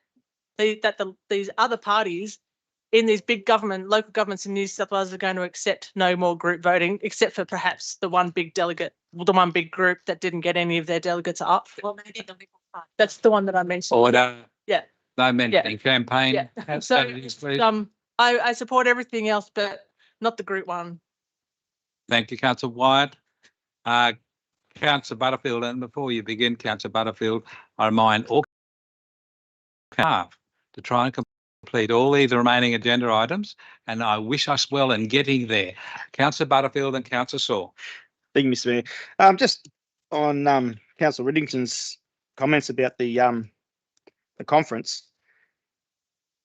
these other parties in these big local governments in New South Wales are going to accept no more group voting, except for perhaps the one big group that didn't get any of their delegates up. Well, maybe the Liberal Party. That's the one that I mentioned. Order. Yeah. No mentioning campaign. Yeah. So I support everything else, but not the group one. Thank you, Councillor Wyatt. Councillor Butterfield, and before you begin, Councillor Butterfield, I remind all to try and complete all the remaining agenda items, and I wish us well in getting there. Councillor Butterfield and Councillor Saw. Thank you, Mr. Mayor. Just on Councillor Riddington's comments about the conference.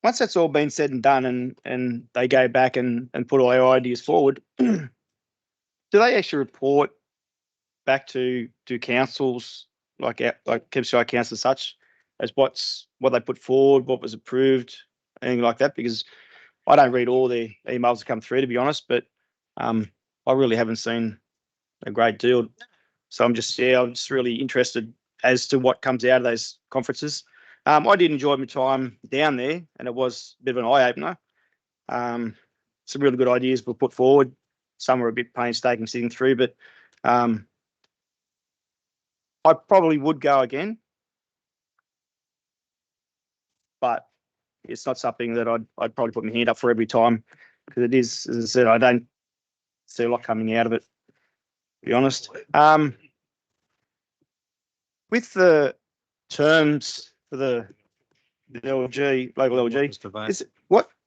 Once that's all been said and done, and they go back and put all our ideas forward, do they actually report back to councils like Kempsey Shire Council, such as what they put forward, what was approved, anything like that? Because I don't read all the emails that come through, to be honest, but I really haven't seen a great deal. So I'm just really interested as to what comes out of those conferences. I did enjoy my time down there, and it was a bit of an eye-opener. Some really good ideas were put forward. Some were a bit painstaking sitting through, but I probably would go again. But it's not something that I'd probably put my hand up for every time, because it is, as I said, I don't see a lot coming out of it, to be honest. With the terms for the LG, local LG,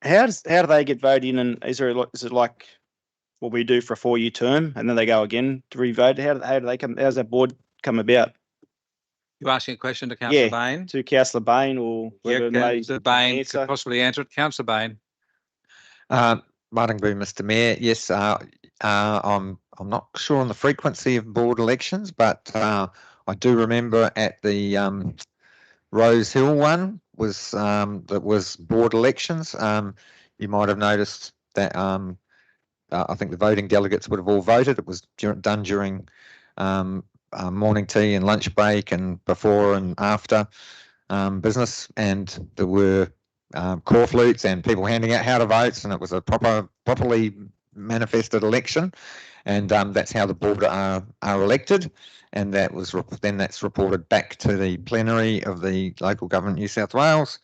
how do they get voted in, and is it like what we do for a 4-year term and then they go again to re-vote? How do they come? How's that board come about? You asking a question to Councillor Bain? To Councillor Bain, or whether Councillor Bain could possibly answer it. Councillor Bain. Martin Boo, Mr. Mayor. Yes, I'm not sure on the frequency of board elections, but I do remember at the Rose Hill one that was board elections. You might have noticed that I think the voting delegates would have all voted. It was done during morning tea and lunch break and before and after business, and there were call flutes and people handing out how to vote, and it was a properly manifested election, and that's how the board are elected, and that's reported back to the plenary of the local government New South Wales,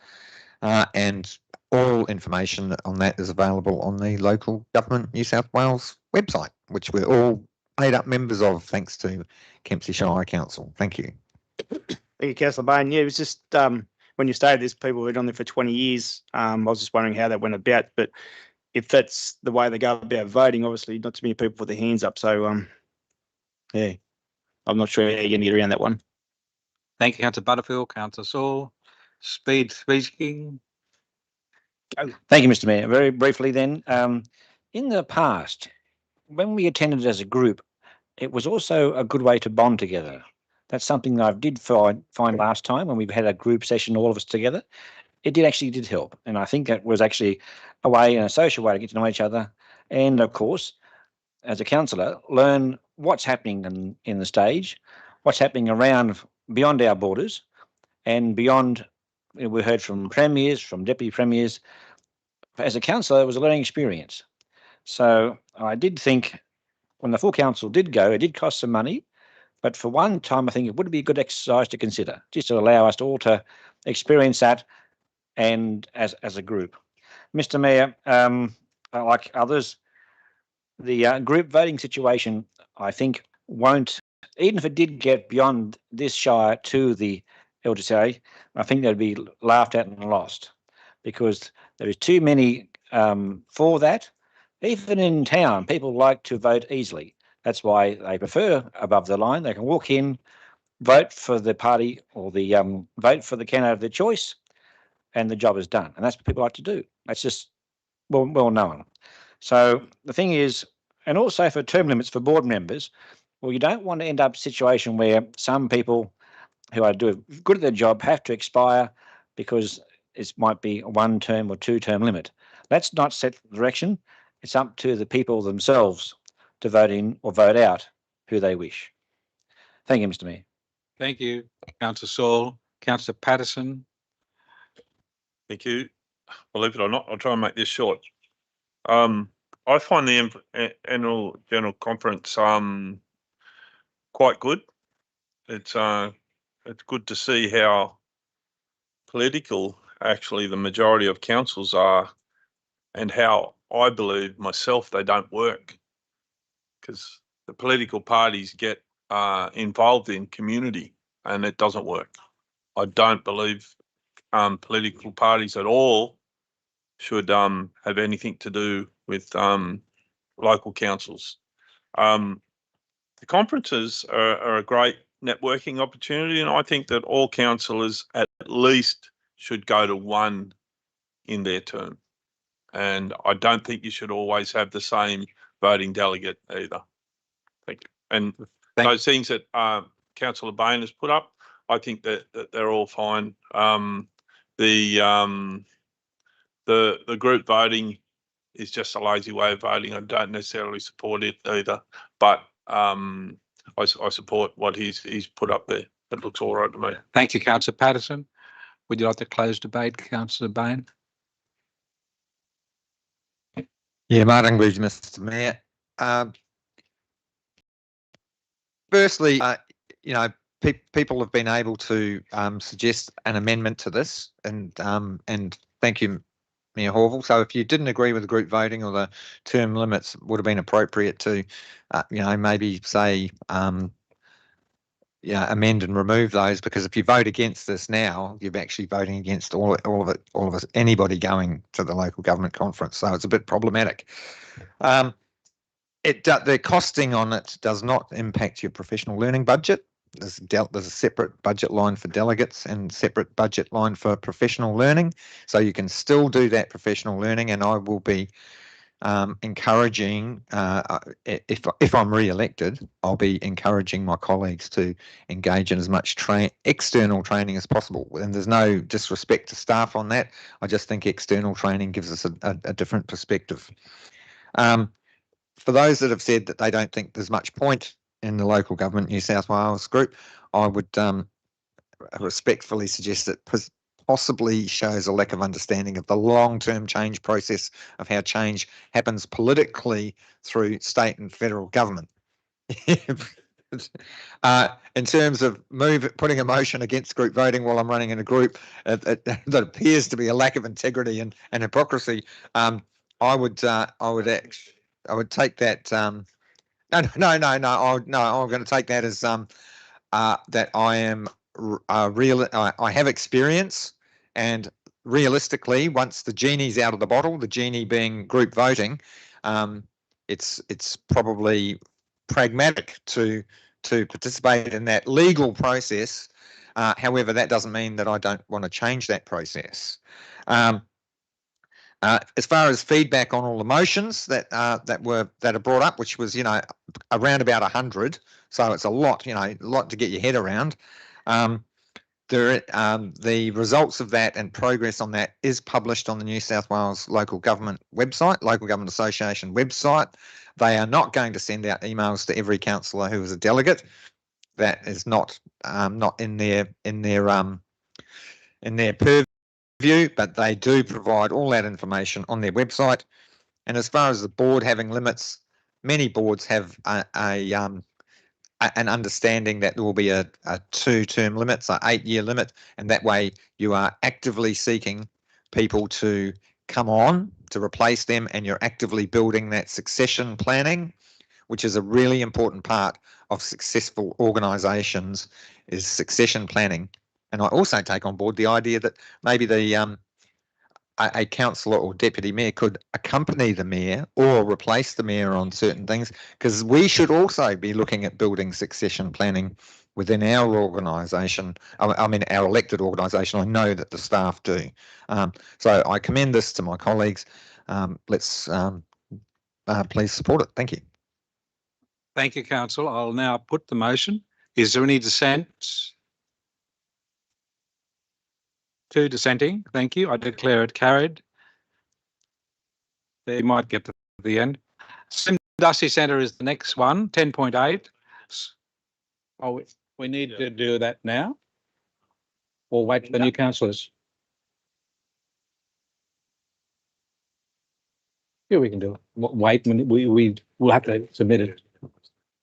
and all information on that is available on the local government New South Wales website, which we're all paid up members of, thanks to Kempsey Shire Council. Thank you. Thank you, Councillor Bain. Yeah, it was just when you stated this, people who'd been on there for 20 years. I was just wondering how that went about, but if that's the way they go about voting, obviously not too many people put their hands up. So, yeah, I'm not sure how you're going to get around that one. Thank you, Councillor Butterfield. Councillor Saul, speaking. Thank you, Mr. Mayor. Very briefly then, in the past, when we attended as a group, it was also a good way to bond together. That's something that I did find last time when we had a group session, all of us together. It did help. And I think that was actually a way and a social way to get to know each other. And of course, as a councillor, learn what's happening in the stage, what's happening around beyond our borders and beyond. We heard from premiers, from deputy premiers. As a councillor, it was a learning experience. So I did think when the full council did go, it did cost some money, but for one time, I think it would be a good exercise to consider, just to allow us all to experience that and as a group. Mr. Mayor, like others, the group voting situation, I think, won't, even if it did get beyond this shire to the LGCA, I think they'd be laughed at and lost because there is too many for that. Even in town, people like to vote easily. That's why they prefer above the line. They can walk in, vote for the party or the vote for the candidate of their choice, and the job is done. And that's what people like to do. That's just well known. So the thing is, and also for term limits for board members, well, you don't want to end up a situation where some people who are doing good at their job have to expire because it might be a 1 term or 2 term limit. Let's not set the direction. It's up to the people themselves to vote in or vote out who they wish. Thank you, Mr. Mayor. Thank you, Councillor Saul. Councillor Patterson. Thank you. Believe it or not, I'll try and make this short. I find the annual general conference quite good. It's good to see how political actually the majority of councils are, and how I believe myself they don't work, because the political parties get involved in community and it doesn't work. I don't believe political parties at all should have anything to do with local councils. The conferences are a great networking opportunity, and I think that all councillors at least should go to one in their term. And I don't think you should always have the same voting delegate either. Thank you. And those things that Councillor Bain has put up, I think that they're all fine. The group voting is just a lazy way of voting. I don't necessarily support it either, but I support what he's put up there. It looks all right to me. Thank you, Councillor Patterson. Would you like to close debate, Councillor Bain? Yeah, Martin Bridge, Mr. Mayor. Firstly, you know, people have been able to suggest an amendment to this, and thank you, Mayor Horville. So if you didn't agree with the group voting or the term limits, would have been appropriate to, you know, maybe say, yeah, amend and remove those, because if you vote against this now, you're actually voting against all of us, anybody going to the local government conference. So it's a bit problematic. The costing on it does not impact your professional learning budget. There's a separate budget line for delegates and separate budget line for professional learning. So you can still do that professional learning, and I will be encouraging, if I'm re-elected, I'll be encouraging my colleagues to engage in as much external training as possible. And there's no disrespect to staff on that. I just think external training gives us a different perspective. For those that have said that they don't think there's much point in the local government New South Wales group, I would respectfully suggest that possibly shows a lack of understanding of the long-term change process of how change happens politically through state and federal government. In terms of putting a motion against group voting while I'm running in a group that appears to be a lack of integrity and hypocrisy, I would take that. No. I'm going to take that as that I am real. I have experience, and realistically, once the genie's out of the bottle, the genie being group voting, it's probably pragmatic to participate in that legal process. However, that doesn't mean that I don't want to change that process. As far as feedback on all the motions that are brought up, which was around about 100, so it's a lot, a lot to get your head around. The results of that and progress on that is published on the New South Wales Local Government website, Local Government Association website. They are not going to send out emails to every councillor who is a delegate. That is not in their purview, but they do provide all that information on their website. And as far as the board having limits, many boards have an understanding that there will be a 2-term limit, so 8-year limit, and that way you are actively seeking people to come on to replace them, and you're actively building that succession planning, which is a really important part of successful organisations, is succession planning. And I also take on board the idea that maybe a councillor or deputy mayor could accompany the mayor or replace the mayor on certain things, because we should also be looking at building succession planning within our organisation. I mean, our elected organisation. I know that the staff do. So I commend this to my colleagues. Let's please support it. Thank you. Thank you, Council. I'll now put the motion. Is there any dissent? 2 dissenting. Thank you. I declare it carried. They might get to the end. Industry Centre is the next one, 10.8. Oh, we need to do that now, or wait for the new councillors? Yeah, we can do it. Wait, we'll have to submit it.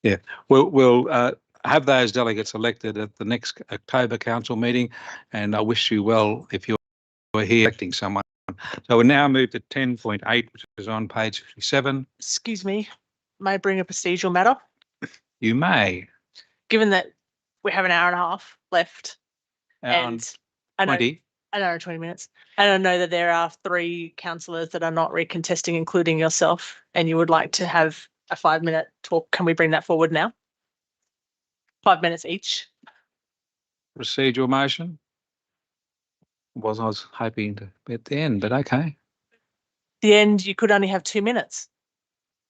Yeah, we'll have those delegates elected at the next October council meeting, and I wish you well if you're here electing someone. So we'll now move to 10.8, which is on page 57. Excuse me, may I bring a procedural matter? You may. Given that we have an hour and a half left, And I know 20. an hour and 20 minutes, and I know that there are 3 councillors that are not recontesting, including yourself, and you would like to have a 5-minute talk. Can we bring that forward now? 5 minutes each. Procedural motion. I was hoping to be at the end, but okay. The end, you could only have 2 minutes.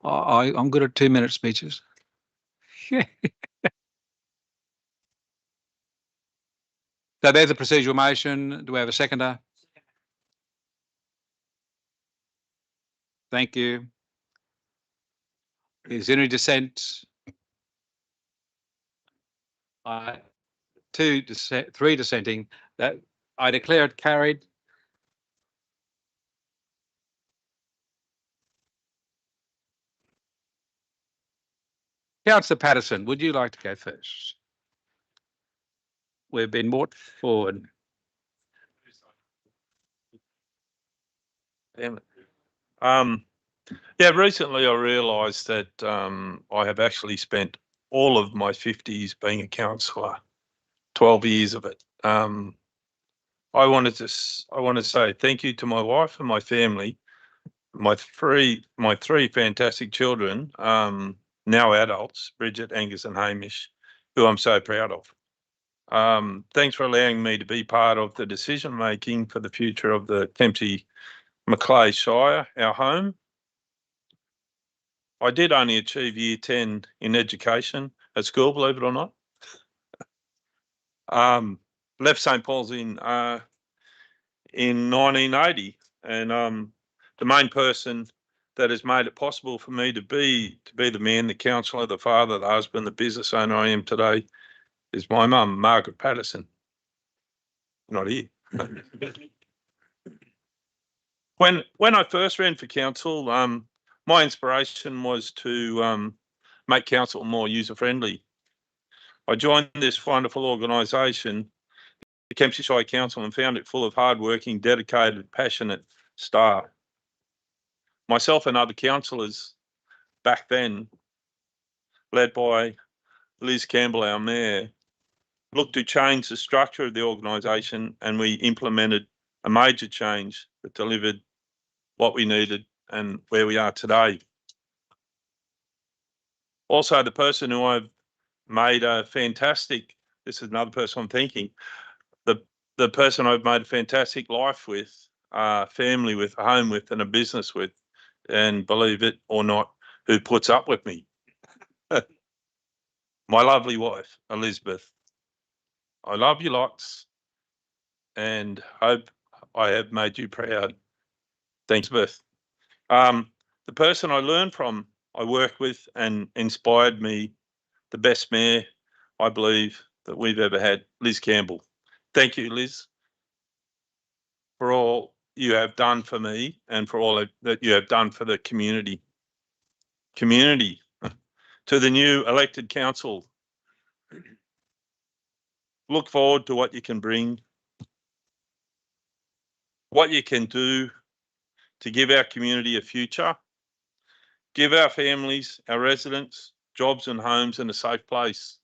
I'm good at 2-minute speeches. So there's a procedural motion. Do we have a seconder? Thank you. Is there any dissent? 3 dissenting. That I declare it carried. Councillor Patterson, would you like to go first? We've been brought forward. Damn it. Yeah, recently I realised that I have actually spent all of my 50s being a councillor, 12 years of it. I want to say thank you to my wife and my family, my three fantastic children, now adults, Bridget, Angus and Hamish, who I'm so proud of. Thanks for allowing me to be part of the decision making for the future of the Kempsey Shire, our home. I did only achieve year 10 in education at school, believe it or not. Left St Paul's in 1980, and the main person that has made it possible for me to be the man, the councillor, the father, the husband, the business owner I am today is my mum, Margaret Patterson. Not here. When I first ran for council, my inspiration was to make council more user-friendly. I joined this wonderful organisation, the Kempsey Shire Council, and found it full of hard-working, dedicated, passionate staff. Myself and other councillors back then, led by Liz Campbell, our mayor, looked to change the structure of the organisation, and we implemented a major change that delivered what we needed and where we are today. Also, the person who I've made a fantastic, this is another person I'm thinking, the person I've made a fantastic life with, family with, a home with, and a business with, and believe it or not, who puts up with me. My lovely wife, Elizabeth. I love you lots and hope I have made you proud. Thanks, Beth. The person I learned from, I worked with and inspired me, the best mayor I believe that we've ever had, Liz Campbell. Thank you, Liz, for all you have done for me and for all that you have done for the community. To the new elected council, look forward to what you can bring, what you can do to give our community a future, give our families, our residents, jobs and homes in a safe place.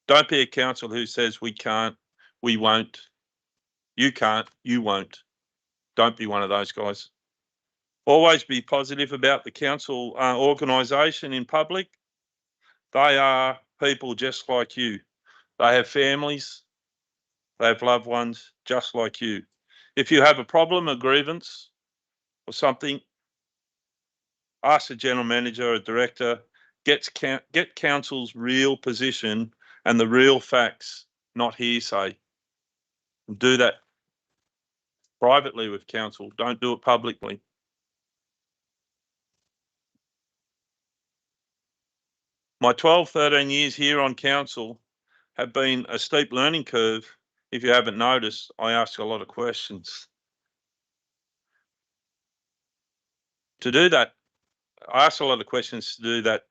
Don't be a council who says we can't, we won't, you can't, you won't. Don't be one of those guys. Always be positive about the council organisation in public. They are people just like you. They have families, they have loved ones just like you. If you have a problem, a grievance or something, ask the general manager or director, get council's real position and the real facts, not hearsay. Do that privately with council. Don't do it publicly. My 12, 13 years here on council have been a steep learning curve. If you haven't noticed, I ask a lot of questions. To do that, I ask a lot of questions to do that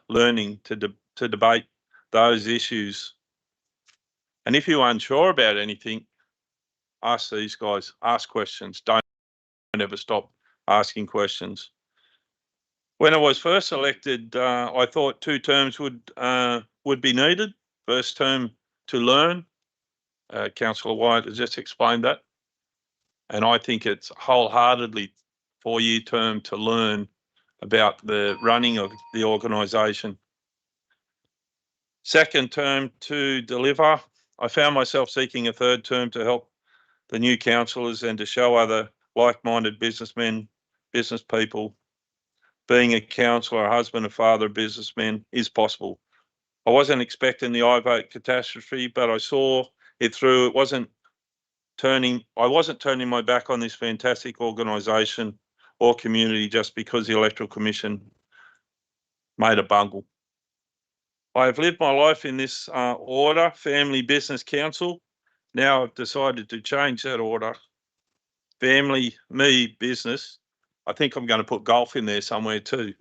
learning, to debate those issues. And if you're unsure about anything, ask these guys, ask questions. Don't ever stop asking questions. When I was first elected, I thought 2 terms would be needed. First term to learn. Councillor White has just explained that. And I think it's wholeheartedly 4-year term to learn about the running of the organisation. Second term to deliver. I found myself seeking a 3rd term to help the new councillors and to show other like-minded businessmen, business people, being a councillor, a husband, a father, a businessman is possible. I wasn't expecting the I vote catastrophe, but I saw it through. I wasn't turning my back on this fantastic organisation or community just because the Electoral Commission made a bungle. I have lived my life in this order, family, business, council. Now I've decided to change that order. Family, me, business. I think I'm going to put golf in there somewhere too.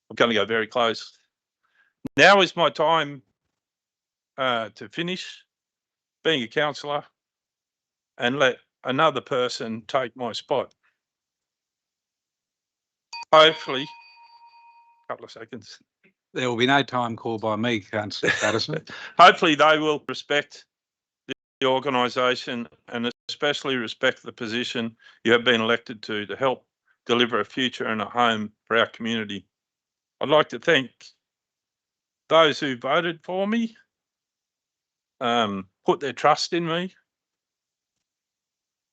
I'm going to go very close. Now is my time to finish being a councillor and let another person take my spot. Hopefully, couple of seconds. There will be no time called by me, Councillor Patterson. Hopefully they will respect the organisation and especially respect the position you have been elected to help deliver a future and a home for our community. I'd like to thank those who voted for me, put their trust in me.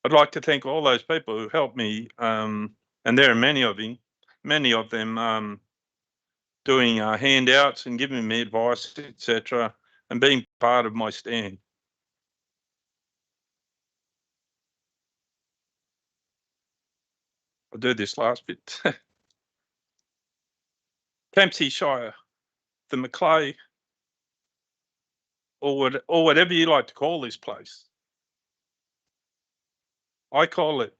I'd like to thank all those people who helped me, and there are many of them doing handouts and giving me advice, etc., and being part of my stand. I'll do this last bit. Kempsey Shire, the Macleay, or whatever you like to call this place. I call it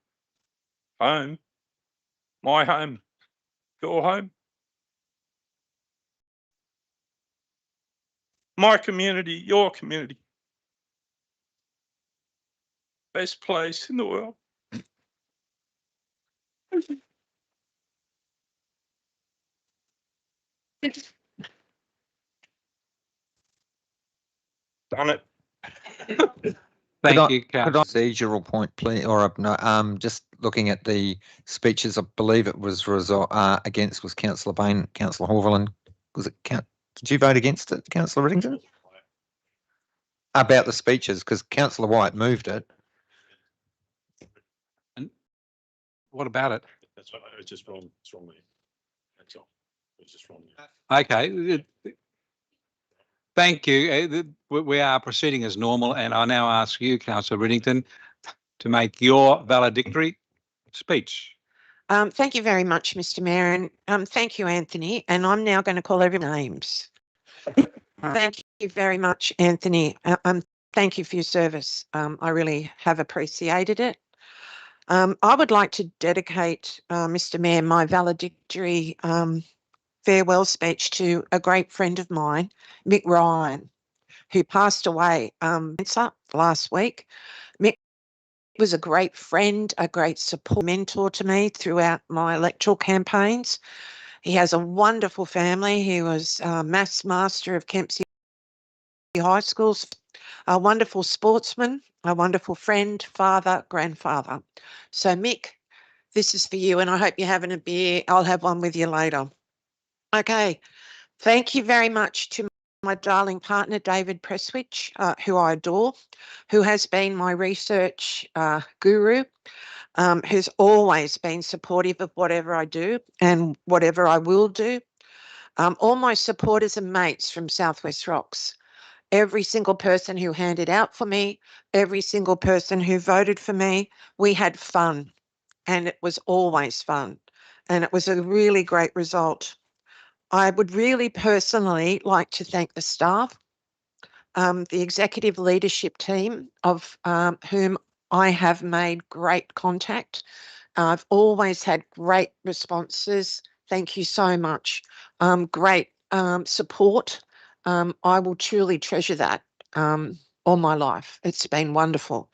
home, my home, your home. My community, your community. Best place in the world. Done it. Thank you, Could I Councillor. procedural point, please, or no, just looking at the speeches, I believe it was against was Councillor Bain, Councillor Horviland. Was it did you vote against it, Councillor Riddington? About the speeches, because Councillor White moved it. What about it? That's right. It's just wrong. It's wrong there. That's all. It's just wrong there. Okay. Thank you. We are proceeding as normal, and I now ask you, Councillor Riddington, to make your valedictory speech. Thank you very much, Mr. Mayor, and thank you, Anthony. And I'm now going to call every names. Thank you very much, Anthony. Thank you for your service. I really have appreciated it. I would like to dedicate, Mr. Mayor, my valedictory farewell speech to a great friend of mine, Mick Ryan, who passed away last week. Mick was a great friend, a great support mentor to me throughout my electoral campaigns. He has a wonderful family. He was maths master of Kempsey High Schools, a wonderful sportsman, a wonderful friend, father, grandfather. So Mick, this is for you, and I hope you're having a beer. I'll have one with you later. Okay, thank you very much to my darling partner, David Presswich, who I adore, who has been my research guru, who's always been supportive of whatever I do and whatever I will do. All my supporters and mates from Southwest Rocks, every single person who handed out for me, every single person who voted for me, we had fun, and it was always fun, and it was a really great result. I would really personally like to thank the staff, the executive leadership team of whom I have made great contact. I've always had great responses. Thank you so much. Great support. I will truly treasure that all my life. It's been wonderful.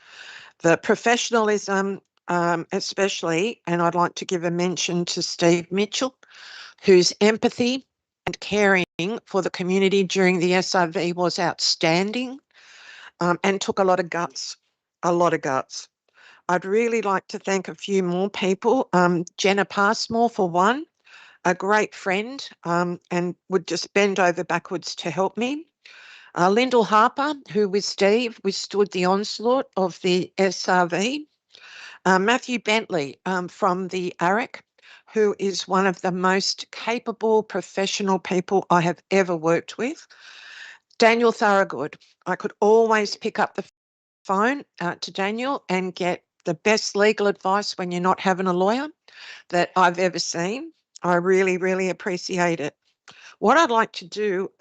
The professionalism, especially, and I'd like to give a mention to Steve Mitchell, whose empathy and caring for the community during the SRV was outstanding, and took a lot of guts, I'd really like to thank a few more people. Jenna Passmore, for one, a great friend, and would just bend over backwards to help me. Lyndall Harper, who with Steve withstood the onslaught of the SRV. Matthew Bentley from the AREC, who is one of the most capable professional people I have ever worked with. Daniel Thorogood. I could always pick up the phone to Daniel and get the best legal advice when you're not having a lawyer that I've ever seen. I really, really appreciate it. What I'd like to do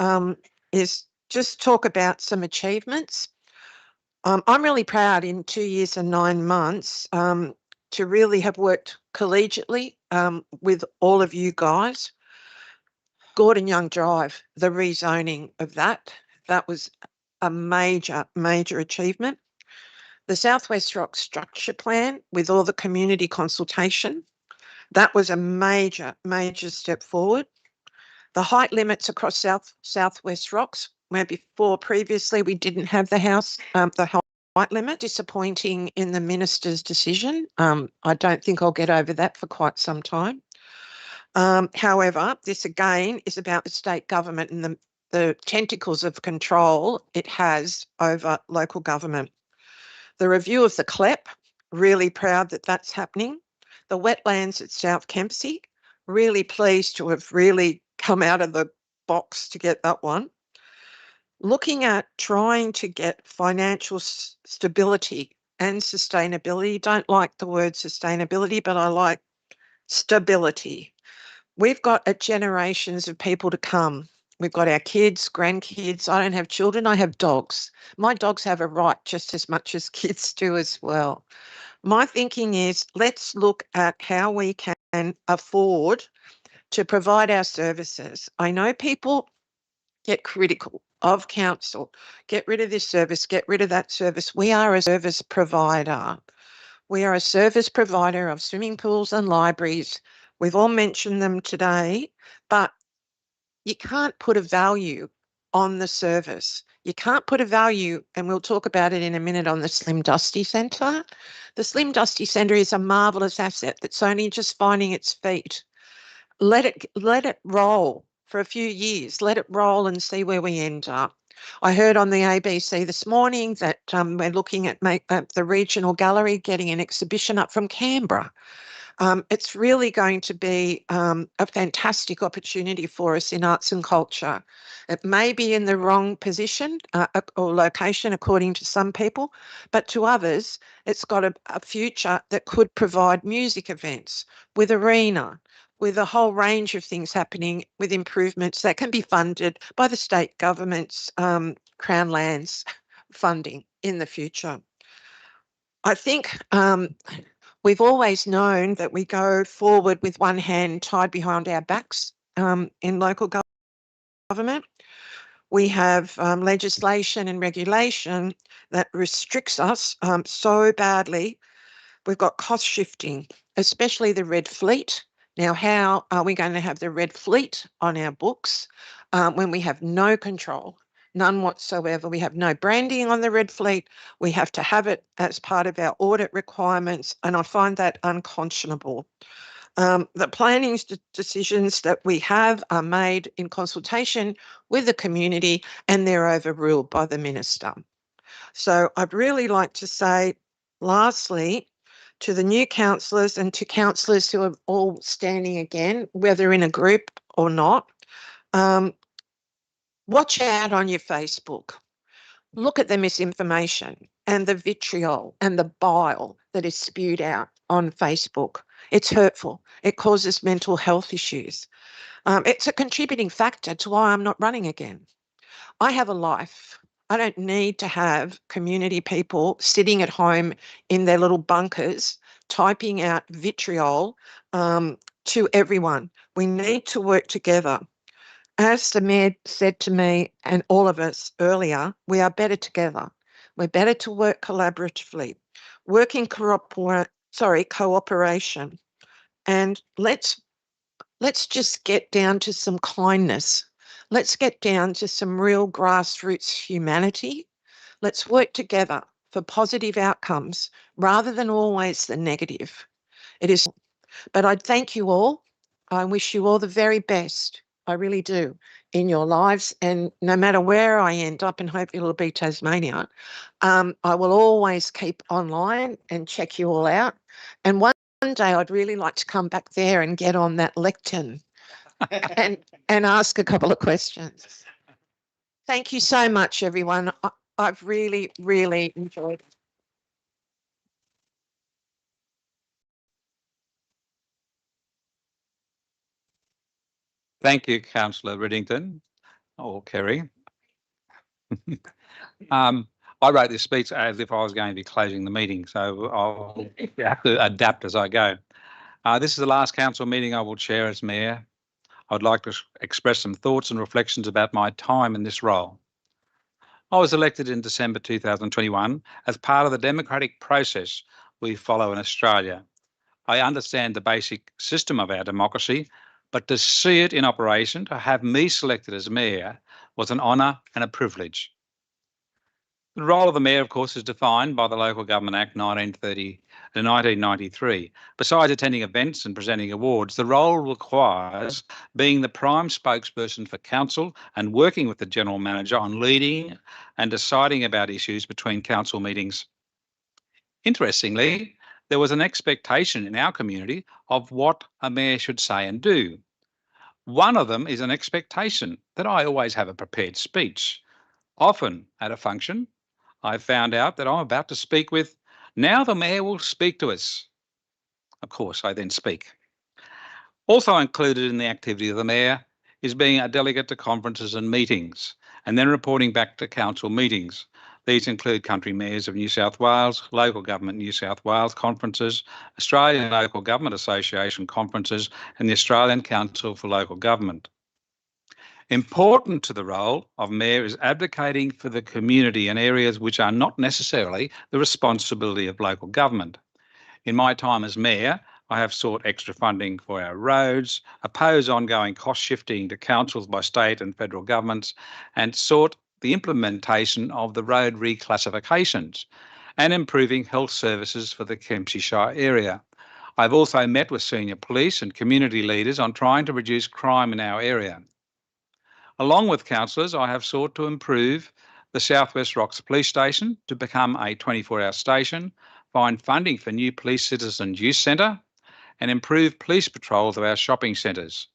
is just talk about some achievements. I'm really proud in 2 years and 9 months to really have worked collegiately with all of you guys. Gordon Young Drive, the rezoning of that was a major, major achievement. The Southwest Rock structure plan with all the community consultation, that was a major, major step forward. The height limits across Southwest Rocks, where before previously we didn't have the height limit, disappointing in the minister's decision. I don't think I'll get over that for quite some time. However, this again is about the state government and the tentacles of control it has over local government. The review of the CLEP, really proud that that's happening. The wetlands at South Kempsey, really pleased to have really come out of the box to get that one. Looking at trying to get financial stability and sustainability. Don't like the word sustainability, but I like stability. We've got generations of people to come. We've got our kids, grandkids. I don't have children, I have dogs. My dogs have a right just as much as kids do as well. My thinking is let's look at how we can afford to provide our services. I know people get critical of council. Get rid of this service, get rid of that service. We are a service provider. We are a service provider of swimming pools and libraries. We've all mentioned them today, but you can't put a value on the service. You can't put a value, and we'll talk about it in a minute, on the Slim Dusty Centre. The Slim Dusty Centre is a marvellous asset that's only just finding its feet. Let it roll for a few years. Let it roll and see where we end up. I heard on the ABC this morning that we're looking at the regional gallery getting an exhibition up from Canberra. It's really going to be a fantastic opportunity for us in arts and culture. It may be in the wrong position or location, according to some people, but to others, it's got a future that could provide music events with arena, with a whole range of things happening, with improvements that can be funded by the state government's Crown Lands funding in the future. I think we've always known that we go forward with one hand tied behind our backs in local government. We have legislation and regulation that restricts us so badly. We've got cost shifting, especially the red fleet. Now, how are we going to have the red fleet on our books when we have no control? None whatsoever. We have no branding on the red fleet. We have to have it as part of our audit requirements, and I find that unconscionable. The planning decisions that we have are made in consultation with the community, and they're overruled by the minister. So I'd really like to say, lastly, to the new councillors and to councillors who are all standing again, whether in a group or not, watch out on your Facebook. Look at the misinformation and the vitriol and the bile that is spewed out on Facebook. It's hurtful. It causes mental health issues. It's a contributing factor to why I'm not running again. I have a life. I don't need to have community people sitting at home in their little bunkers typing out vitriol to everyone. We need to work together. As the Mayor said to me and all of us earlier, we are better together. We're better to work collaboratively, work in cooperation. And let's just get down to some kindness. Let's get down to some real grassroots humanity. Let's work together for positive outcomes rather than always the negative. But I thank you all. I wish you all the very best. I really do, in your lives. And no matter where I end up, and hopefully it'll be Tasmania, I will always keep online and check you all out. And one day I'd really like to come back there and get on that lectern and ask a couple of questions. Thank you so much, everyone. I've really, really enjoyed it. Thank you, Councillor Riddington, or Kerry. I wrote this speech as if I was going to be closing the meeting, so I'll have to adapt as I go. This is the last council meeting I will chair as Mayor. I'd like to express some thoughts and reflections about my time in this role. I was elected in December 2021 as part of the democratic process we follow in Australia. I understand the basic system of our democracy, but to see it in operation, to have me selected as Mayor, was an honour and a privilege. The role of the Mayor, of course, is defined by the Local Government Act 1993. Besides attending events and presenting awards, the role requires being the prime spokesperson for council and working with the General Manager on leading and deciding about issues between council meetings. Interestingly, there was an expectation in our community of what a Mayor should say and do. One of them is an expectation that I always have a prepared speech. Often at a function, I found out that I'm about to speak with, now the Mayor will speak to us. Of course, I then speak. Also included in the activity of the Mayor is being a delegate to conferences and meetings, and then reporting back to council meetings. These include Country Mayors of New South Wales, Local Government New South Wales conferences, Australian Local Government Association conferences, and the Australian Council for Local Government. Important to the role of Mayor is advocating for the community in areas which are not necessarily the responsibility of local government. In my time as Mayor, I have sought extra funding for our roads, opposed ongoing cost shifting to councils by state and federal governments, and sought the implementation of the road reclassifications and improving health services for the Kempsey Shire area. I've also met with senior police and community leaders on trying to reduce crime in our area. Along with councillors, I have sought to improve the South West Rocks Police Station to become a 24-hour station, find funding for new Police Citizens Youth Centre, and improve police patrols of our shopping centres.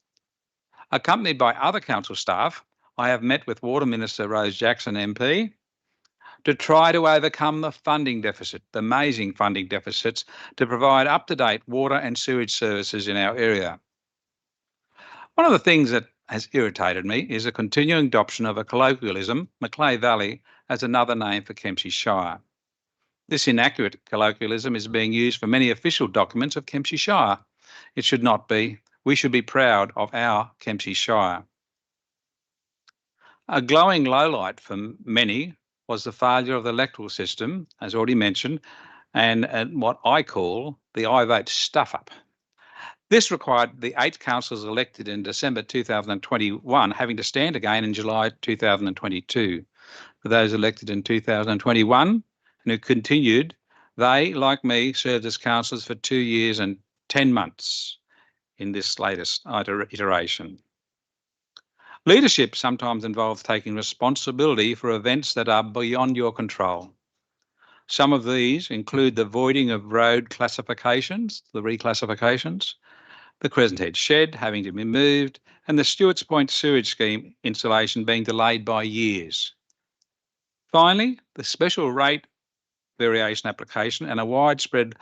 Accompanied by other council staff, I have met with Water Minister Rose Jackson MP to try to overcome the funding deficit, the amazing funding deficits, to provide up-to-date water and sewage services in our area. One of the things that has irritated me is the continuing adoption of a colloquialism, Macleay Valley, as another name for Kempsey Shire. This inaccurate colloquialism is being used for many official documents of Kempsey Shire. It should not be. We should be proud of our Kempsey Shire. A glowing lowlight for many was the failure of the electoral system, as already mentioned, and what I call the I vote stuff-up. This required the 8 councillors elected in December 2021 having to stand again in July 2022. For those elected in 2021 and who continued, they, like me, served as councillors for 2 years and 10 months in this latest iteration. Leadership sometimes involves taking responsibility for events that are beyond your control. Some of these include the voiding of road classifications, the reclassifications, the Crescent Head shed having to be moved, and the Stewart's Point sewage scheme installation being delayed by years. Finally, the special rate variation application and a widespread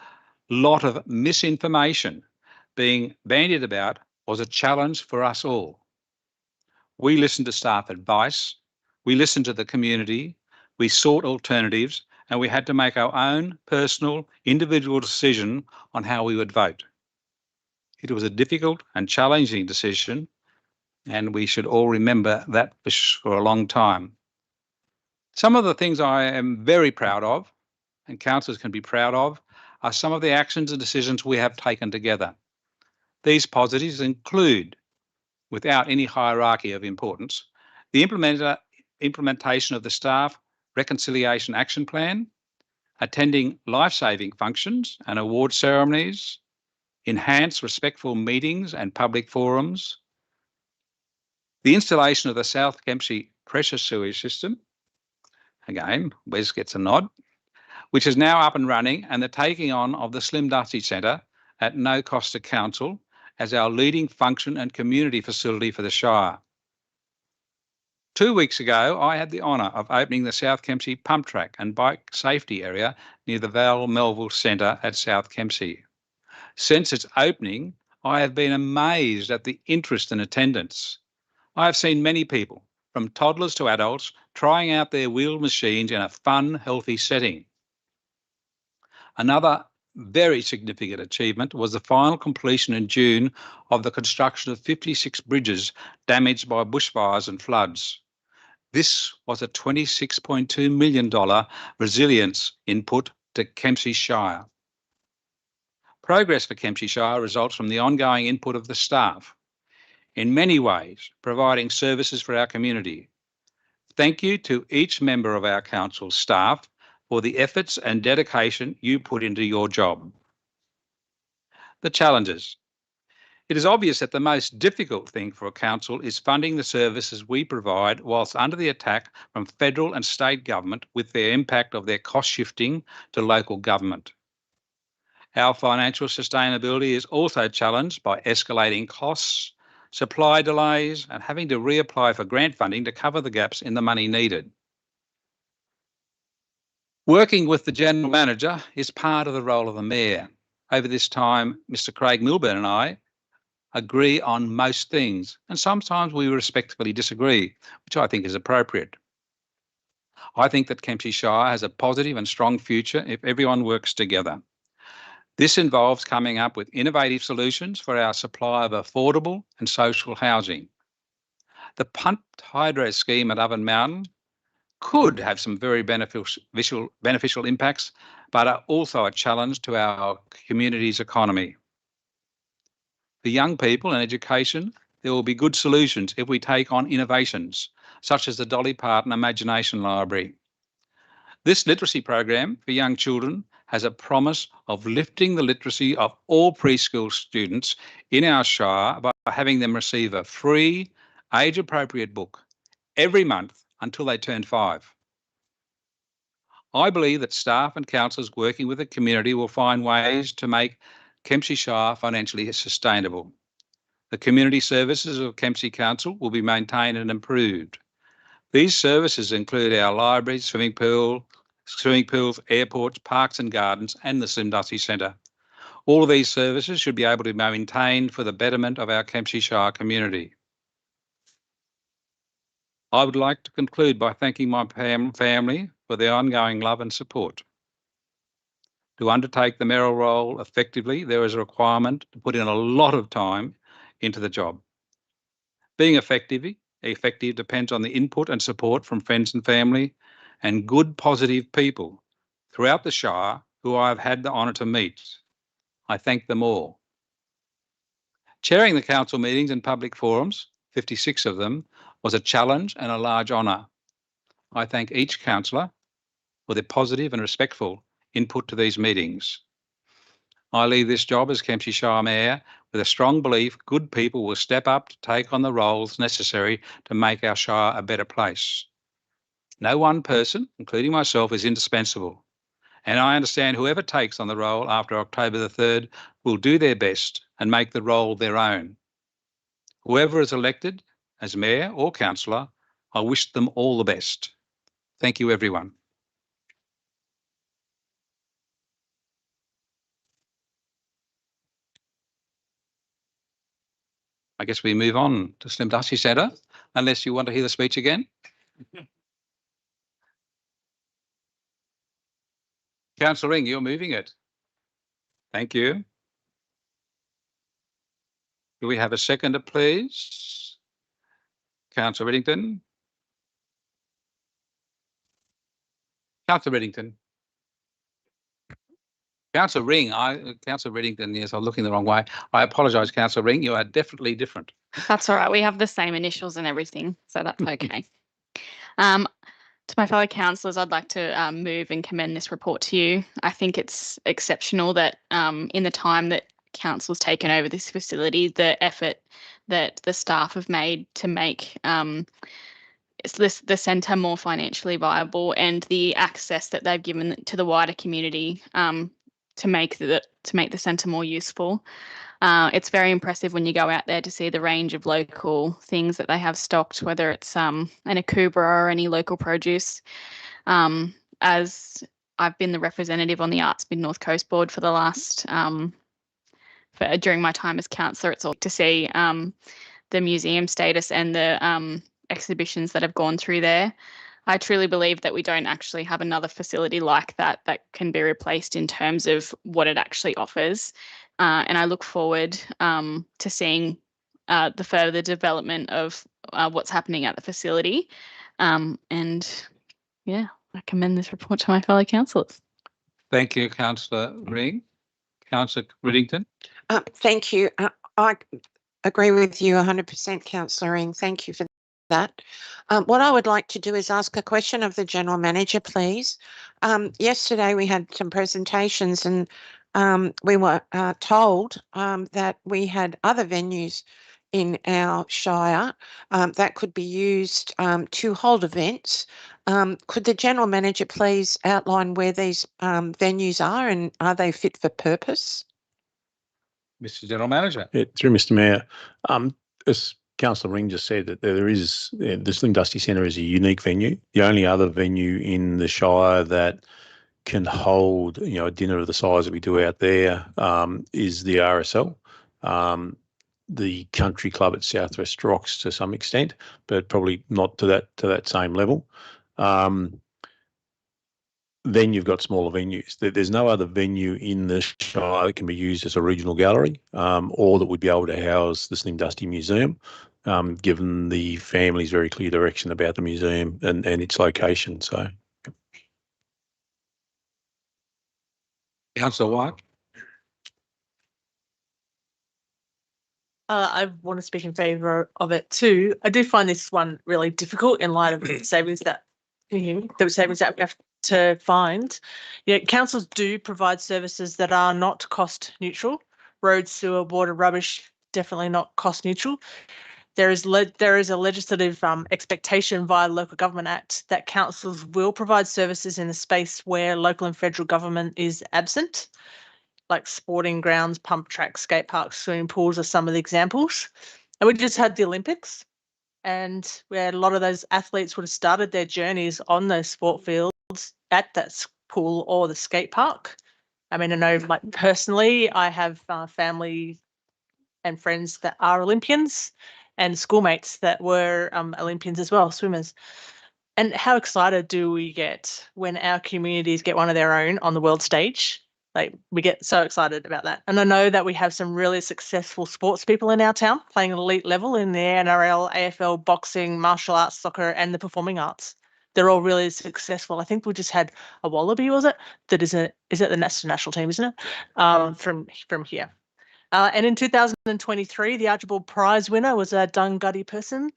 lot of misinformation being bandied about was a challenge for us all. We listened to staff advice, we listened to the community, we sought alternatives, and we had to make our own personal, individual decision on how we would vote. It was a difficult and challenging decision, and we should all remember that for a long time. Some of the things I am very proud of, and councillors can be proud of, are some of the actions and decisions we have taken together. These positives include, without any hierarchy of importance, the implementation of the Staff Reconciliation Action Plan, attending life-saving functions and award ceremonies, enhanced respectful meetings and public forums, the installation of the South Kempsey pressure sewage system, again, Wes gets a nod, which is now up and running, and the taking on of the Slim Dusty Centre at no cost to council as our leading function and community facility for the Shire. 2 weeks ago, I had the honour of opening the South Kempsey pump track and bike safety area near the Val Melville Centre at South Kempsey. Since its opening, I have been amazed at the interest and attendance. I have seen many people, from toddlers to adults, trying out their wheeled machines in a fun, healthy setting. Another very significant achievement was the final completion in June of the construction of 56 bridges damaged by bushfires and floods. This was a $26.2 million resilience input to Kempsey Shire. Progress for Kempsey Shire results from the ongoing input of the staff, in many ways providing services for our community. Thank you to each member of our council staff for the efforts and dedication you put into your job. The challenges. It is obvious that the most difficult thing for a council is funding the services we provide whilst under the attack from federal and state government with their impact of their cost shifting to local government. Our financial sustainability is also challenged by escalating costs, supply delays, and having to reapply for grant funding to cover the gaps in the money needed. Working with the General Manager is part of the role of the Mayor. Over this time, Mr. Craig Milburn and I agree on most things, and sometimes we respectfully disagree, which I think is appropriate. I think that Kempsey Shire has a positive and strong future if everyone works together. This involves coming up with innovative solutions for our supply of affordable and social housing. The pumped hydro scheme at Oven Mountain could have some very beneficial impacts, but are also a challenge to our community's economy. For young people and education, there will be good solutions if we take on innovations, such as the Dolly Parton Imagination Library. This literacy program for young children has a promise of lifting the literacy of all preschool students in our shire by having them receive a free, age-appropriate book every month until they turn 5. I believe that staff and councillors working with the community will find ways to make Kempsey Shire financially sustainable. The community services of Kempsey Council will be maintained and improved. These services include our libraries, swimming pools, airports, parks and gardens, and the Slim Dusty Centre. All of these services should be able to be maintained for the betterment of our Kempsey Shire community. I would like to conclude by thanking my family for their ongoing love and support. To undertake the mayoral role effectively, there is a requirement to put in a lot of time into the job. Being effective depends on the input and support from friends and family and good, positive people throughout the Shire who I have had the honour to meet. I thank them all. Chairing the council meetings and public forums, 56 of them, was a challenge and a large honour. I thank each councillor for their positive and respectful input to these meetings. I leave this job as Kempsey Shire Mayor with a strong belief good people will step up to take on the roles necessary to make our Shire a better place. No one person, including myself, is indispensable, and I understand whoever takes on the role after October the 3rd will do their best and make the role their own. Whoever is elected as Mayor or Councillor, I wish them all the best. Thank you, everyone. I guess we move on to Slim Dusty Centre, unless you want to hear the speech again. Councillor Ring, you're moving it. Thank you. Do we have a seconder, please? Councillor Riddington. Councillor Riddington. Councillor Ring, Councillor Riddington, yes, I'm looking the wrong way. I apologise, Councillor Ring, you are definitely different. That's all right. We have the same initials and everything, so that's okay. To my fellow councillors, I'd like to move and commend this report to you. I think it's exceptional that in the time that council's taken over this facility, the effort that the staff have made to make the centre more financially viable and the access that they've given to the wider community to make the centre more useful. It's very impressive when you go out there to see the range of local things that they have stocked, whether it's an akubra or any local produce. As I've been the representative on the Arts Mid North Coast Board for the last, during my time as councillor, it's all to see the museum status and the exhibitions that have gone through there. I truly believe that we don't actually have another facility like that that can be replaced in terms of what it actually offers. And I look forward to seeing the further development of what's happening at the facility. And yeah, I commend this report to my fellow councillors. Thank you, Councillor Ring. Councillor Riddington. Thank you. I agree with you 100%, Councillor Ring. Thank you for that. What I would like to do is ask a question of the General Manager, please. Yesterday we had some presentations and we were told that we had other venues in our Shire that could be used to hold events. Could the General Manager please outline where these venues are and are they fit for purpose? Mr. General Manager. Yeah, through Mr. Mayor, as Councillor Ring just said, that there is the Slim Dusty Centre is a unique venue. The only other venue in the Shire that can hold, a dinner of the size that we do out there is the RSL, the country club at Southwest Rocks to some extent, but probably not to that same level. Then you've got smaller venues. There's no other venue in the Shire that can be used as a regional gallery or that would be able to house the Slim Dusty Museum, given the family's very clear direction about the museum and its location. So, Councillor White. I want to speak in favour of it too. I do find this one really difficult in light of the savings that the savings that we have to find. Councils do provide services that are not cost neutral. Road, sewer, water, rubbish, definitely not cost neutral. There is a legislative expectation via the Local Government Act that councils will provide services in a space where local and federal government is absent, like sporting grounds, pump tracks, skate parks, swimming pools are some of the examples. And we just had the Olympics, and where a lot of those athletes would have started their journeys on those sport fields at that pool or the skate park. I mean, I know, like personally, I have family and friends that are Olympians and schoolmates that were Olympians as well, swimmers. And how excited do we get when our communities get one of their own on the world stage? Like, we get so excited about that. And I know that we have some really successful sports people in our town playing at elite level in the NRL, AFL, boxing, martial arts, soccer, and the performing arts. They're all really successful. I think we just had a Wallaby, was it? That is it the national team, isn't it? From here. And in 2023, the Archibald Prize winner was a Dungutty person.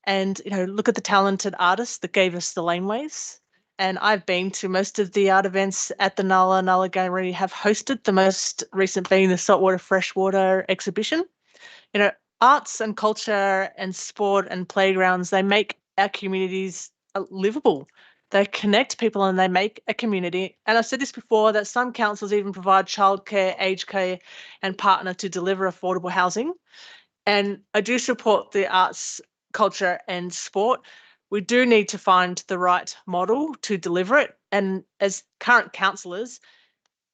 And, look at the talented artists that gave us the laneways. And I've been to most of the art events at the Nulla Gallery have hosted, the most recent being the Saltwater Freshwater exhibition. Arts and culture and sport and playgrounds, they make our communities livable. They connect people and they make a community. And I've said this before, that some councils even provide childcare, aged care, and partner to deliver affordable housing. And I do support the arts, culture, and sport. We do need to find the right model to deliver it. And as current councillors,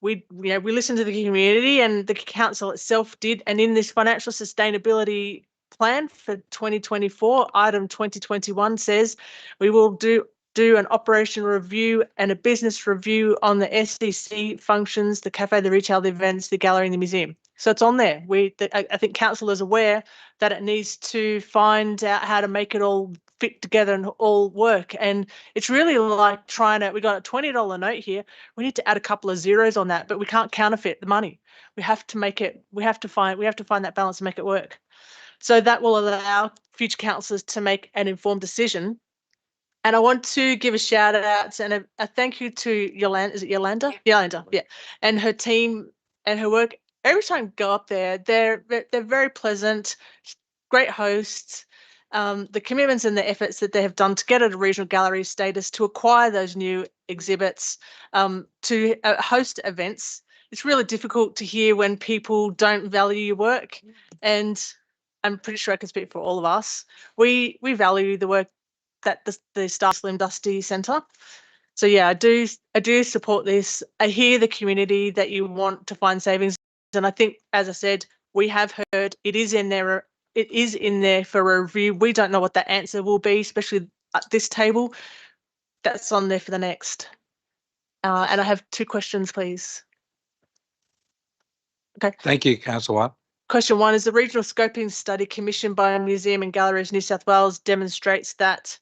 we listen to the community, and the council itself did. And in this financial sustainability plan for 2024, item 2021 says we will do an operation review and a business review on the SDC functions, the cafe, the retail, the events, the gallery, and the museum. So it's on there. I think council is aware that it needs to find out how to make it all fit together and all work. And it's really like we got a $20 note here. We need to add a couple of zeros on that, but we can't counterfeit the money. We have to find that balance and make it work. So that will allow future councillors to make an informed decision. And I want to give a shout out and a thank you to Yolanda. Is it Yolanda? Yolanda, yeah. And her team and her work. Every time I go up there, they're very pleasant, great hosts. The commitments and the efforts that they have done to get it a regional gallery status, to acquire those new exhibits, to host events. It's really difficult to hear when people don't value your work. And I'm pretty sure I can speak for all of us. We value the work that the Star Slim Dusty Centre. So yeah, I do support this. I hear the community that you want to find savings. And I think, as I said, we have heard it is in there. It is in there for a review. We don't know what that answer will be, especially at this table. That's on there for the next. And I have 2 questions, please. Okay. Thank you, Councillor White. Question 1 is the regional scoping study commissioned by Museum and Galleries New South Wales demonstrates that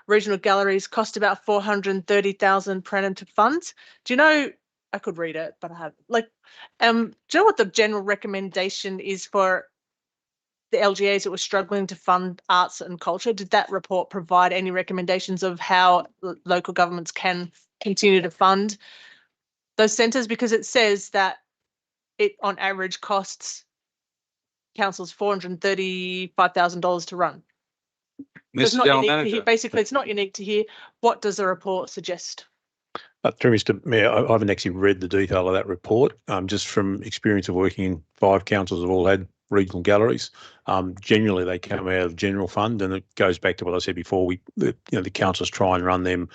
regional galleries cost about $430,000 per annum to fund. Do you know? I could read it, but I have do you know what the general recommendation is for the LGAs that were struggling to fund arts and culture? Did that report provide any recommendations of how local governments can continue to fund those centres? Because it says that it on average costs councils $435,000 to run. Mr. General Manager. Basically, it's not unique to here. What does the report suggest? Through Mr. Mayor, I haven't actually read the detail of that report. Just from experience of working in 5 councils have all had regional galleries. Generally, they come out of general fund, and it goes back to what I said before. The councils try and run them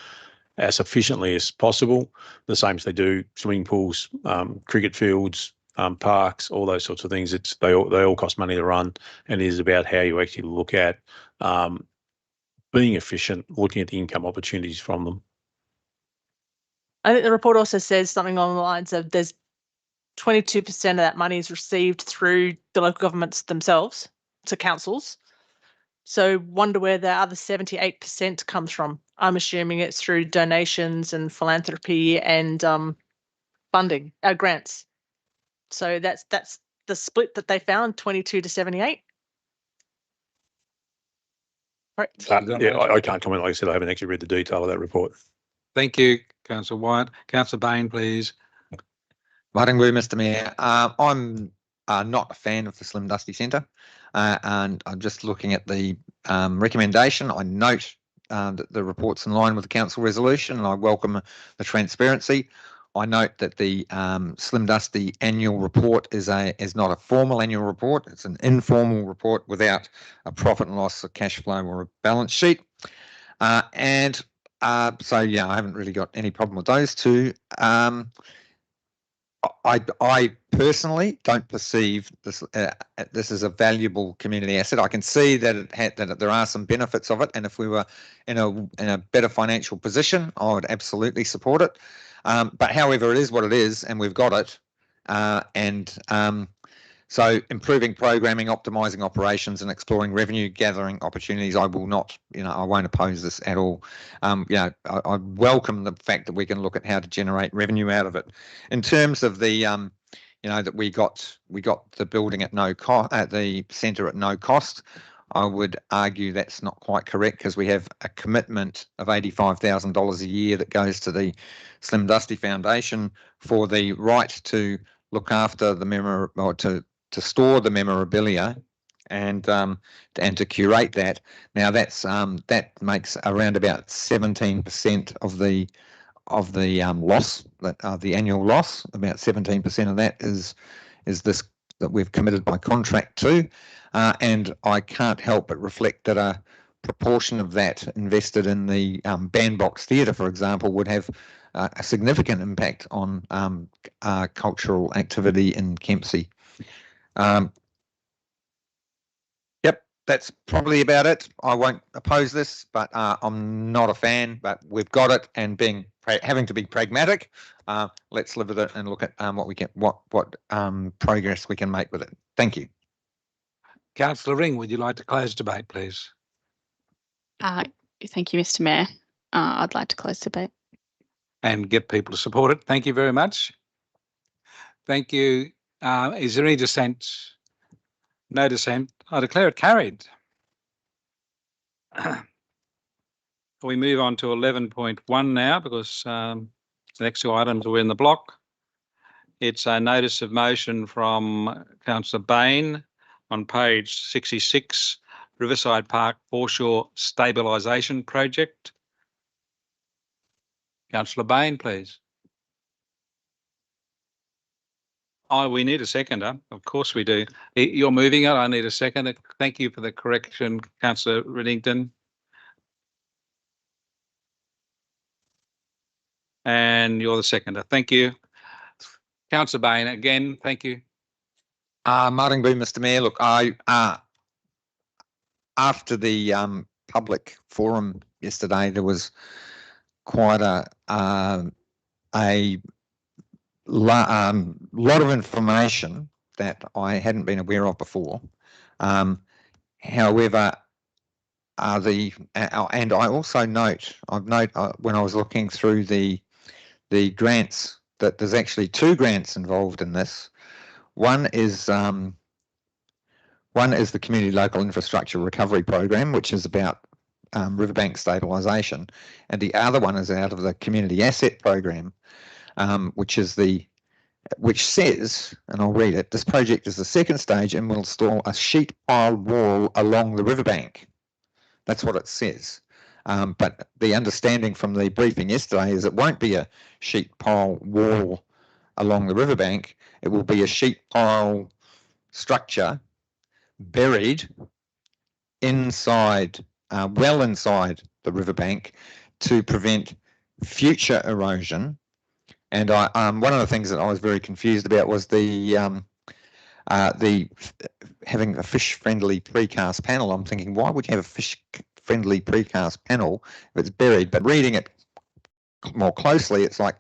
as efficiently as possible, the same as they do swimming pools, cricket fields, parks, all those sorts of things. They all cost money to run, and it is about how you actually look at being efficient, looking at the income opportunities from them. I think the report also says something along the lines of there's 22% of that money is received through the local governments themselves to councils. So wonder where the other 78% comes from. I'm assuming it's through donations and philanthropy and funding, grants. So that's the split that they found, 22 to 78. Correct. Yeah, I can't comment. Like I said, I haven't actually read the detail of that report. Thank you, Councillor Wyatt. Councillor Bain, please. Martingley, Mr Mayor. I'm not a fan of the Slim Dusty Centre, and I'm just looking at the recommendation. I note that the report's in line with the council resolution, and I welcome the transparency. I note that the Slim Dusty annual report is not a formal annual report. It's an informal report without a profit and loss, a cash flow, or a balance sheet. So yeah, I haven't really got any problem with those two. I personally don't perceive this this is a valuable community asset. I can see that that there are some benefits of it, and if we were in a better financial position, I would absolutely support it. But however, it is what it is, and we've got it. So improving programming, optimizing operations, and exploring revenue gathering opportunities, I will not, I won't oppose this at all. I welcome the fact that we can look at how to generate revenue out of it. In terms of the, that we got the building at no cost, at the centre at no cost, I would argue that's not quite correct, because we have a commitment of $85,000 a year that goes to the Slim Dusty Foundation for the right to look after the or to store the memorabilia and to curate that. Now that makes around about 17% of the loss, the annual loss. About 17% of that is this that we've committed by contract to, and I can't help but reflect that a proportion of that invested in the Bandbox Theatre, for example, would have a significant impact on cultural activity in Kempsey. Yep, that's probably about it. I won't oppose this, but I'm not a fan. But we've got it, and having to be pragmatic, let's live with it and look at what progress we can make with it. Thank you. Councillor Ring, would you like to close debate, please? Thank you, Mr Mayor. I'd like to close debate. And get people to support it. Thank you very much. Thank you. Is there any dissent? No dissent. I declare it carried. We move on to 11.1 now, because the next two items are in the block. It's a notice of motion from Councillor Bain on page 66, Riverside Park Foreshore Stabilisation Project. Councillor Bain, please. Oh, we need a seconder. Of course we do. You're moving it. I need a seconder. Thank you for the correction, Councillor Riddington. And you're the seconder. Thank you. Councillor Bain, again, thank you. Martin Boone, Mr Mayor. Look, after the public forum yesterday, there was quite a lot of information that I hadn't been aware of before. However, and I also note when I was looking through the grants that there's actually two grants involved in this. One is the Community Local Infrastructure Recovery Program, which is about riverbank stabilisation, and the other one is out of the Community Asset Program, which says, and I'll read it, this project is the second stage and will install a sheet pile wall along the riverbank. That's what it says. But the understanding from the briefing yesterday is it won't be a sheet pile wall along the riverbank. It will be a sheet pile structure buried inside, well inside the riverbank, to prevent future erosion. And one of the things that I was very confused about was the having a fish-friendly precast panel. I'm thinking, why would you have a fish-friendly precast panel if it's buried? But reading it more closely, it's like,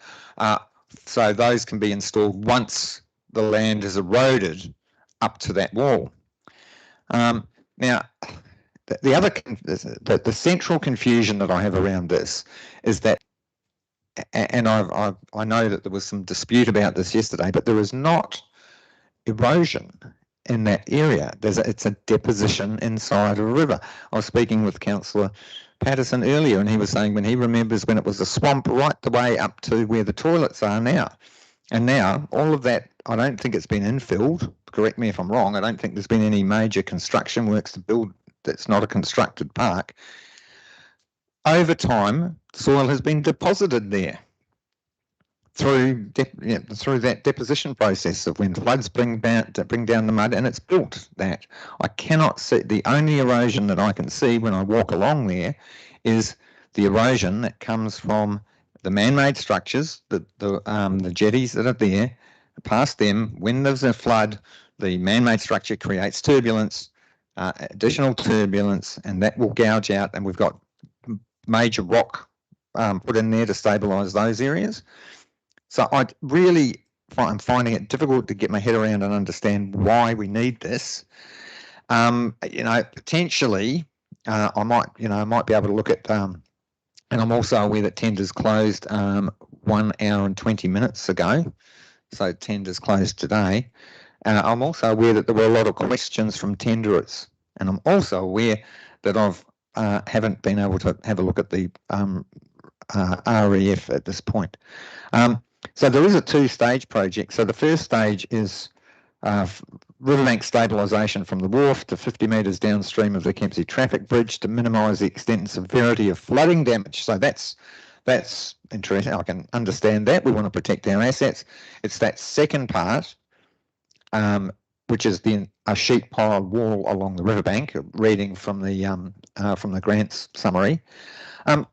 so those can be installed once the land is eroded up to that wall. Now, the central confusion that I have around this is that, and I know that there was some dispute about this yesterday, but there is not erosion in that area. It's a deposition inside a river. I was speaking with Councillor Patterson earlier, and he was saying when he remembers when it was a swamp right the way up to where the toilets are now. And now all of that, I don't think it's been infilled. Correct me if I'm wrong. I don't think there's been any major construction works to build. That's not a constructed park. Over time, soil has been deposited there through that deposition process of when floods bring down the mud, and it's built that. I cannot see, the only erosion that I can see when I walk along there is the erosion that comes from the man-made structures, the jetties that are there. Past them, when there's a flood, the man-made structure creates turbulence, additional turbulence, and that will gouge out, and we've got major rock put in there to stabilise those areas. So I'm finding it difficult to get my head around and understand why we need this. Potentially, I might be able to look at, and I'm also aware that tenders closed 1 hour and 20 minutes ago. So tenders closed today. I'm also aware that there were a lot of questions from tenderers, and I'm also aware that haven't been able to have a look at the REF at this point. So there is a two-stage project. So the first stage is riverbank stabilisation from the wharf to 50 metres downstream of the Kempsey traffic bridge to minimise the extent and severity of flooding damage. So that's interesting. I can understand that. We want to protect our assets. It's that second part, which is then a sheet pile wall along the riverbank, reading from the grants summary. So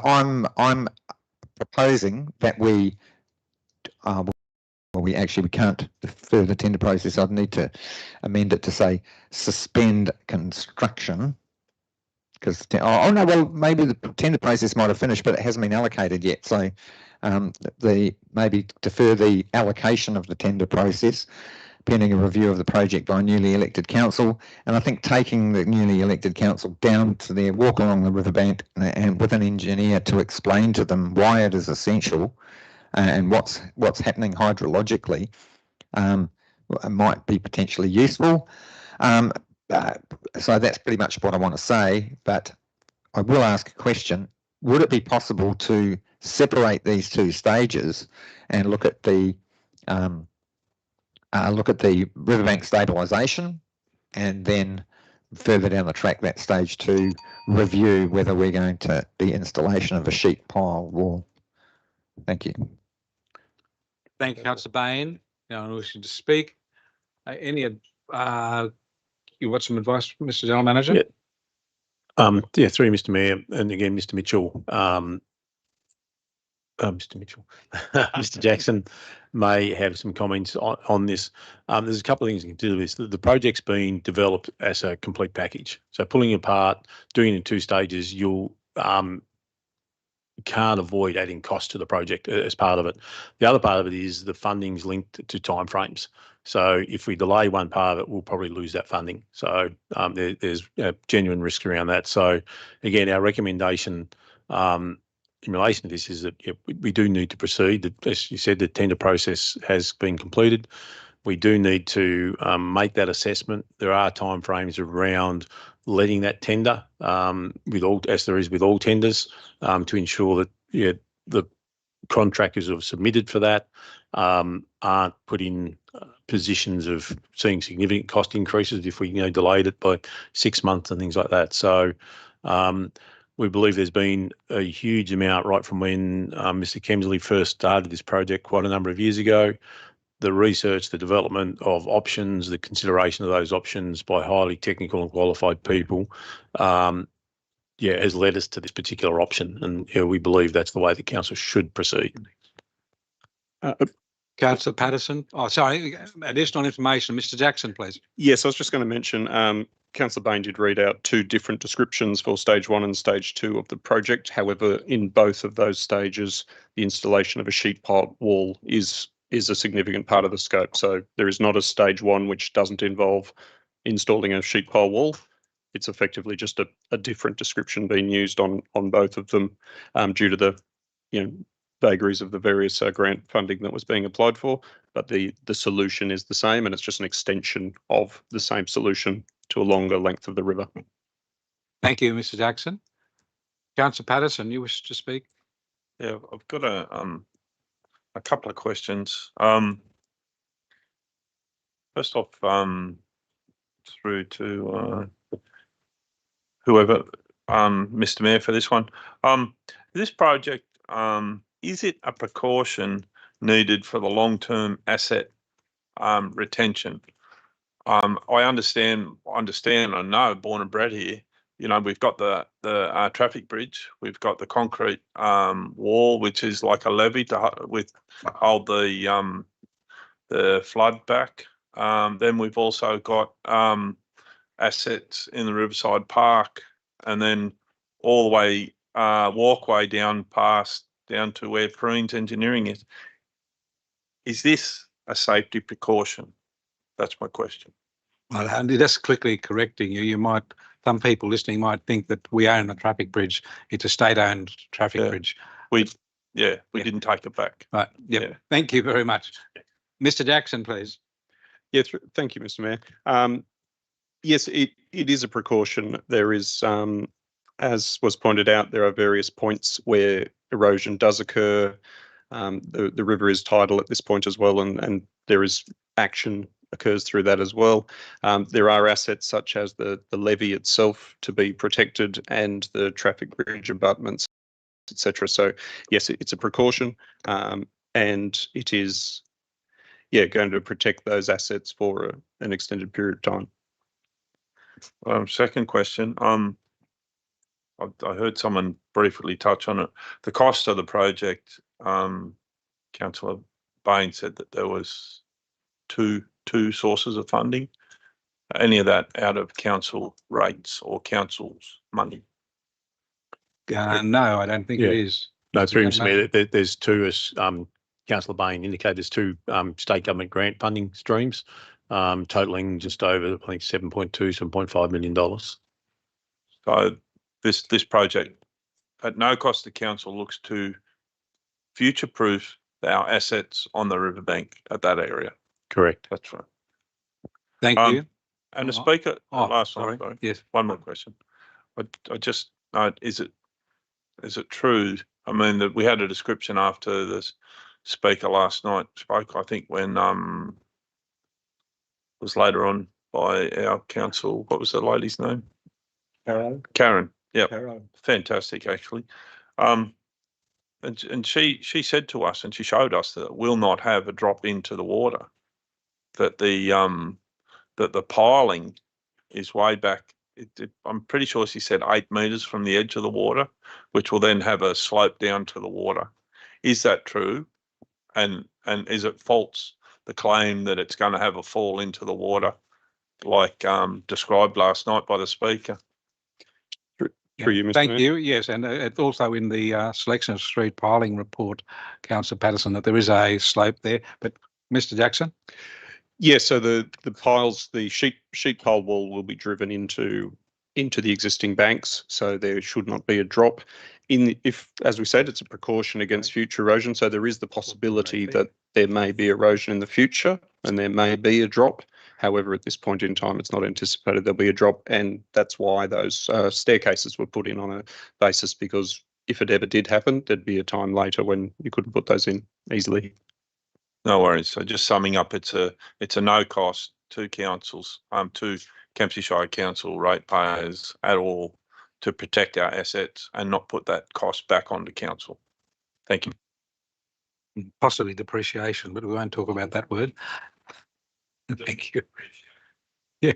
I'm proposing that we can't defer the tender process. I'd need to amend it to say suspend construction, because maybe the tender process might have finished, but it hasn't been allocated yet. So maybe defer the allocation of the tender process pending a review of the project by a newly elected council. And I think taking the newly elected council down to their walk along the riverbank and with an engineer to explain to them why it is essential and what's happening hydrologically might be potentially useful. So that's pretty much what I want to say, but I will ask a question. Would it be possible to separate these two stages and look at the riverbank stabilisation, and then further down the track, that stage 2 review whether we're going to the installation of a sheet pile wall? Thank you. Thank you, Councillor Bain. Now, wishing to speak. You want some advice, Mr. General Manager? Yeah. Through Mr. Mayor, and again, Mr. Mitchell. Mr. Jackson may have some comments on this. There's a couple of things you can do with this. The project's been developed as a complete package. So pulling it apart, doing it in 2 stages, you can't avoid adding cost to the project as part of it. The other part of it is the funding's linked to timeframes. So if we delay one part of it, we'll probably lose that funding. So there's genuine risk around that. So again, our recommendation in relation to this is that we do need to proceed. As you said, the tender process has been completed. We do need to make that assessment. There are timeframes around letting that tender, as there is with all tenders, to ensure that the contractors who have submitted for that aren't put in positions of seeing significant cost increases if we delayed it by 6 months and things like that. So we believe there's been a huge amount right from when Mr. Kemsley first started this project quite a number of years ago. The research, the development of options, the consideration of those options by highly technical and qualified people, has led us to this particular option. And we believe that's the way the council should proceed. Councillor Patterson. Oh, sorry, additional information. Mr. Jackson, please. Yes, I was just going to mention, Councillor Bain did read out 2 different descriptions for stage 1 and stage 2 of the project. However, in both of those stages, the installation of a sheet pile wall is a significant part of the scope. So there is not a stage 1 which doesn't involve installing a sheet pile wall. It's effectively just a different description being used on both of them due to the vagaries of the various grant funding that was being applied for, but the solution is the same, and it's just an extension of the same solution to a longer length of the river. Thank you, Mr. Jackson. Councillor Patterson, you wish to speak? Yeah, I've got a couple of questions. First off, through to whoever, Mr. Mayor, for this one. This project, is it a precaution needed for the long-term asset retention? I understand, I know, born and bred here. You know, we've got the traffic bridge, we've got the concrete wall, which is like a levee to hold the flood back. Then we've also got assets in the Riverside Park, and then all the way walkway down to where Preen's Engineering is. Is this a safety precaution? That's my question. Well, and just quickly correcting you, some people listening might think that we own a traffic bridge. It's a state-owned traffic bridge. We didn't take it back. Right. Yep. Yeah. Thank you very much. Mr. Jackson, please. Yes, thank you, Mr. Mayor. Yes, it is a precaution. There is, as was pointed out, there are various points where erosion does occur. The river is tidal at this point as well, and there is action occurs through that as well. There are assets such as the levee itself to be protected and the traffic bridge abutments, etc. So yes, it's a precaution, and it is, going to protect those assets for an extended period of time. Second question. I heard someone briefly touch on it. The cost of the project. Councillor Bain said that there was two sources of funding. Any of that out of council rates or council's money? No, I don't think it is. No, through Mr. Mayor, there's two, as Councillor Bain indicated, there's two state government grant funding streams, totaling just over, I think, $7.5 million. So this project, at no cost to council, looks to future-proof our assets on the riverbank at that area. Correct. That's right. Thank you. And the speaker, sorry. Yes, one more question. I just, is it true? I mean, that we had a description after the speaker last night spoke, I think, when was later on by our council. What was the lady's name? Karen. Yeah. Fantastic, actually. And she said to us, and she showed us, that it will not have a drop into the water. That the piling is way back. I'm pretty sure she said 8 metres from the edge of the water, which will then have a slope down to the water. Is that true? And is it false, the claim that it's going to have a fall into the water, like described last night by the speaker? Through you, Mr. Thank Mayor. you. Yes, and it's also in the Selection Street piling report, Councillor Patterson, that there is a slope there. But Mr. Jackson? Yes, so the piles, the sheet pile wall will be driven into the existing banks, so there should not be a drop. If, as we said, it's a precaution against future erosion, so there is the possibility that there may be erosion in the future and there may be a drop. However, at this point in time, it's not anticipated there'll be a drop, and that's why those staircases were put in on a basis, because if it ever did happen, there'd be a time later when you couldn't put those in easily. No worries. So just summing up, it's a no cost to councils, to Kempsey Shire Council ratepayers at all, to protect our assets and not put that cost back onto council. Thank you. Possibly depreciation, but we won't talk about that word. Thank you. Yeah,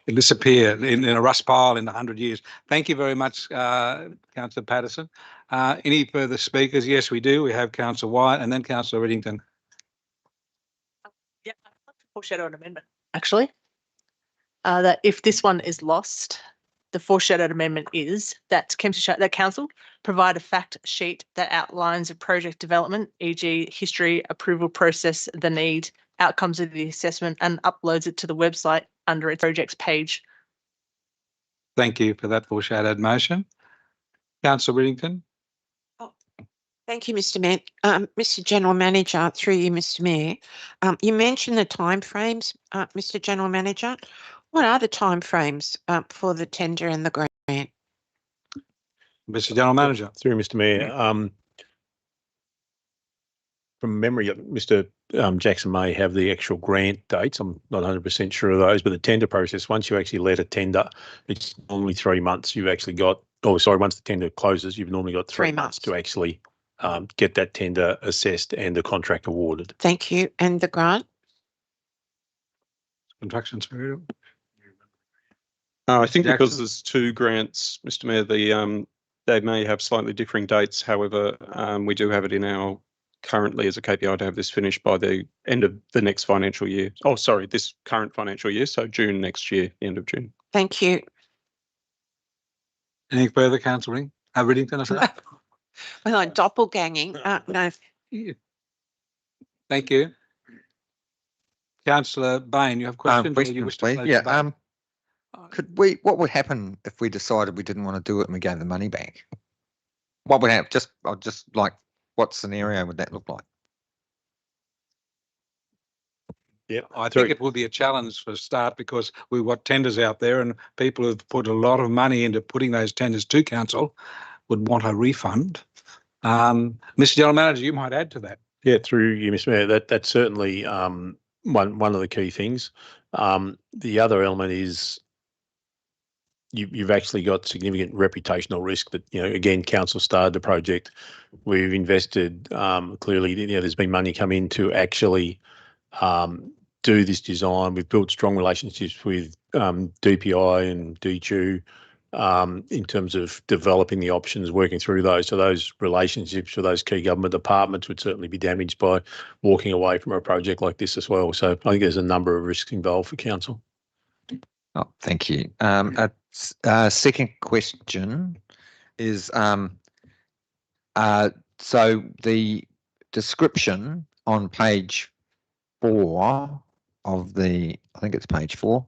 it'll disappear in a rust pile in 100 years. Thank you very much, Councillor Patterson. Any further speakers? Yes, we do. We have Councillor Wyatt and then Councillor Riddington. Yeah, I'd like to foreshadow an amendment, actually. That if this one is lost, the foreshadowed amendment is that that council provide a fact sheet that outlines a project development, e.g. history, approval process, the need, outcomes of the assessment, and uploads it to the website under its projects page. Thank you for that foreshadowed motion. Councillor Riddington. Thank you, Mr. Mayor. Mr. General Manager, through you, Mr. Mayor, you mentioned the timeframes, Mr. General Manager. What are the timeframes for the tender and the grant? Mr. General Manager. Through Mr. Mayor, from memory, Mr. Jackson may have the actual grant dates. I'm not 100% sure of those, but the tender process, once you actually let a tender, it's normally 3 months. You've actually got, once the tender closes, you've normally got 3 months to actually get that tender assessed and the contract awarded. Thank you. And the grant? Construction material. I think because Jackson? there's 2 grants, Mr. Mayor, they may have slightly differing dates. However, we do have it in our currently as a KPI to have this finished by the end of the next financial year. Oh, sorry, this current financial year. So June next year, the end of June. Thank you. Any further, Councillor Riddington? Well, I'm doppelganging. No. Thank you. Councillor Bain, you have questions? Or you wish to please. close Yeah. debate? What would happen if we decided we didn't want to do it and we gave the money back? What would happen? I'd just like, what scenario would that look like? Yeah, I think it will be a challenge for a start because we've got tenders out there and people who've put a lot of money into putting those tenders to council would want a refund. Mr. General Manager, you might add to that. Yeah, through you, Mr. Mayor, that's certainly one of the key things. The other element is you've actually got significant reputational risk that, again, council started the project. We've invested, clearly, there's been money come in to actually do this design. We've built strong relationships with DPI and DTU in terms of developing the options, working through those. So those relationships with those key government departments would certainly be damaged by walking away from a project like this as well. So I think there's a number of risks involved for council. Oh, thank you. Second question is, so the description on page 4 of the, I think it's page 4,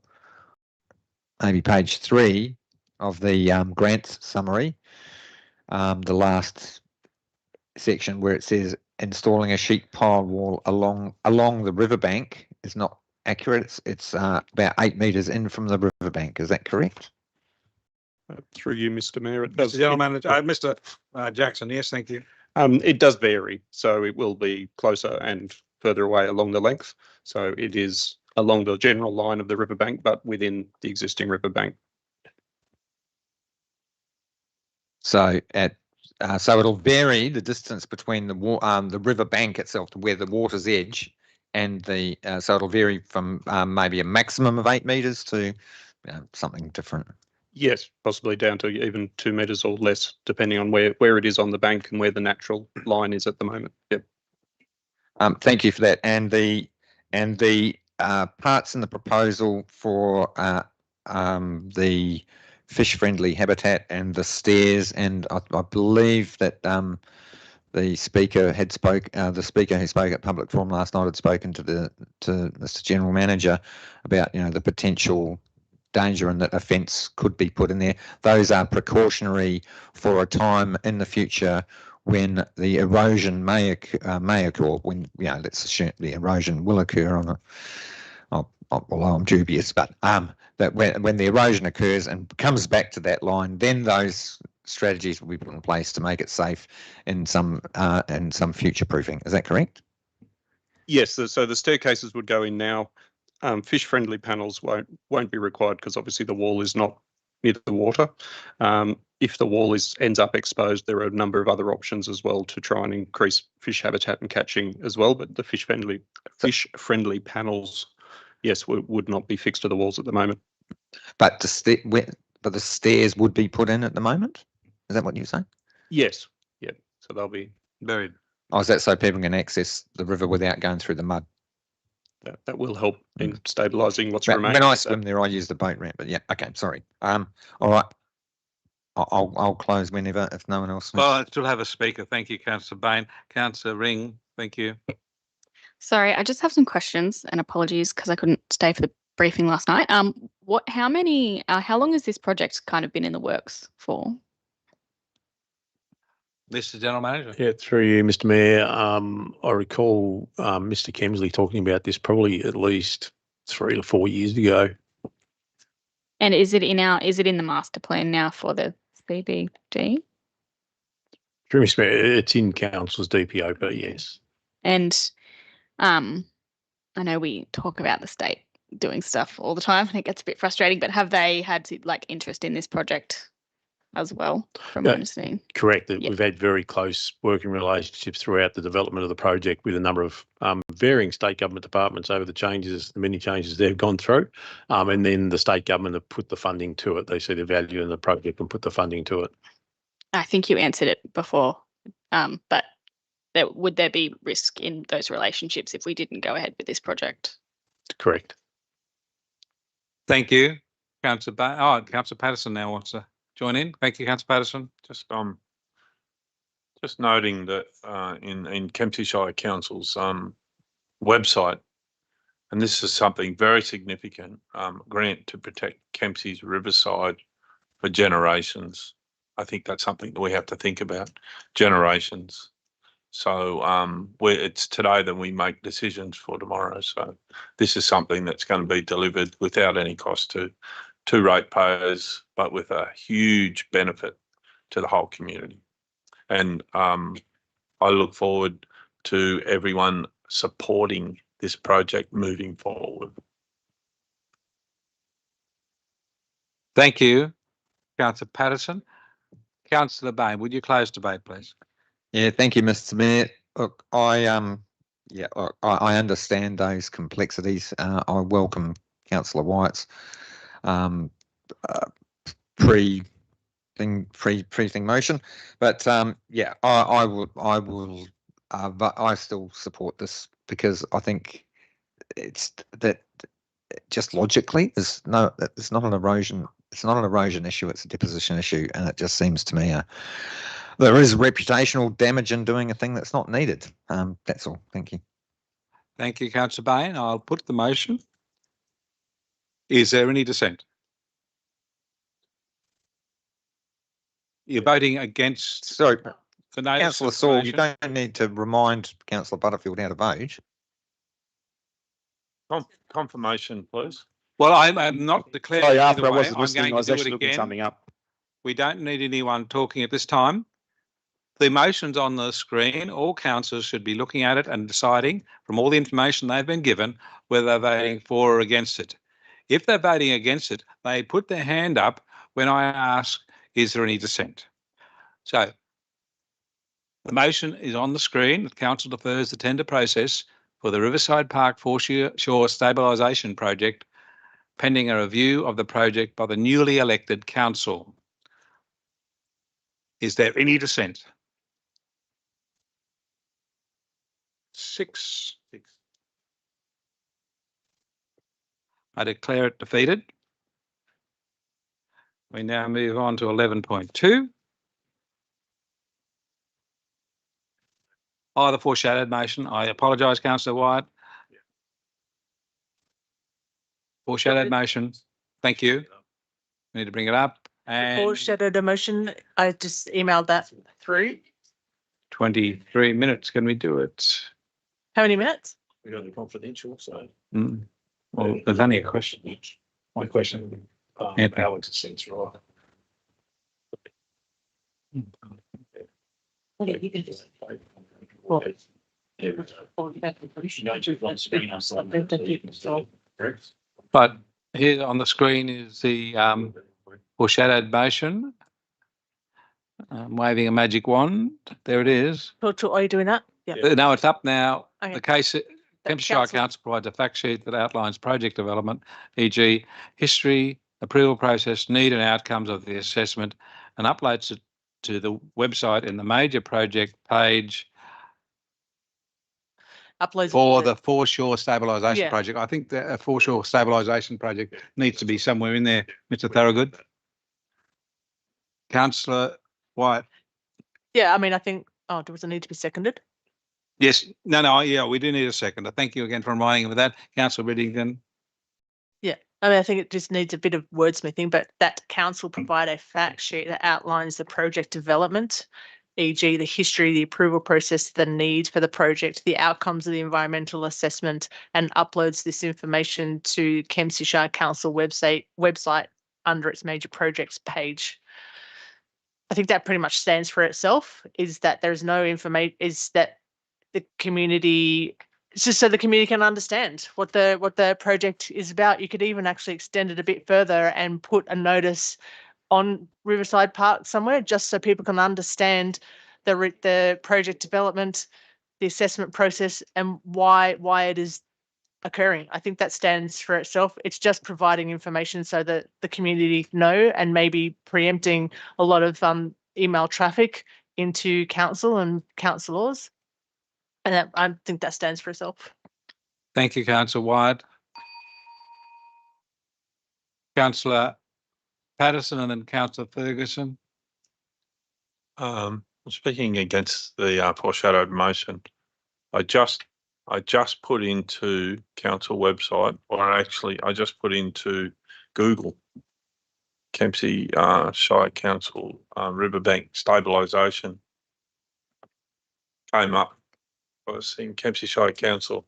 maybe page 3 of the grants summary, the last section where it says installing a sheet pile wall along the riverbank is not accurate. It's about 8 metres in from the riverbank. Is that correct? Through you, Mr. Mayor, it does. Mr. General Manager, Mr. Jackson, yes, thank you. It does vary, so it will be closer and further away along the length. So it is along the general line of the riverbank, but within the existing riverbank. So so it'll vary the distance between the riverbank itself to where the water's edge, and the so it'll vary from maybe a maximum of 8 metres to something different. Yes, possibly down to even 2 metres or less, depending on where it is on the bank and where the natural line is at the moment. Yep. Thank you for that. And the parts in the proposal for the fish-friendly habitat and the stairs, and I believe that the speaker who spoke at public forum last night had spoken to Mr. General Manager about the potential danger and that a fence could be put in there. Those are precautionary for a time in the future when the erosion may occur. When let's assume the erosion will occur although I'm dubious, but that when the erosion occurs and comes back to that line, then those strategies will be put in place to make it safe in some future proofing. Is that correct? Yes. So the staircases would go in now. Fish-friendly panels won't be required because obviously the wall is not near the water. If the wall ends up exposed, there are a number of other options as well to try and increase fish habitat and catching as well. But the fish-friendly panels, yes, would not be fixed to the walls at the moment. But the stairs would be put in at the moment? Is that what you're saying? Yes. Yeah. So they'll be buried. Oh, is that so people can access the river without going through the mud? That will help in stabilising what's remaining. When I swim there, I use the boat ramp. But yeah, okay, sorry. All right. I'll close whenever if no one else. Well, I still have a speaker. Thank you, Councillor Bain. Councillor Ring, thank you. Sorry, I just have some questions and apologies because I couldn't stay for the briefing last night. How long has this project kind of been in the works for? Mr. General Manager. Yeah, through you, Mr. Mayor. I recall Mr. Kemsley talking about this probably at least 3 or 4 years ago. And is it in the master plan now for the CBD? Through Mr. Mayor, it's in council's DPO, but yes. And I know we talk about the state doing stuff all the time and it gets a bit frustrating, but have they had like interest in this project as well, from my understanding? Correct. That Yep. We've had very close working relationships throughout the development of the project with a number of varying state government departments over the many changes they've gone through. And then the state government have put the funding to it. They see the value in the project and put the funding to it. I think you answered it before, but would there be risk in those relationships if we didn't go ahead with this project? Correct. Thank you. Councillor Councillor Patterson now wants to join in. Thank you, Councillor Patterson. Just noting that in Kempsey Shire Council's website, and this is something very significant, grant to protect Kempsey's riverside for generations. I think that's something that we have to think about, generations. So it's today that we make decisions for tomorrow. So this is something that's going to be delivered without any cost to ratepayers, but with a huge benefit to the whole community. And I look forward to everyone supporting this project moving forward. Thank you, Councillor Patterson. Councillor Bain, would you close debate, please? Yeah, thank you, Mr. Mayor. Look, I understand those complexities. I welcome Councillor White's pre-thing motion, but yeah, I still support this because I think it's that just logically it's not an erosion. It's not an erosion issue. It's a deposition issue, and it just seems to me there is reputational damage in doing a thing that's not needed. That's all. Thank you. Thank you, Councillor Bain. I'll put the motion. Is there any dissent? You're voting against. So, the notice Councillor of Saul, motion? you don't need to remind Councillor Butterfield how to vote. Confirmation, please. Well, I'm not declaring. Sorry, either after I way. wasn't I'm listening, going I was to do actually it looking again. something up. We don't need anyone talking at this time. The motion's on the screen. All councillors should be looking at it and deciding from all the information they've been given whether they're voting for or against it. If they're voting against it, they put their hand up when I ask, is there any dissent? So the motion is on the screen. The council defers the tender process for the Riverside Park Foreshore Stabilisation Project pending a review of the project by the newly elected council. Is there any dissent? 6. I declare it defeated. We now move on to 11.2. The foreshadowed motion. I apologise, Councillor White. Foreshadowed motion. Thank you. We need to bring it up. And Foreshadowed a motion. I just emailed that through. 23 minutes. Can we do it? How many minutes? We got the confidential, so. Well, there's only a question. My question. Alex seems right. But here on the screen is the foreshadowed motion. I'm waving a magic wand. There it is. Are you doing that? Yeah. No, it's up now. Okay. The case, Kempsey Shire Council provides a fact sheet that outlines project development, e.g. history, approval process, need and outcomes of the assessment, and uploads it to the website in the major project page Uploads for the foreshore stabilisation Yeah. project. I think the foreshore stabilisation project needs to be somewhere in there, Mr. Thorogood. Councillor White. Yeah, I mean, I think, does it need to be seconded? Yes, no, yeah, we do need a second. Thank you again for reminding me of that. Councillor Riddington. Yeah, I mean, I think it just needs a bit of wordsmithing, but that council provide a fact sheet that outlines the project development e.g. the history, the approval process, the need for the project, the outcomes of the environmental assessment, and uploads this information to Kempsey Shire Council website under its major projects page. I think that pretty much stands for itself, is that there's no information, is that the community, it's just so the community can understand what the project is about. You could even actually extend it a bit further and put a notice on Riverside Park somewhere, just so people can understand the project development, the assessment process, and why it is occurring. I think that stands for itself. It's just providing information so that the community know, and maybe preempting a lot of email traffic into council and councillors. And I think that stands for itself. Thank you, Councillor Wyatt. Councillor Patterson and then Councillor Ferguson. Speaking against the foreshadowed motion, I just put into council website, or actually I just put into Google Kempsey Shire Council riverbank stabilisation. Came up. I was seeing Kempsey Shire Council.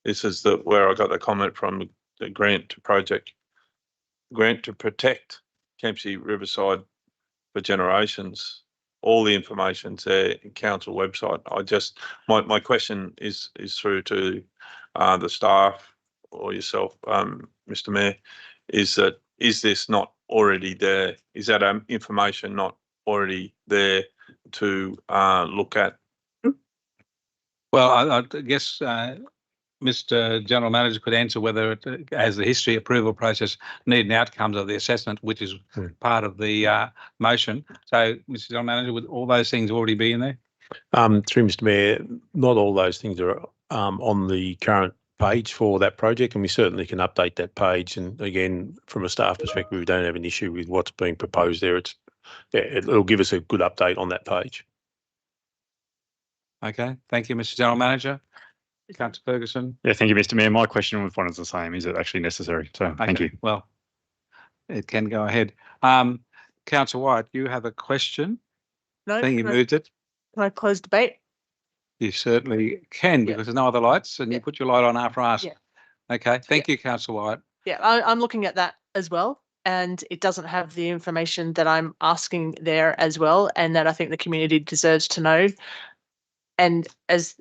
This is where I got the comment from, the grant to protect Kempsey Riverside for generations. All the information's there in council website. My question is through to the staff or yourself, Mr. Mayor, is this not already there? Is that information not already there to look at? Well, I guess Mr. General Manager could answer whether it has the history approval process, need and outcomes of the assessment, which is part of the motion. So, Mr. General Manager, would all those things already be in there? Through Mr. Mayor, not all those things are on the current page for that project, and we certainly can update that page. And again, from a staff perspective, we don't have an issue with what's being proposed there. It'll give us a good update on that page. Okay, thank you, Mr. General Manager. Councillor Ferguson. Yeah, thank you, Mr. Mayor. My question was one is the same. Is it actually necessary? So thank you. Well, it can go ahead. Councillor White, you have a question? No. I think you moved it. Can I close debate? You certainly can, because there's no other lights, and you put your light on after I ask. Yeah. Okay, thank you, Councillor White. Yeah, I'm looking at that as well, and it doesn't have the information that I'm asking there as well, and that I think the community deserves to know. And as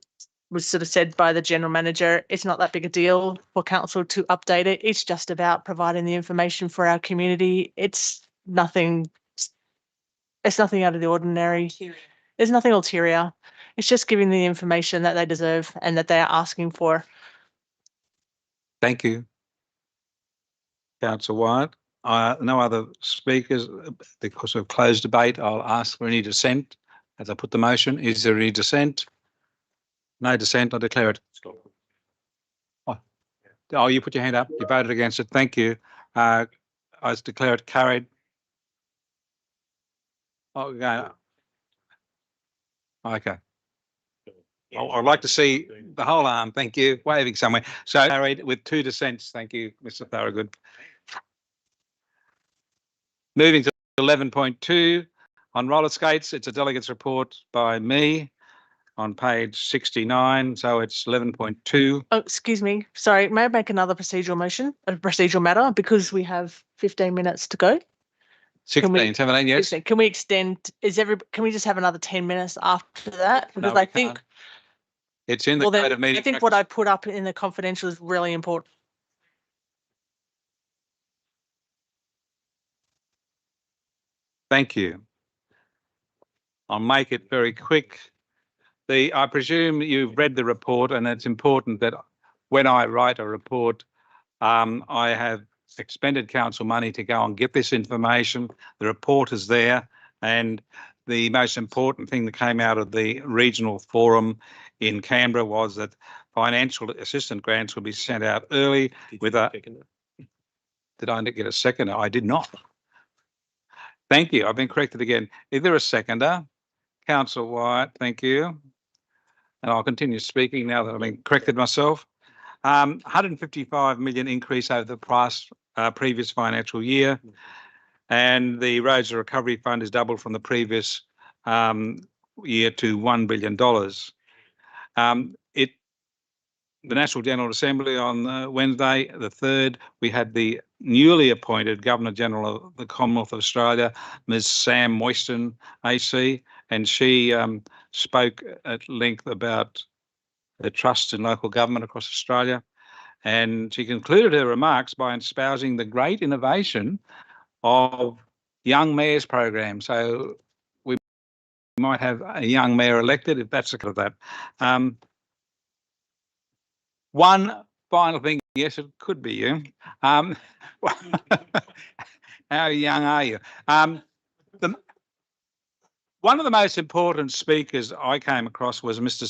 was sort of said by the General Manager, it's not that big a deal for council to update it. It's just about providing the information for our community. It's nothing out of the ordinary. There's nothing ulterior. It's just giving the information that they deserve and that they are asking for. Thank you, Councillor White. No other speakers. Because we've closed debate, I'll ask for any dissent as I put the motion. Is there any dissent? No dissent. I declare it. Oh, you put your hand up. You voted against it. Thank you. I declare it carried. Okay. Okay. I'd like to see the whole arm. Thank you. Waving somewhere. So carried with 2 dissents. Thank you, Mr. Thorogood. Moving to 11.2 on roller skates. It's a delegates report by me on page 69. So it's 11.2. Oh, excuse me. Sorry. May I make another procedural motion, a procedural matter, because we have 15 minutes to go? 16, 17, yes. Can we extend? Can we just have another 10 minutes after that? Because No, I think it's in the code of meeting. I think what I put up in the confidential is really important. Thank you. I'll make it very quick. I presume you've read the report, and it's important that when I write a report, I have expended council money to go and get this information. The report is there, and the most important thing that came out of the regional forum in Canberra was that financial assistance grants will be sent out early with a... Did I get a seconder? I did not. Thank you. I've been corrected again. Is there a seconder? Councillor White, thank you. And I'll continue speaking now that I've been corrected myself. 155 million increase over the previous financial year. and the Roads Recovery Fund is doubled from the previous year to $1 billion. The National General Assembly on Wednesday, the 3rd, we had the newly appointed Governor-General of the Commonwealth of Australia, Ms. Sam Moyston AC, and she spoke at length about the trust in local government across Australia. And she concluded her remarks by espousing the great innovation of young mayors program. So we might have a young mayor elected if that's the kind of that. One final thing, yes, it could be you. How young are you? One of the most important speakers I came across was Mr.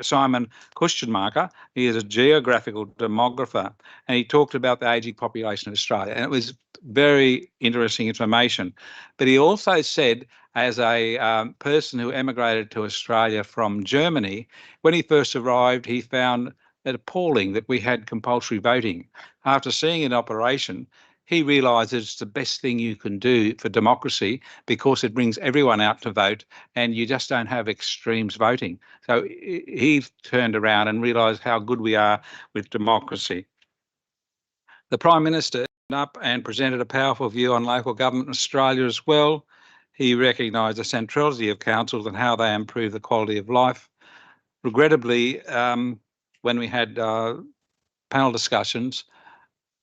Simon Kustenmacher. He is a geographical demographer, and he talked about the ageing population of Australia, and it was very interesting information. But he also said, as a person who emigrated to Australia from Germany, when he first arrived, he found it appalling that we had compulsory voting. After seeing it in operation, he realised it's the best thing you can do for democracy because it brings everyone out to vote and you just don't have extremes voting. So he turned around and realised how good we are with democracy. The Prime Minister stood up and presented a powerful view on local government in Australia as well. He recognised the centrality of councils and how they improve the quality of life. Regrettably, when we had panel discussions,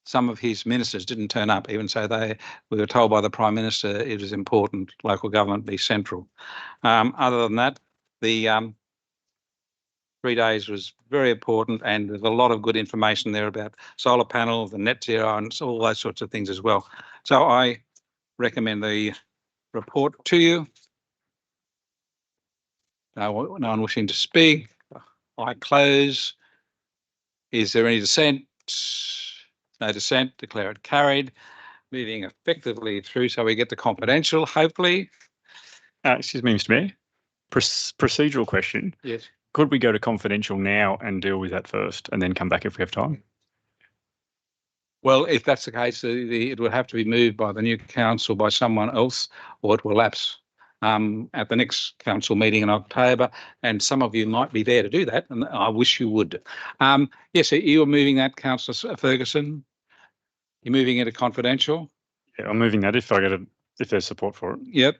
some of his ministers didn't turn up, even so we were told by the Prime Minister it was important local government be central. Other than that, the 3 days was very important, and there's a lot of good information there about solar panels and net zero and all those sorts of things as well. So I recommend the report to you. No one wishing to speak. I close. Is there any dissent? No dissent. Declare it carried. Moving effectively through so we get the confidential, hopefully. Excuse me, Mr. Mayor. Procedural question. Yes. Could we go to confidential now and deal with that first and then come back if we have time? Well, if that's the case, it would have to be moved by the new council by someone else, or it will lapse at the next council meeting in October. And some of you might be there to do that, and I wish you would. Yes, you are moving that, Councillor Ferguson. You're moving it to confidential? Yeah, I'm moving that if there's support for it. Yep.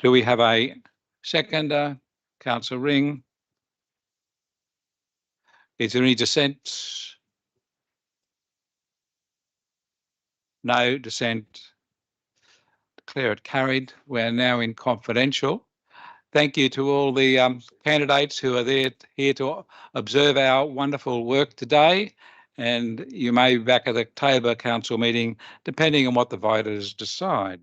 Do we have a seconder? Councillor Ring. Is there any dissent? No dissent. Declare it carried. We're now in confidential. Thank you to all the candidates who are here to observe our wonderful work today. And you may be back at the October Council meeting, depending on what the voters decide.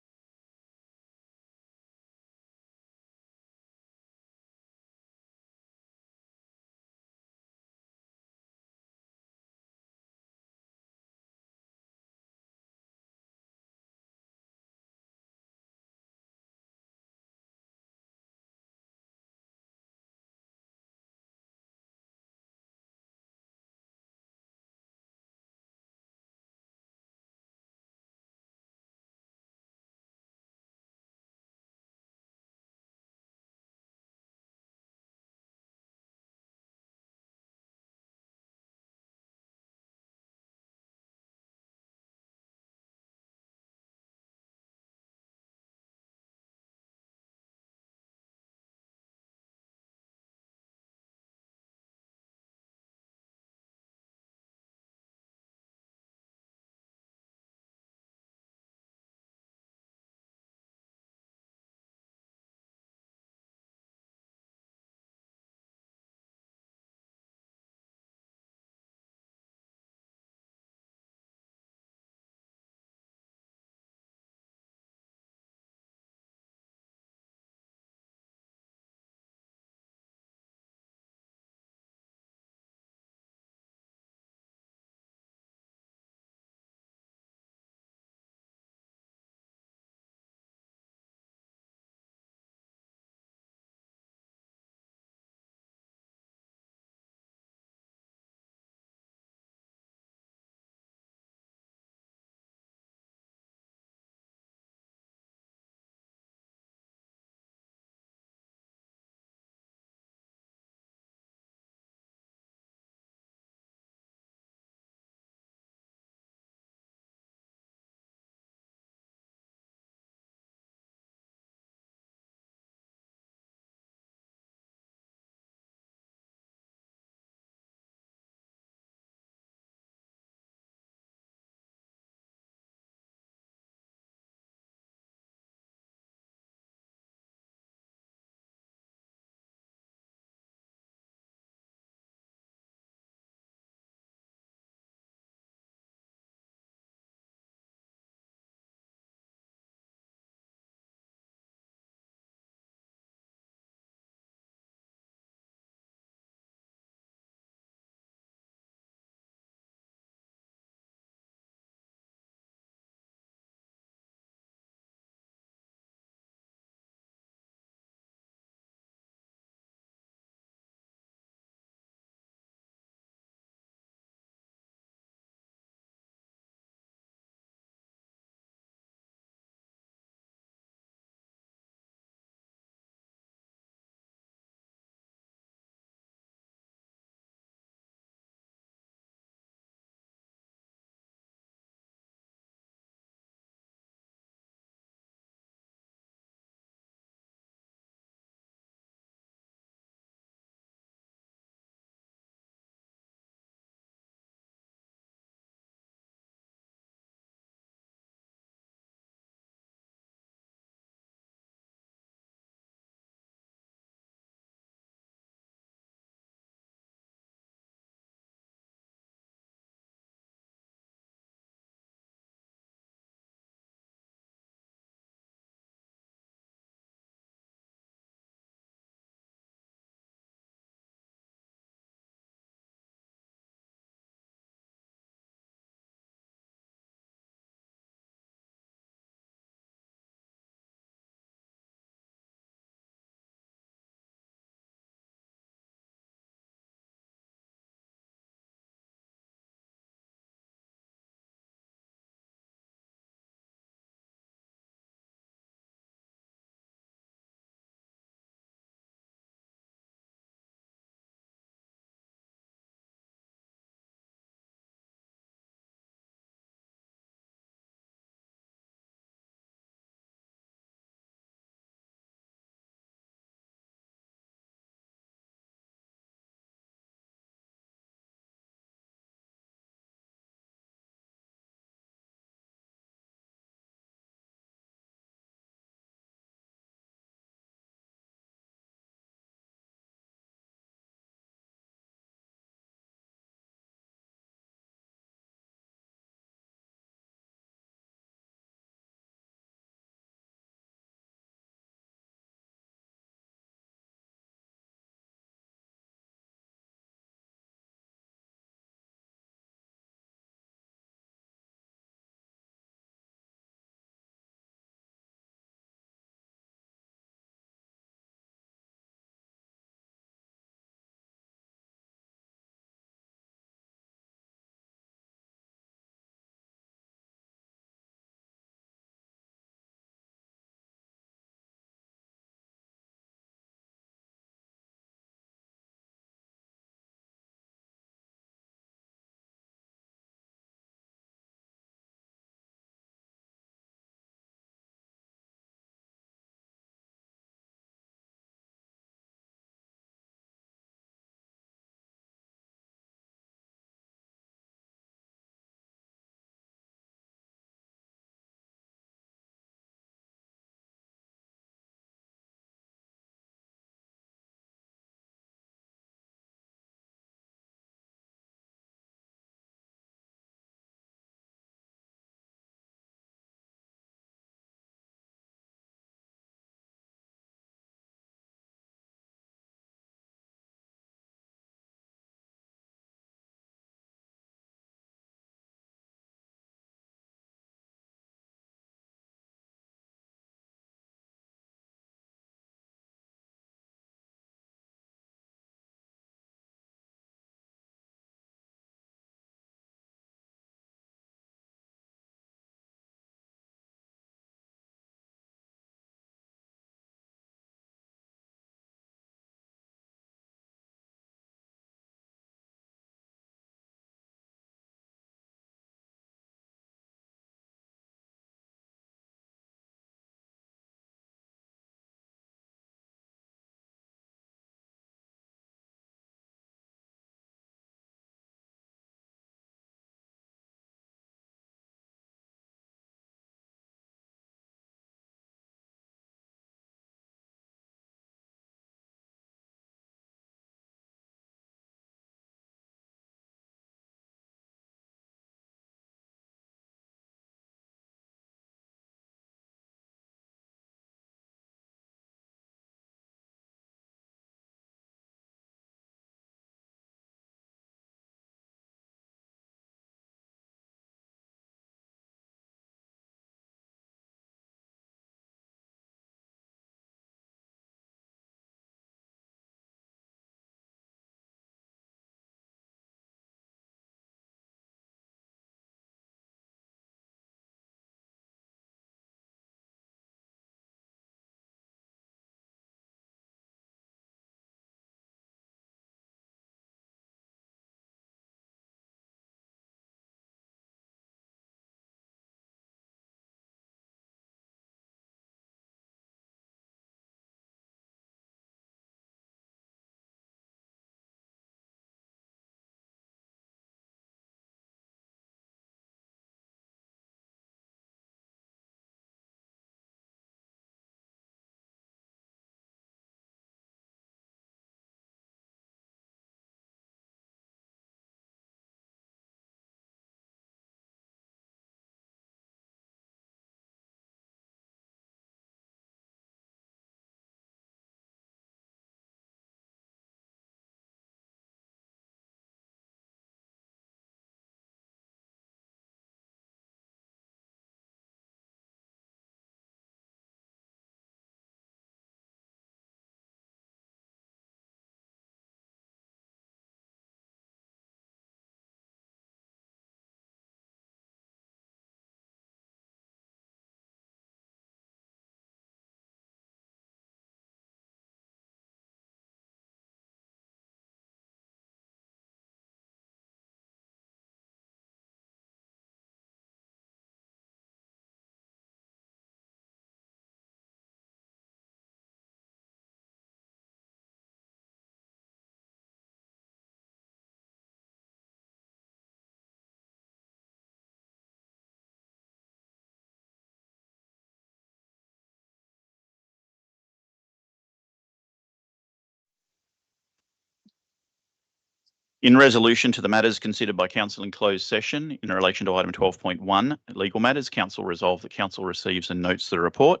In resolution to the matters considered by council in closed session in relation to item 12.1, legal matters, council resolved that council receives and notes the report.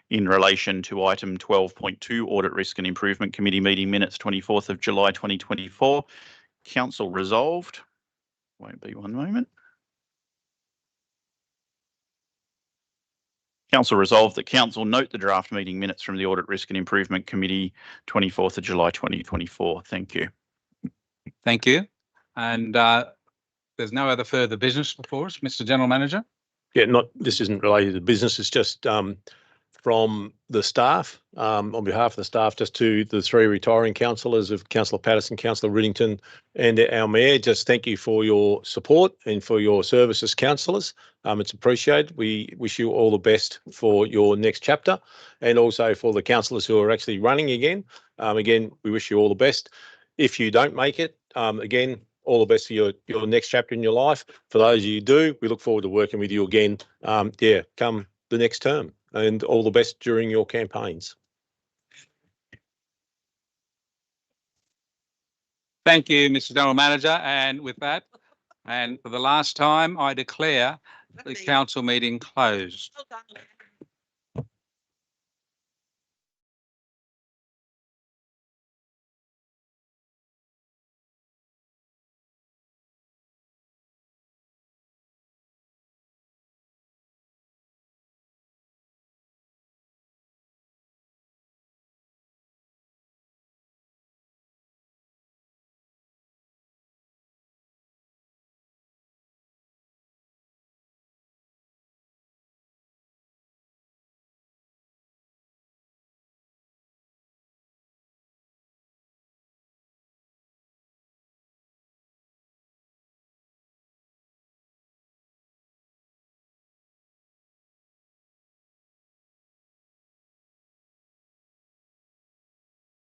In relation to item 12.2, audit risk and improvement committee meeting minutes 24th of July 2024, council resolved. Won't be one moment. Council resolved that council note the draft meeting minutes from the Audit Risk and Improvement Committee 24th of July 2024. Thank you. Thank you. And there's no other further business before us, Mr. General Manager. Yeah, this isn't related to business. It's just from the staff, on behalf of the staff, just to the three retiring councillors of Councillor Patterson, Councillor Riddington and our Mayor, just thank you for your support and for your service as councillors. It's appreciated. We wish you all the best for your next chapter, and also for the councillors who are actually running again. Again, we wish you all the best. If you don't make it, again, all the best for your next chapter in your life. For those of you who do, we look forward to working with you again. Come the next term, and all the best during your campaigns. Thank you, Mr. General Manager. And with that, and for the last time, I declare the council meeting closed. Well done.